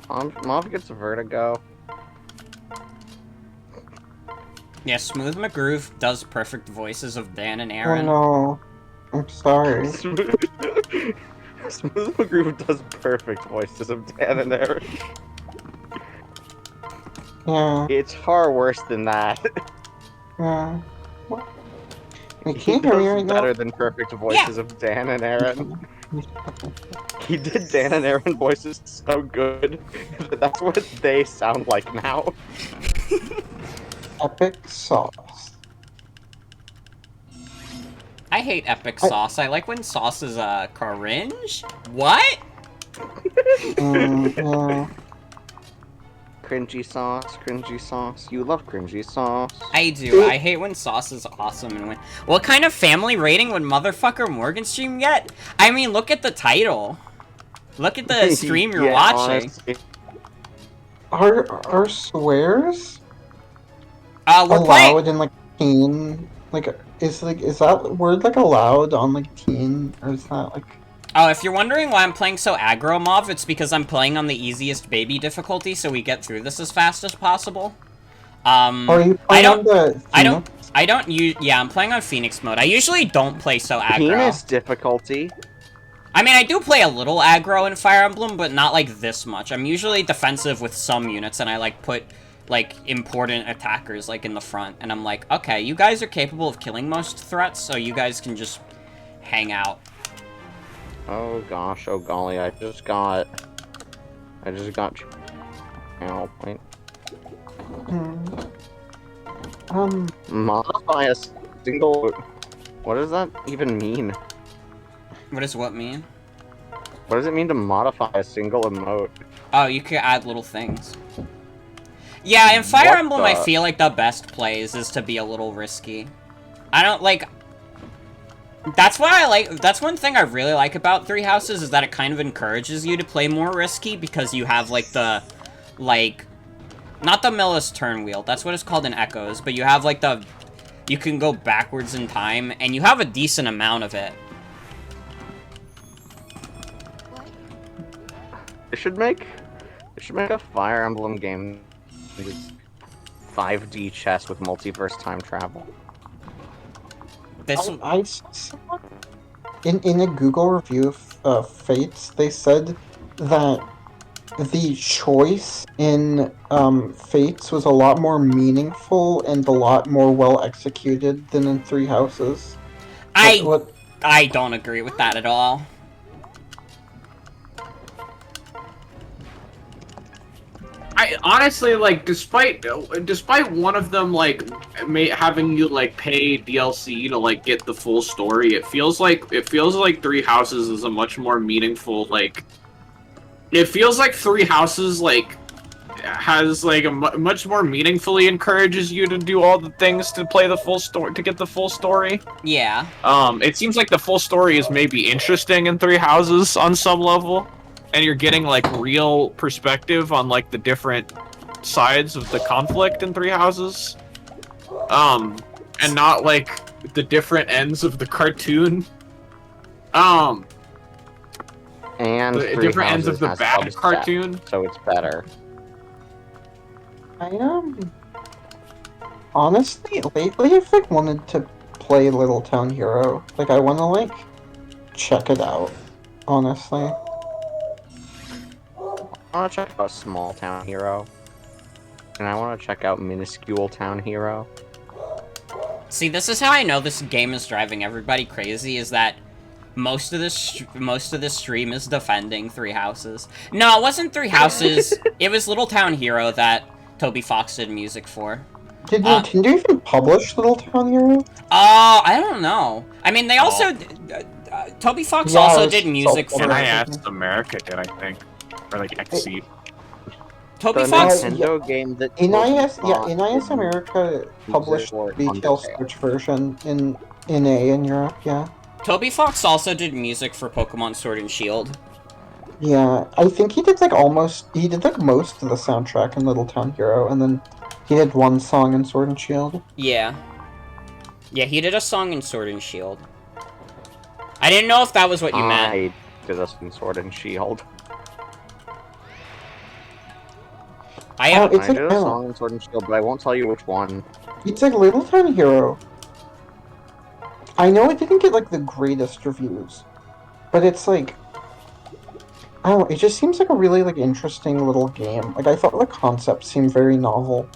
Mom gets vertigo. Yeah, Smooth McGroove does perfect voices of Dan and Oh Aaron. no, I'm sorry. Smooth McGroove does perfect voices of Dan and Aaron. Yeah, It's far worse than that. yeah. What? You He can't hear me does right better now. than perfect voices of Dan and Aaron. He did Dan and Aaron voices so good that that's what they sound like now. Epic sauce. I hate epic sauce. I like when sauce is cringe. What? Yeah. Cringy sauce, cringy sauce. You love cringy sauce. I do. I hate when sauce is awesome and when... What kind of family rating would motherfucker Morgenstream get? I mean, look at the title. Look at the stream you're Yeah, watching. honestly. Are swears We're playing... allowed in like teen? Like, is that word like allowed on like teen, or is that like? Oh, if you're wondering why I'm playing so aggro mob, it's because I'm playing on the easiest baby difficulty, so we get through this as fast as possible. Are you playing on the yeah, I'm playing on Phoenix mode. I usually don't play so aggro. Penis difficulty. I mean, I do play a little aggro in Fire Emblem, but not like this much. I'm usually defensive with some units, and I like put like important attackers like in the front, and I'm like, okay, you guys are capable of killing most threats, so you guys can just hang out. Oh gosh, oh golly, I just got channel point. Modify a single. What does that even mean? What does what mean? What does it mean to modify a single emote? Oh, you can add little things. Yeah, in Fire What Emblem, the- I feel like the best plays is to be a little risky. I don't like... That's why I like... That's one thing I really like about Three Houses, is that it kind of encourages you to play more risky, because you have, like, the... Like... Not the Millis turn wheel, that's what it's called in Echoes, but you have, like, the... You can go backwards in time, and you have a decent amount of it. They should make a Fire Emblem game that is 5D chess with multiverse time travel. This... I saw in a Google review of Fates, they said that the choice in Fates was a lot more meaningful and a lot more well executed than in Three Houses. I don't agree with that at all. I honestly, like, despite one of them, like, having you, like, pay DLC to, like, get the full story, it feels like Three Houses is a much more meaningful, like... It feels like Three Houses, like, has, like, a much more meaningfully encourages you to do all the things to play the full story, to get the full story. Yeah. It seems like the full story is maybe interesting in Three Houses on some level. And you're getting, like, real perspective on, like, the different sides of the conflict in Three Houses. And not, like, the different ends of the cartoon. And the Three different ends of Houses the has bad substat, cartoon. so it's better. I honestly, lately I've like wanted to play Little Town Hero. Like, I want to like check it out. Honestly. I want to check out Small Town Hero. And I want to check out Minuscule Town Hero. See, this is how I know this game is driving everybody crazy, is that most of this stream is defending Three Houses. No, it wasn't Three Houses. It was Little Town Hero that Toby Fox did music for. Did Nintendo even publish Little Town Hero? I don't know. I mean, they also... Toby Fox also did music for... NIS America did, I think. Or, like, XC. Toby The Fox... Nintendo game that NIS America published or retail Undertale. Switch version in NA in Europe, yeah. Toby Fox also did music for Pokemon Sword and Shield. Yeah, I think he did like most of the soundtrack in Little Town Hero, and then he did one song in Sword and Shield. Yeah. Yeah, he did a song in Sword and Shield. I didn't know if that was what you meant. I did this in Sword and Shield. I It's I like, did a song in Sword and Shield, but I won't tell you which one. It's like Little Town Hero. I know it didn't get like the greatest reviews, but it's like, I don't know, it just seems like a really like interesting little game. Like, I thought the concept seemed very novel.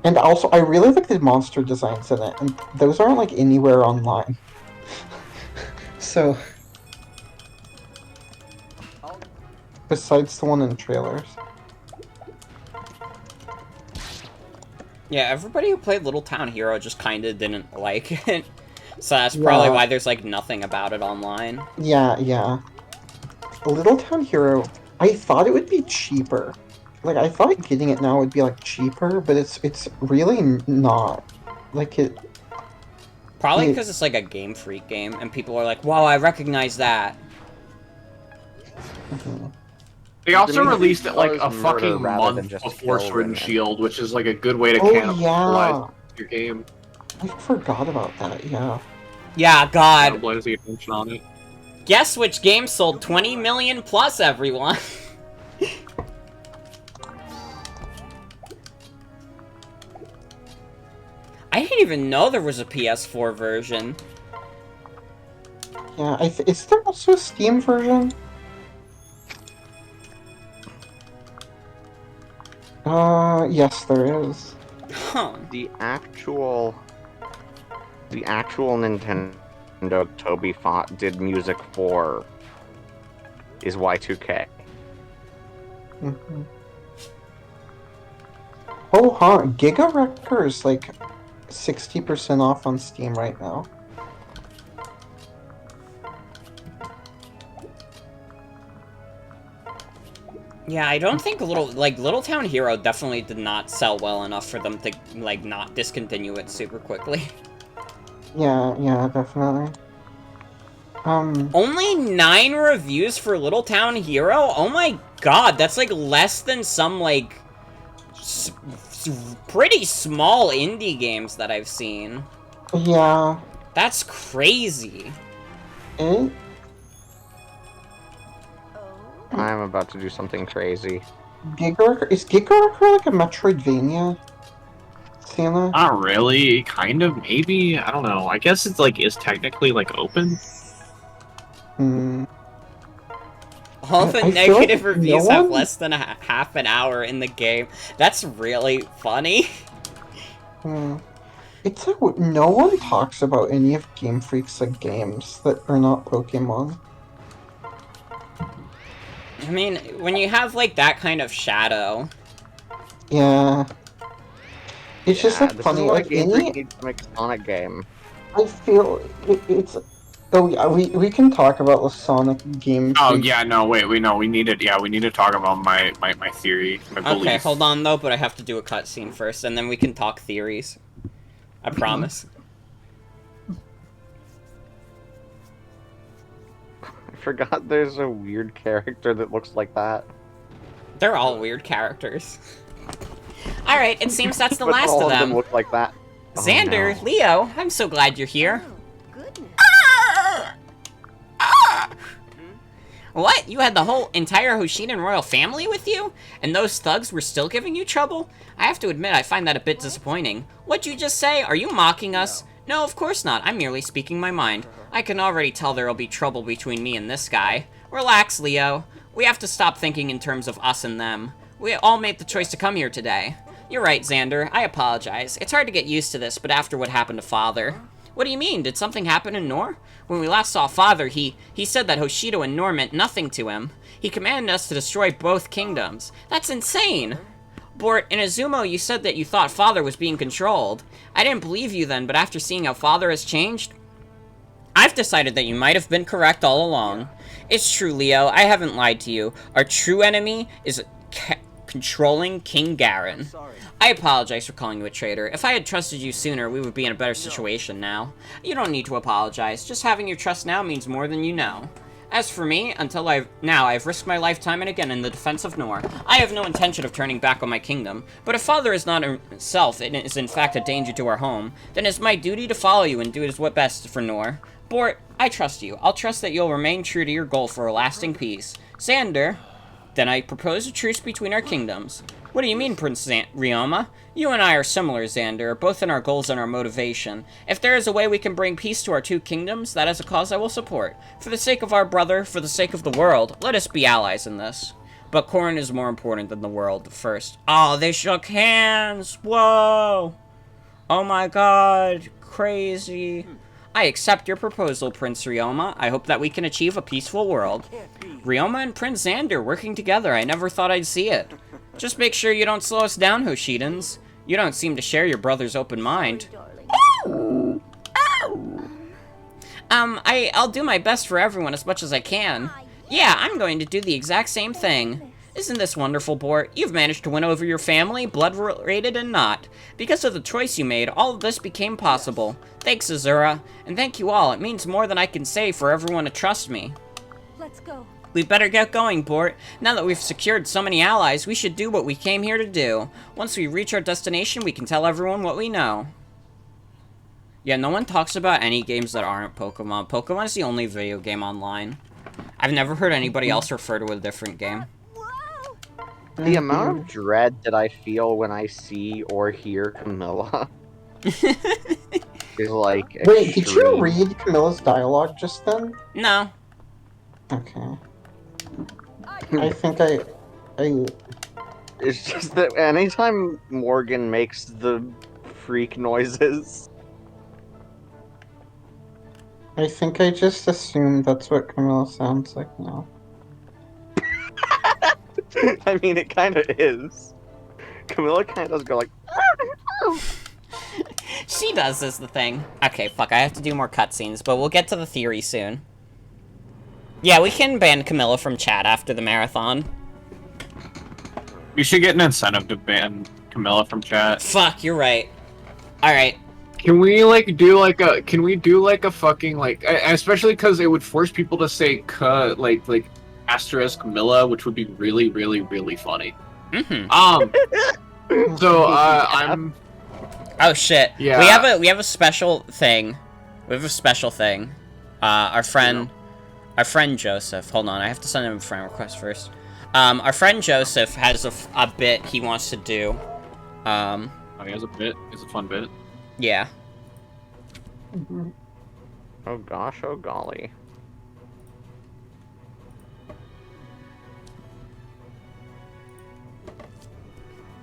And also, I really like the monster designs in it, and those aren't like anywhere online. So, besides the one in trailers. Yeah, everybody who played Little Town Hero just kinda didn't like it. So that's probably why there's, like, nothing about it online. Yeah. Little Town Hero, I thought it would be cheaper. like I thought getting it now would be like cheaper, but it's really not. Like Probably it because it's like a Game Freak game, and people are like, "Wow, I recognize that." mhm. They also To me, released it like was a murder fucking rather than month just before kill Sword and women. Shield, which is like a good way to Oh cannibalize yeah, your game. I forgot about that. Yeah. Yeah, God. Cannibalize the attention on it. Guess which game sold 20 million plus, everyone? I didn't even know there was a PS4 version. Yeah, is there also a Steam version? Yes, there is. Huh. The actual Nintendo Toby Font did music for is Y2K. Mhm. Oh, huh. Giga Wrecker is like 60% off on Steam right now. Yeah, I don't think Little Town Hero definitely did not sell well enough for them to, like, not discontinue it super quickly. Yeah, definitely. Only 9 reviews for Little Town Hero? Oh my god, that's like less than some, like, pretty small indie games that I've seen. Yeah, That's crazy. it. I'm about to do something crazy. Is Giga Wrecker like a Metroidvania? Santa? Not really. Kind of, maybe. I don't know. I guess it's like is technically like open. Hmm. All the I feel negative like reviews no have one- less than half an hour in the game. That's really funny. Hmm. It's like no one talks about any of Game Freak's like games that are not Pokemon. I mean, when you have, like, that kind of shadow... Yeah. It's just like This funny, is what like Game Freak any. needs to make a Sonic game. I feel it's. Oh yeah, we can talk about the Sonic Game Oh Freak. yeah, no, wait, we need to talk about my theory, my belief. Okay, hold on, though, but I have to do a cutscene first, and then we can talk theories. I promise. I forgot there's a weird character that looks like that. They're all weird characters. Alright, it seems that's the But last all of them. look like that. Oh, Xander, no. Leo, I'm so glad you're here. Oh, goodness. What? You had the whole entire Hoshidan royal family with you? And those thugs were still giving you trouble? I have to admit, I find that a bit disappointing. What'd you just say? Are you mocking us? No, of course not. I'm merely speaking my mind. I can already tell there'll be trouble between me and this guy. Relax, Leo. We have to stop thinking in terms of us and them. We all made the choice to come here today. You're right, Xander. I apologize. It's hard to get used to this, but after what happened to Father... What do you mean? Did something happen in Nor? When we last saw Father, he said that Hoshido and Nor meant nothing to him. He commanded us to destroy both kingdoms. That's insane! Bort, in Azumo, you said that you thought Father was being controlled. I didn't believe you then, but after seeing how Father has changed, I've decided that you might have been correct all along. It's true, Leo. I haven't lied to you. Our true enemy is controlling King Garen. Sorry. I apologize for calling you a traitor. If I had trusted you sooner, we would be in a better situation now. You don't need to apologize. Just having your trust now means more than you know. As for me, I've risked my life time and again in the defense of Nor. I have no intention of turning back on my kingdom, but if Father is not himself and is in fact a danger to our home, then it's my duty to follow you and do what's best for Nor. Bort, I trust you. I'll trust that you'll remain true to your goal for a lasting peace. Xander, then I propose a truce between our kingdoms. What do you mean, Prince Ryoma? You and I are similar, Xander, both in our goals and our motivation. If there is a way we can bring peace to our two kingdoms, that is a cause I will support. For the sake of our brother, for the sake of the world, let us be allies in this. But Corrin is more important than the world first. Oh, they shook hands! Whoa! Oh my god, crazy. I accept your proposal, Prince Ryoma. I hope that we can achieve a peaceful world. Ryoma and Prince Xander working together, I never thought I'd see it. Just make sure you don't slow us down, Hoshidans. You don't seem to share your brother's open mind. I'll do my best for everyone as much as I can. Yeah, I'm going to do the exact same thing. Isn't this wonderful, Bort? You've managed to win over your family, blood-related and not. Because of the choice you made, all of this became possible. Thanks, Azura. And thank you all. It means more than I can say for everyone to trust me. Let's go. We'd better get going, Bort. Now that we've secured so many allies, we should do what we came here to do. Once we reach our destination, we can tell everyone what we know. Yeah, no one talks about any games that aren't Pokemon. Pokemon is the only video game online. I've never heard anybody else refer to a different game. Whoa! The amount of dread that I feel when I see or hear Camilla is like Wait, did you extreme. read Camilla's dialogue just then? No. Okay. I think I It's just that anytime Morgan makes the freak noises, just assumed that's what Camilla sounds like now. I mean, it kind of is. Camilla kind of does go like. She does is the thing. Okay, fuck, I have to do more cutscenes, but we'll get to the theory soon. Yeah, we can ban Camilla from chat after the marathon. We should get an incentive to ban Camilla from chat. Fuck, you're right. Alright. Can we like do like a? Can we do like a fucking like? Especially because it would force people to say like asterisk Camilla, which would be really really really funny. Mm-hmm. So I'm. Oh shit. Yeah. We have a special thing. We have a special thing. Our friend Joseph. Hold on, I have to send him a friend request first. Our friend Joseph has a bit he wants to do. Oh, he has a bit. It's a fun bit. Yeah. Oh gosh, oh golly.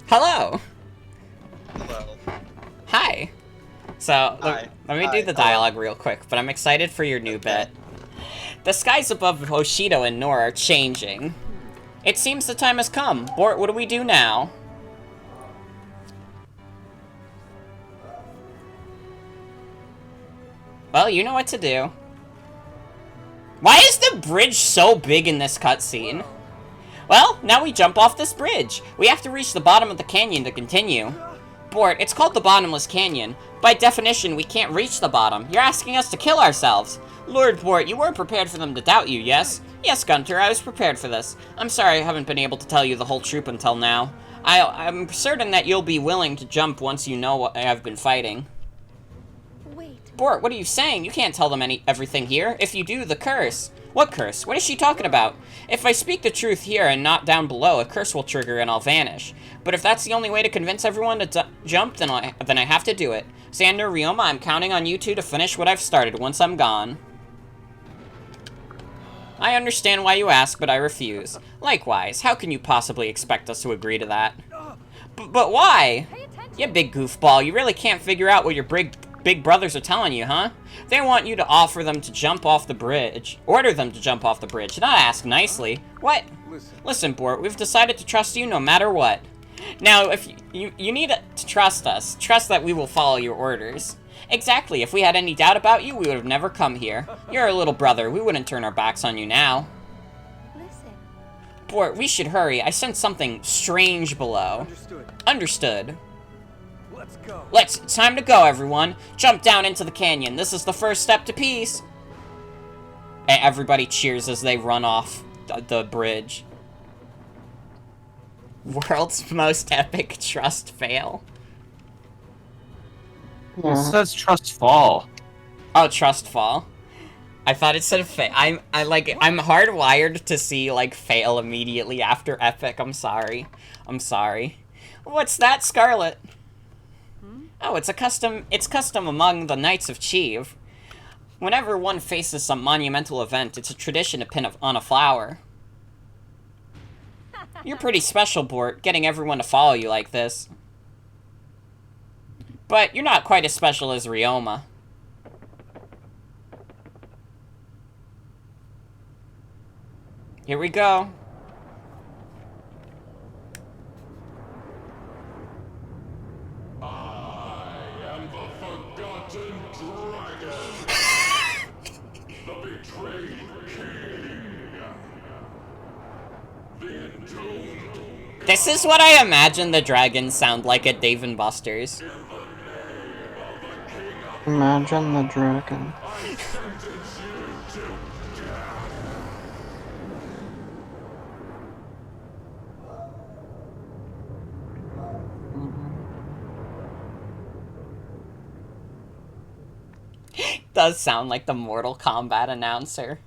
Hello. Hello. Hi. So, Hi. let me Hi. do the dialogue real quick, but I'm excited for your new bit. The skies above Hoshido and Nor are changing. It seems the time has come. Bort, what do we do now? Well, you know what to do. Why is the bridge so big in this cutscene? Well, now we jump off this bridge. We have to reach the bottom of the canyon to continue. Bort, it's called the Bottomless Canyon. By definition, we can't reach the bottom. You're asking us to kill ourselves. Lord Bort, you weren't prepared for them to doubt you, yes? Yes, Gunter, I was prepared for this. I'm sorry I haven't been able to tell you the whole truth until now. I'm certain that you'll be willing to jump once you know what I've been fighting. Wait. Bort, what are you saying? You can't tell them everything here. If you do, the curse. What curse? What is she talking about? If I speak the truth here and not down below, a curse will trigger and I'll vanish. But if that's the only way to convince everyone to jump, then I have to do it. Xander, Ryoma, I'm counting on you two to finish what I've started once I'm gone. I understand why you ask, but I refuse. Likewise, how can you possibly expect us to agree to that? But why? You big goofball, you really can't figure out what your big brothers are telling you, huh? They want you to offer them to jump off the bridge. Order them to jump off the bridge, not ask nicely. What? Listen, Bort, we've decided to trust you no matter what. Now, if you need to trust us, trust that we will follow your orders. Exactly, if we had any doubt about you, we would have never come here. You're our little brother, we wouldn't turn our backs on you now. Listen. Bort, we should hurry. I sensed something strange below. Understood. Let's go. It's time to go, everyone. Jump down into the canyon. This is the first step to peace. And everybody cheers as they run off the bridge. World's most epic trust fail. It says trust fall. Oh, trust fall. I thought it said fail. I'm hardwired to see like fail immediately after epic. I'm sorry. What's that, Scarlet? Oh, it's custom among the Knights of Chiv. Whenever one faces some monumental event, it's a tradition to pin on a flower. You're pretty special, Bort, getting everyone to follow you like this. But you're not quite as special as Ryoma. Here we go. I am the Forgotten Dragon, the betrayed king, the This is what I imagine the dragons sound like at Dave and Buster's. Imagine the dragon. Does sound like the Mortal Kombat announcer.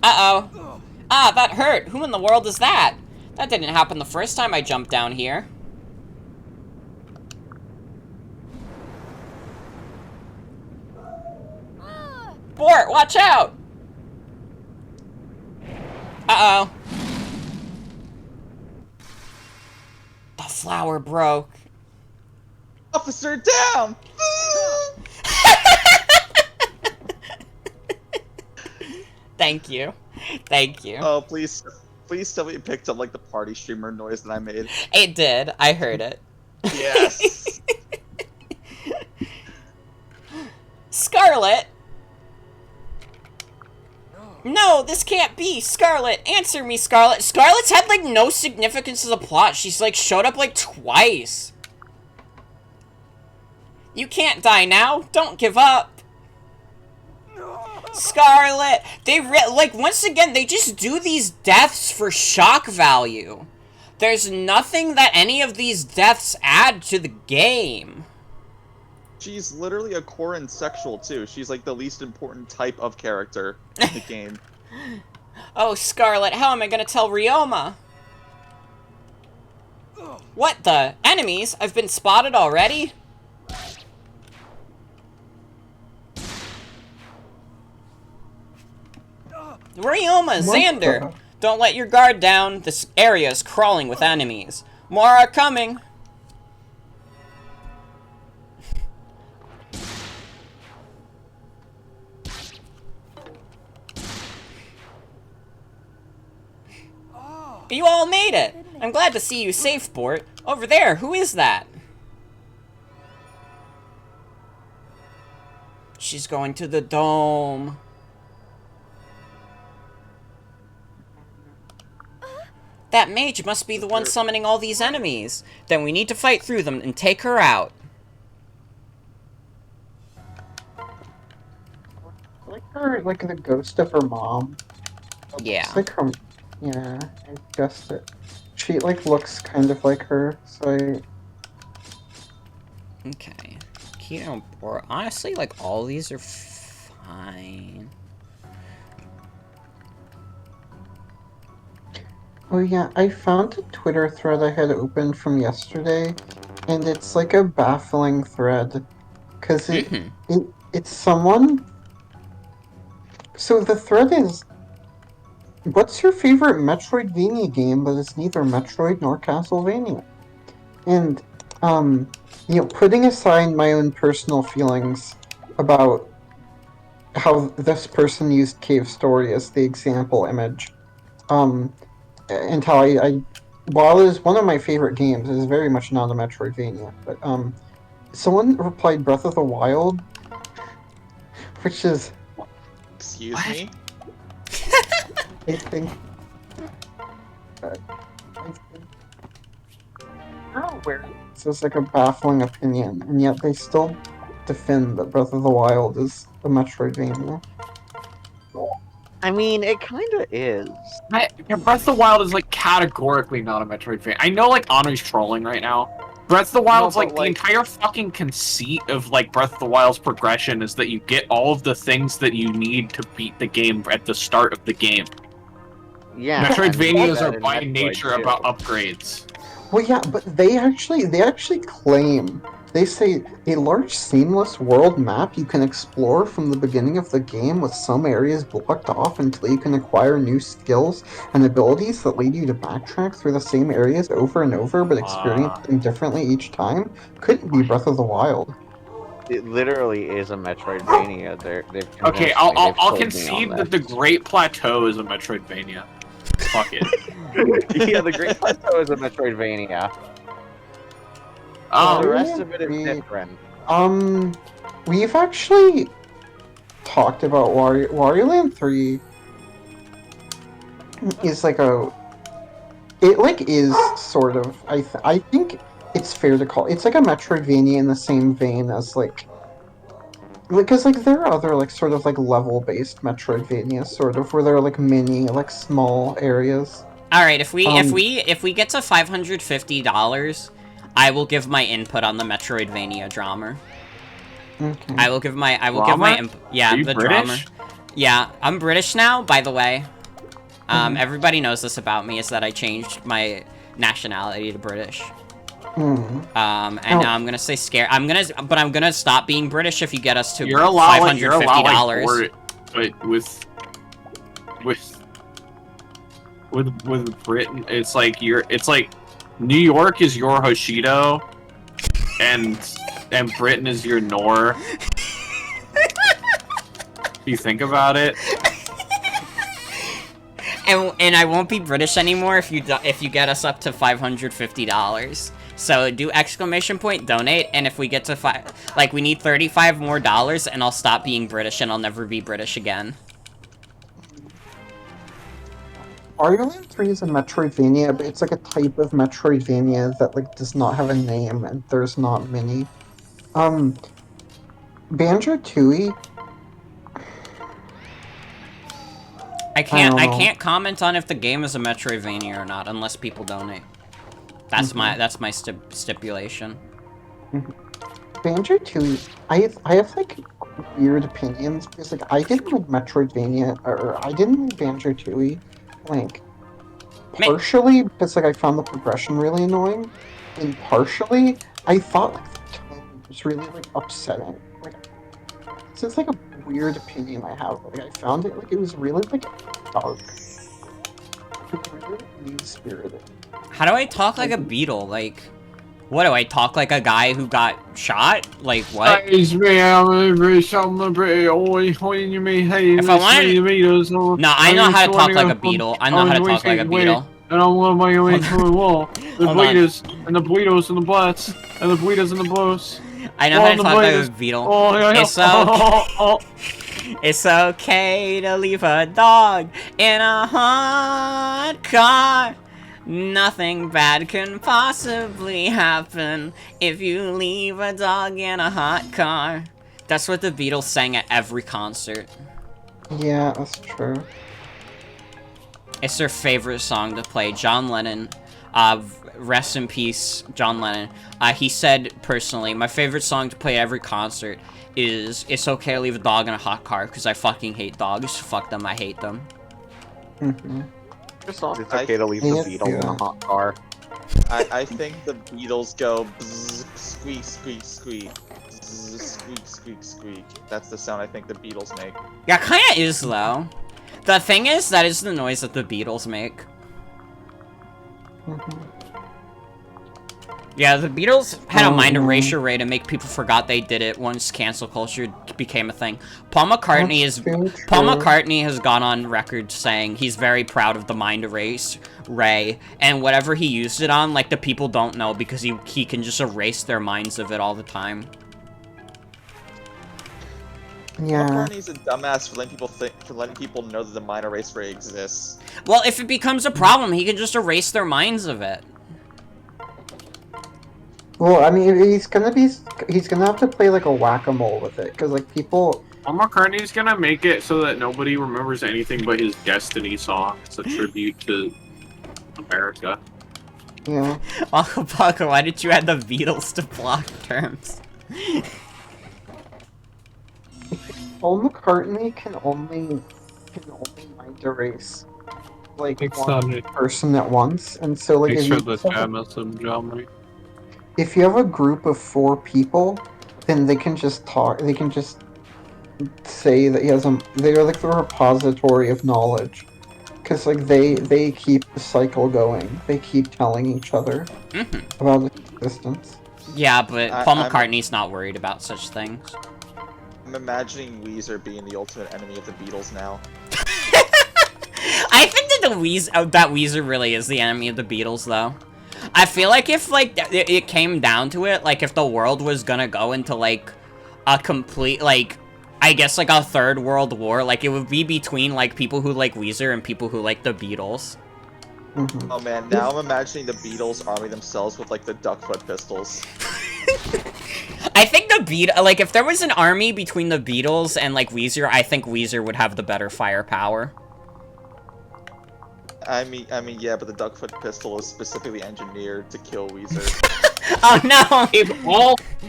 Uh-oh. Ah, that hurt. Who in the world is that? That didn't happen the first time I jumped down here. Bort, watch out! Uh-oh. The flower broke. Officer down! Thank you. Thank you. Oh, please tell me it picked up like the party streamer noise that I made. It did. I heard it. Yes. Scarlet! No, this can't be! Scarlet! Answer me, Scarlet! Scarlet's had, like, no significance to the plot. She's, like, showed up, like, twice. You can't die now. Don't give up. Scarlet! Like, once again, they just do these deaths for shock value. There's nothing that any of these deaths add to the game. She's literally a Koran sexual, too. She's, like, the least important type of character in the game. Oh, Scarlet, how am I gonna tell Ryoma? What the? Enemies? I've been spotted already? Ryoma, Xander! Don't let your guard down. This area is crawling with enemies. More are coming. You all made it! I'm glad to see you safe, Bort. Over there, who is that? She's going to the dome. That mage must be the one summoning all these enemies. Then we need to fight through them and take her out. Like her, like the ghost of her mom. Yeah. It's like her. Yeah, I guessed it. She like looks kind of like her, so I. Okay. Keto Bort. Honestly, like all these are fine. Oh yeah, I found a Twitter thread I had opened from yesterday, and it's like a baffling thread, cause it's someone. So the thread is, what's your favorite Metroidvania game that is neither Metroid nor Castlevania? And putting aside my own personal feelings about how this person used Cave Story as the example image, and how I while it is one of my favorite games, it is very much not a Metroidvania. But someone replied Breath of the Wild, which is Excuse me? I think where it's just like a baffling opinion, and yet they still defend that Breath of the Wild is a Metroidvania. I mean, it kind of is. Breath of the Wild is like categorically not a Metroidvania. I know like Honor's trolling right now. Breath of the Wild's No, like the entire fucking conceit of like Breath of the Wild's progression is that you get all of the things that you need to beat the game at the start of the game. Yeah. Metroidvanias are in by Metroid nature too. about upgrades. Well, yeah, but they actually claim, they say, a large seamless world map you can explore from the beginning of the game with some areas blocked off until you can acquire new skills and abilities that lead you to backtrack through the same areas over and over but experience them differently each time, couldn't be Breath of the Wild. It literally is a Metroidvania. They've Okay, convinced me, they've I'll sold me concede on that the Great Plateau is a Metroidvania. Fuck it. Yeah, the Great Plateau is a Metroidvania. Oh, The rest of it is different. We've actually talked about Wario Land 3 is like a it like is sort of. I think it's fair to call it's like a Metroidvania in the same vein as like because like there are other like sort of like level based Metroidvanias sort of where there are like mini like small areas. All right, if we Um, get to $550, I will give my input on the Metroidvania drama. Okay. I will give my Drama? yeah, Are you the British? drama. Yeah, I'm British now, by the way. Mhm. Everybody knows this about me, is that I changed my nationality to British. Mm. And Oh. now I'm gonna say scare. I'm gonna stop being British if you get us to You're a lot like $550. but with Britain, it's like New York is your Hoshido, and Britain is your Nor. If you think about it. And I won't be British anymore if you get us up to $550. So do exclamation point donate, and if we get to we need $35 more, and I'll stop being British and I'll never be British again. Mario Land 3 is a Metroidvania, but it's like a type of Metroidvania that like does not have a name and there's not many. Banjo-Tooie. I can't don't know. comment on if the game is a Metroidvania or not unless people donate. That's my stipulation. Banjo-Tooie, I have like weird opinions because like I didn't know Metroidvania or I didn't know Banjo-Tooie like partially because like I found the progression really annoying, and partially I thought like the tone was really like upsetting. Like it's just like a weird opinion I have. Like I found it like it was really like dark. It was really mean-spirited. How do I talk like a beetle? Like, what do I talk like a guy who got shot? Like what? It's me, I'm a British, I'm a British, you may hate If I wanted... No, I know how to talk like a beetle. I know how to talk like a beetle. And I'm on my way to the wall. The Hold on. bleeders, and the bleedos, and the blats, and the bleeders, and the blows. I know how to talk like a beetle. Oh, yeah, yeah. It's okay to leave a dog in a hot car. Nothing bad can possibly happen if you leave a dog in a hot car. That's what the Beatles sang at every concert. Yeah, that's true. It's their favorite song to play. John Lennon, rest in peace, John Lennon. He said, personally, my favorite song to play at every concert is It's Okay to Leave a Dog in a Hot Car, because I fucking hate dogs. Fuck them, I hate them. It's okay to leave the Beatles in a hot car. I think the Beatles go bzz, squeak, squeak, squeak. Bzz, squeak, squeak, squeak. That's the sound I think the Beatles make. Yeah, kinda is, though. The thing is, that is the noise that the Beatles make. Yeah, the Beatles had a mind erasure ray to make people forgot they did it once cancel culture became a thing. Paul McCartney has gone on record saying he's very proud of the mind erase ray, and whatever he used it on, like, the people don't know because he can just erase their minds of it all the time. Yeah. McCartney's a dumbass for letting people know that the mind erase ray exists. Well, if it becomes a problem, he can just erase their minds of it. Well, I mean, he's gonna have to play like a whack-a-mole with it, because like people. Paul McCartney's gonna make it so that nobody remembers anything but his Destiny song. It's a tribute to America. Yeah. Uncle Paco, why did you add the Beatles to block terms? Paul McCartney can only mind erase like one person at once, and so like Thanks if for you the just have Amazon Jomri. if you have a group of 4 people, then they can just talk. They can just say that they're like the repository of knowledge, because like they keep the cycle going. They keep telling each other about its existence. Yeah, but Paul McCartney's not worried about such things. I'm imagining Weezer being the ultimate enemy of the Beatles now. I think that that Weezer really is the enemy of the Beatles, though. I feel like if, like, it came down to it, like, if the world was gonna go into, like, a complete, like, I guess, like, a third world war, like, it would be between, like, people who like Weezer and people who like the Beatles. Oh man, now I'm imagining the Beatles arming themselves with like the duckfoot pistols. I think like if there was an army between the Beatles and like Weezer, I think Weezer would have the better firepower. I mean, yeah, but the duckfoot pistol is specifically engineered to kill Weezer. Oh no!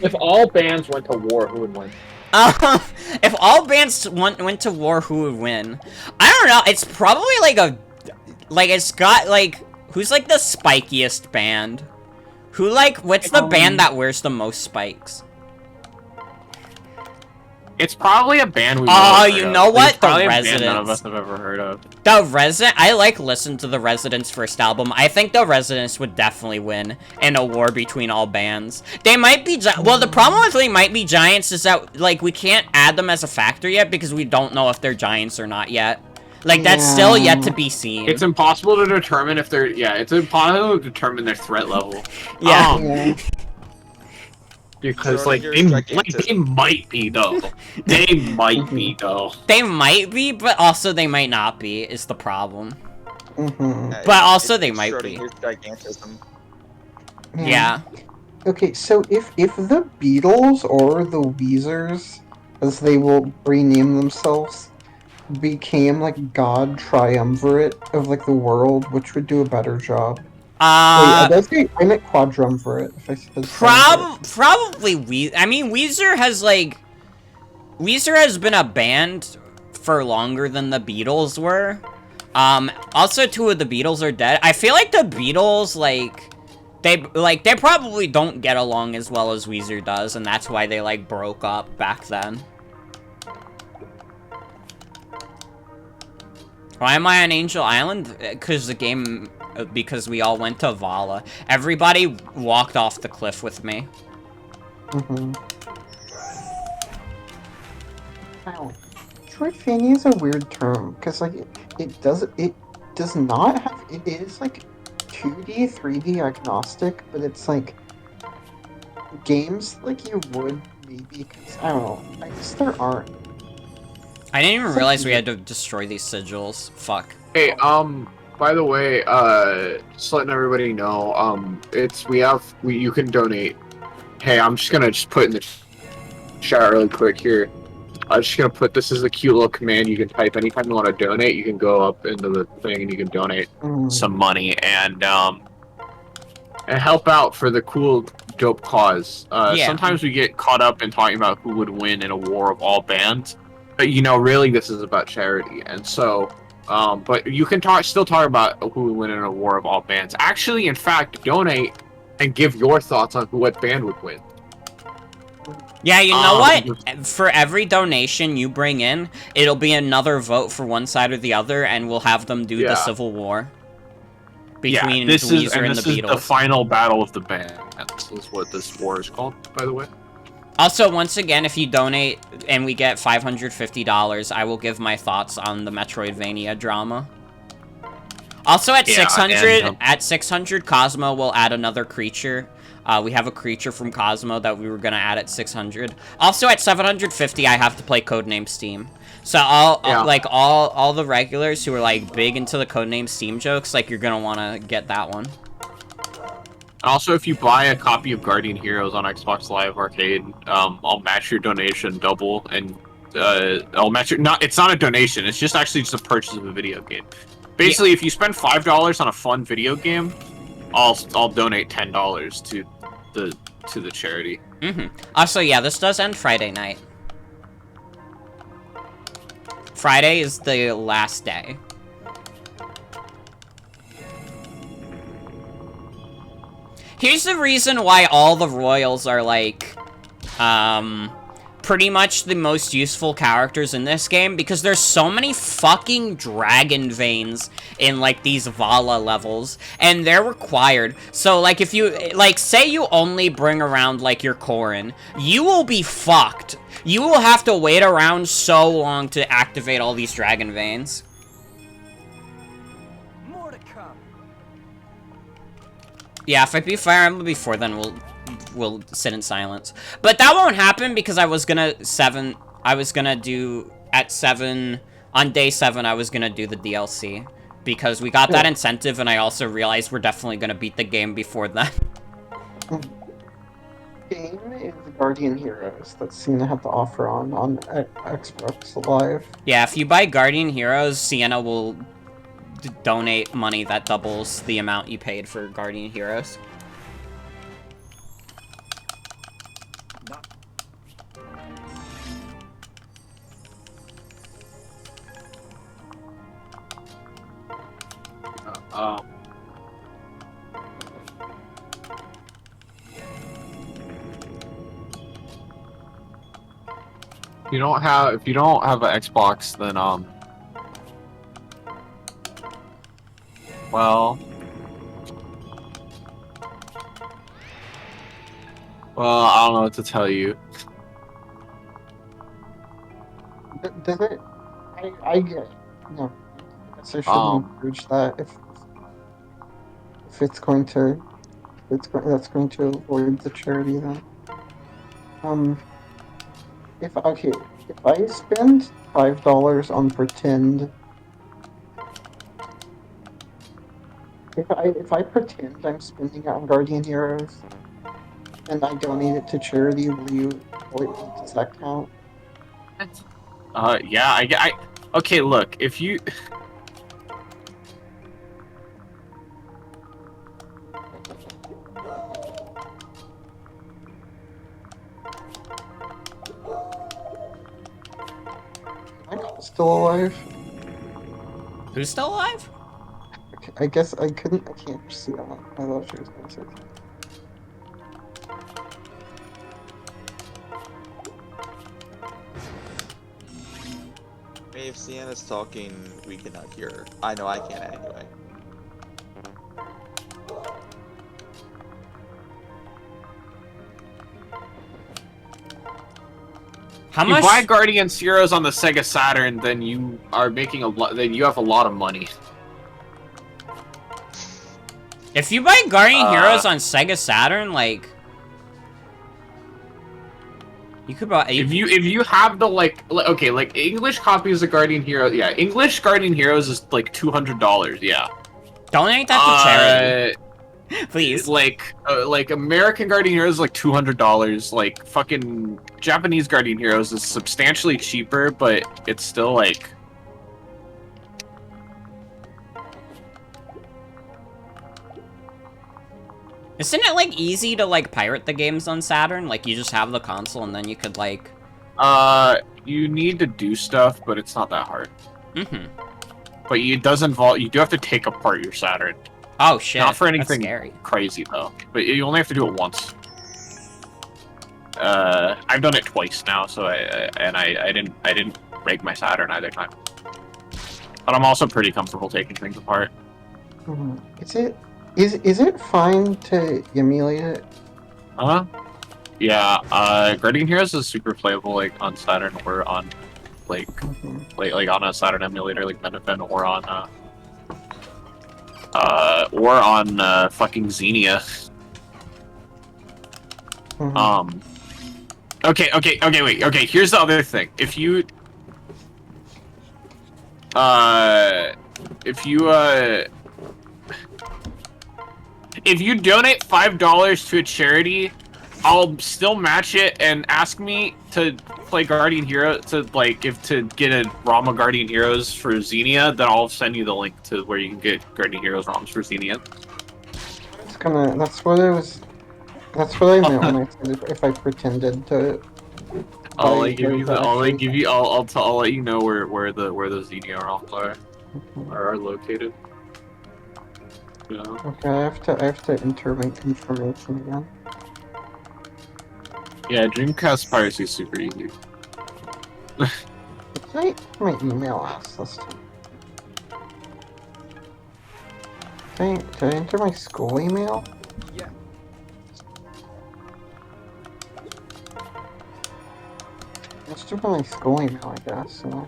If all bands went to war, who would win? If all bands went to war, who would win? I don't know. It's probably like it's got like who's like the spikiest band? Who like what's the band that wears the most spikes? It's probably a band we. Oh, you know what? It's probably The a band none of Residents. us have ever heard of. The Resident. I like listened to the Residents' first album. I think the Residents would definitely win in a war between all bands. They might be. Well, the problem with they might be giants is that like we can't add them as a factor yet because we don't know if they're giants or not yet. Like that's still yet to be seen. It's impossible to determine if they're. Yeah, it's impossible to determine their threat level. Yeah. Because like they might be though. They might be though. They might be, but also they might not be. Is the problem? Mm-hmm. But also they might be. Gigantism. Yeah. Okay, so if the Beatles or the Weezers, as they will rename themselves, became like God Triumvirate of like the world, which would do a better job? Wait, I meant Quadrumvirate. If I said probably I mean, Weezer has been a band for longer than the Beatles were. Also, two of the Beatles are dead. I feel like the Beatles, they probably don't get along as well as Weezer does, and that's why they, like, broke up back then. Why am I on Angel Island? Because we all went to Vala. Everybody walked off the cliff with me. Wow. Troidfania is a weird term, because, like, it does not have, it is, like, 2D, 3D agnostic, but it's, like, games, like, you would maybe, I don't know, I guess there aren't. I didn't even realize we had to destroy these sigils. Fuck. Hey, by the way, just letting everybody know, you can donate. Hey, I'm just gonna put in the chat really quick here. I'm just gonna put this as a cute little command you can type anytime you want to donate. You can go up into the thing and you can donate some money and help out for the cool, dope cause. Sometimes we get caught up in talking about who would win in a war of all bands, but really this is about charity, and so. But you can still talk about who would win in a war of all bands. Actually, in fact, donate and give your thoughts on what band would win. Yeah, you know what? For every donation you bring in, it'll be another vote for one side or the other, and we'll have them do the Civil War between Weezer and the Beatles. This is the final battle of the bands. Is what this war is called, by the way. Also, once again, if you donate and we get $550, I will give my thoughts on the Metroidvania drama. Also, at 600, Cosmo will add another creature. We have a creature from Cosmo that we were gonna add at 600. Also, at 750, I have to play Codename Steam. So all the regulars who are like big into the Codename Steam jokes, like you're gonna want to get that one. Also, if you buy a copy of Guardian Heroes on Xbox Live Arcade, I'll match your donation double, and I'll match your. It's not a donation. It's just a purchase of a video game. Basically, if you spend $5 on a fun video game, I'll donate $10 to the charity. Also, yeah, this does end Friday night. Friday is the last day. Here's the reason why all the royals are, like, pretty much the most useful characters in this game, because there's so many fucking dragon veins in, like, these Vala levels, and they're required. So, like, if you, like, say you only bring around, like, your Corrin, you will be fucked. You will have to wait around so long to activate all these dragon veins. Yeah, if I beat Fire Emblem before then, we'll sit in silence. But that won't happen because I was gonna do, at 7, on day 7, I was gonna do the DLC. because we got that incentive, and I also realized we're definitely gonna beat the game before then. Game is Guardian Heroes that Cena had to offer on Xbox Live. Yeah, if you buy Guardian Heroes, Sienna will donate money that doubles the amount you paid for Guardian Heroes. If you don't have an Xbox, then well, I don't know what to tell you. Does it? I get. No, I guess I shouldn't encourage that if it's going to. That's going to avoid the charity then. If I spend $5 on pretend, if I pretend I'm spending it on Guardian Heroes, and I donate it to charity, does that count? Yeah, okay, look, if you... Still alive? Who's still alive? Okay, I guess I can't see that. I thought she was gonna say something. If Sienna's talking, we cannot hear her. I know I can't anyway. How much? If you buy Guardian Heroes on the Sega Saturn, then you are making a lot. Then you have a lot of money. If you buy Guardian Heroes on Sega Saturn, like, you could buy. If you have the like English copies of Guardian Heroes, yeah, English Guardian Heroes is like $200. Yeah. Donate that to charity. Please. Like American Guardian Heroes is like $200. Like fucking Japanese Guardian Heroes is substantially cheaper, but it's still like. Isn't it like easy to like pirate the games on Saturn? Like you just have the console and then you could like. You need to do stuff, but it's not that hard. Mm-hmm. But it does involve. You do have to take apart your Saturn. Oh shit! Not for anything That's scary. Crazy though. But you only have to do it once. I've done it twice now, so I didn't break my Saturn either time. But I'm also pretty comfortable taking things apart. Is it fine to emulate it? Yeah. Guardian Heroes is super playable like on Saturn or on like on a Saturn emulator like Benefin or on fucking Xenia. Okay, wait. Okay, here's the other thing. If you donate $5 to a charity, I'll still match it and ask me to play Guardian Hero to get a ROM of Guardian Heroes for Xenia, then I'll send you the link to where you can get Guardian Heroes ROMs for Xenia. That's what I meant when I said if I pretended to. I'll let you know where the Xenia ROMs are located. Yeah. Okay, I have to enter my information again. Yeah, Dreamcast piracy is super easy. My email asked this time. Did I enter my school email? Yeah. Let's do my school email, I guess. So.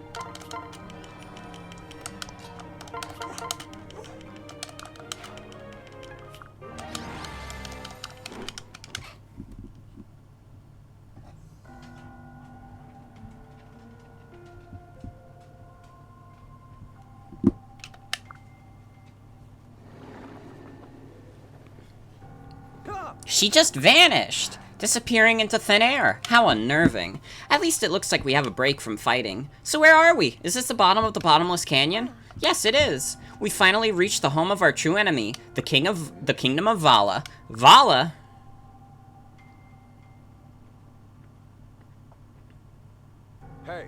She just vanished, disappearing into thin air. How unnerving. At least it looks like we have a break from fighting. So where are we? Is this the bottom of the bottomless canyon? Yes, it is. We finally reached the home of our true enemy, the kingdom of Vala. Vala? Hey,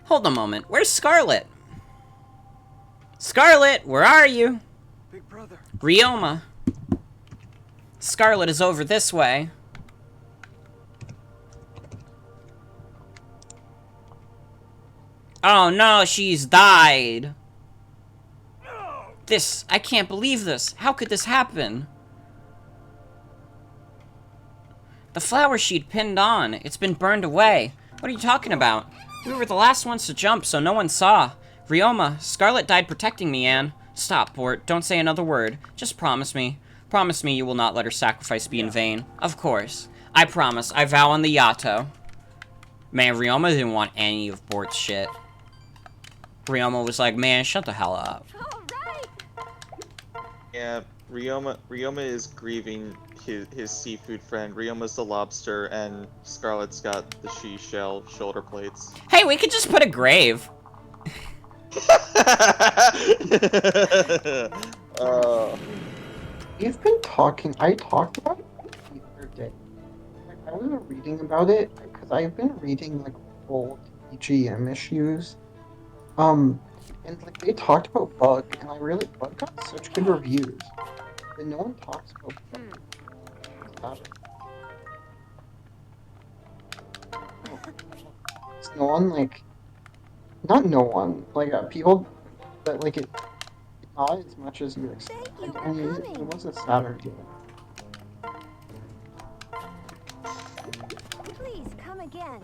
Hold a moment. Where's Scarlet? Scarlet, where are you? big brother. Ryoma. Scarlet is over this way. Oh no, she's died. I can't believe this. How could this happen? The flower she'd pinned on, it's been burned away. What are you talking about? We were the last ones to jump, so no one saw. Ryoma, Scarlet died protecting me, Anne. Stop, Bort. Don't say another word. Just promise me. Promise me you will not let her sacrifice be in vain. Of course. I promise. I vow on the Yato. Man, Ryoma didn't want any of Bort's shit. Ryoma was like, man, shut the hell up. Yeah, Ryoma is grieving his seafood friend. Ryoma's the lobster, and Scarlet's got the shell shoulder plates. Hey, we could just put a grave. You've been talking. I talked about it the other day. Like, I was reading about it because I've been reading like old EGM issues. And like they talked about Bug, and Bug got such good reviews, but no one talks about Bug. It's no one like, not no one like people that like it not as much as you expect. I mean, it wasn't Saturday. Please come again.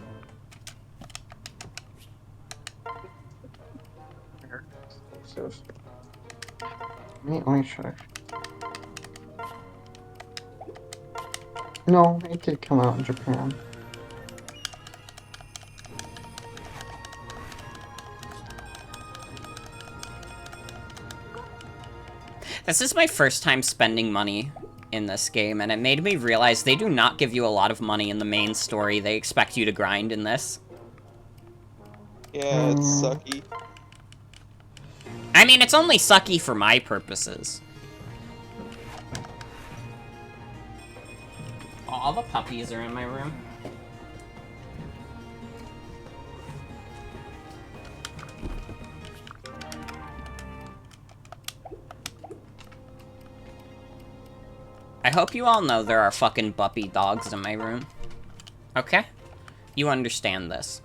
Exclusive. Let me check. No, it did come out in Japan. This is my first time spending money in this game, and it made me realize they do not give you a lot of money in the main story. They expect you to grind in this. Yeah, it's sucky. I mean, it's only sucky for my purposes. Oh, all the puppies are in my room. I hope you all know there are fucking puppy dogs in my room. Okay? You understand this.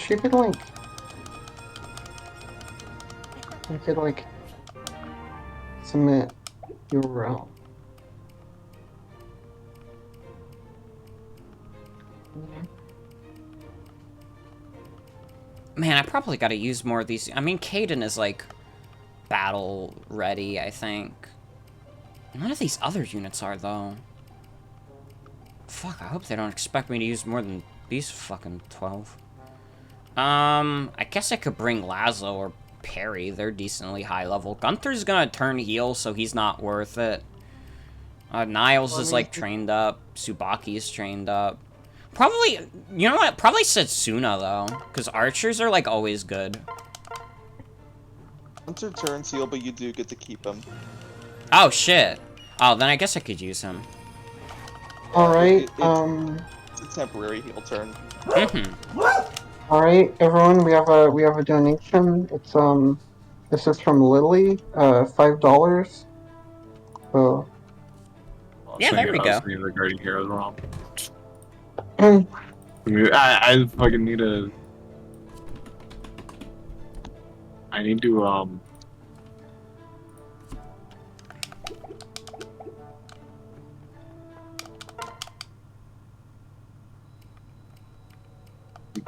You could like submit URL. Man, I probably gotta use more of these. I mean, Caden is like battle ready, I think. None of these other units are though. Fuck, I hope they don't expect me to use more than these fucking 12. I guess I could bring Lazo or Perry. They're decently high level. Gunther's gonna turn heel, so he's not worth it. Niles is, like, trained up. Tsubaki's trained up. Probably, you know what? Probably Setsuna, though. Because archers are, like, always good. Hunter turns heel, but you do get to keep him. Oh, shit. Oh, then I guess I could use him. Alright, It's a temporary heel turn. Alright, everyone, we have a donation. It's this is from Lily, $5. So yeah, there we go. Regarding heroes wrong. I fucking need a. I need to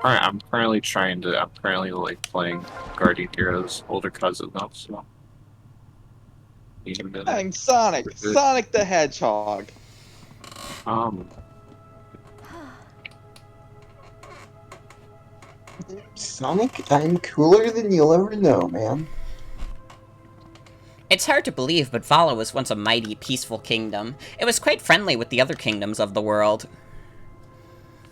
I'm currently like playing Guardian Heroes older cousin though, so. Dang, Sonic the Hedgehog. Sonic, I'm cooler than you'll ever know, man. It's hard to believe, but Vala was once a mighty, peaceful kingdom. It was quite friendly with the other kingdoms of the world.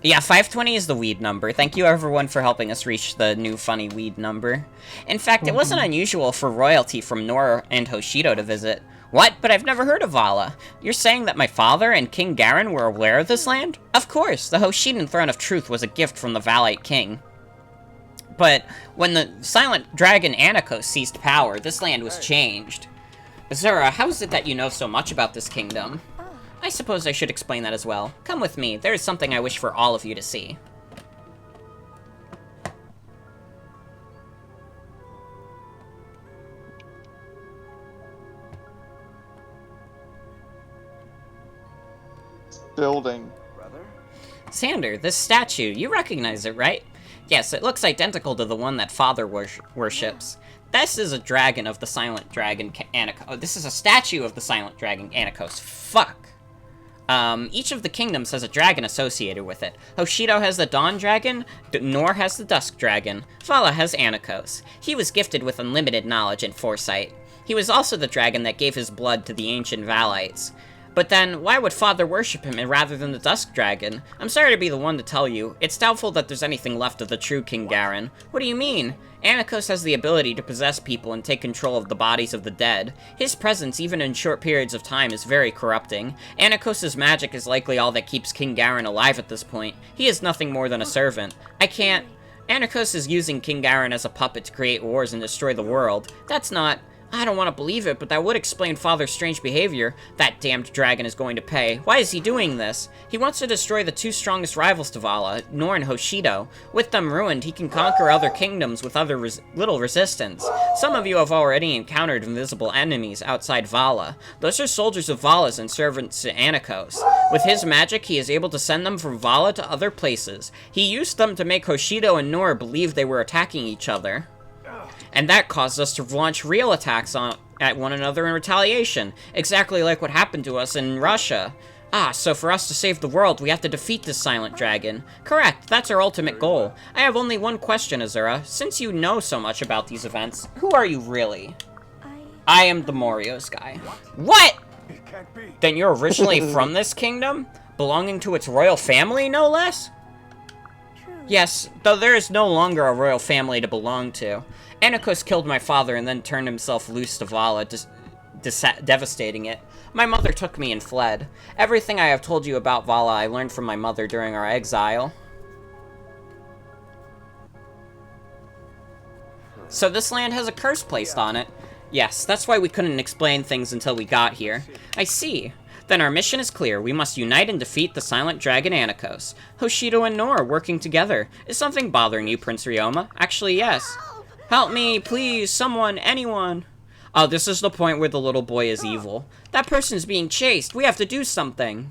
Yeah, 520 is the weed number. Thank you everyone for helping us reach the new funny weed number. In fact, it wasn't unusual for royalty from Nor and Hoshido to visit. What? But I've never heard of Vala. You're saying that my father and King Garen were aware of this land? Of course, the Hoshidan Throne of Truth was a gift from the Valite King. But when the silent dragon Anakos seized power, this land was changed. Azura, how is it that you know so much about this kingdom? I suppose I should explain that as well. Come with me, there is something I wish for all of you to see. Building. Brother? Sander, this statue, you recognize it, right? Yes, it looks identical to the one that Father worships. This is a dragon of the Silent Dragon Anakos. Oh, this is a statue of the Silent Dragon Anakos. Fuck. Each of the kingdoms has a dragon associated with it. Hoshido has the Dawn Dragon, Nor has the Dusk Dragon, Vala has Anakos. He was gifted with unlimited knowledge and foresight. He was also the dragon that gave his blood to the ancient Valites. But then, why would Father worship him rather than the Dusk Dragon? I'm sorry to be the one to tell you. It's doubtful that there's anything left of the true King Garen. What do you mean? Anakos has the ability to possess people and take control of the bodies of the dead. His presence, even in short periods of time, is very corrupting. Anakos' magic is likely all that keeps King Garen alive at this point. He is nothing more than a servant. I can't... Anakos is using King Garen as a puppet to create wars and destroy the world. That's not... I don't want to believe it, but that would explain Father's strange behavior. That damned dragon is going to pay. Why is he doing this? He wants to destroy the two strongest rivals to Vala, Nor and Hoshido. With them ruined, he can conquer other kingdoms with little resistance. Some of you have already encountered invisible enemies outside Vala. Those are soldiers of Vala's and servants to Anakos. With his magic, he is able to send them from Vala to other places. He used them to make Hoshido and Nor believe they were attacking each other. And that caused us to launch real attacks at one another in retaliation, exactly like what happened to us in Russia. Ah, so for us to save the world, we have to defeat this silent dragon. Correct, that's our ultimate goal. I have only one question, Azura. Since you know so much about these events, who are you really? I am the Morios guy. What? It can't be. Then you're originally from this kingdom? Belonging to its royal family, no less? Yes, though there is no longer a royal family to belong to. Anakos killed my father and then turned himself loose to Vala, devastating it. My mother took me and fled. Everything I have told you about Vala I learned from my mother during our exile. So this land has a curse placed on it. Yes, that's why we couldn't explain things until we got here. I see. Then our mission is clear. We must unite and defeat the silent dragon Anakos. Hoshido and Nor are working together. Is something bothering you, Prince Ryoma? Actually, yes. Help me, please, someone, anyone. Oh, this is the point where the little boy is evil. That person's being chased. We have to do something.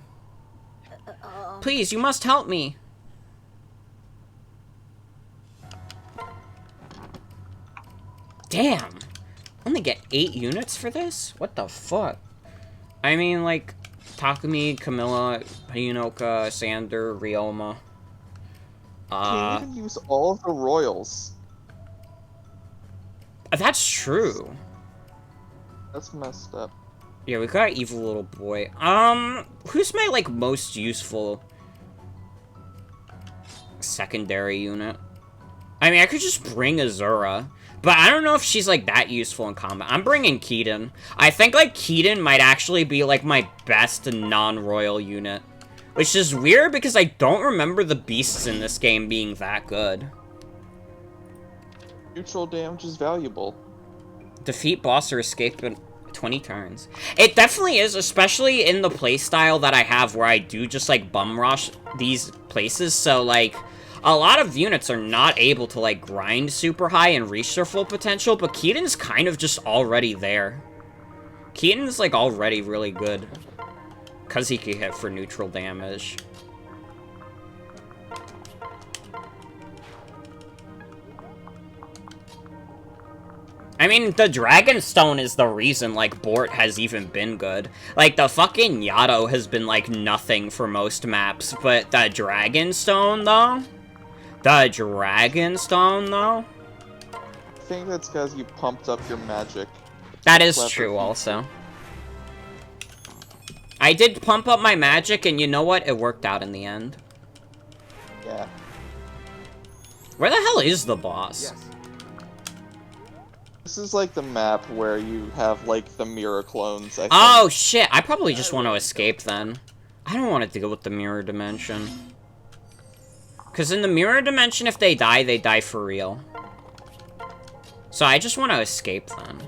Please, you must help me. Damn. Only get 8 units for this? What the fuck? I mean, like, Takumi, Camilla, Hinoka, Sander, Ryoma. Can't even use all of the royals. That's true. That's messed up. Yeah, we got evil little boy. Who's my, like, most useful secondary unit? I mean, I could just bring Azura, but I don't know if she's, like, that useful in combat. I'm bringing Keaton. I think, like, Keaton might actually be, like, my best non-royal unit. Which is weird because I don't remember the beasts in this game being that good. Neutral damage is valuable. Defeat boss or escape in 20 turns. It definitely is, especially in the playstyle that I have where I do just, like, bum rush these places. So, like, a lot of units are not able to, like, grind super high and reach their full potential, but Keaton's kind of just already there. Keaton's, like, already really good. Because he can hit for neutral damage. I mean, the Dragonstone is the reason, like, Bort has even been good. Like, the fucking Yato has been, like, nothing for most maps, but the Dragonstone, though? The Dragonstone, though? I think that's because you pumped up your magic. That is Clever true, feature. also. I did pump up my magic, and you know what? It worked out in the end. Yeah. Where the hell is the boss? Yes. This is like the map where you have like the mirror clones, I think. Oh, shit. I probably just want to escape, then. I don't want to deal with the mirror dimension. Because in the mirror dimension, if they die for real. So I just want to escape, then.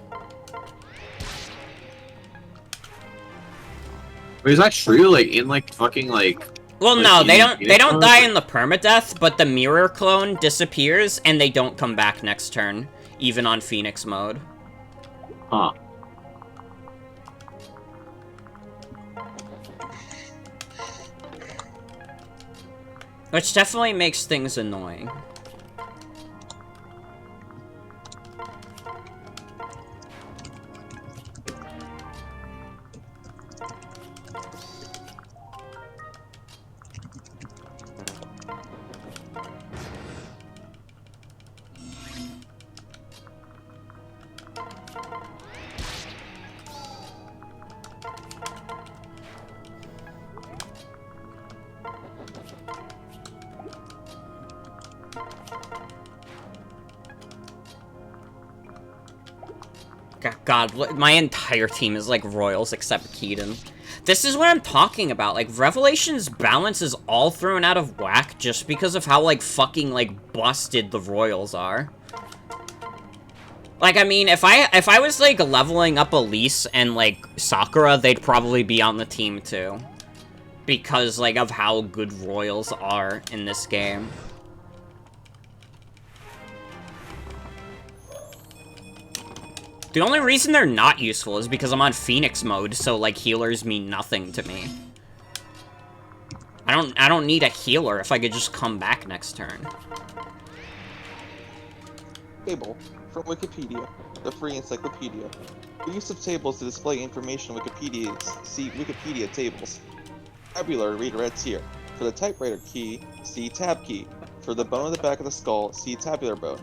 Wait, is that true? Like, in, like, fucking, like... Well, like, no, they in don't die in the permadeath, but the mirror clone disappears, and they don't come back next turn, even on Phoenix mode. Huh. Which definitely makes things annoying. God, my entire team is like Royals except Keaton. This is what I'm talking about. Like, Revelation's balance is all thrown out of whack just because of how, like, fucking, like, busted the Royals are. Like, I mean, if I was, like, leveling up Elise and, like, Sakura, they'd probably be on the team, too. Because, like, of how good Royals are in this game. The only reason they're not useful is because I'm on Phoenix mode, so, like, healers mean nothing to me. I don't need a healer if I could just come back next turn. Table from Wikipedia, the free encyclopedia. The use of tables to display information on Wikipedia. See Wikipedia tables. Tabular redirects here. For the typewriter key, see tab key. For the bone on the back of the skull, see tabular bone.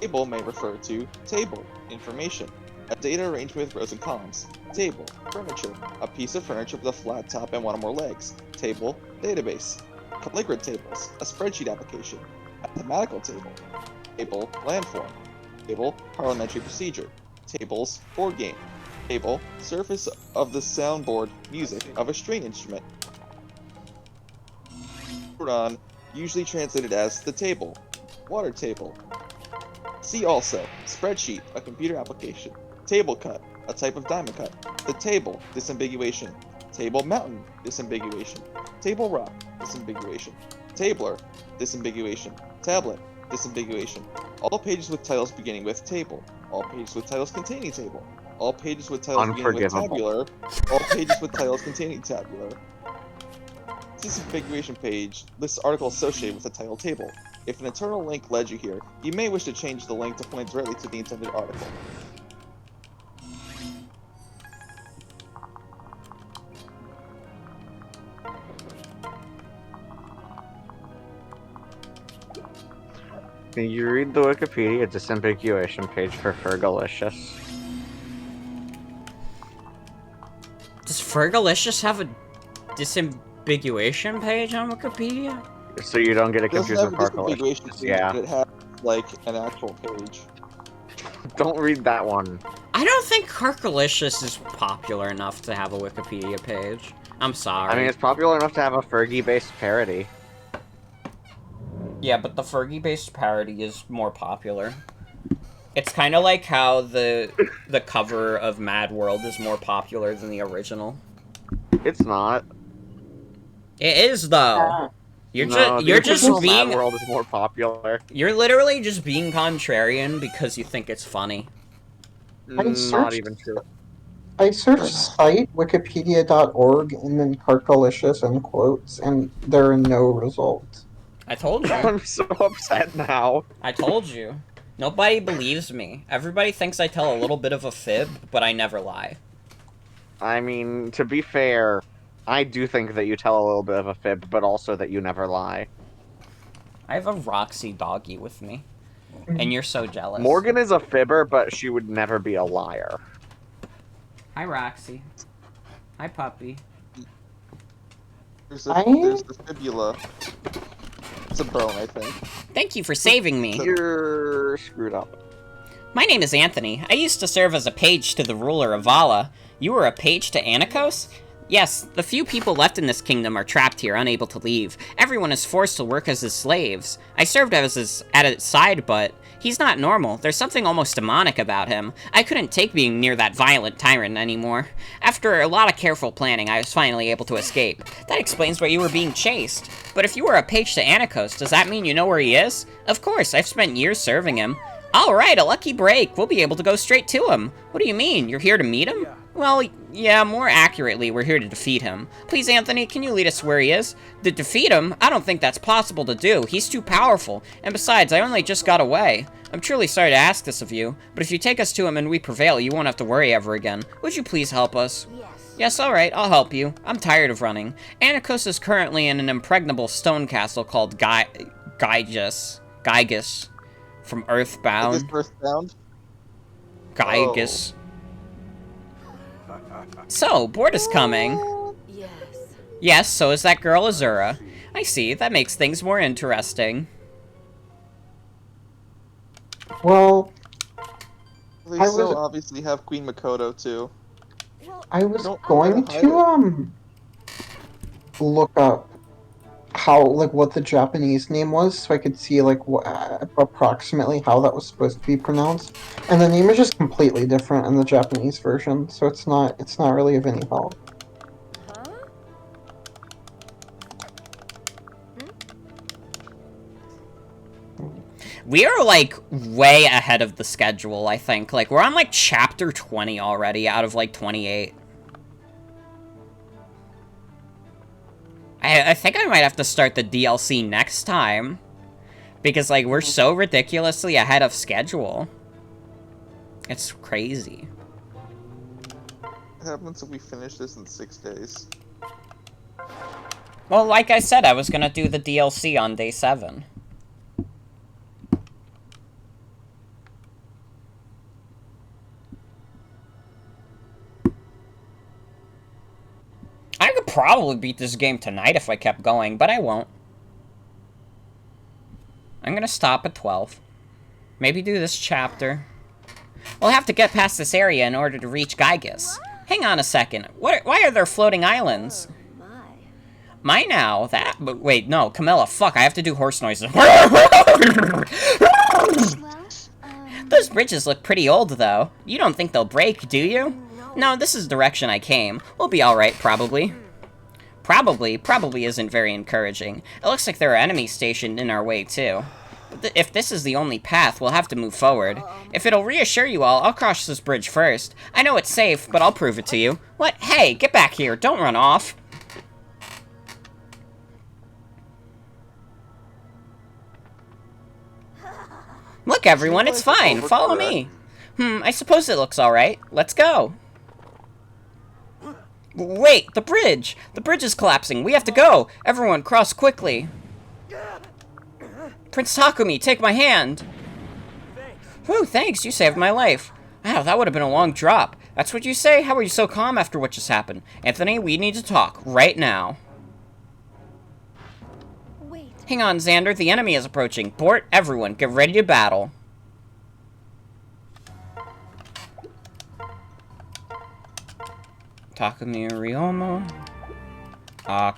Table may refer to table, information, a data arrangement with rows and columns. Table, furniture, a piece of furniture with a flat top and one or more legs. Table, database. Calligrid tables, a spreadsheet application. A mathematical table. Table, landform. Table, parliamentary procedure. Tables, board game. Table, surface of the soundboard, music of a string instrument. On, usually translated as the table. Water table. See also, spreadsheet, a computer application. Table cut, a type of diamond cut. The table, disambiguation. Table mountain, disambiguation. Table rock, disambiguation. Tabler, disambiguation. Tablet, disambiguation. All pages with titles beginning with table. All pages with titles containing table. All pages with titles beginning with tabular. All pages with titles containing tabular. This disambiguation page lists articles associated with the title table. If an internal link led you here, you may wish to change the link to point directly to the intended article. Can you read the Wikipedia disambiguation page for Fergalicious? Does Fergalicious have a disambiguation page on Wikipedia? So you don't get it confused with Fergalicious. Yeah. But it has, like, an actual page. Don't read that one. I don't think Carcalicious is popular enough to have a Wikipedia page. I'm sorry. I mean, it's popular enough to have a Fergie-based parody. Yeah, but the Fergie-based parody is more popular. It's kind of like how the cover of Mad World is more popular than the original. It's not. It is, though. You're just being. Mad World is more popular. You're literally just being contrarian because you think it's funny. Not even true. I searched site wikipedia.org and then Carcalicious in quotes, and there are no results. I told you. I'm so upset now. I told you. Nobody believes me. Everybody thinks I tell a little bit of a fib, but I never lie. I mean, to be fair, I do think that you tell a little bit of a fib, but also that you never lie. I have a Roxy doggy with me. And you're so jealous. Morgan is a fibber, but she would never be a liar. Hi, Roxy. Hi, puppy. There's the fibula. It's a bone, I think. Thank you for saving me. You're screwed up. My name is Anthony. I used to serve as a page to the ruler of Vala. You were a page to Anikos? Yes, the few people left in this kingdom are trapped here, unable to leave. Everyone is forced to work as his slaves. I served at his side, but he's not normal. There's something almost demonic about him. I couldn't take being near that violent tyrant anymore. After a lot of careful planning, I was finally able to escape. That explains why you were being chased. But if you were a page to Anikos, does that mean you know where he is? Of course, I've spent years serving him. Alright, a lucky break. We'll be able to go straight to him. What do you mean? You're here to meet him? Well, yeah, more accurately, we're here to defeat him. Please, Anthony, can you lead us to where he is? To defeat him? I don't think that's possible to do. He's too powerful. And besides, I only just got away. I'm truly sorry to ask this of you, but if you take us to him and we prevail, you won't have to worry ever again. Would you please help us? Yes, alright, I'll help you. I'm tired of running. Anikos is currently in an impregnable stone castle called Gygus. From Earthbound. Earthbound? Gygus. So, Bort is coming. Yes. Yes, so is that girl Azura. I see, that makes things more interesting. Well, They I so was- obviously have Queen Makoto too. I was Don't- going to look up how what the Japanese name was, so I could see approximately how that was supposed to be pronounced. And the name is just completely different in the Japanese version, so it's not really of any help. Huh? We are, like, way ahead of the schedule, I think. Like, we're on, like, chapter 20 already out of, like, 28. I think I might have to start the DLC next time. Because, like, we're so ridiculously ahead of schedule. It's crazy. What happens if we finish this in 6 days? Well, like I said, I was gonna do the DLC on day 7. I could probably beat this game tonight if I kept going, but I won't. I'm gonna stop at 12. Maybe do this chapter. We'll have to get past this area in order to reach Gygus. Hang on a second. Why are there floating islands? My now, that... But wait, no, Camilla, fuck, I have to do horse noises. Those bridges look pretty old, though. You don't think they'll break, do you? No, this is the direction I came. We'll be alright, probably. Probably isn't very encouraging. It looks like there are enemies stationed in our way, too. But if this is the only path, we'll have to move forward. If it'll reassure you all, I'll cross this bridge first. I know it's safe, but I'll prove it to you. What? Hey, get back here, don't run off. Look, everyone, it's fine. Follow me. I suppose it looks alright. Let's go. Wait, the bridge! The bridge is collapsing. We have to go. Everyone, cross quickly. Prince Takumi, take my hand. Whew, thanks. You saved my life. Wow, that would have been a long drop. That's what you say? How are you so calm after what just happened? Anthony, we need to talk. Right now. Wait. Hang on, Xander. The enemy is approaching. Bort, everyone, get ready to battle. Takumi and Ryomo.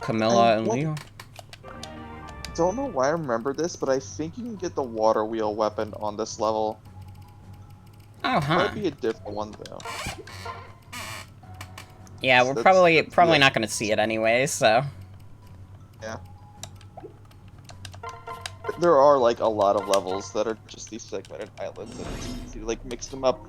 Camilla and Leo. Don't know why I remember this, but I think you can get the water wheel weapon on this level. Oh, huh. Might be a different one though. Yeah, we're That's- probably yeah. not gonna see it anyway, so. Yeah. There are like a lot of levels that are just these segmented islands, and it's easy to like mix them up.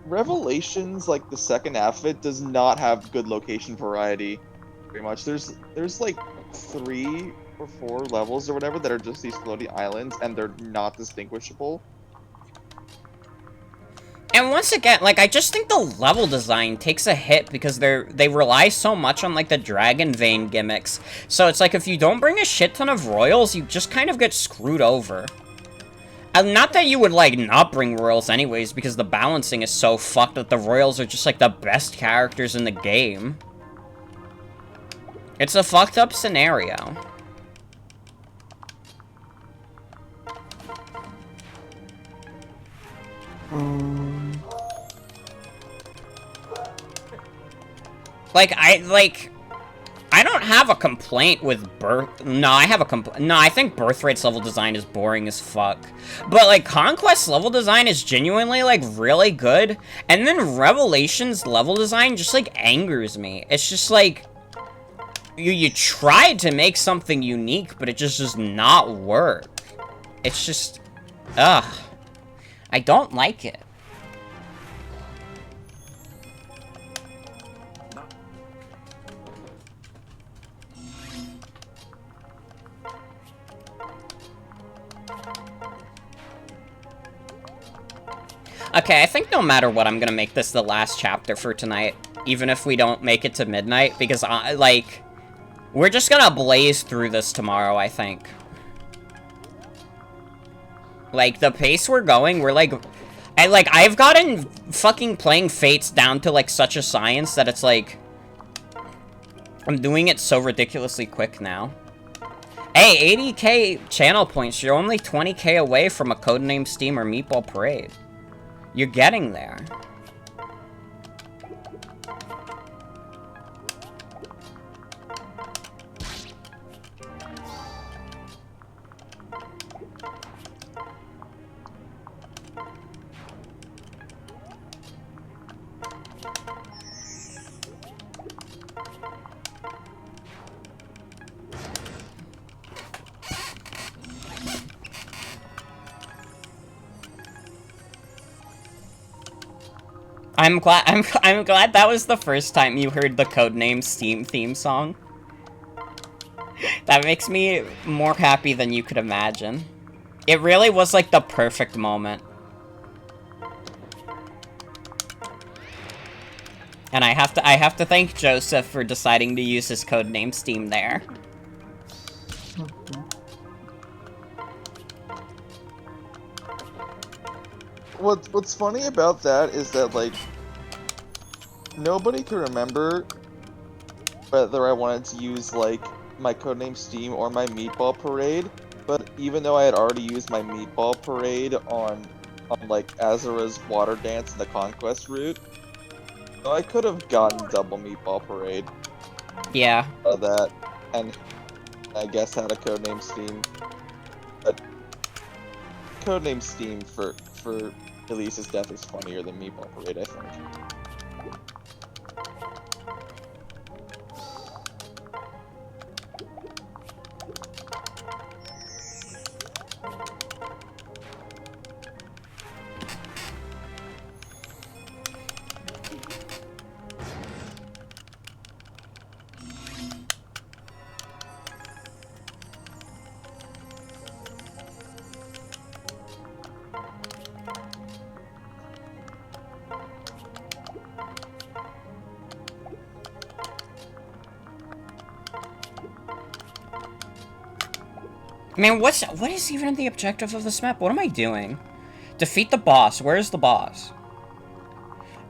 Revelations, like the second half of it, does not have good location variety. Very much. There's like 3 or 4 levels or whatever that are just these floating islands, and they're not distinguishable. And once again, like, I just think the level design takes a hit because they rely so much on, like, the Dragon Vein gimmicks. So it's like, if you don't bring a shit ton of royals, you just kind of get screwed over. And not that you would, like, not bring royals anyways, because the balancing is so fucked that the royals are just, like, the best characters in the game. It's a fucked up scenario. Like, I don't have a complaint with No, I have a complaint. No, I think Birthright's level design is boring as fuck. But, like, Conquest's level design is genuinely, like, really good. And then Revelation's level design just, like, angers me. It's just, like, you tried to make something unique, but it just does not work. It's just, ugh. I don't like it. Okay, I think no matter what, I'm gonna make this the last chapter for tonight, even if we don't make it to midnight, because, like, we're just gonna blaze through this tomorrow, I think. Like, the pace we're going, we're, like, I've gotten fucking playing Fates down to, like, such a science that it's, like, I'm doing it so ridiculously quick now. Hey, 80k channel points, you're only 20k away from a Codename Steam or Meatball Parade. You're getting there. I'm glad that was the first time you heard the Codename Steam theme song. That makes me more happy than you could imagine. It really was like the perfect moment. And I have to thank Joseph for deciding to use his codename Steam there. What's funny about that is that, like, nobody can remember whether I wanted to use, like, my codename Steam or my Meatball Parade, but even though I had already used my Meatball Parade on like, Azura's Water Dance and the Conquest route, so I could have gotten double Meatball Parade. Yeah. That, and I guess had a codename Steam. But codename Steam for Elise's death is funnier than Meatball Parade, I think. I mean, what is even the objective of this map? What am I doing? Defeat the boss. Where's the boss?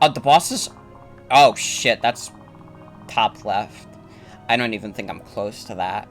The boss is... Oh, shit. That's top left. I don't even think I'm close to that.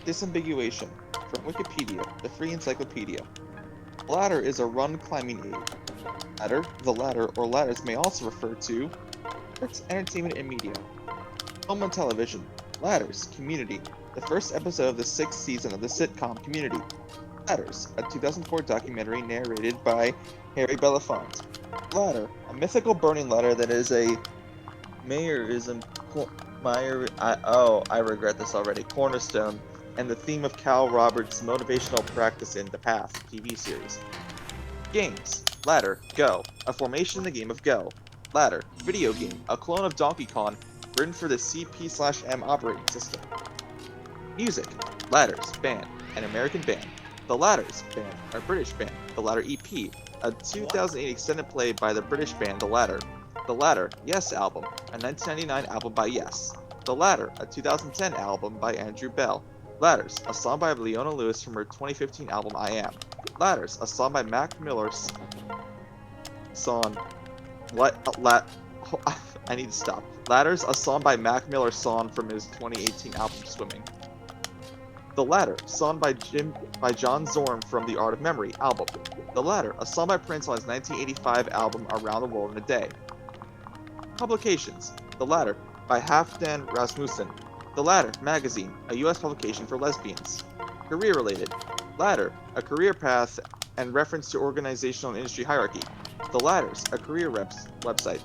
Disambiguation. From Wikipedia, the free encyclopedia. Ladder is a run climbing aid. Ladder, the ladder, or ladders may also refer to arts, entertainment, and media. Film and television. Ladders, Community. The first episode of the 6th season of the sitcom Community. Ladders, a 2004 documentary narrated by Harry Belafonte. Ladder, a mythical burning ladder that is a Mayerism. I regret this already. Cornerstone, and the theme of Cal Roberts' motivational practice in The Path TV series. Games. Ladder, Go, a formation in the game of Go. Ladder, video game, a clone of Donkey Kong, written for the CP/M operating system. Music. Ladders, band, an American band. The Ladders band, a British band. The Ladder EP, a 2008 extended play by the British band The Ladder. The Ladder, Yes album, a 1999 album by Yes. The Ladder, a 2010 album by Andrew Bell. Ladders, a song by Leona Lewis from her 2015 album I Am. Ladders, a song by Mac Miller's song. I need to stop. Ladders, a song by Mac Miller's song from his 2018 album Swimming. The Ladder, song by John Zorn from the Art of Memory album. The Ladder, a song by Prince on his 1985 album Around the World in a Day. Publications. The Ladder, by Halfdan Rasmussen. The Ladder magazine, a U.S. publication for lesbians. Career-related. Ladder, a career path and reference to organizational and industry hierarchy. The Ladders, a career website.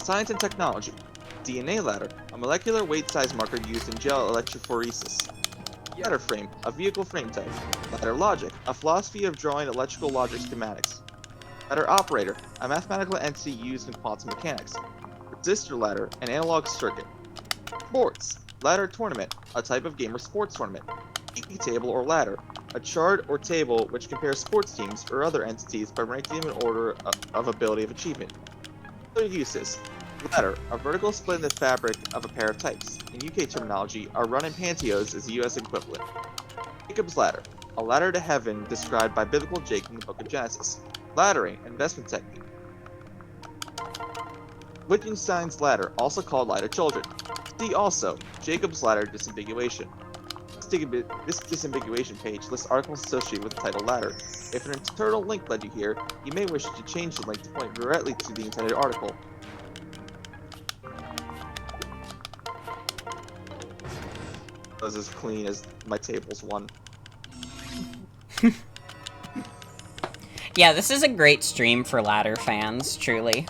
Science and technology. DNA ladder, a molecular weight size marker used in gel electrophoresis. Ladder frame, a vehicle frame type. Ladder logic, a philosophy of drawing electrical logic schematics. Ladder operator, a mathematical entity used in quantum mechanics. Resistor ladder, an analog circuit. Sports. Ladder tournament, a type of game or sports tournament. League table or ladder, a chart or table which compares sports teams or other entities by ranking them in order of ability of achievement. Other uses. Ladder, a vertical split in the fabric of a pair of types. In UK terminology, a run in pantyhose is the US equivalent. Jacob's ladder, a ladder to heaven described by biblical Jacob in the book of Genesis. Laddering, investment technique. Wittgenstein's ladder, also called ladder children. See also, Jacob's ladder disambiguation. This disambiguation page lists articles associated with the title ladder. If an internal link led you here, you may wish to change the link to point directly to the intended article. That's as clean as my table's one. Yeah, this is a great stream for ladder fans, truly.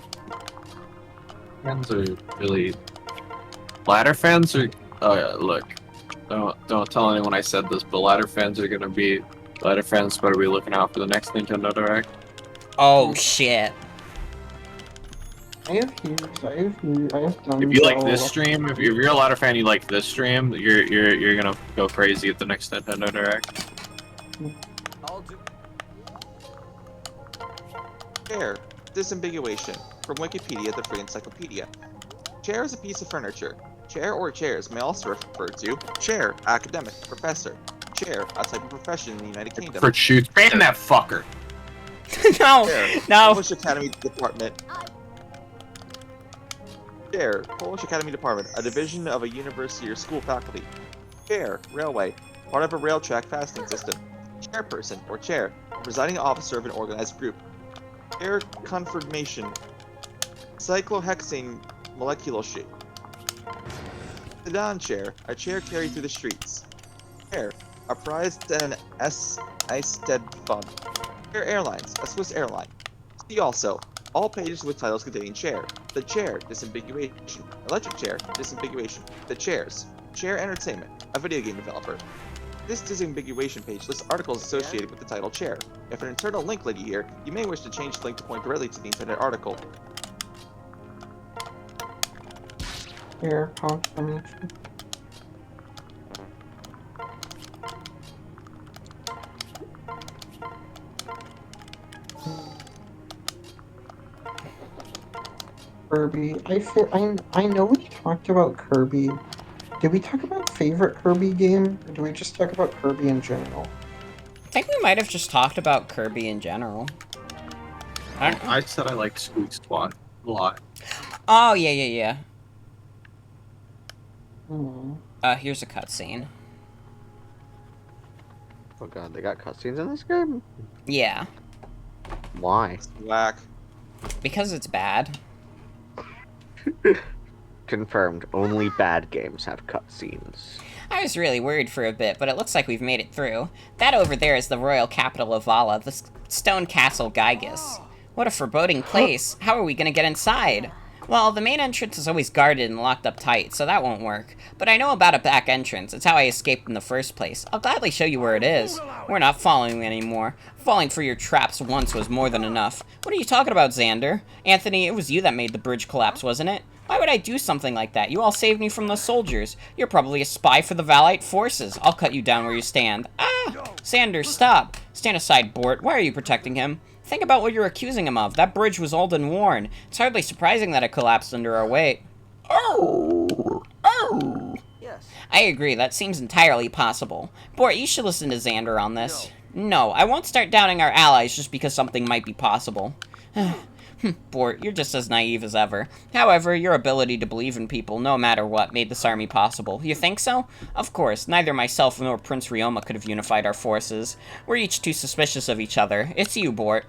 Fans are really... Ladder fans are... look. Don't tell anyone I said this, but ladder fans are gonna be... Ladder fans better be looking out for the next Nintendo Direct. Oh, shit. I have done. If you like this stream, if you're a ladder fan, you like this stream, you're gonna go crazy at the next Nintendo Direct. Chair. Disambiguation. From Wikipedia, the free encyclopedia. Chair is a piece of furniture. Chair or chairs may also refer to chair, academic, professor. Chair, a type of profession in the United Kingdom. For shoot, ban that fucker! No, Chair, no. Polish Academy Department. Chair, Polish Academy Department, a division of a university or school faculty. Chair, railway, part of a rail track fastening system. Chairperson or chair, presiding officer of an organized group. Chair conformation, cyclohexane molecular shape. Sedan chair, a chair carried through the streets. Chair, a prize and Eisted fund. Chair Airlines, a Swiss airline. See also, all pages with titles containing chair. The chair, disambiguation. Electric chair, disambiguation. The chairs. Chair Entertainment, a video game developer. This disambiguation page lists articles associated with the title chair. If an internal link led you here, you may wish to change the link to point directly to the intended article. Chair confirmation. Kirby. I know we talked about Kirby. Did we talk about favorite Kirby game? Or did we just talk about Kirby in general? I think we might have just talked about Kirby in general. I said I like Squeak Squad a lot. Oh, yeah. Hmm. Here's a cutscene. Oh god, they got cutscenes in this game? Yeah, Why? Whack. because it's bad. Confirmed, only bad games have cutscenes. I was really worried for a bit, but it looks like we've made it through. That over there is the royal capital of Vala, the stone castle Gygus. What a foreboding place. How are we gonna get inside? Well, the main entrance is always guarded and locked up tight, so that won't work. But I know about a back entrance. It's how I escaped in the first place. I'll gladly show you where it is. We're not following you anymore. Falling for your traps once was more than enough. What are you talking about, Xander? Anthony, it was you that made the bridge collapse, wasn't it? Why would I do something like that? You all saved me from the soldiers. You're probably a spy for the Valite forces. I'll cut you down where you stand. Ah! Xander, stop! Stand aside, Bort. Why are you protecting him? Think about what you're accusing him of. That bridge was old and worn. It's hardly surprising that it collapsed under our weight. Oh! Oh! Yes. I agree, that seems entirely possible. Bort, you should listen to Xander on this. No, I won't start doubting our allies just because something might be possible. Bort, you're just as naive as ever. However, your ability to believe in people, no matter what, made this army possible. You think so? Of course, neither myself nor Prince Ryoma could have unified our forces. We're each too suspicious of each other. It's you, Bort.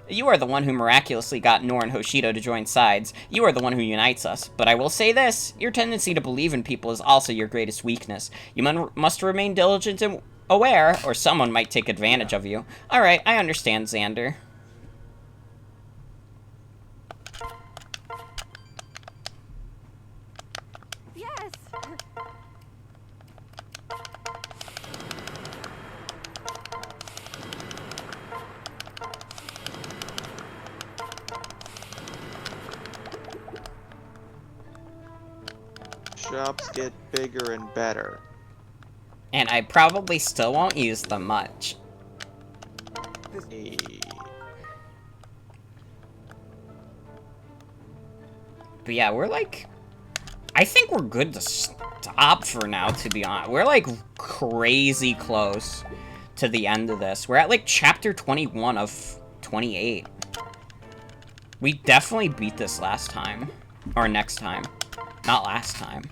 You are the one who miraculously got Nor and Hoshido to join sides. You are the one who unites us. But I will say this, your tendency to believe in people is also your greatest weakness. You must remain diligent and aware, or someone might take advantage of you. Alright, I understand, Xander. Yes. Shops get bigger and better. And I probably still won't use them much. Hey. But yeah, we're like... I think we're good to stop for now, to be honest. We're like crazy close to the end of this. We're at like chapter 21 of 28. We definitely beat this last time. Or next time. Not last time.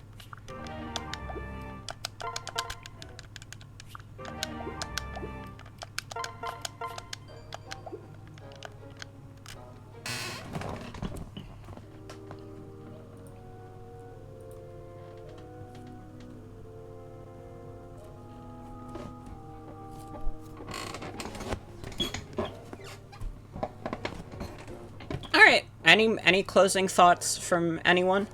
Alright, any closing thoughts from anyone?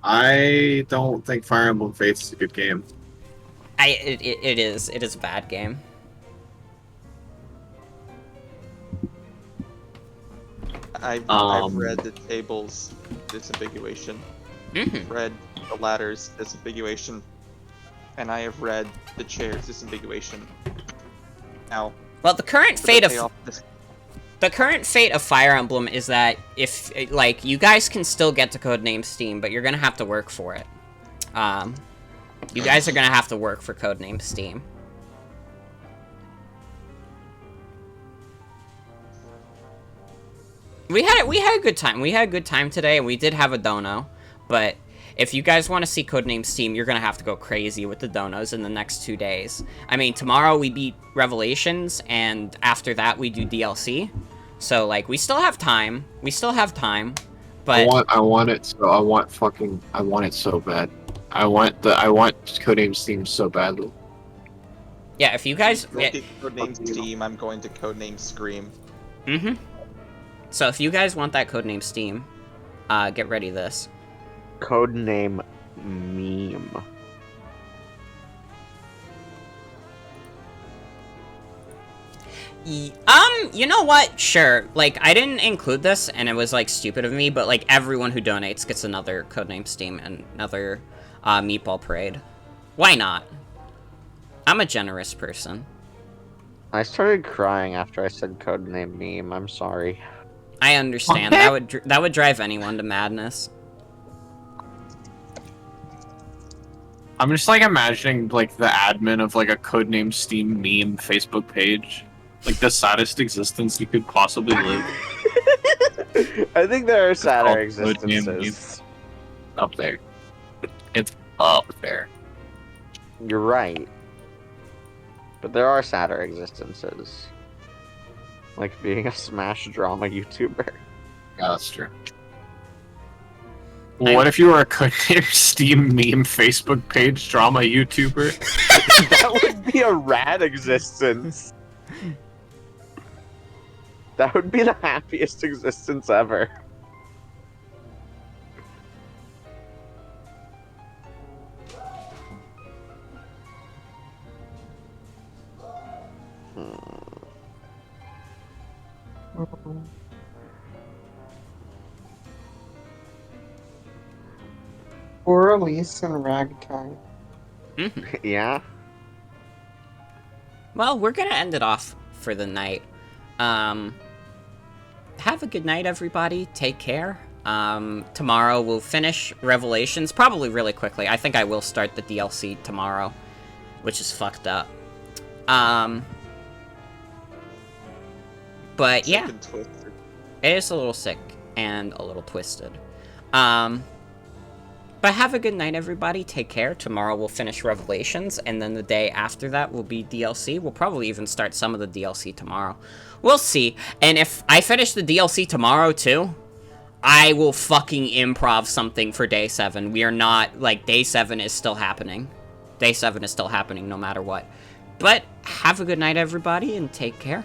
I don't think Fire Emblem Fates is a good game. It is a bad game. I've read the table's disambiguation, read the ladder's disambiguation, and I have read the chair's disambiguation. Now, well, the current fate of this. the current fate of Fire Emblem is that if like you guys can still get to Codename Steam, but you're gonna have to work for it. You guys are gonna have to work for Codename Steam. We had a good time. We had a good time today, and we did have a dono. But if you guys want to see Codename Steam, you're gonna have to go crazy with the donos in the next 2 days. I mean, tomorrow we beat Revelations, and after that we do DLC. So like, we still have time. We still have time. But I want it so bad. I want Codename Steam so badly. yeah, if you guys, Codename Steam, I'm going to codename Scream. So if you guys want that Codename Steam, get ready this. Codename Meme. You know what? Sure. Like, I didn't include this, and it was, like, stupid of me, but, like, everyone who donates gets another Codename Steam and another, Meatball Parade. Why not? I'm a generous person. I started crying after I said Codename Meme. I'm sorry. I understand. That would drive anyone to madness. I'm just like imagining like the admin of like a Codename Steam meme Facebook page. Like the saddest existence you could possibly live. I think there are sadder called Good Name existences. Up there. It's up there. You're right. But there are sadder existences. Like being a Smash drama YouTuber. Yeah, that's true. What if you were a Good Name Steam meme Facebook page drama YouTuber? That would be a rad existence. That would be the happiest existence ever. Or Elise and Ragtime. Yeah. Well, we're gonna end it off for the night. Have a good night, everybody. Take care. Tomorrow we'll finish Revelations, probably really quickly. I think I will start the DLC tomorrow, which is fucked up. But yeah, it is a little sick and a little twisted. But have a good night, everybody. Take care. Tomorrow we'll finish Revelations, and then the day after that will be DLC. We'll probably even start some of the DLC tomorrow. We'll see. And if I finish the DLC tomorrow, too, I will fucking improv something for Day 7. We are not, like, Day 7 is still happening. Day 7 is still happening no matter what. But have a good night, everybody, and take care.